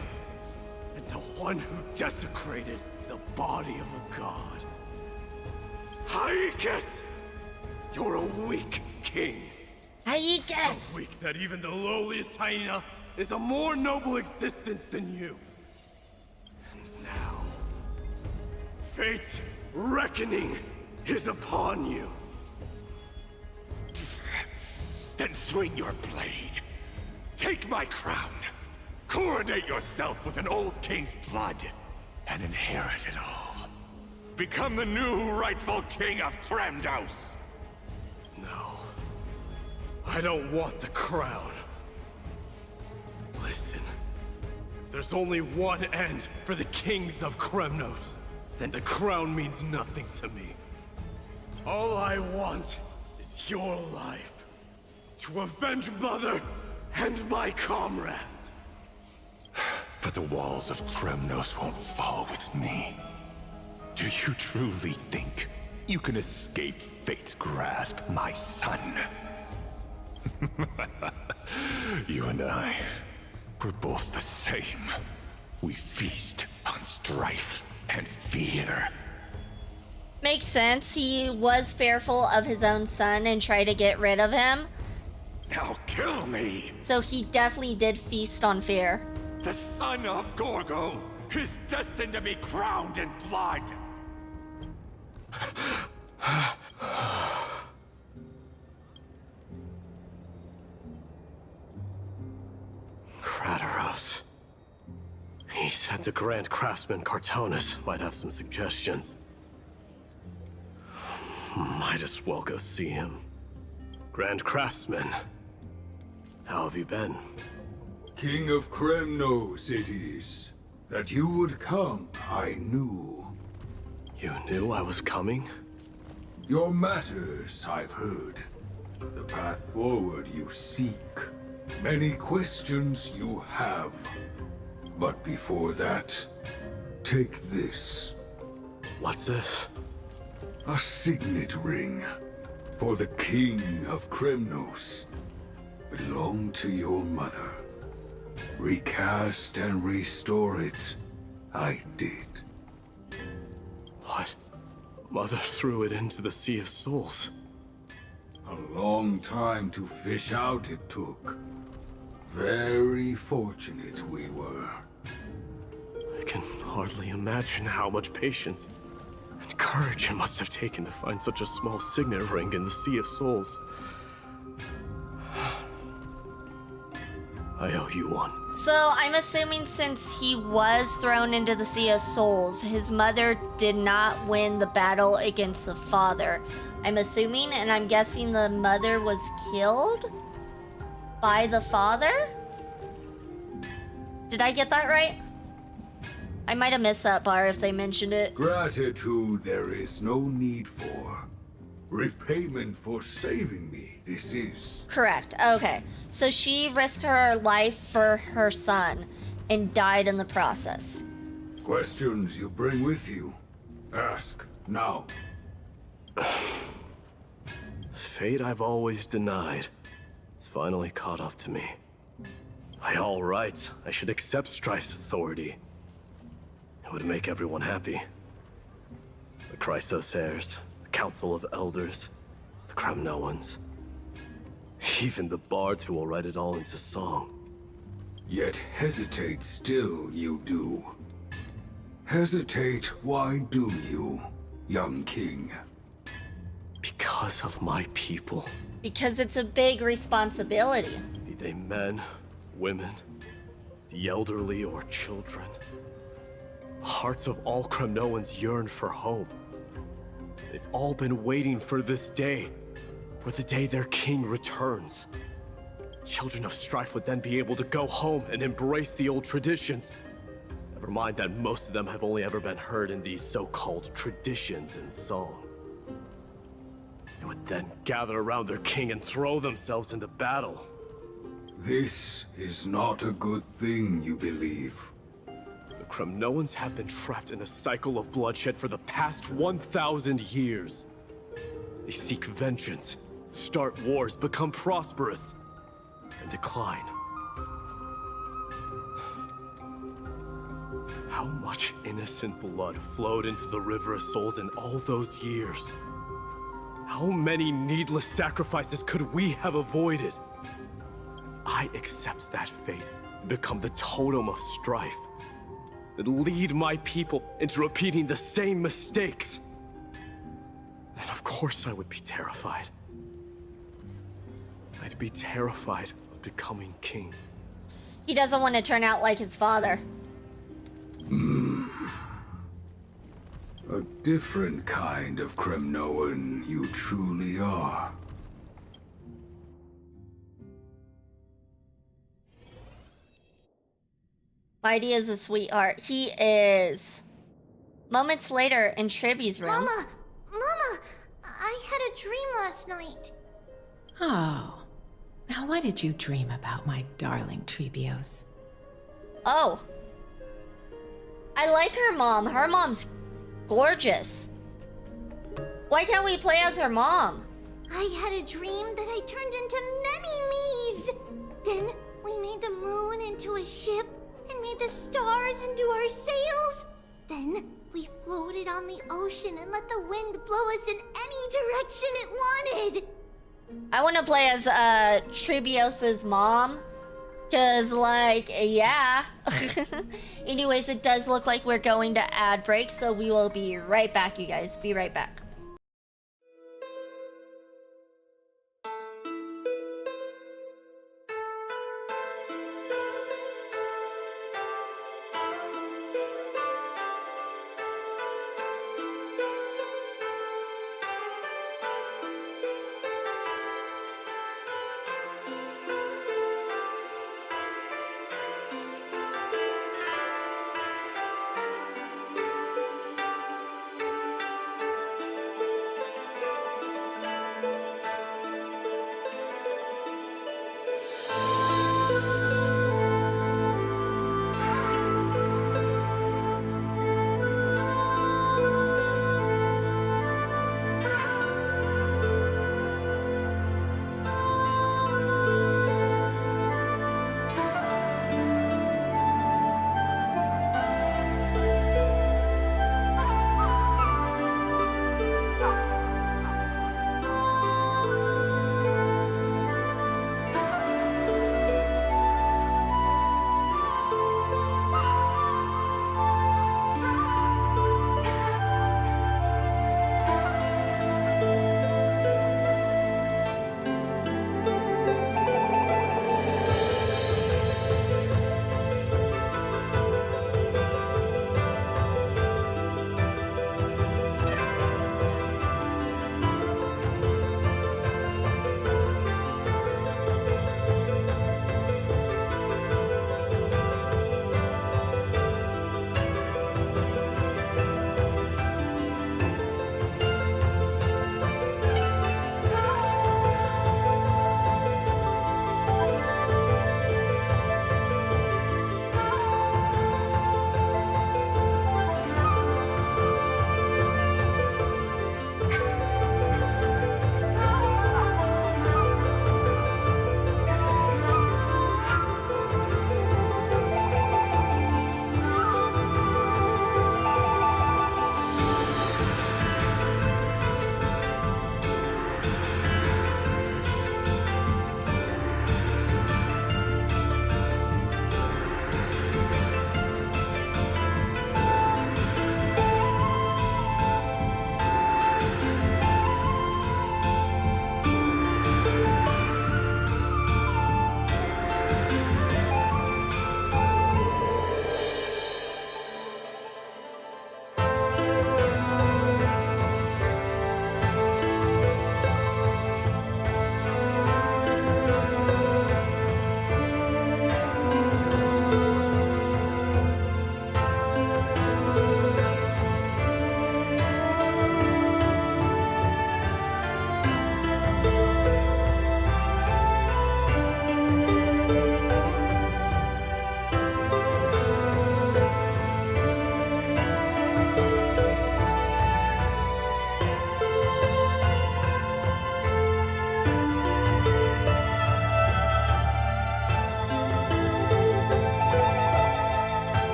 And the one who desecrated the body of a god. Haikis! You're a weak king. Haikis! So weak that even the lowliest hyena is a more noble existence than you. And now, fate's reckoning is upon you. Then swing your blade. Take my crown. Coronate yourself with an old king's blood and inherit it all. Become the new rightful king of Kremnos. No. I don't want the crown. Listen. If there's only one end for the kings of Kremnos, then the crown means nothing to me. All I want is your life. To avenge Mother and my comrades. But the walls of Kremnos won't fall with me. Do you truly think you can escape fate's grasp, my son? You and I, we're both the same. We feast on strife and fear. Makes sense. He was fearful of his own son and tried to get rid of him. Now kill me! So he definitely did feast on fear. The son of Gorgo is destined to be crowned in blood! Kratos. He said the Grand Craftsman Cartonus might have some suggestions. Might as well go see him. Grand Craftsman, how have you been? King of Kremnos it is. That you would come, I knew. You knew I was coming? Your matters, I've heard. The path forward you seek. Many questions you have. But before that, take this. What's this? A signet ring. For the King of Kremnos. Belonged to your mother. Recast and restore it. I did. What? Mother threw it into the Sea of Souls. A long time to fish out it took. Very fortunate we were. I can hardly imagine how much patience and courage it must have taken to find such a small signet ring in the Sea of Souls. I owe you one. So I'm assuming since he was thrown into the Sea of Souls, his mother did not win the battle against the father. I'm assuming, and I'm guessing the mother was killed by the father? Did I get that right? I might have missed that bar if they mentioned it. Gratitude there is no need for. Repayment for saving me, this is. Correct. Okay. So she risked her life for her son and died in the process. Questions you bring with you. Ask, now. Fate I've always denied. It's finally caught up to me. By all rights, I should accept Strife's authority. It would make everyone happy. The Chrysos heirs, the Council of Elders, the Kremnoans. Even the bards who will write it all into song. Yet hesitate still you do. Hesitate, why do you, young king? Because of my people. Because it's a big responsibility. Be they men, women, the elderly or children. The hearts of all Kremnoans yearn for home. They've all been waiting for this day. For the day their king returns. Children of Strife would then be able to go home and embrace the old traditions. Never mind that most of them have only ever been heard in these so-called traditions in song. They would then gather around their king and throw themselves into battle. This is not a good thing, you believe. The Kremnoans have been trapped in a cycle of bloodshed for the past 1,000 years. They seek vengeance, start wars, become prosperous, and decline. How much innocent blood flowed into the River of Souls in all those years? How many needless sacrifices could we have avoided? If I accept that fate and become the totem of strife, then lead my people into repeating the same mistakes, then of course I would be terrified. I'd be terrified of becoming king. He doesn't want to turn out like his father. A different kind of Kremnoan you truly are. Mighty is a sweetheart. He is. Moments later, in Triby's room. Mama, I had a dream last night. Oh. Now what did you dream about, my darling Trebios? Oh. I like her mom. Her mom's gorgeous. Why can't we play as her mom? I had a dream that I turned into many me's. Then we made the moon into a ship and made the stars into our sails. Then we floated on the ocean and let the wind blow us in any direction it wanted. I want to play as Tribios's mom. Cause like, yeah. Anyways, it does look like we're going to ad break, so we will be right back, you guys. Be right back.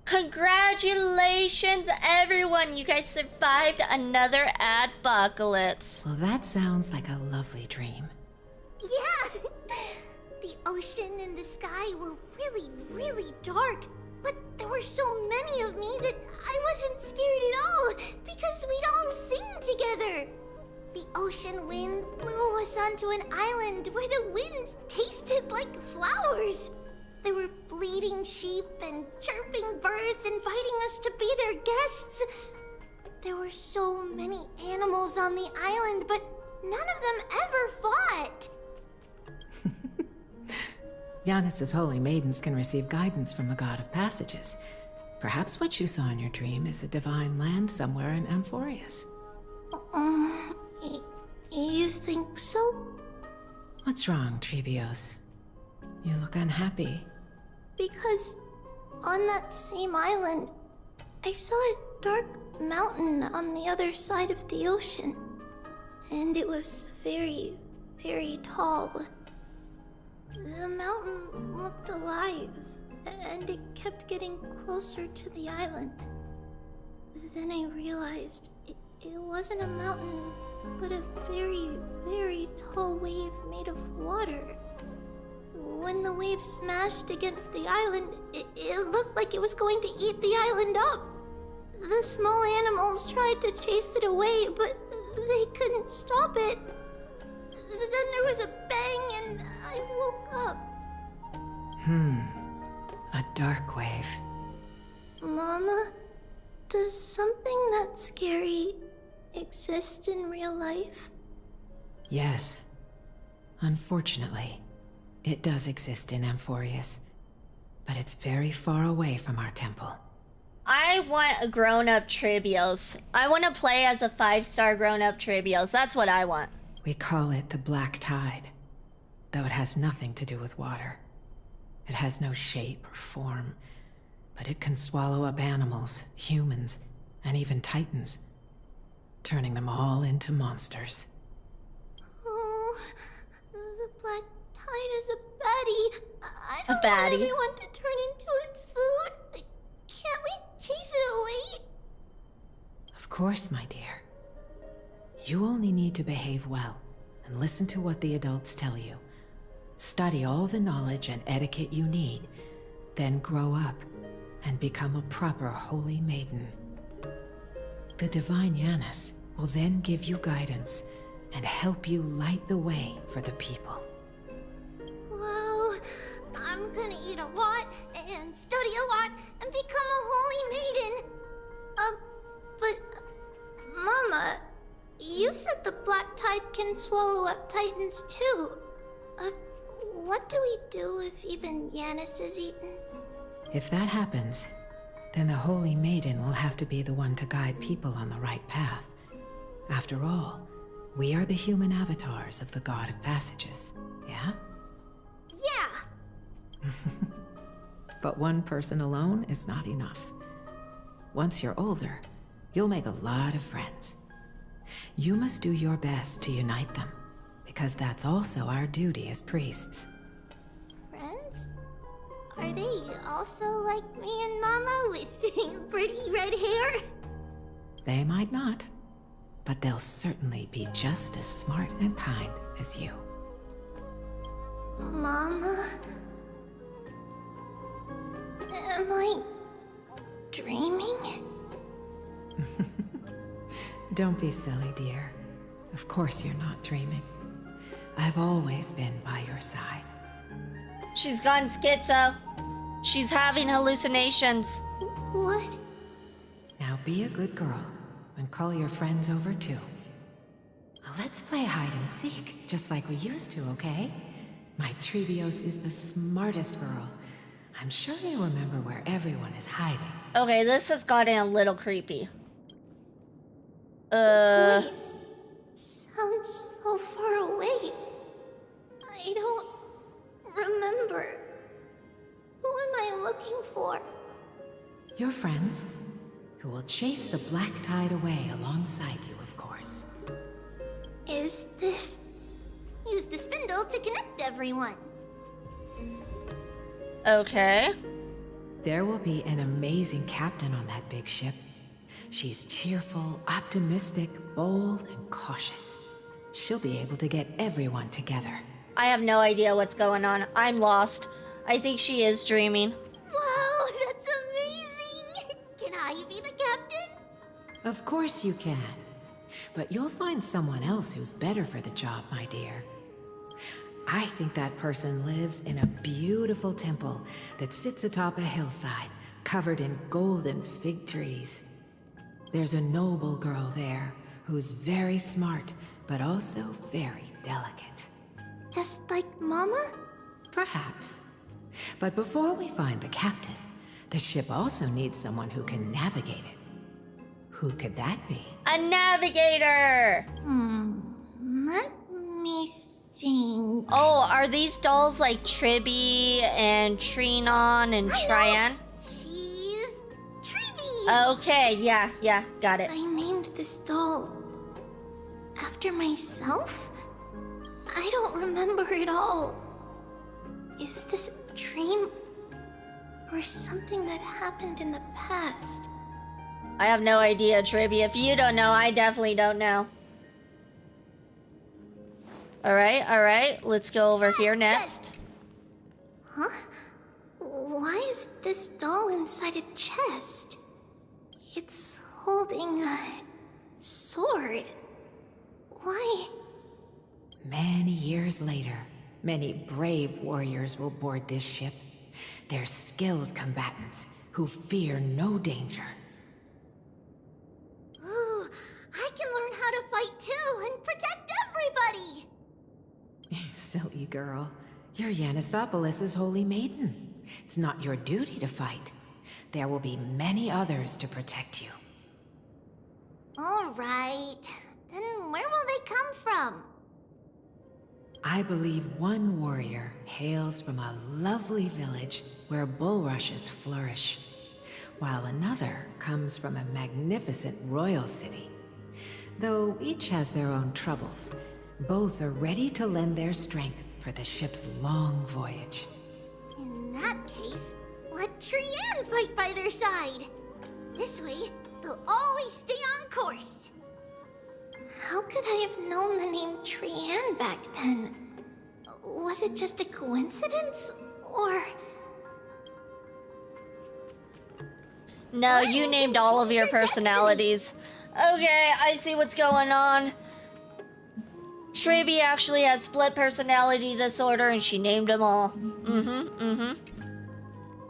Congratulations, everyone! You guys survived another adpocalypse. Well, that sounds like a lovely dream. Yeah! The ocean and the sky were really, really dark, but there were so many of me that I wasn't scared at all because we'd all sing together. The ocean wind blew us onto an island where the wind tasted like flowers. There were bleating sheep and chirping birds inviting us to be their guests. There were so many animals on the island, but none of them ever fought. Yanis's holy maidens can receive guidance from the god of passages. Perhaps what you saw in your dream is a divine land somewhere in Amphorius. You think so? What's wrong, Trebios? You look unhappy. Because on that same island, I saw a dark mountain on the other side of the ocean. And it was very, very tall. The mountain looked alive, and it kept getting closer to the island. Then I realized it wasn't a mountain, but a very, very tall wave made of water. When the wave smashed against the island, it looked like it was going to eat the island up. The small animals tried to chase it away, but they couldn't stop it. Then there was a bang and I woke up. A dark wave. Mama, does something that scary exist in real life? Yes. Unfortunately, it does exist in Amphorius, but it's very far away from our temple. I want a grown-up Trebios. I want to play as a 5-star grown-up Trebios. That's what I want. We call it the Black Tide, though it has nothing to do with water. It has no shape or form, but it can swallow up animals, humans, and even titans, turning them all into monsters. Oh, the Black Tide is a baddie. I don't baddie. want everyone to turn into its food. Can't we chase it away? Of course, my dear. You only need to behave well and listen to what the adults tell you. Study all the knowledge and etiquette you need, then grow up and become a proper holy maiden. The divine Yanis will then give you guidance and help you light the way for the people. Wow, I'm gonna eat a lot and study a lot and become a holy maiden. But Mama, you said the Black Tide can swallow up titans too. What do we do if even Yanis is eaten? If that happens, then the Holy Maiden will have to be the one to guide people on the right path. After all, we are the human avatars of the God of Passages, yeah? Yeah! But one person alone is not enough. Once you're older, you'll make a lot of friends. You must do your best to unite them, because that's also our duty as priests. Friends? Are they also like me and Mama with pretty red hair? They might not, but they'll certainly be just as smart and kind as you. Mama? Am I dreaming? Don't be silly, dear. Of course you're not dreaming. I've always been by your side. She's gone schizo. She's having hallucinations. What? Now be a good girl and call your friends over too. Well, let's play hide and seek, just like we used to, okay? My Trebios is the smartest girl. I'm sure you remember where everyone is hiding. Okay, this has gotten a little creepy. The voice sounds so far away. I don't remember. Who am I looking for? Your friends, who will chase the Black Tide away alongside you, of course. Is this... Use the spindle to connect everyone. Okay. There will be an amazing captain on that big ship. She's cheerful, optimistic, bold, and cautious. She'll be able to get everyone together. I have no idea what's going on. I'm lost. I think she is dreaming. Wow, that's amazing! Can I be the captain? Of course you can. But you'll find someone else who's better for the job, my dear. I think that person lives in a beautiful temple that sits atop a hillside, covered in golden fig trees. There's a noble girl there who's very smart, but also very delicate. Just like Mama? Perhaps. But before we find the captain, the ship also needs someone who can navigate it. Who could that be? A navigator! Let me think. Oh, are these dolls like Tribby and Phainon and Trian? She's Tribby! Okay, yeah, got it. I named this doll after myself? I don't remember it all. Is this a dream? Or something that happened in the past? I have no idea, Tribby. If you don't know, I definitely don't know. Alright. Let's go over here next. Huh? Why is this doll inside a chest? It's holding a sword. Why? Many years later, many brave warriors will board this ship. They're skilled combatants who fear no danger. Ooh, I can learn how to fight too and protect everybody! Silly girl. You're Yanisopoulos' holy maiden. It's not your duty to fight. There will be many others to protect you. Alright. Then where will they come from? I believe one warrior hails from a lovely village where bulrushes flourish, while another comes from a magnificent royal city. Though each has their own troubles, both are ready to lend their strength for the ship's long voyage. In that case, let Trian fight by their side. This way, they'll always stay on course. How could I have known the name Trian back then? Was it just a coincidence, or...? No, you named all of your personalities. Okay, I see what's going on. Tribby actually has split personality disorder and she named them all.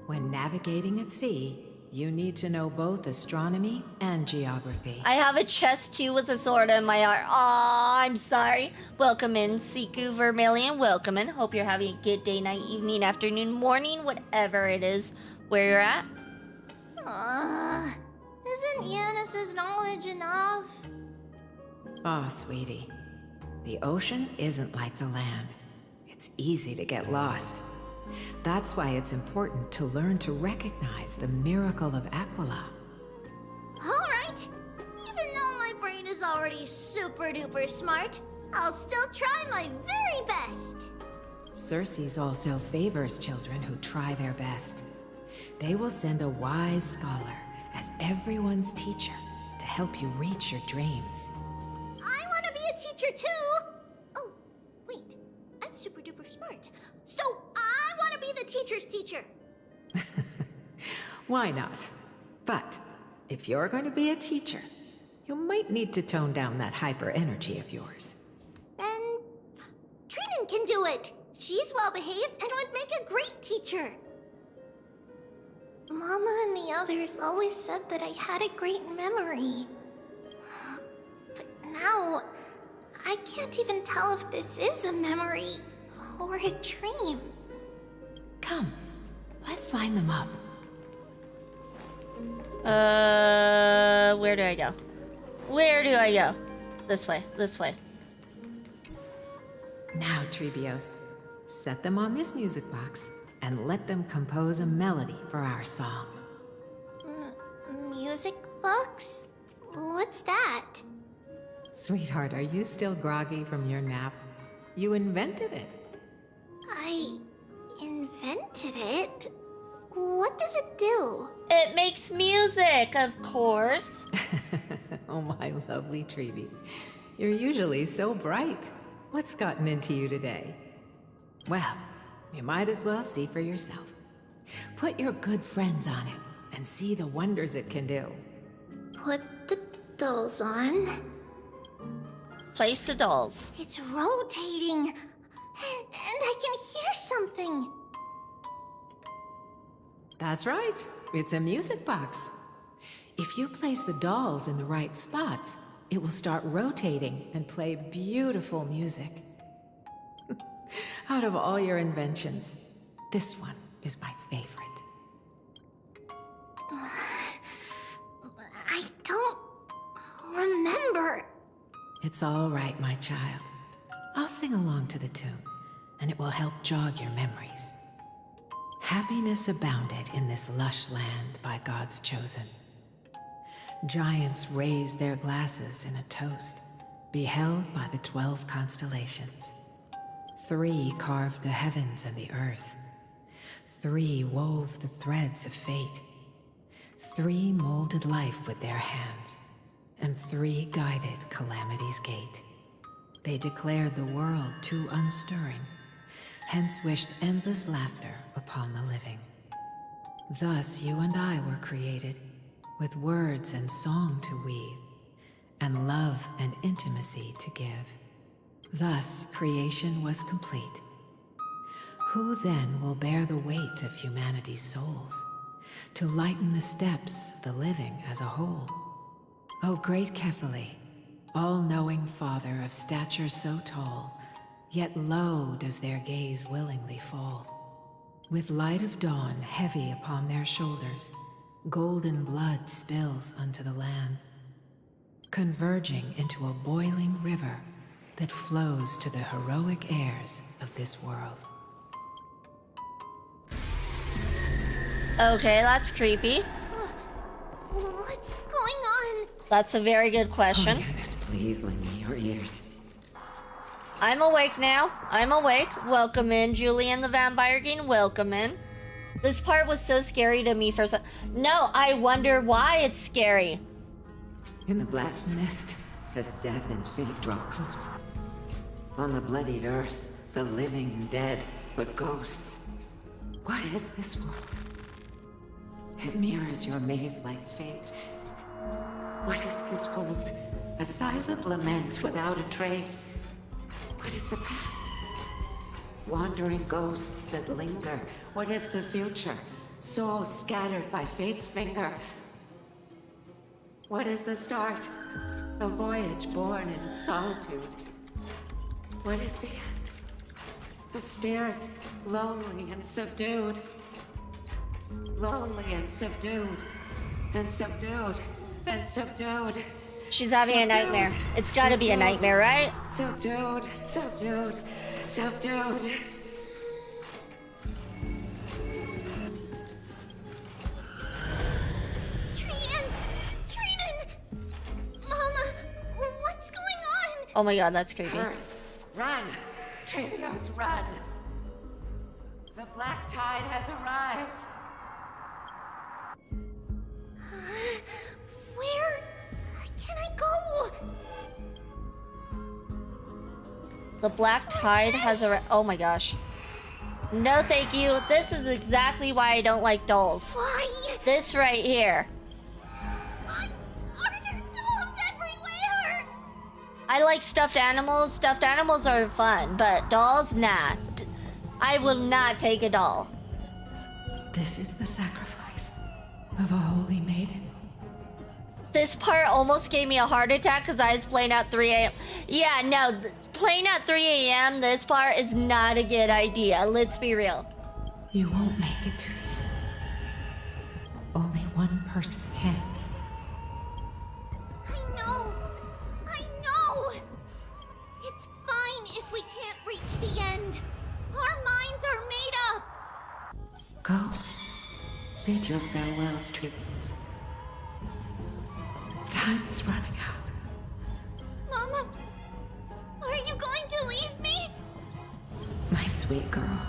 When navigating at sea, you need to know both astronomy and geography. I have a chest too with a sword in my heart. Aw, I'm sorry. Welcome in, Siku Vermilion. Welcome in. Hope you're having a good day, night, evening, afternoon, morning, whatever it is where you're at. Isn't Yanis's knowledge enough? Oh, sweetie. The ocean isn't like the land. It's easy to get lost. That's why it's important to learn to recognize the miracle of Aquila. Alright! Even though my brain is already super duper smart, I'll still try my very best! Circe also favors children who try their best. They will send a wise scholar as everyone's teacher to help you reach your dreams. I want to be a teacher too! Oh, wait. I'm super duper smart. So I want to be the teacher's teacher! Why not? But if you're going to be a teacher, you might need to tone down that hyper energy of yours. Then Trinan can do it! She's well behaved and would make a great teacher! Mama and the others always said that I had a great memory. But now, I can't even tell if this is a memory or a dream. Come, let's line them up. Where do I go? Where do I go? This way, this way. Now, Trebios, set them on this music box and let them compose a melody for our song. Music box? What's that? Sweetheart, are you still groggy from your nap? You invented it. I invented it? What does it do? It makes music, of course. Oh, my lovely Treevee. You're usually so bright. What's gotten into you today? Well, you might as well see for yourself. Put your good friends on it and see the wonders it can do. Put the dolls on. Place the dolls. It's rotating. And I can hear something. That's right. It's a music box. If you place the dolls in the right spots, it will start rotating and play beautiful music. Out of all your inventions, this one is my favorite. I don't remember. It's all right, my child. I'll sing along to the tune, and it will help jog your memories. Happiness abounded in this lush land by God's chosen. Giants raised their glasses in a toast, beheld by the 12 constellations. 3 carved the heavens and the earth. 3 wove the threads of fate. 3 molded life with their hands, and 3 guided calamity's gate. They declared the world too unstirring, hence wished endless laughter upon the living. Thus you and I were created, with words and song to weave, and love and intimacy to give. Thus creation was complete. Who then will bear the weight of humanity's souls, to lighten the steps of the living as a whole? O great Kephale, all-knowing Father of stature so tall, yet low does their gaze willingly fall. With light of dawn heavy upon their shoulders, golden blood spills unto the land, converging into a boiling river that flows to the heroic heirs of this world. Okay, that's creepy. What's going on? That's a very good question. Oh, yes, please lend me your ears. I'm awake now. I'm awake. Welcome in, Julian the Vampire King. Welcome in. This part was so scary to me for some... No, I wonder why it's scary. In the black mist, as death and fate draw close. On the bloodied earth, the living dead, but ghosts. What is this world? It mirrors your maze-like fate. What is this world? A silent lament without a trace. What is the past? Wandering ghosts that linger. What is the future? Souls scattered by fate's finger. What is the start? A voyage born in solitude. What is the end? The spirit, lonely and subdued. Lonely and subdued. And subdued. And subdued. She's having a nightmare. It's gotta be a nightmare, right? Subdued. Subdued. Subdued. Mama, what's going on? Oh my god, that's creepy. Hurry. Run! Trios, run! The black tide has arrived. Where can I go? The black tide has a... Oh my gosh. No, thank you. This is exactly why I don't like dolls. Why? This right here. Why are there dolls everywhere? I like stuffed animals. Stuffed animals are fun, but dolls, nah. I will not take a doll. This is the sacrifice of a holy maiden. This part almost gave me a heart attack because I was playing at 3 a.m. Yeah, no, playing at 3 a.m. this part is not a good idea. Let's be real. You won't make it to the end. Only one person can. I know. It's fine if we can't reach the end. Our minds are made up. Go. Bid your farewells, Trees. Time is running out. Mama, are you going to leave me? My sweet girl.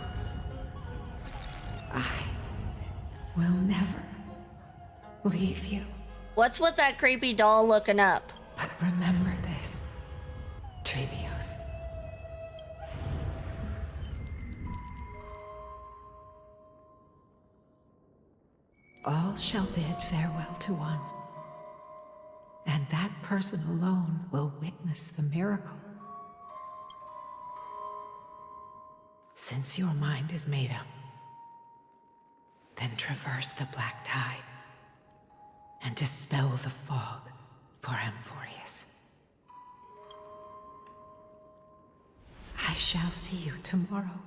I will never leave you. What's with that creepy doll looking up? But remember this, Trebios. All shall bid farewell to one, and that person alone will witness the miracle. Since your mind is made up, then traverse the black tide and dispel the fog for Amphorius. I shall see you tomorrow,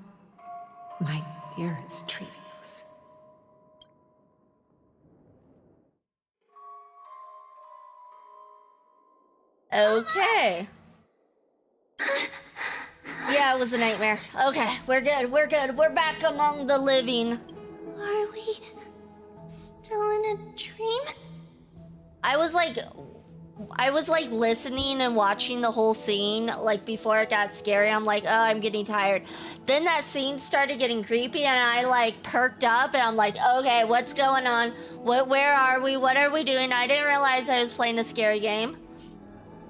my dearest Trebios. Okay. Yeah, it was a nightmare. Okay, we're good, we're good. We're back among the living. Are we still in a dream? I was like listening and watching the whole scene, like before it got scary. I'm like, oh, I'm getting tired. Then that scene started getting creepy and I like perked up and I'm like, okay, what's going on? Where are we? What are we doing? I didn't realize I was playing a scary game.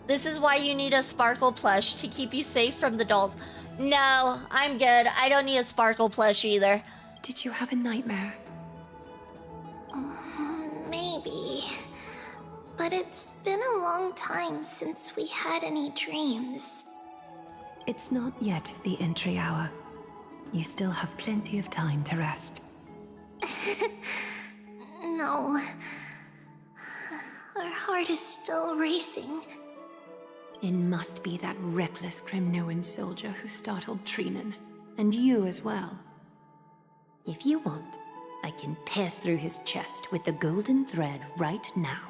This is why you need a sparkle plush to keep you safe from the dolls. No, I'm good. I don't need a sparkle plush either. Did you have a nightmare? Maybe. But it's been a long time since we had any dreams. It's not yet the entry hour. You still have plenty of time to rest. No. Our heart is still racing. It must be that reckless Kremnoan soldier who startled Phainon, and you as well. If you want, I can pass through his chest with the golden thread right now.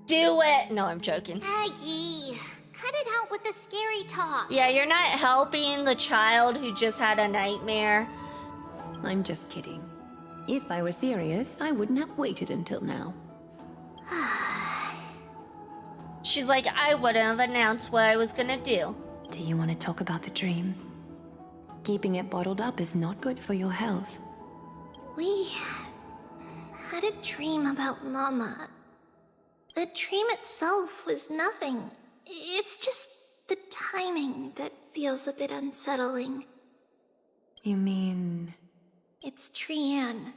Do it! No, I'm joking. Aggie, cut it out with the scary talk. Yeah, you're not helping the child who just had a nightmare. I'm just kidding. If I were serious, I wouldn't have waited until now. She's like, I wouldn't have announced what I was gonna do. Do you want to talk about the dream? Keeping it bottled up is not good for your health. We had a dream about Mama. The dream itself was nothing. It's just the timing that feels a bit unsettling. You mean... It's Trianne.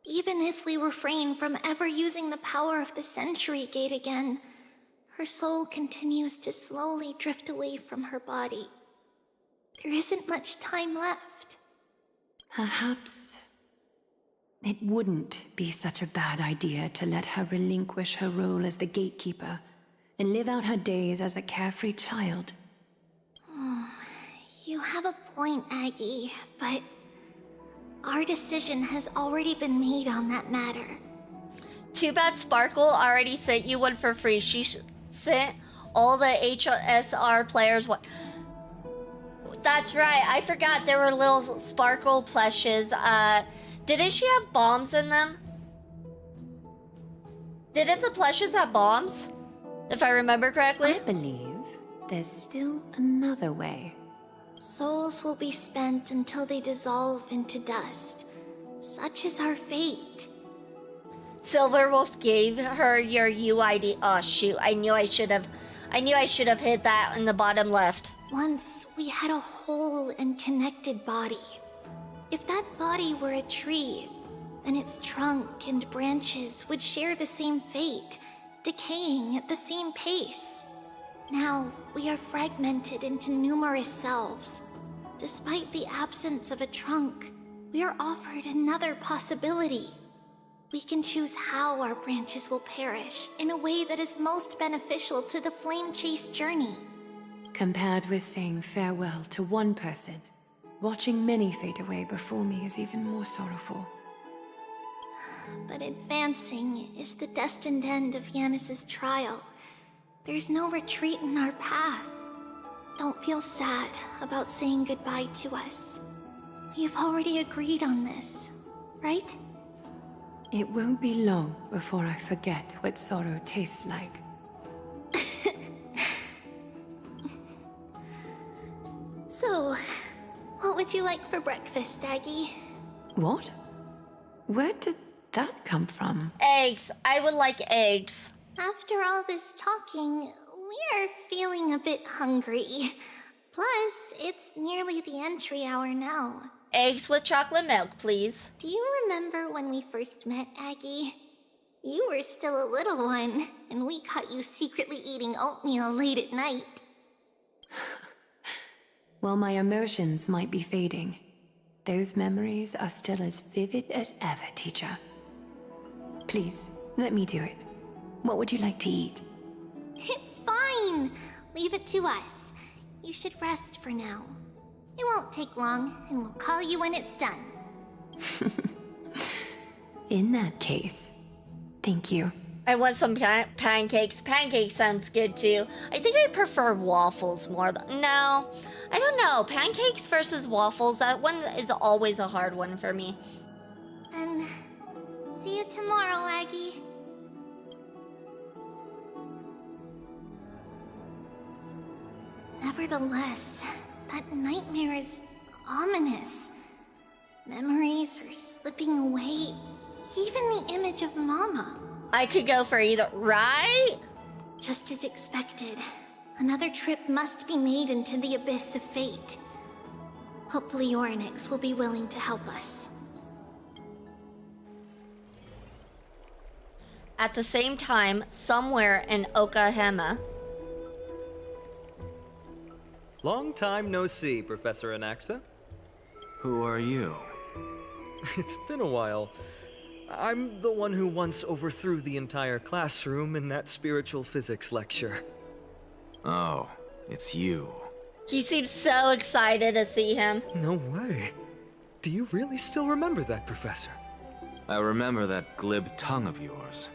Even if we refrain from ever using the power of the Century Gate again, her soul continues to slowly drift away from her body. There isn't much time left. Perhaps it wouldn't be such a bad idea to let her relinquish her role as the gatekeeper and live out her days as a carefree child. You have a point, Aggie, but our decision has already been made on that matter. Too bad Sparkle already sent you one for free. She sent all the HSR players one. That's right, I forgot there were little Sparkle plushes. Didn't she have bombs in them? Didn't the plushes have bombs? If I remember correctly? I believe there's still another way. Souls will be spent until they dissolve into dust. Such is our fate. Silverwolf gave her your UID. Oh shoot, I knew I should have hit that in the bottom left. Once we had a whole and connected body. If that body were a tree, then its trunk and branches would share the same fate, decaying at the same pace. Now, we are fragmented into numerous selves. Despite the absence of a trunk, we are offered another possibility. We can choose how our branches will perish in a way that is most beneficial to the Flame Chase journey. Compared with saying farewell to one person, watching many fade away before me is even more sorrowful. But advancing is the destined end of Yanis's trial. There's no retreat in our path. Don't feel sad about saying goodbye to us. We've already agreed on this, right? It won't be long before I forget what sorrow tastes like. So, what would you like for breakfast, Aggie? What? Where did that come from? Eggs. I would like eggs. After all this talking, we are feeling a bit hungry. Plus, it's nearly the entry hour now. Eggs with chocolate milk, please. Do you remember when we first met, Aggie? You were still a little one, and we caught you secretly eating oatmeal late at night. While my emotions might be fading, those memories are still as vivid as ever, teacher. Please, let me do it. What would you like to eat? It's fine. Leave it to us. You should rest for now. It won't take long, and we'll call you when it's done. In that case, thank you. I want some pancakes. Pancakes sounds good too. I think I prefer waffles more. No, I don't know. Pancakes versus waffles, that one is always a hard one for me. And see you tomorrow, Aggie. Nevertheless, that nightmare is ominous. Memories are slipping away. Even the image of Mama. I could go for either, right? Just as expected. Another trip must be made into the abyss of fate. Hopefully Orynyx will be willing to help us. At the same time, somewhere in Okahema. Long time no see, Professor Anaxa. Who are you? It's been a while. I'm the one who once overthrew the entire classroom in that spiritual physics lecture. Oh, it's you. He seems so excited to see him. No way. Do you really still remember that, Professor? I remember that glib tongue of yours.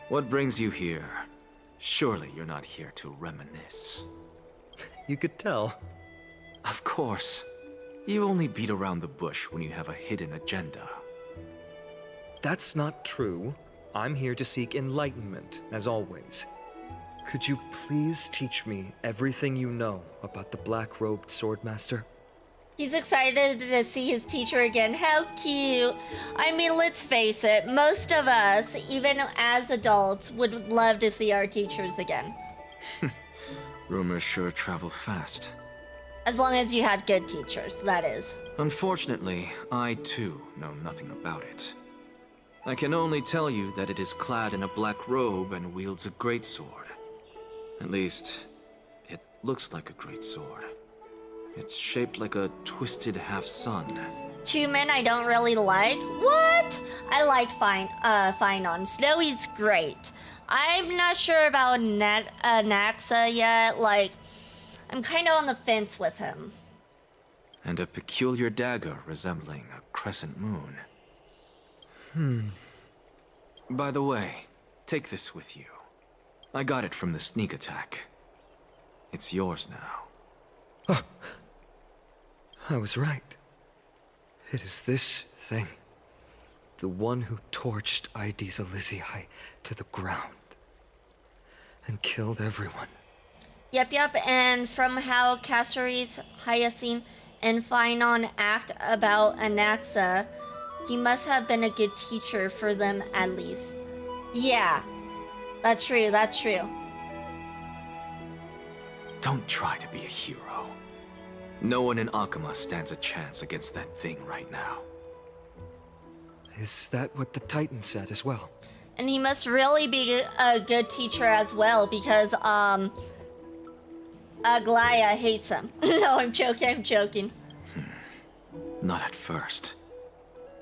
What brings you here? Surely you're not here to reminisce. You could tell. Of course. You only beat around the bush when you have a hidden agenda. That's not true. I'm here to seek enlightenment, as always. Could you please teach me everything you know about the black-robed swordmaster? He's excited to see his teacher again. How cute. I mean, let's face it, most of us, even as adults, would love to see our teachers again. Rumors sure travel fast. As long as you had good teachers, that is. Unfortunately, I too know nothing about it. I can only tell you that it is clad in a black robe and wields a greatsword. At least, it looks like a greatsword. It's shaped like a twisted half-sun. Two men I don't really like? What? I like Phainon. Snowy's great. I'm not sure about Anaxa yet. Like, I'm kind of on the fence with him. And a peculiar dagger resembling a crescent moon. By the way, take this with you. I got it from the sneak attack. It's yours now. Oh. I was right. It is this thing. The one who torched Aedes Elysiae to the ground. And killed everyone. Yep, and from how Caceres, Hyacinth, and Phainon act about Anaxa, he must have been a good teacher for them at least. Yeah, that's true. Don't try to be a hero. No one in Akama stands a chance against that thing right now. Is that what the Titan said as well? And he must really be a good teacher as well because, Aglaya hates him. No, I'm joking. Not at first.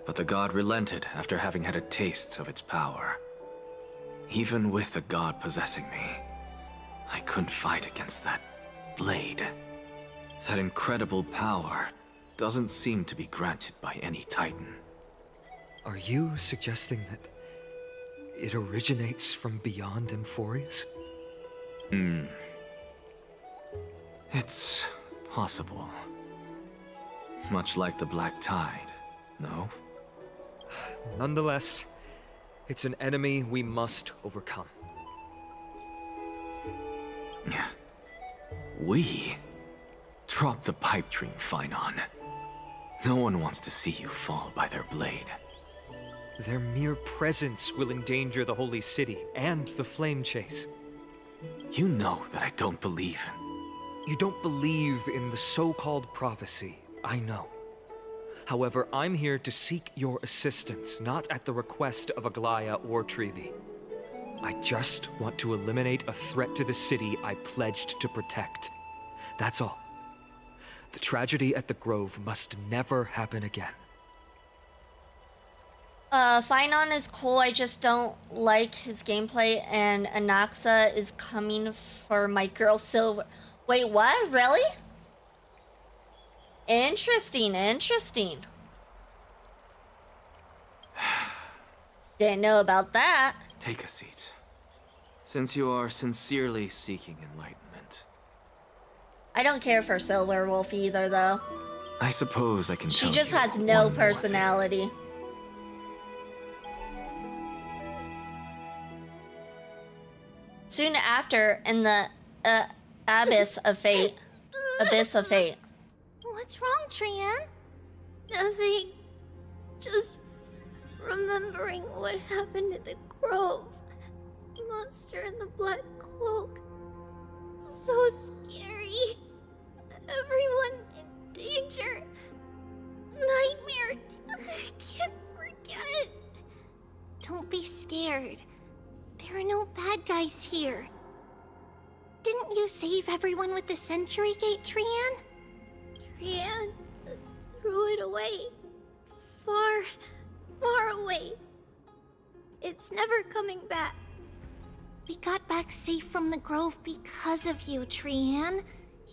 But the god relented after having had a taste of its power. Even with the god possessing me, I couldn't fight against that blade. That incredible power doesn't seem to be granted by any Titan. Are you suggesting that it originates from beyond Amphorius? It's possible. Much like the Black Tide, no? Nonetheless, it's an enemy we must overcome. We? Drop the pipe dream, Phainon. No one wants to see you fall by their blade. Their mere presence will endanger the holy city and the flame chase. You know that I don't believe. You don't believe in the so-called prophecy, I know. However, I'm here to seek your assistance, not at the request of Aglaya or Treeby. I just want to eliminate a threat to the city I pledged to protect. That's all. The tragedy at the Grove must never happen again. Phainon is cool, I just don't like his gameplay, and Anaxa is coming for my girl Silver. Wait, what? Really? Interesting, interesting. Didn't know about that. Take a seat. Since you are sincerely seeking enlightenment. I don't care for Silver Wolf either, though. I suppose I can She tell just you has no one more personality. Soon after, in the Abyss of Fate. What's wrong, Trian? Nothing. Just remembering what happened at the Grove. The monster in the black cloak. So scary. Everyone in danger. Nightmare. I can't forget. Don't be scared. There are no bad guys here. Didn't you save everyone with the Century Gate, Trian? Trian threw it away. Far, far away. It's never coming back. We got back safe from the Grove because of you, Trian.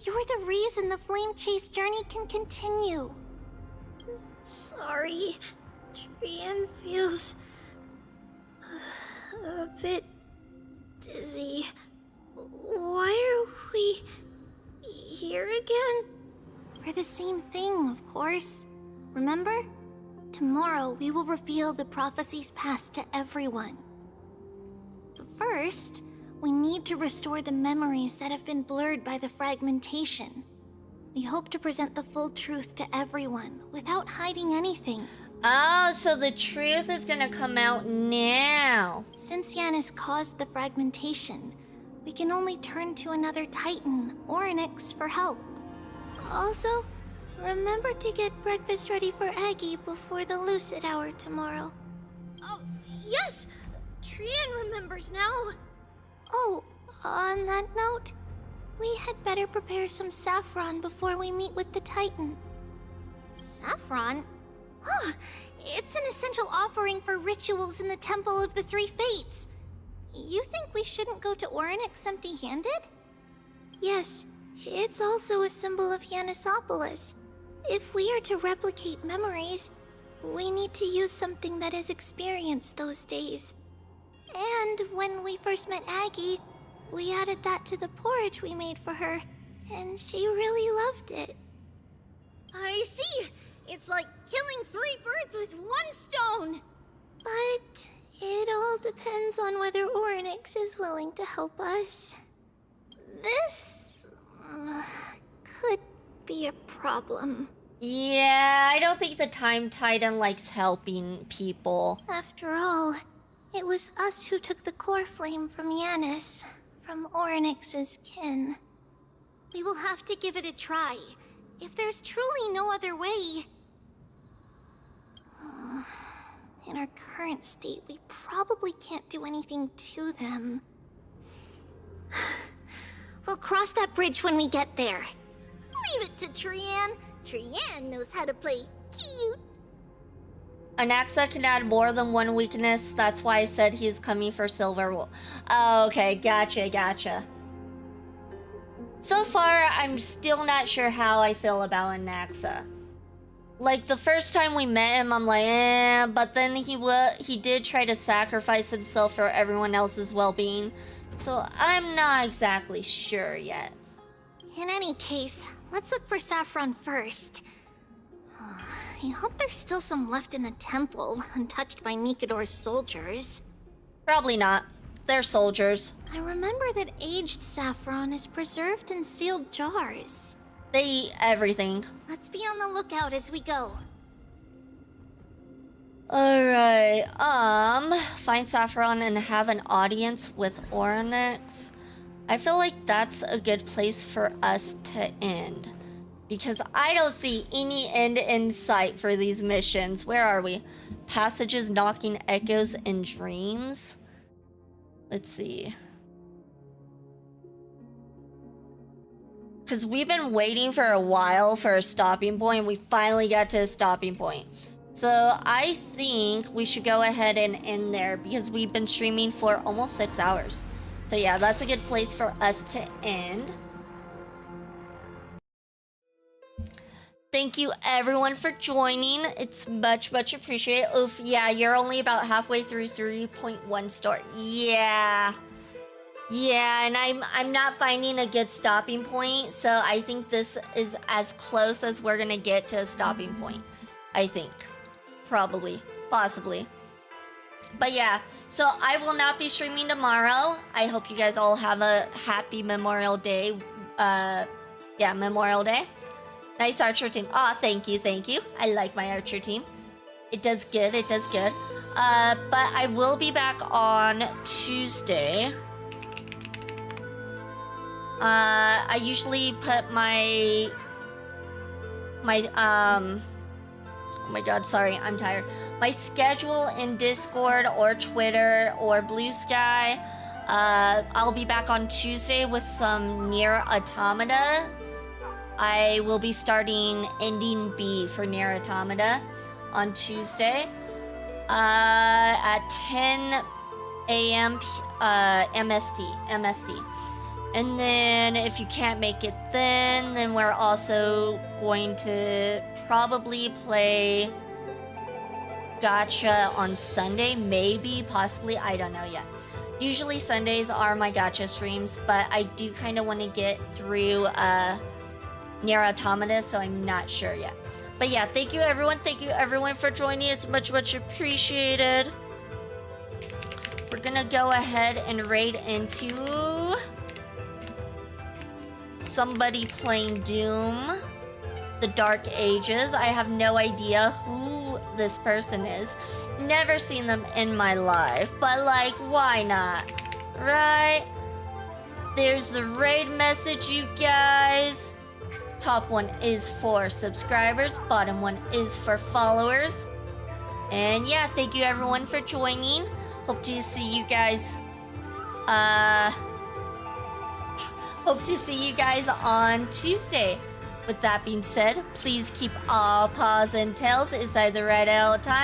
You're the reason the Flame Chase journey can continue. Sorry. Trian feels a bit dizzy. Why are we here again? For the same thing, of course. Remember? Tomorrow we will reveal the prophecies past to everyone. But first, we need to restore the memories that have been blurred by the fragmentation. We hope to present the full truth to everyone without hiding anything. Oh, so the truth is gonna come out now. Since Yanis caused the fragmentation, we can only turn to another Titan, Orynyx, for help. Also, remember to get breakfast ready for Aggie before the Lucid Hour tomorrow. Oh, yes! Trian remembers now. Oh, on that note, we had better prepare some saffron before we meet with the Titan. Saffron? Huh, it's an essential offering for rituals in the Temple of the Three Fates. You think we shouldn't go to Orynyx empty-handed? Yes, it's also a symbol of Yanisopolis. If we are to replicate memories, we need to use something that has experienced those days. And when we first met Aggie, we added that to the porridge we made for her, and she really loved it. I see! It's like killing 3 birds with 1 stone! But it all depends on whether Orynyx is willing to help us. This could be a problem. Yeah, I don't think the Time Titan likes helping people. After all, it was us who took the core flame from Yanis, from Orynyx's kin. We will have to give it a try. If there's truly no other way... In our current state, we probably can't do anything to them. We'll cross that bridge when we get there. Leave it to Trian. Trian knows how to play cute. Anaxa can add more than 1 weakness. That's why I said he's coming for Silver Wolf. Oh, okay, gotcha. So far, I'm still not sure how I feel about Anaxa. Like, the first time we met him, I'm like, eh, but then he did try to sacrifice himself for everyone else's well-being. So I'm not exactly sure yet. In any case, let's look for saffron first. I hope there's still some left in the temple, untouched by Nikador's soldiers. Probably not. They're soldiers. I remember that aged saffron is preserved in sealed jars. They eat everything. Let's be on the lookout as we go. Alright, find Saffron and have an audience with Onyx. I feel like that's a good place for us to end. Because I don't see any end in sight for these missions. Where are we? Passages, knocking echoes, and dreams? Let's see. Because we've been waiting for a while for a stopping point. We finally got to a stopping point. So I think we should go ahead and end there because we've been streaming for almost 6 hours. So yeah, that's a good place for us to end. Thank you everyone for joining. It's much appreciated. Oof, yeah, you're only about halfway through 3.1 star. Yeah, and I'm not finding a good stopping point. So I think this is as close as we're gonna get to a stopping point. I think. Probably. Possibly. But yeah, so I will not be streaming tomorrow. I hope you guys all have a happy Memorial Day. Yeah, Memorial Day. Nice archer team. Aw, thank you. I like my archer team. It does good, But I will be back on Tuesday. I usually put my oh my god, sorry, I'm tired. My schedule in Discord or Twitter or Blue Sky. I'll be back on Tuesday with some Nier Automata. I will be starting Ending B for Nier Automata on Tuesday at 10 a.m. MST. And then if you can't make it then we're also going to probably play Gacha on Sunday, maybe, possibly, I don't know yet. Usually Sundays are my Gacha streams, but I do kind of want to get through Nier Automata, so I'm not sure yet. But yeah, thank you everyone for joining. It's much appreciated. We're gonna go ahead and raid into somebody playing Doom, The Dark Ages. I have no idea who this person is. Never seen them in my life, but like, why not? Right? There's the raid message, you guys. Top one is for subscribers, bottom one is for followers. And yeah, thank you everyone for joining. Hope to see you guys hope to see you guys on Tuesday. With that being said, please keep all paws and tails inside the right at all times.